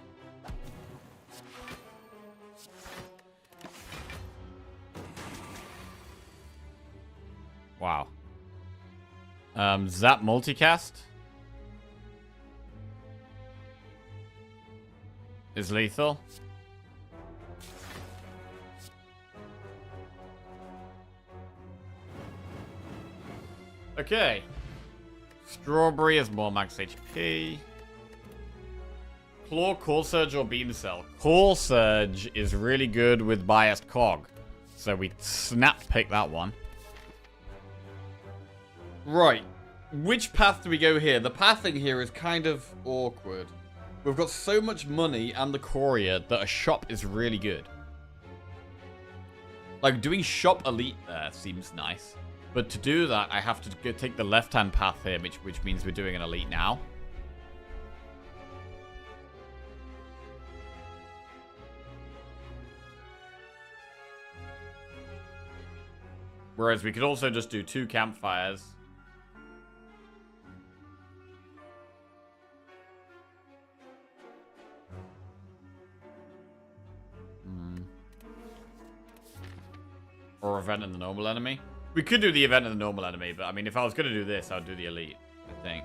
Wow. Zap multicast is lethal. Okay. Strawberry is more max HP. Claw, Core Surge, or Beam Cell. Core Surge is really good with biased cog. So we snap pick that one. Right. Which path do we go here? The pathing here is kind of awkward. We've got so much money and the Courier that a shop is really good. like doing shop elite there seems nice. But to do that, I have to take the left-hand path here, which means we're doing an elite now. Whereas we could also just do 2 campfires. Or event in the normal enemy. We could do the event in the normal enemy, but I mean, if I was going to do this, I would do the elite, I think.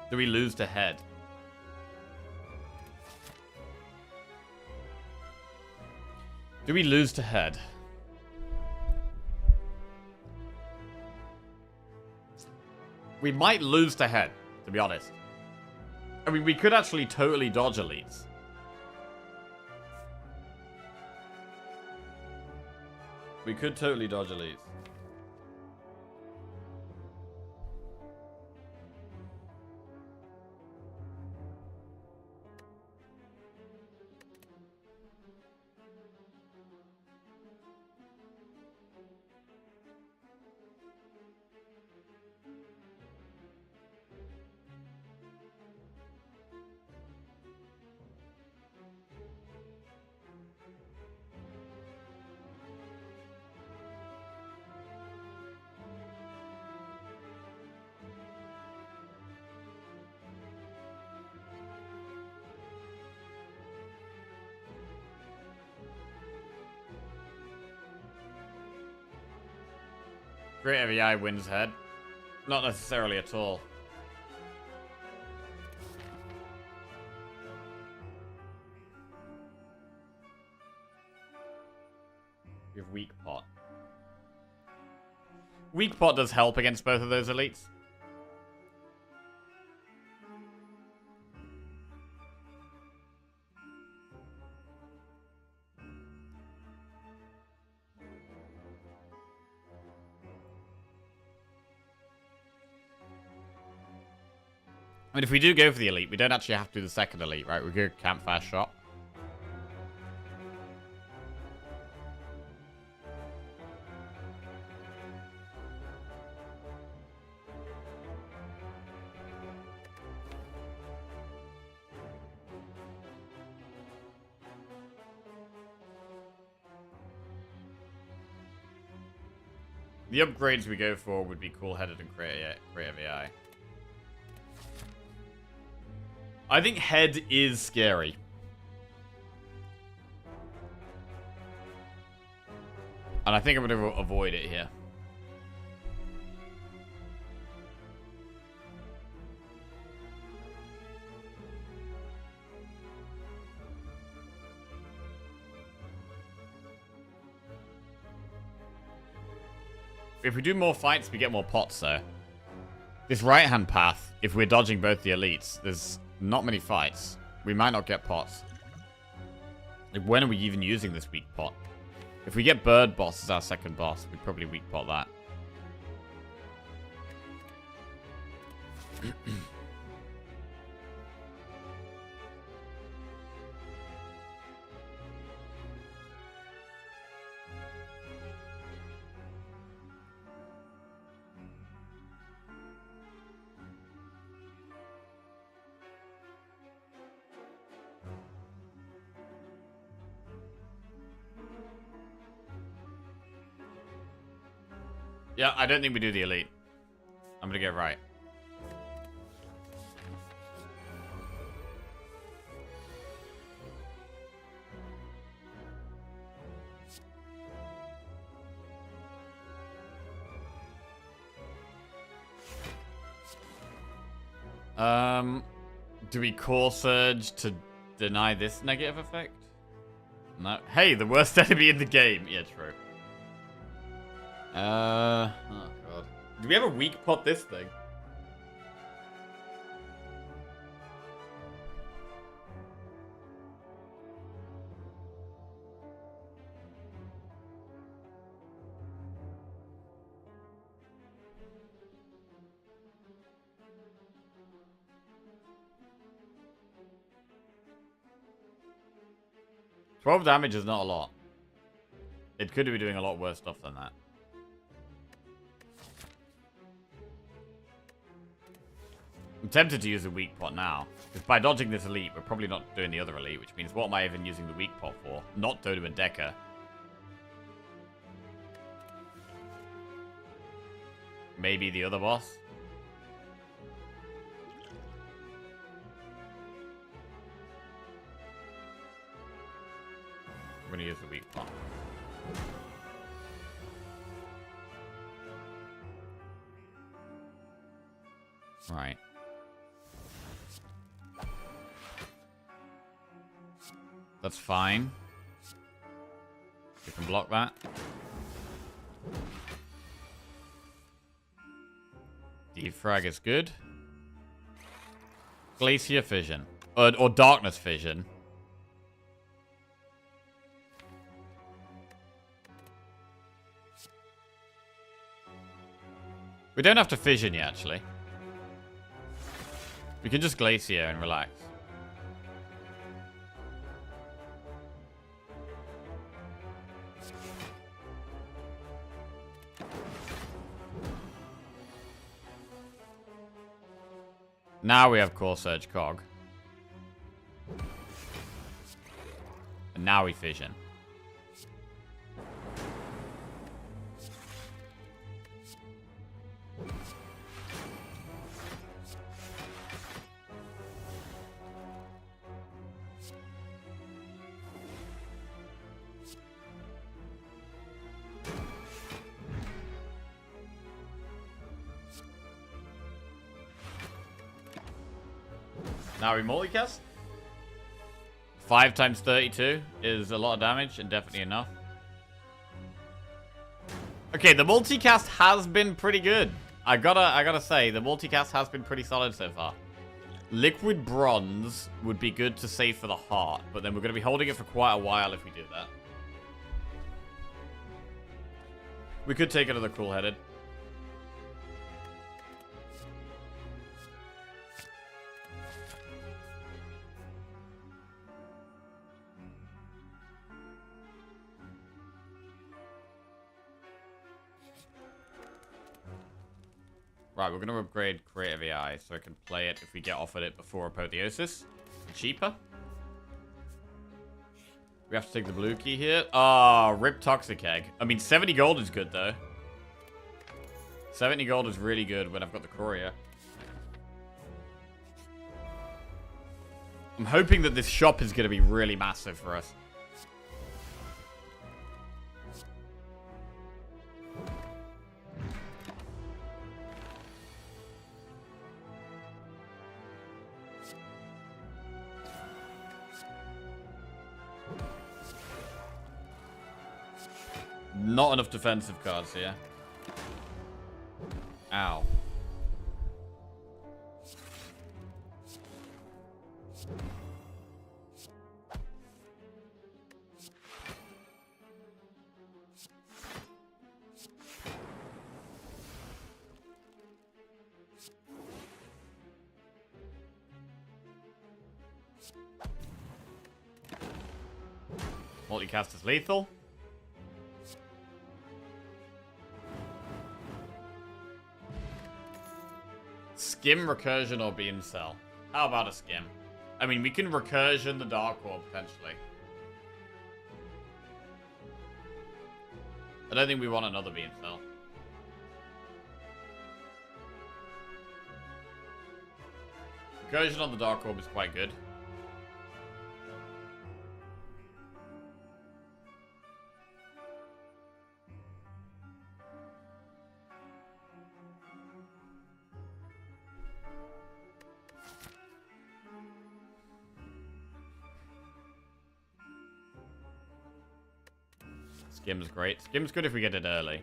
Do we lose to head? Do we lose to head? We might lose to head, to be honest. I mean, we could actually totally dodge elites. We could totally dodge elites. Great AI wins head. Not necessarily at all. We have weak pot. Weak pot does help against both of those elites. I mean, if we do go for the elite, we don't actually have to do the second elite, right? We go campfire shot. The upgrades we go for would be cool-headed and creative AI. I think head is scary. And I think I'm going to avoid it here. If we do more fights, we get more pots, though. This right-hand path, if we're dodging both the elites, there's not many fights. We might not get pots. Like, when are we even using this weak pot? If we get bird boss as our second boss, we'd probably weak pot that. Yeah, I don't think we do the elite. I'm gonna get right. Do we core surge to deny this negative effect? No. Hey, the worst enemy in the game. Yeah, true. Oh god. Do we have a weak pot this thing? $12 damage is not a lot. It could be doing a lot worse stuff than that. I'm tempted to use a weak pot now. Because by dodging this elite, we're probably not doing the other elite, which means what am I even using the weak pot for? Not Dodo and Decker. Maybe the other boss? I'm gonna use the weak pot. Right. That's fine. We can block that. Defrag is good. Glacier Fission. Or Darkness Fission. We don't have to fission yet, actually. We can just Glacier and relax. Now we have Core Surge Cog. And now we fission. Now we multicast. 5 times 32 is a lot of damage and definitely enough. Okay, the multicast has been pretty good. I gotta say, the multicast has been pretty solid so far. Liquid Bronze would be good to save for the heart, but then we're gonna be holding it for quite a while if we do that. We could take another Cool-Headed. Right, we're going to upgrade Creative AI so I can play it if we get offered it before Apotheosis. Cheaper. We have to take the blue key here. Ah, rip Toxic Egg. I mean, 70 gold is good, though. 70 gold is really good when I've got the Courier. I'm hoping that this shop is going to be really massive for us. Not enough defensive cards here. Ow. Multicast is lethal. Skim, Recursion, or Beam Cell. How about a Skim? I mean, we can Recursion the Dark Orb, potentially. I don't think we want another Beam Cell. Recursion on the Dark Orb is quite good. Skim's great. Skim's good if we get it early.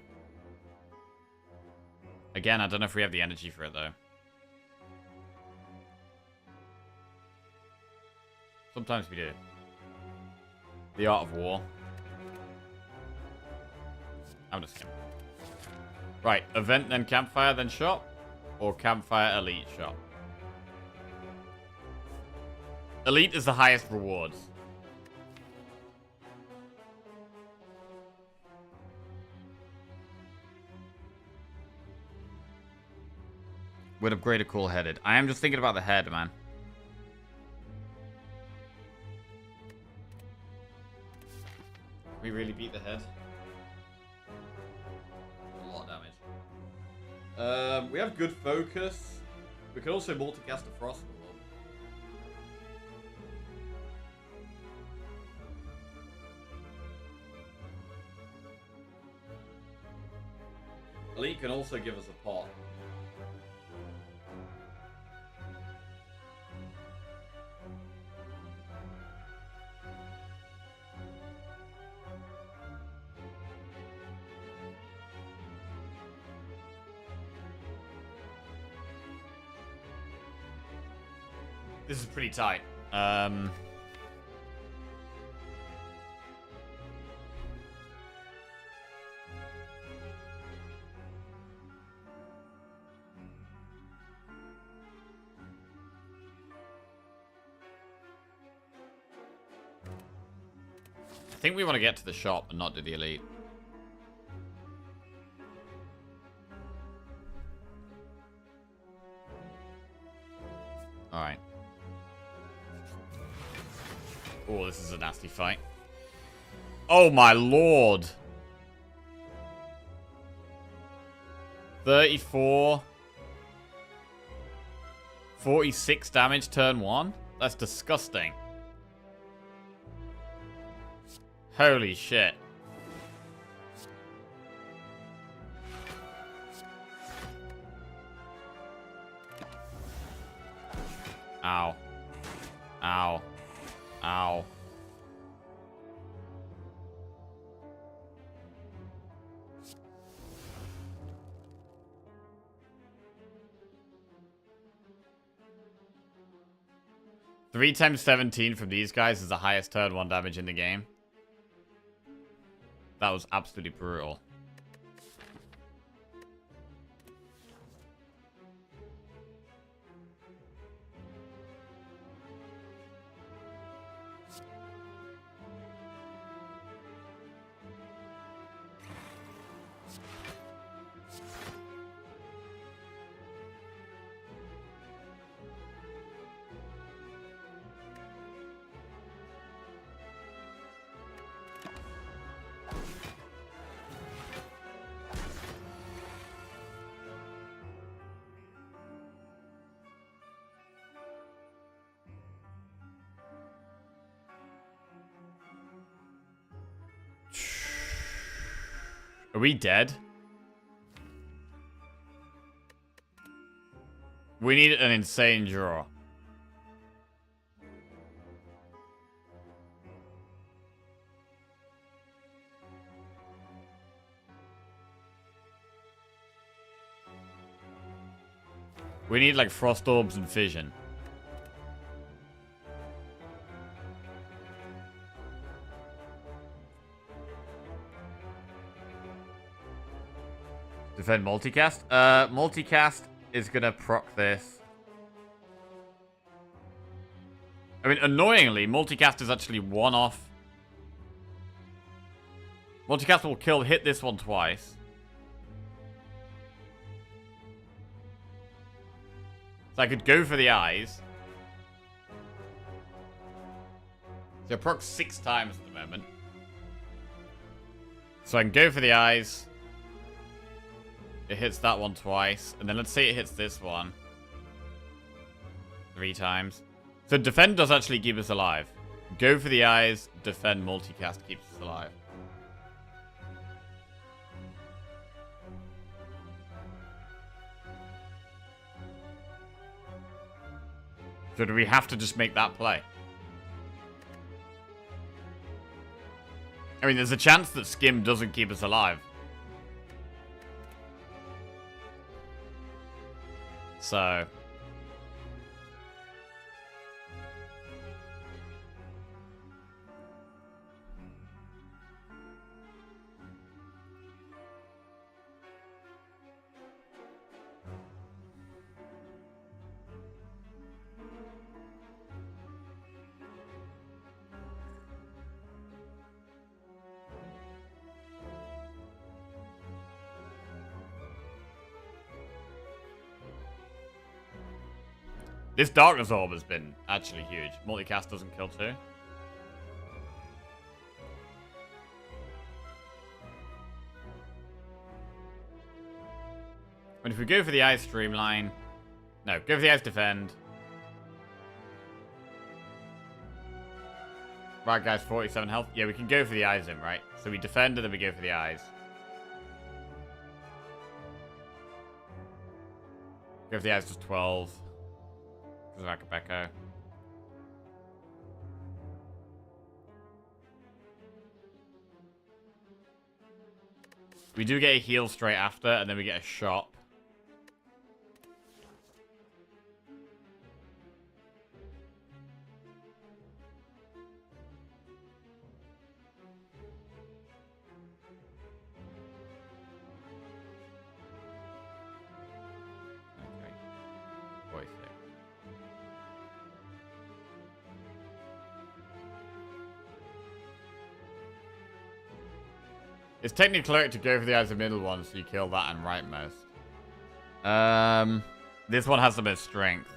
Again, I don't know if we have the energy for it, though. Sometimes we do. The Art of War. I'm just Skim. Right, event, then campfire, then shop? Or campfire, elite, shop? Elite is the highest rewards. Would upgrade a cool-headed. I am just thinking about the head, man. We really beat the head. A lot of damage. We have good focus. We can also multicast a frost orb. Elite can also give us a pot. This is pretty tight. I think we want to get to the shop and not do the elite. Alright. Oh, this is a nasty fight. Oh my lord. 34. 46 damage turn 1? That's disgusting. Holy shit. Ow. Ow. Ow. Three times 17 from these guys is the highest turn 1 damage in the game. That was absolutely brutal. Are we dead? We need an insane draw. We need like frost orbs and fission. Defend multicast? Multicast is gonna proc this. I mean, annoyingly, multicast is actually one off. Multicast will hit this one twice. So I could go for the eyes. So proc 6 times at the moment. So I can go for the eyes. It hits that one twice. And then let's say it hits this one 3 times. So defend does actually keep us alive. Go for the eyes. Defend multicast keeps us alive. So do we have to just make that play? I mean, there's a chance that Skim doesn't keep us alive. So... This Darkness Orb has been actually huge. Multicast doesn't kill too. And if we go for the Ice Streamline... No, go for the Ice Defend. Right, guys, 47 health. Yeah, we can go for the eyes in, right? So we defend and then we go for the eyes. Go for the eyes, just 12. Zakabeko. We do get a heal straight after, and then we get a shop. It's technically correct to go for the eyes of the middle one, so you kill that and rightmost. This one has the most strength.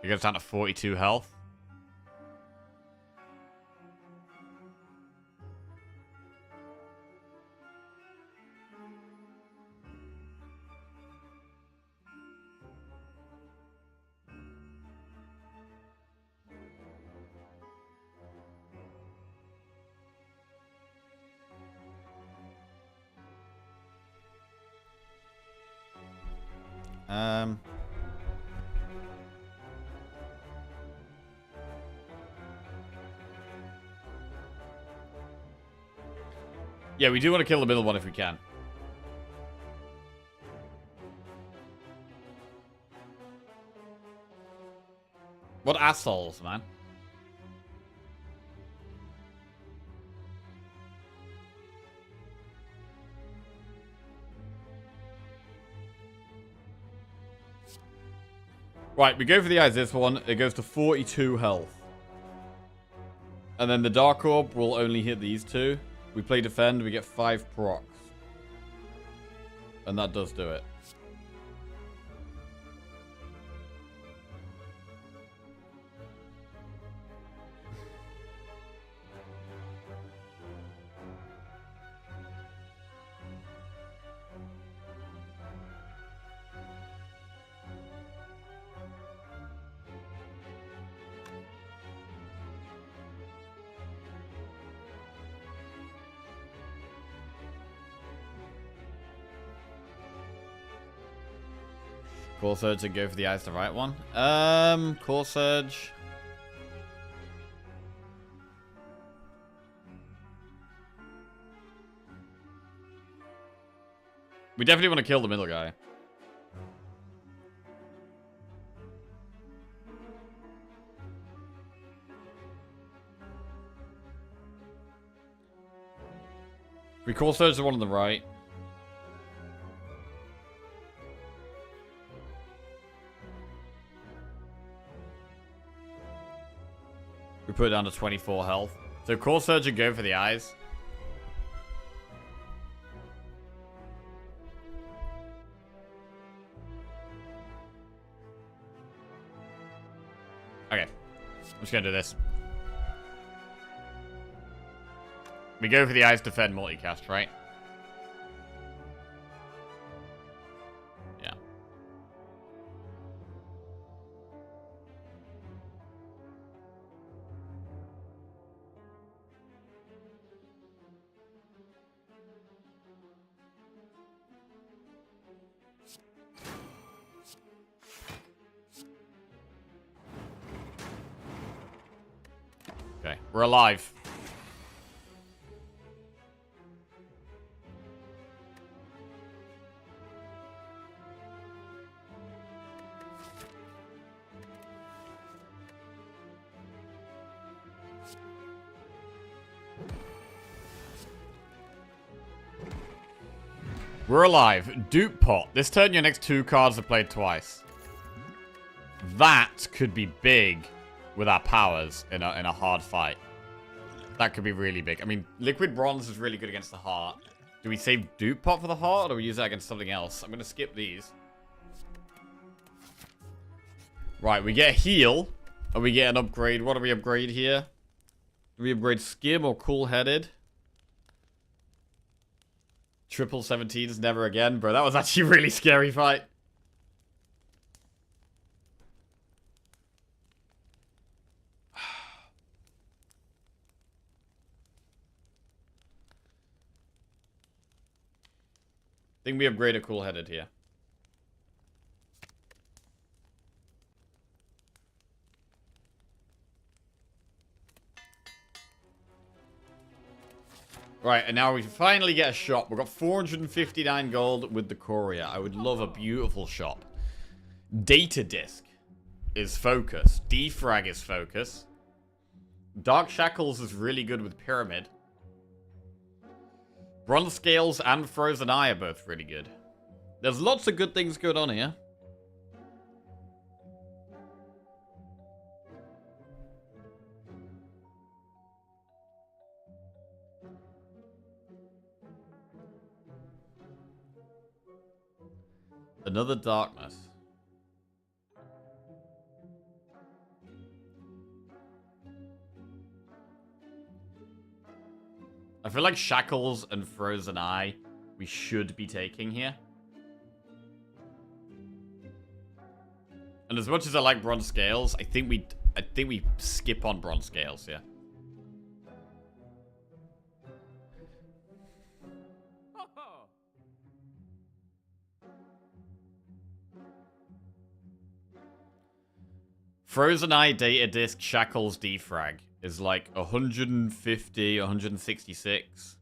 It goes down to 42 health. Yeah, we do want to kill the middle one if we can. What assholes, man. Right, we go for the eyes this one. It goes to 42 health. And then the Dark Orb will only hit these two. We play defend, we get 5 procs. And that does do it. Core Surge and go for the eyes, the right one. Core Surge. We definitely want to kill the middle guy. We Core Surge the one on the right. We put it down to 24 health. So Core Surge and go for the eyes. Okay. I'm just gonna do this. We go for the eyes defend multicast, right? Yeah. Okay, we're alive. We're alive. Dupe pot. This turn, your next 2 cards are played twice. That could be big with our powers in a hard fight. That could be really big. I mean, liquid bronze is really good against the heart. Do we save dupe pot for the heart, or do we use that against something else? I'm going to skip these. Right, we get heal, and we get an upgrade. What do we upgrade here? Do we upgrade skim or cool-headed? Triple 17s, never again. Bro, that was actually a really scary fight. I think we upgrade a cool-headed here. Right, and now we finally get a shop. We've got 459 gold with the courier. I would love a beautiful shop. Data disc is focus. Defrag is focus. Dark Shackles is really good with pyramid. Bronze Scales and Frozen Eye are both really good. There's lots of good things going on here. Another darkness. I feel like Shackles and Frozen Eye we should be taking here. And as much as I like Bronze Scales, I think we skip on Bronze Scales here. Frozen Eye Data Disc Shackles Defrag is like 150, 166.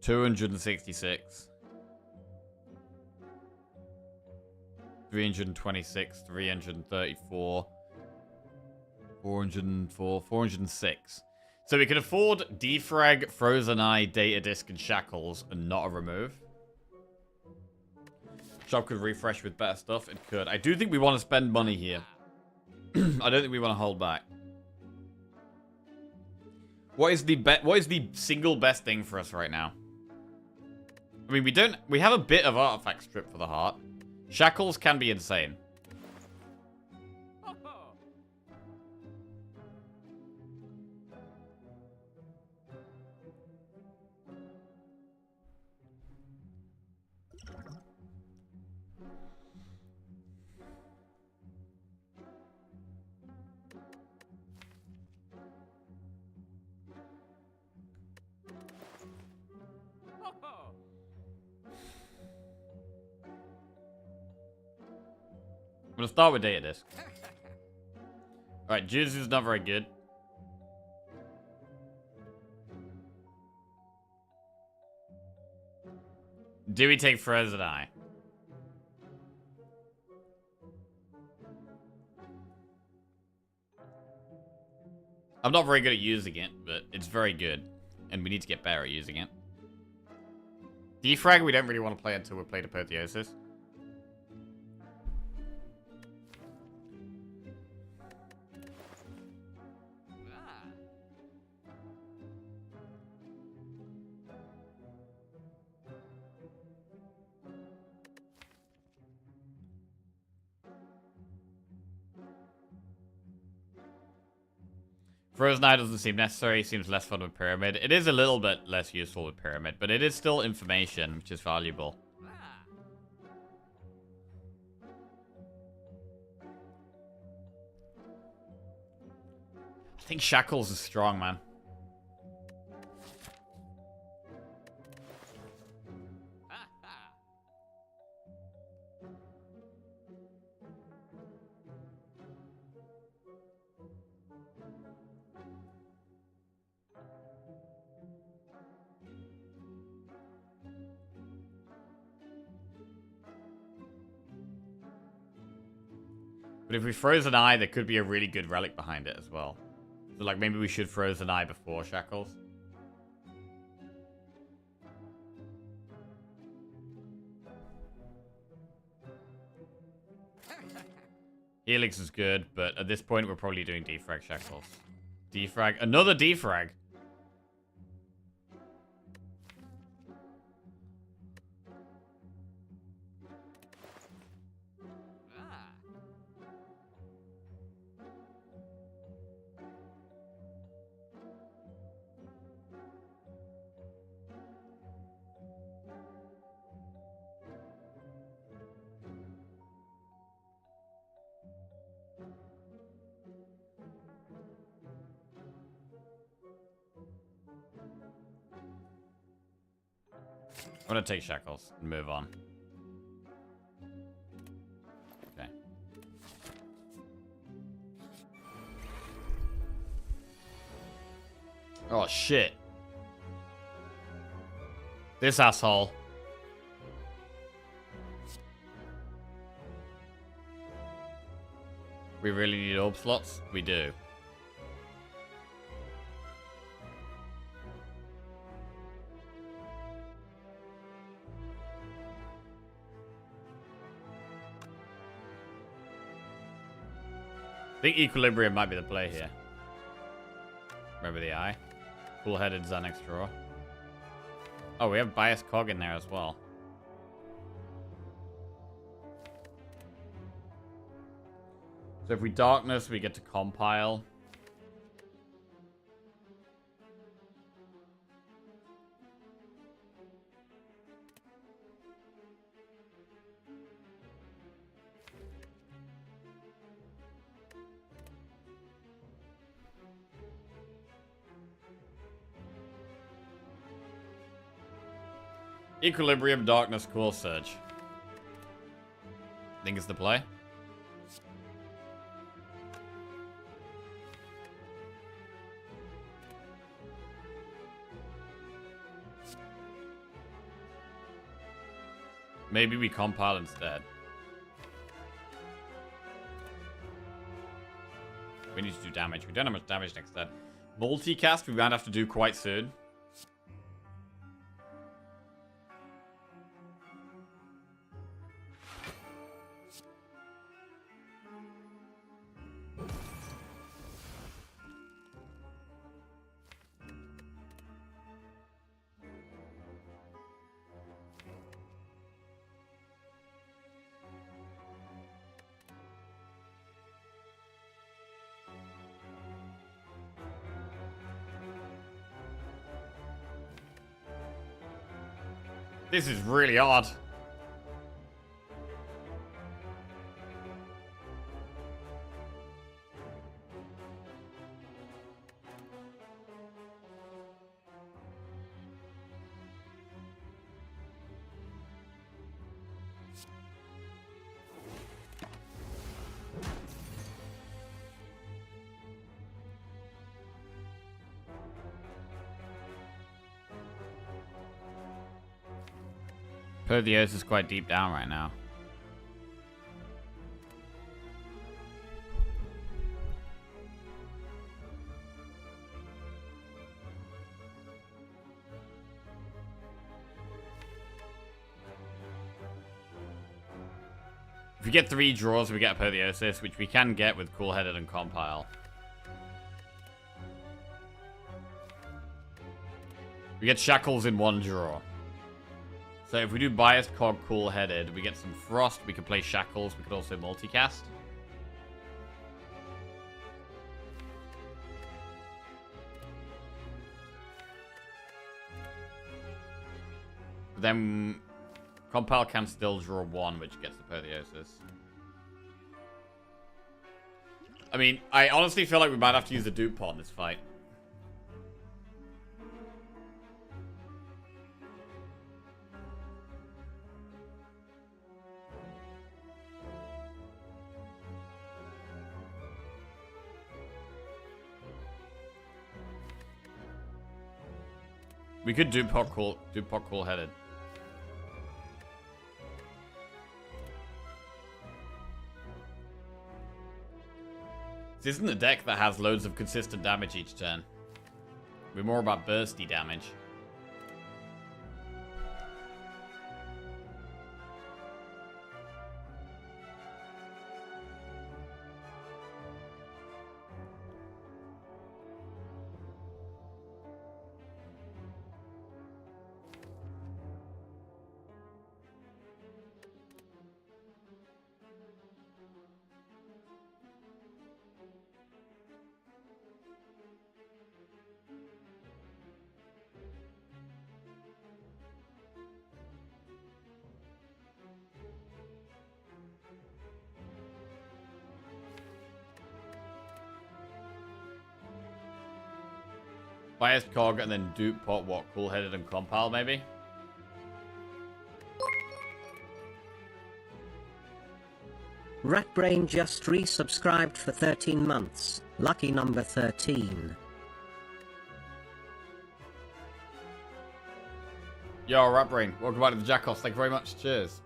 266. 326, 334. 404, 406. So we can afford Defrag, Frozen Eye, Data Disc, and Shackles, and not a remove. Shop could refresh with better stuff. It could. I do think we want to spend money here. I don't think we want to hold back. What is the single best thing for us right now? I mean, we have a bit of artifact strip for the heart. Shackles can be insane. I'm gonna start with Data Disc. Alright, Juzu's not very good. Do we take Frozen Eye? I'm not very good at using it, but it's very good. And we need to get better at using it. Defrag we don't really want to play until we play Apotheosis. Frozen Eye doesn't seem necessary. Seems less fun with Pyramid. It is a little bit less useful with Pyramid, but it is still information, which is valuable. I think Shackles is strong, man. But if we Frozen Eye, there could be a really good relic behind it as well. So, like, maybe we should Frozen Eye before Shackles. Helix is good, but at this point we're probably doing defrag shackles. Defrag. Another defrag. I'm gonna take shackles and move on. Okay. Oh shit. This asshole. We really need orb slots? We do. I think Equilibrium might be the play here. Remember the eye? Cool-headed Xanax draw. Oh, we have Bias Cog in there as well. So if we Darkness, we get to compile. Equilibrium, Darkness, Cool Surge. Think it's the play? Maybe we compile instead. We need to do damage. We don't have much damage next turn. Multicast we might have to do quite soon. This is really odd. Pertheos is quite deep down right now. If we get 3 draws, we get a Pertheosis, which we can get with Cool-Headed and Compile. We get Shackles in 1 draw. So if we do Biased Cog Cool-Headed, we get some Frost, we can play Shackles, we could also multicast. But then Compile can still draw 1, which gets the Pertheosis. I mean, I honestly feel like we might have to use the dupe pot in this fight. We could dupe pot Cool-Headed. This isn't a deck that has loads of consistent damage each turn. We're more about bursty damage. Biased Cog and then Dupe Pot, what? Cool-Headed and Compile, maybe? Ratbrain just resubscribed for 13 months. Lucky number 13. Yo, Ratbrain. Welcome back to the Jackoffs. Thank you very much. Cheers.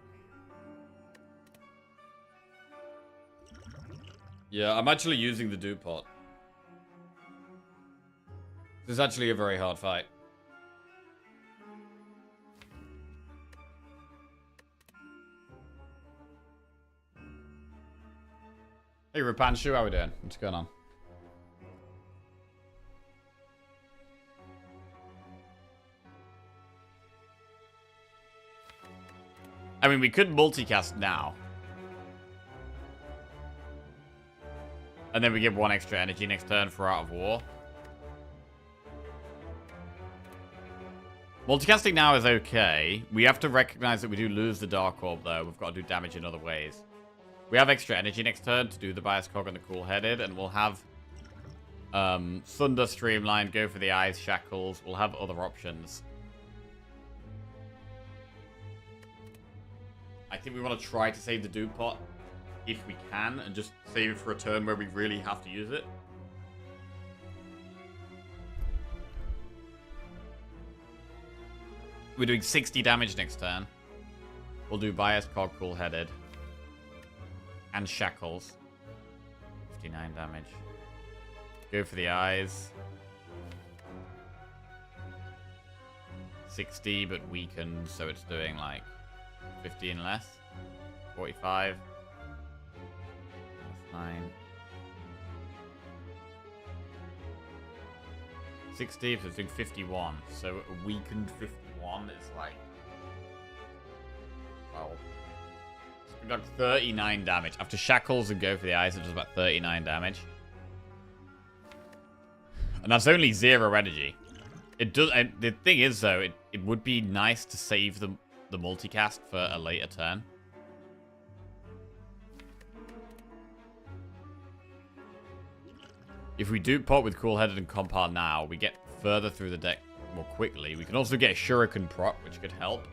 Yeah, I'm actually using the Dupe Pot. This is actually a very hard fight. Hey, Rapanshu, how we doing? What's going on? I mean, we could multicast now. And then we give 1 extra energy next turn for Art of War. Multicasting now is okay. We have to recognize that we do lose the Dark Orb, though. We've got to do damage in other ways. We have extra energy next turn to do the Bias Cog and the Cool-Headed, and we'll have Thunder, Streamline, go for the Eyes, Shackles. We'll have other options. I think we want to try to save the Dupe Pot if we can, and just save it for a turn where we really have to use it. We're doing 60 damage next turn. We'll do Bias Cog, Cool-Headed. And Shackles. 59 damage. Go for the Eyes. 60, but weakened, so it's doing like 15 less. 45. That's 9. 60, so it's doing 51. So a weakened 51 is like... well... it's like 39 damage. After Shackles and Go for the Eyes, it does about 39 damage. And that's only 0 energy. It does. And the thing is, though, it would be nice to save the multicast for a later turn. If we do pot with Cool-Headed and Compile now, we get further through the deck more quickly. We can also get a Shuriken proc, which could help.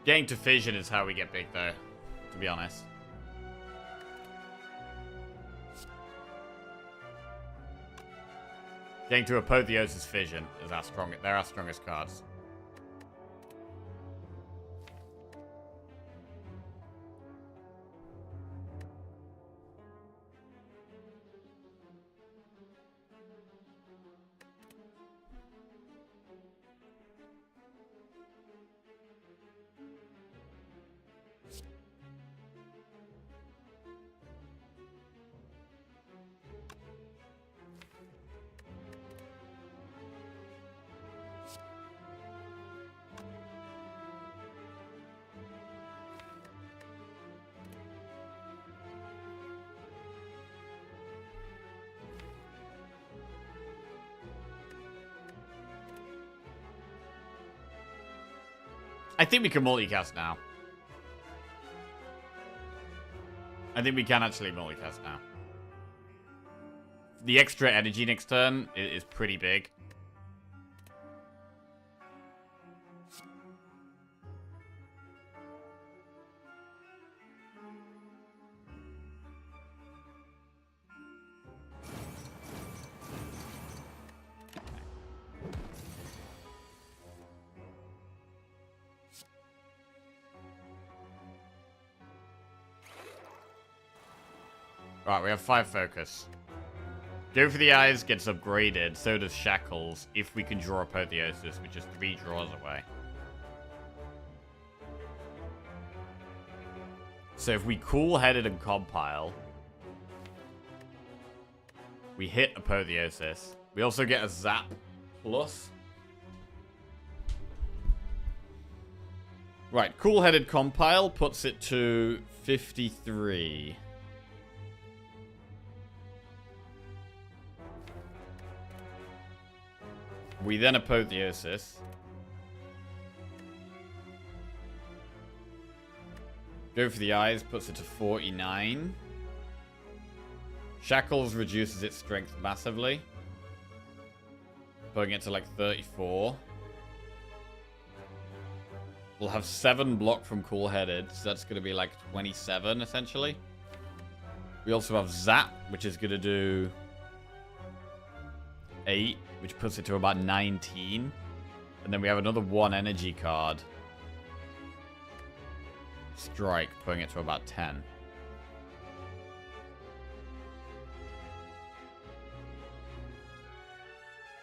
Getting to Fission is how we get big, though, to be honest. Getting to Apotheosis Fission is they're our strongest cards. I think we can multicast now. I think we can actually multicast now. The extra energy next turn is pretty big. Right, we have 5 focus. Go for the Eyes gets upgraded, so does Shackles, if we can draw Apotheosis, which is 3 draws away. So if we Cool-Headed and Compile, we hit Apotheosis. We also get a Zap plus. Right, Cool-Headed Compile puts it to 53. We then apotheosis. Go for the eyes, puts it to 49. Shackles reduces its strength massively. Putting it to like 34. We'll have 7 block from Cool-Headed, so that's going to be like 27 essentially. We also have Zap, which is going to do 8, which puts it to about 19. And then we have another 1 energy card. Strike, putting it to about 10.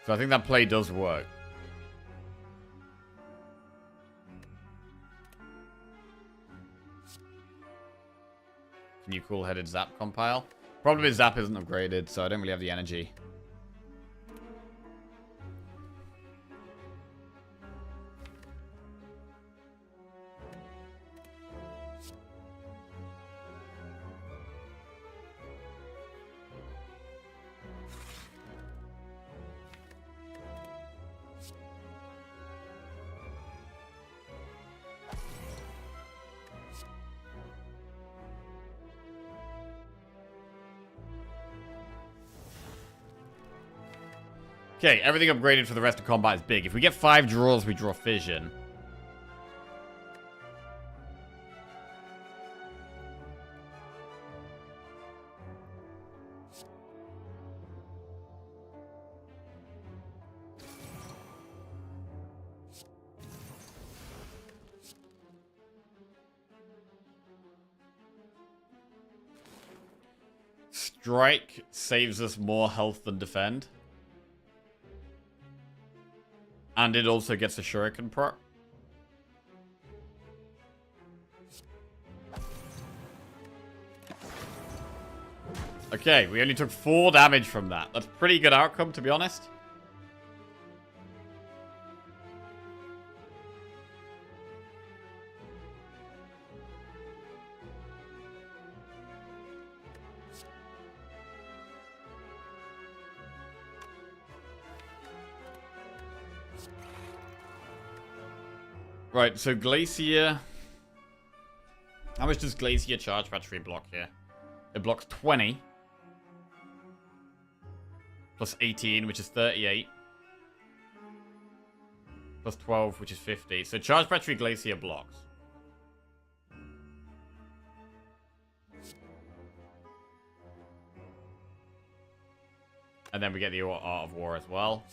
So I think that play does work. Can you Cool-Headed Zap compile? Problem is Zap isn't upgraded, so I don't really have the energy. Okay, everything upgraded for the rest of combat is big. If we get 5 draws, we draw Fission. Strike saves us more health than defend. And it also gets a Shuriken proc. Okay, we only took 4 damage from that. That's pretty good outcome, to be honest. Right, so Glacier... How much does Glacier Charge Battery block here? It blocks 20. Plus 18, which is 38. Plus 12, which is 50. So Charge Battery Glacier blocks. And then we get the Art of War as well.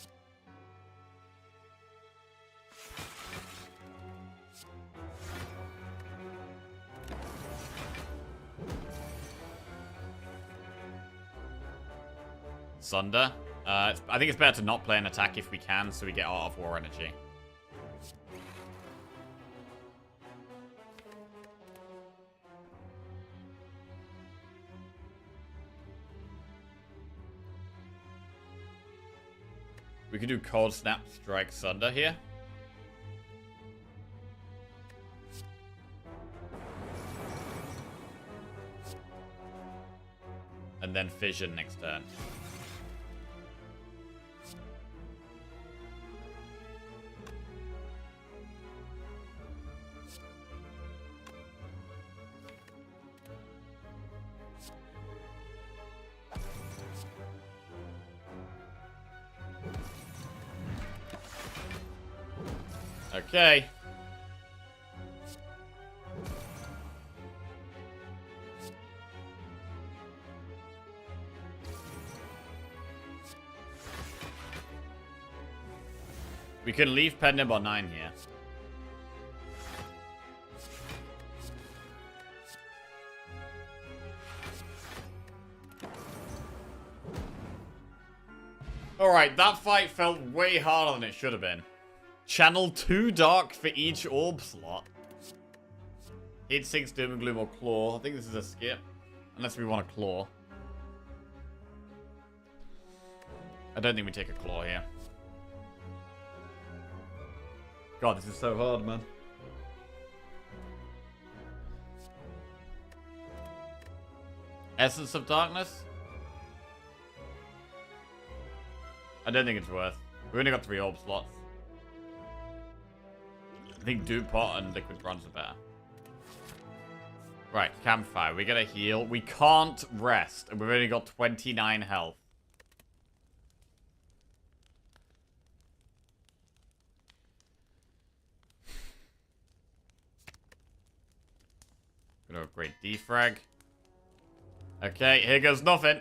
Sunder. I think it's better to not play an attack if we can, so we get Art of War energy. We could do Cold Snap, Strike, Sunder here. And then Fission next turn. Okay. We can leave Pendant on 9 here. Alright, that fight felt way harder than it should have been. Channel 2 Dark for each orb slot. Hit 6 Doom and Gloom or Claw. I think this is a skip. Unless we want a Claw. I don't think we take a Claw here. God, this is so hard, man. Essence of Darkness? I don't think it's worth. We only got 3 orb slots. I think Dupe Pot and Liquid Bronze are better. Right, campfire. We gotta heal. We can't rest, and we've only got 29 health. Gonna upgrade defrag. Okay, here goes nothing.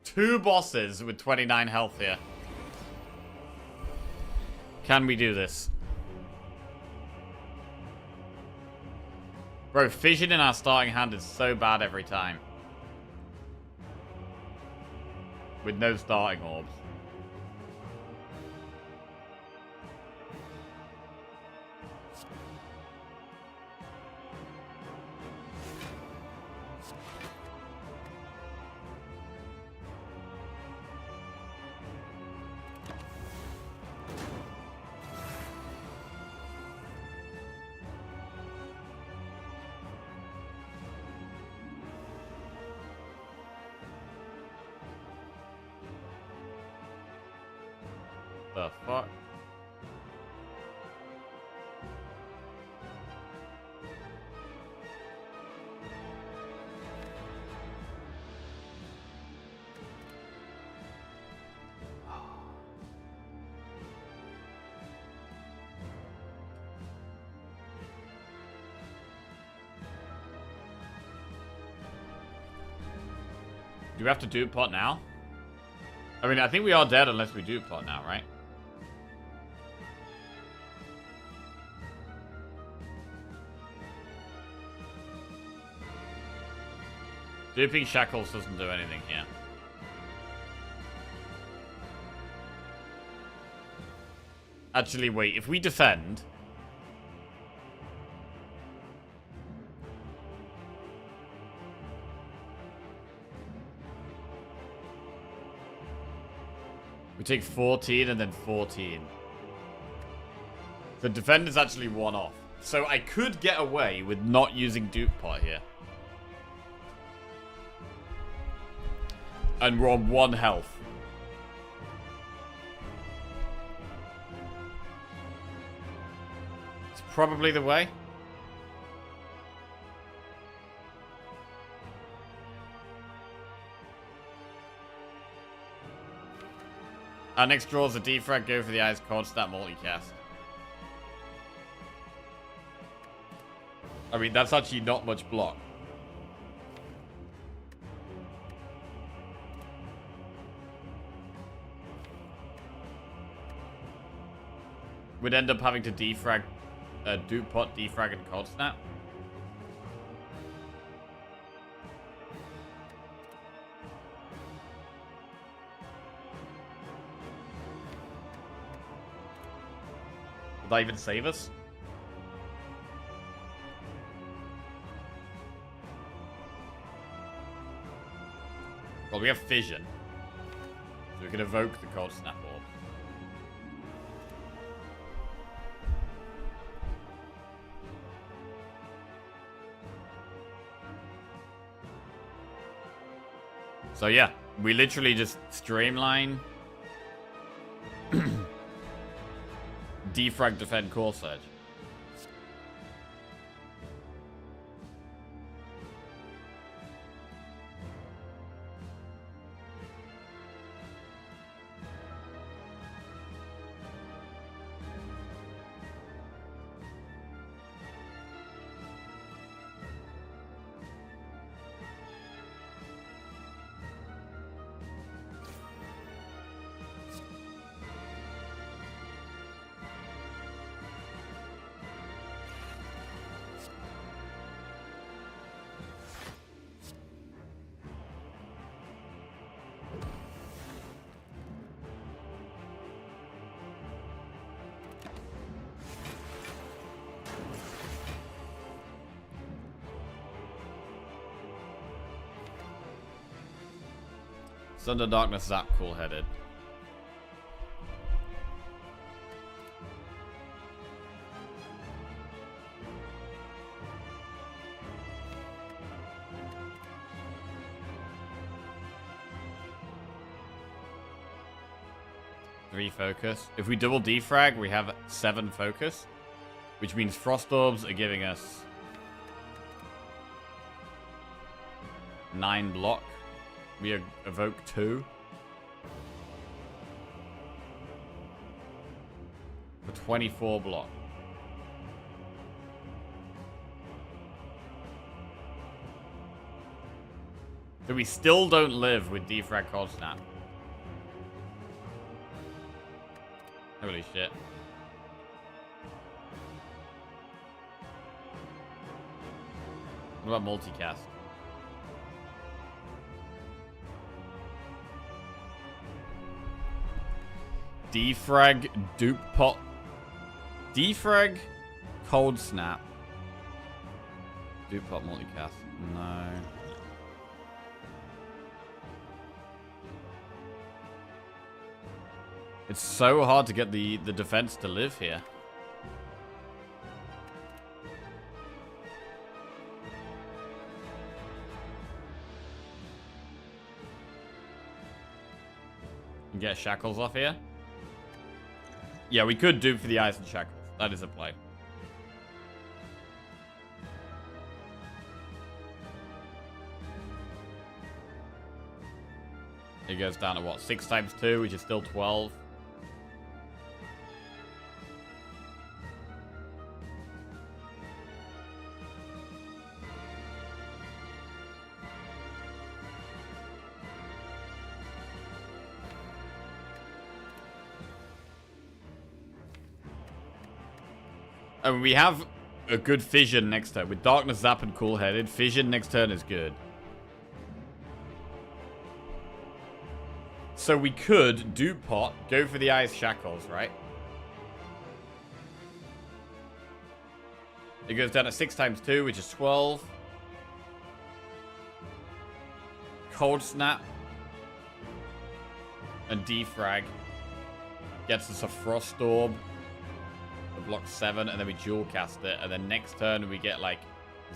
2 bosses with 29 health here. Can we do this? Bro, fission in our starting hand is so bad every time. With no starting orbs. The fuck? Do we have to do pot now? I mean, I think we are dead unless we do pot now, right? Duping Shackles doesn't do anything here. Actually, wait. If we defend... we take 14 and then 14. The defend is actually 1 off. So I could get away with not using Dupe Pot here. And we're on 1 health. It's probably the way. Our next draw is a defrag, go for the Ice Cold Snap multicast. I mean, that's actually not much block. We'd end up having to defrag, Dupe Pot, defrag, and Cold Snap. Would that even save us? Well, we have Fission. So we can evoke the Cold Snap Orb. So yeah, we literally just streamline, defrag, defend, core surge. Thunder Darkness Zap cool-headed. 3 focus. If we double defrag, we have 7 focus. Which means Frost Orbs are giving us 9 block. We evoke 2. For 24 block. So we still don't live with defrag cold snap. Holy shit. What about multicast? Defrag, dupe pot. Defrag, cold snap. Dupe pot multicast. No. It's so hard to get the defense to live here. And get shackles off here. Yeah, we could dupe for the ice and shackles. That is a play. It goes down to what? 6 times 2, which is still 12. And we have a good fission next turn. With Darkness Zap and Cool-Headed, fission next turn is good. So we could dupe pot, go for the Ice Shackles, right? It goes down to 6 times 2, which is 12. Cold Snap. And Defrag. Gets us a Frost Orb. Block 7, and then we dual cast it, and then next turn we get like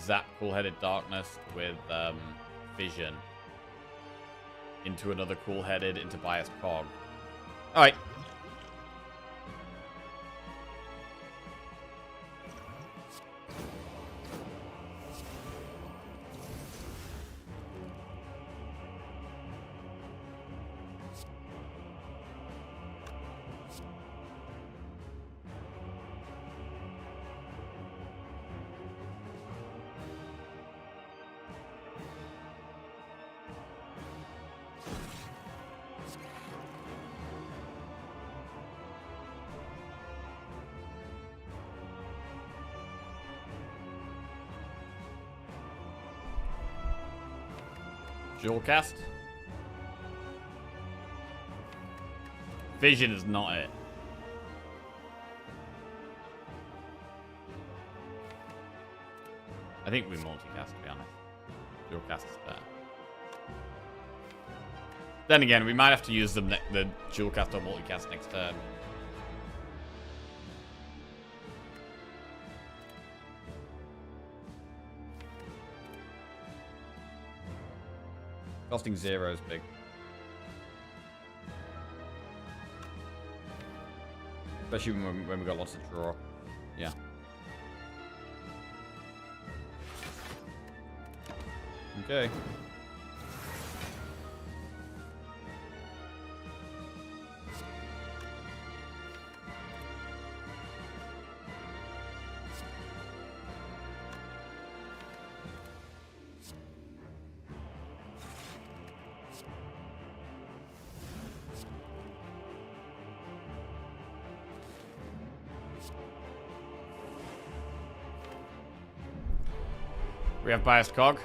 Zap Cool-Headed Darkness with Vision into another Cool-Headed into Biased Cog. Alright. Dual cast. Vision is not it. I think we multicast, to be honest. Dual cast is better. Then again, we might have to use the dual cast or multicast next turn. Costing 0 is big. Especially when we got lots of draw. Yeah. Okay. We have Biased Cog.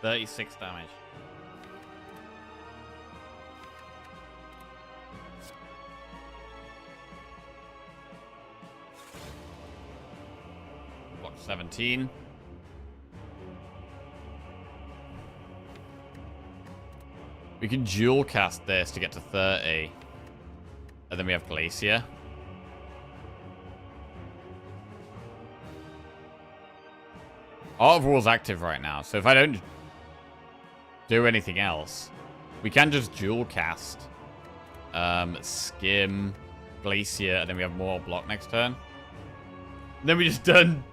$36 damage. 17. We can dual cast this to get to 30. And then we have Glacier. Art of War's active right now, so if I don't do anything else, we can just dual cast. Skim, Glacier, and then we have more block next turn. And then we just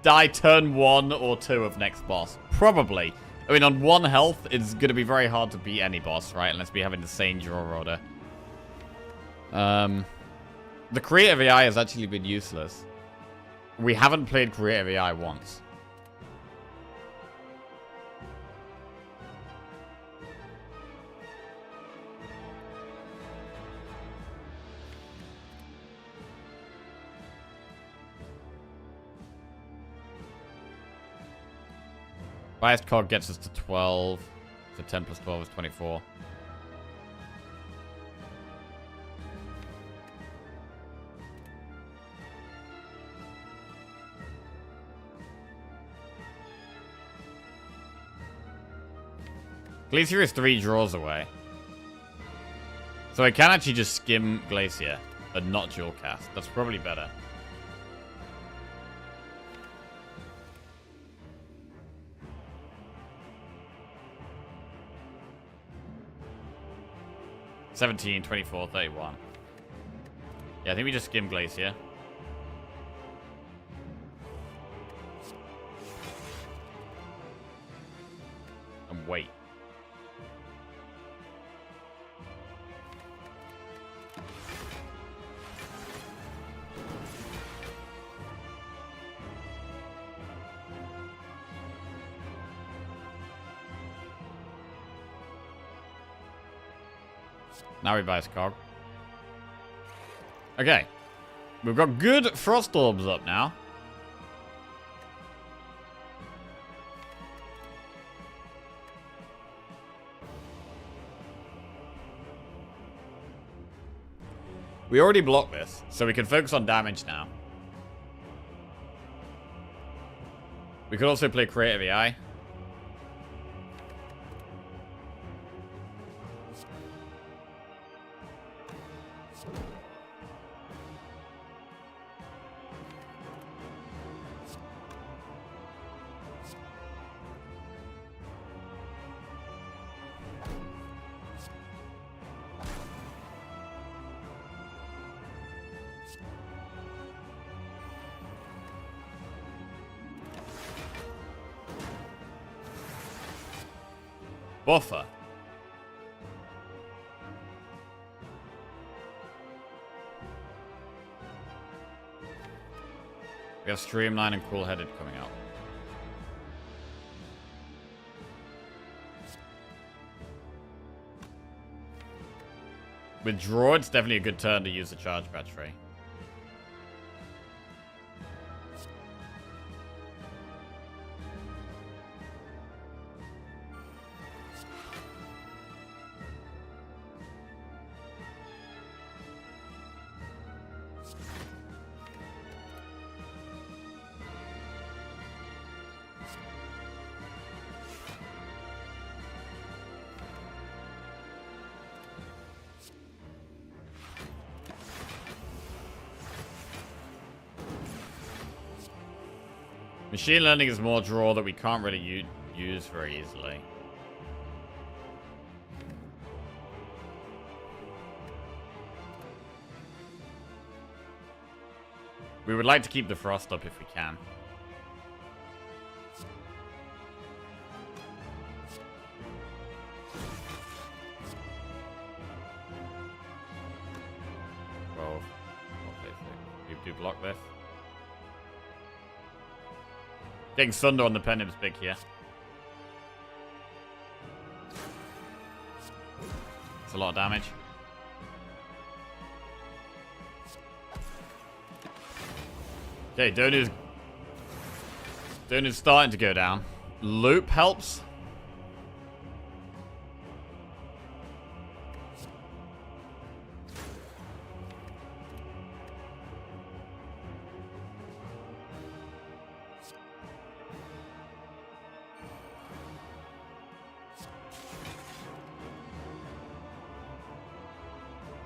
die turn 1 or 2 of next boss. Probably. I mean, on 1 health, it's going to be very hard to beat any boss, right? Unless we have insane draw order. The creative AI has actually been useless. We haven't played creative AI once. Biased cog gets us to 12. So 10 plus 12 is 24. Glacier is 3 draws away. So I can actually just skim Glacier and not dual cast. That's probably better. $17, 24, 31. Yeah, I think we just skim Glacier. And wait. Now we buy his cog. Okay. We've got good frost orbs up now. We already blocked this, so we can focus on damage now. We could also play Creative AI. Buffer. We have Streamline and Cool-Headed coming up. With Draw, it's definitely a good turn to use the charge battery. Machine learning is more draw that we can't really use very easily. We would like to keep the frost up if we can. Well, we do block this. Getting Sunder on the Pendant's big here. It's a lot of damage. Okay, Donu's starting to go down. Loop helps.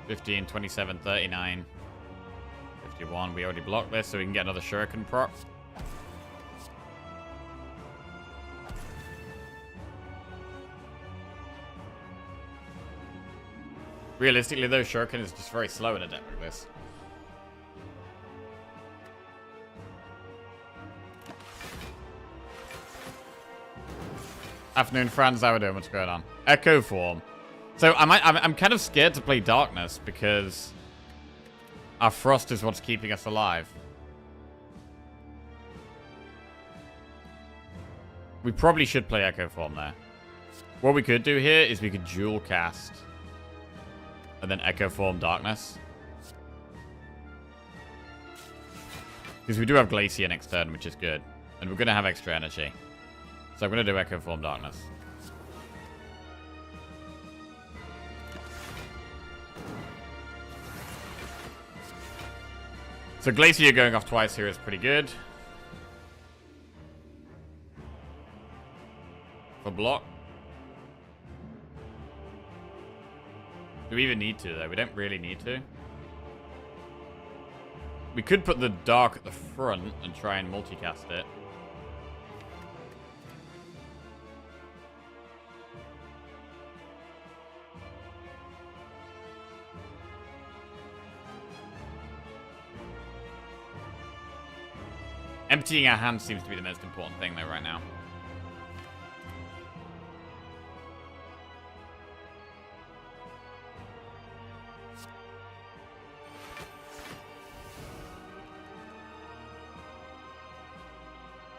15, 27, 39, 51. We already blocked this, so we can get another shuriken prop. Realistically, though, shuriken is just very slow in a deck like this. Afternoon, friends. How we doing? What's going on? Echo form. So I'm kind of scared to play darkness because our frost is what's keeping us alive. We probably should play echo form there. What we could do here is we could dual cast and then echo form darkness. Because we do have Glacier next turn, which is good. And we're going to have extra energy. So I'm going to do echo form darkness. So Glacier going off twice here is pretty good. For block. Do we even need to, though? We don't really need to. We could put the dark at the front and try and multicast it. Emptying our hand seems to be the most important thing, though, right now.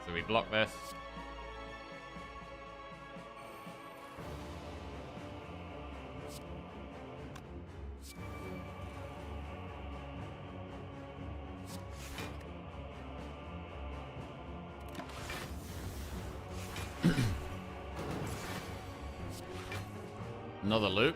So we block this. Another loop.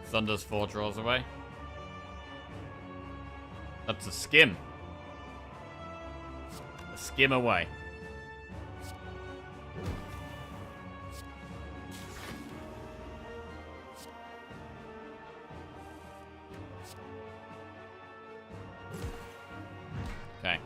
Thunder's 4 draws away. That's a skim. A skim away. Okay.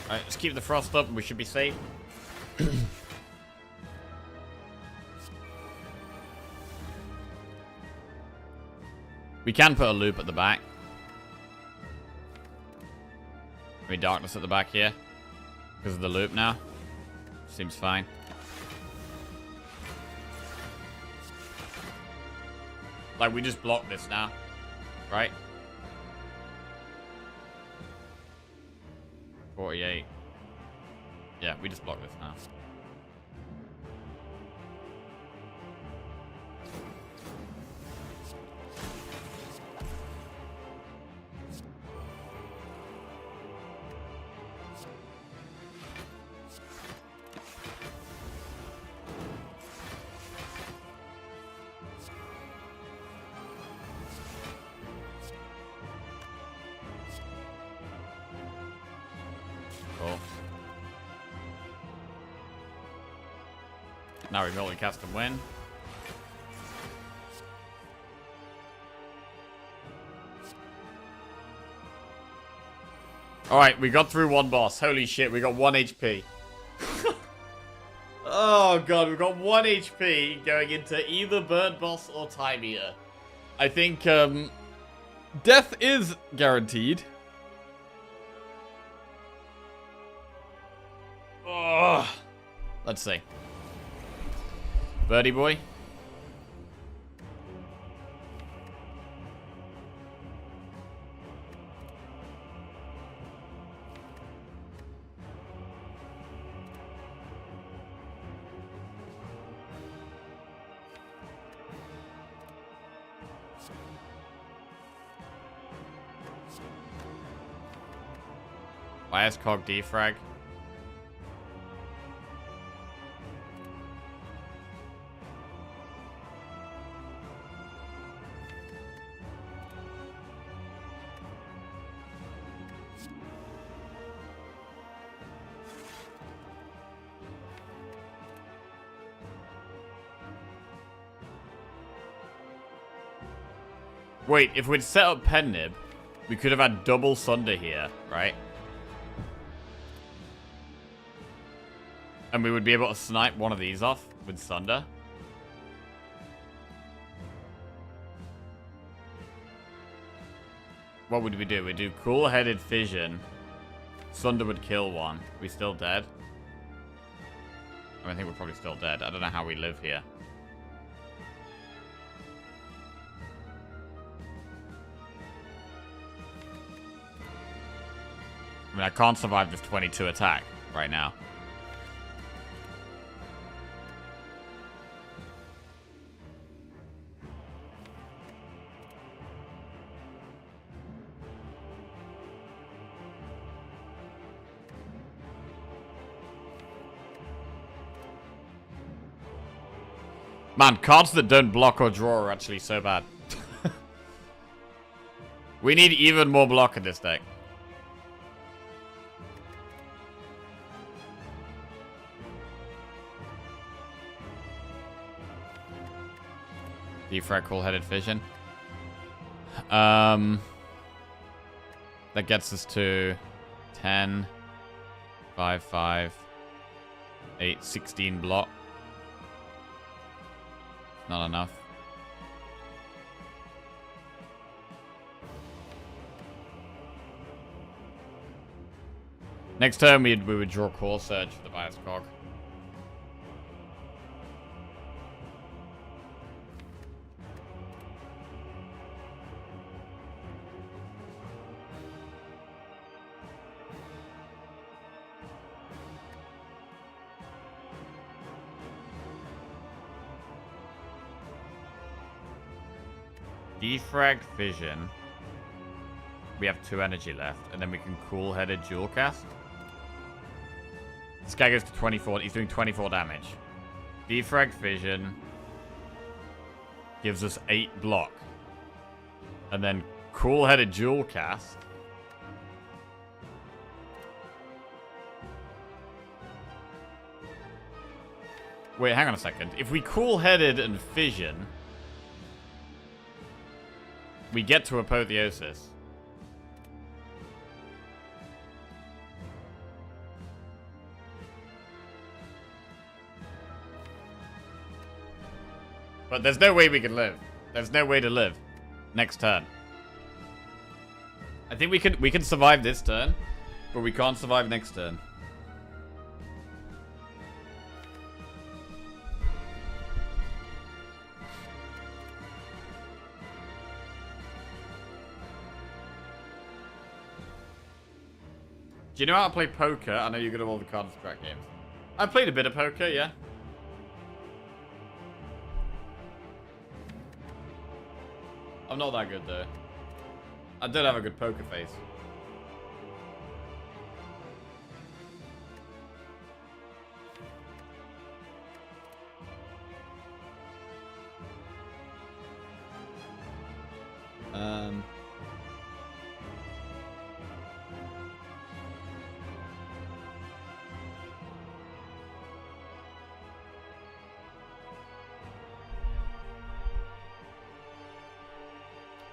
Alright, let's keep the frost up and we should be safe. We can put a loop at the back. Maybe darkness at the back here. Because of the loop now. Seems fine. Like, we just block this now. Right? 48. Yeah, we just block this now. Cool. Now we multicast and win. Alright, we got through one boss. Holy shit, we got 1 HP. Oh god, we've got 1 HP going into either Bird Boss or Time Eater. I think, death is guaranteed. Oh, let's see. Birdie boy. Bias cog defrag. Wait, if we'd set up Pen Nib, we could have had double Sunder here, right? And we would be able to snipe one of these off with Sunder. What would we do? We'd do Cool-Headed Fission. Sunder would kill one. We still dead? I think we're probably still dead. I don't know how we live here. I mean, I can't survive this 22 attack right now. Man, cards that don't block or draw are actually so bad. We need even more block in this deck. Defrag Cool-Headed Fission. That gets us to 10, 5, 5, 8, 16 block. Not enough. Next turn we would draw Core Surge for the Bias Cog. Defrag Fission. We have 2 energy left, and then we can Cool-Headed Dual Cast. This guy goes to 24. He's doing 24 damage. Defrag Fission gives us 8 block, and then Cool-Headed Dual Cast. Wait, hang on a second. If we Cool-Headed and Fission, we get to Apotheosis. But there's no way we can live. There's no way to live next turn. I think we can survive this turn, but we can't survive next turn. Do you know how to play poker? I know you're good at all the Counter-Strike games. I've played a bit of poker, yeah. I'm not that good, though. I don't have a good poker face.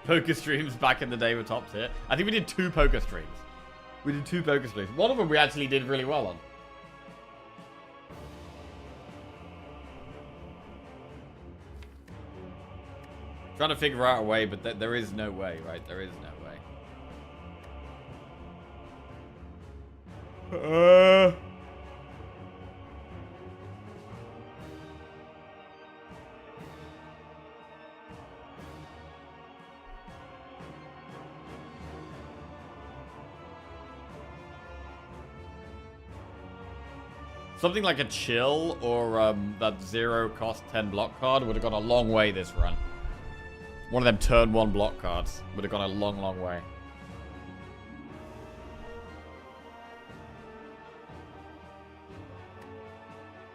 Poker streams back in the day were top tier. I think we did 2 poker streams. We did 2 poker streams. One of them we actually did really well on. Trying to figure out a way, but there is no way, right? There is no way. Something like a Chill or that 0 cost 10 block card would have gone a long way this run. One of them turn 1 block cards would have gone a long, long way.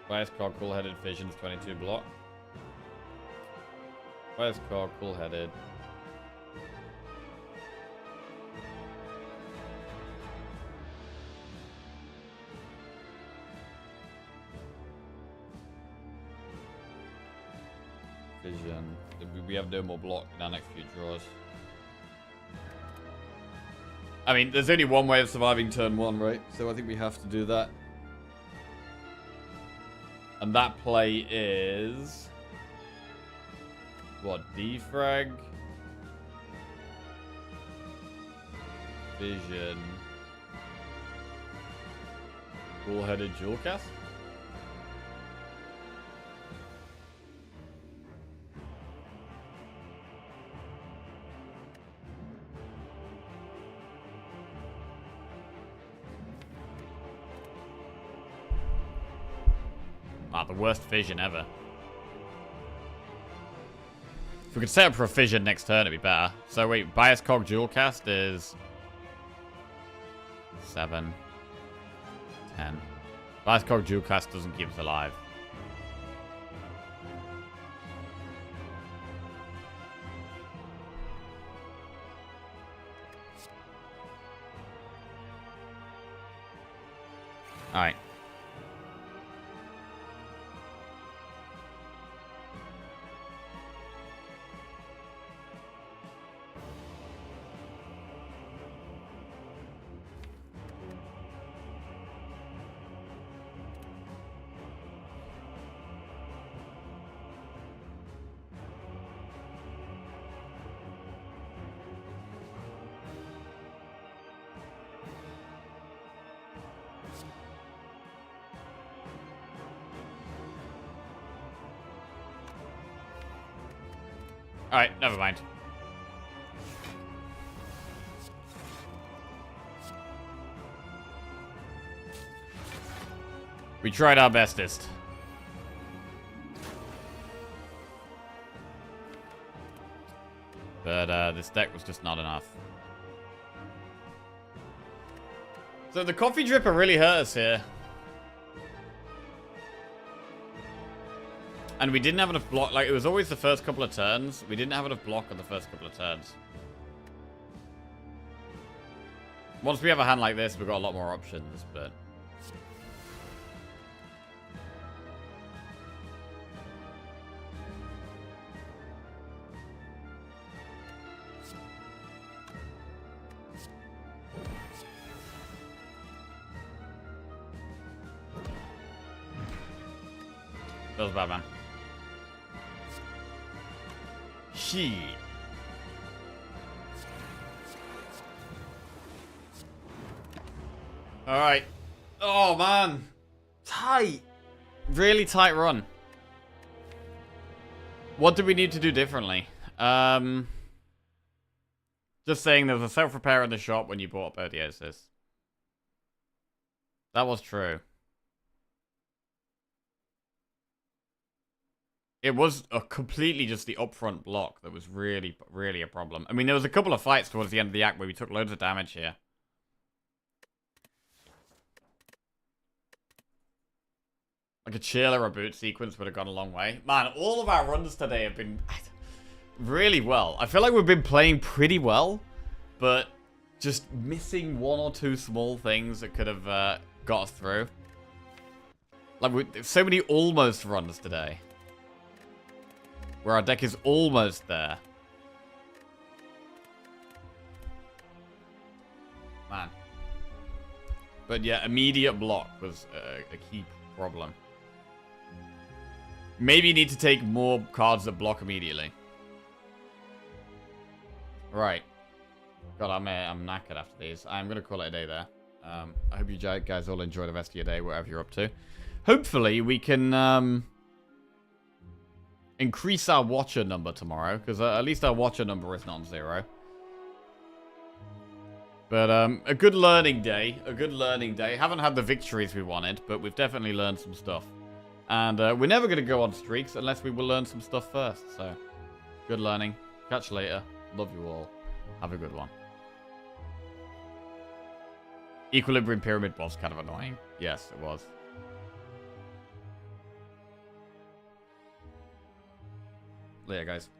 Bias Cog, Cool-Headed, Visions, 22 block. Bias Cog, Cool-Headed. Vision. We have no more block in our next few draws. I mean, there's only one way of surviving turn 1, right? So I think we have to do that. And that play is... what? Defrag? Vision. Cool-Headed Jewel Cast? Ah, the worst Fission ever. If we could set up for a Fission next turn, it'd be better. So wait, Bias Cog Jewel Cast is... 7. 10. Bias Cog Jewel Cast doesn't keep us alive. Alright. Alright, never mind. We tried our bestest. But this deck was just not enough. So the coffee dripper really hurt us here. And we didn't have enough block. Like, it was always the first couple of turns. We didn't have enough block on the first couple of turns. Once we have a hand like this, we've got a lot more options, but... that was bad, man. Shit. Alright. Oh, man. Tight. Really tight run. What do we need to do differently? Just saying there was a self-repair in the shop when you bought Apotheosis. That was true. It was completely just the upfront block that was really, really a problem. I mean, there was a couple of fights towards the end of the act where we took loads of damage here. Like a chill or a boot sequence would have gone a long way. Man, all of our runs today have been really well. I feel like we've been playing pretty well, but just missing one or two small things that could have got us through. Like, so many almost runs today. Where our deck is almost there. Man. But yeah, immediate block was a key problem. Maybe you need to take more cards that block immediately. Right. God, I'm knackered after these. I'm going to call it a day there. I hope you guys all enjoy the rest of your day, wherever you're up to. Hopefully, we can... increase our watcher number tomorrow, because at least our watcher number is not 0. But a good learning day. A good learning day. Haven't had the victories we wanted, but we've definitely learned some stuff. And we're never going to go on streaks unless we will learn some stuff first. So, good learning. Catch you later. Love you all. Have a good one. Equilibrium Pyramid was kind of annoying. Yes, it was. Later, guys.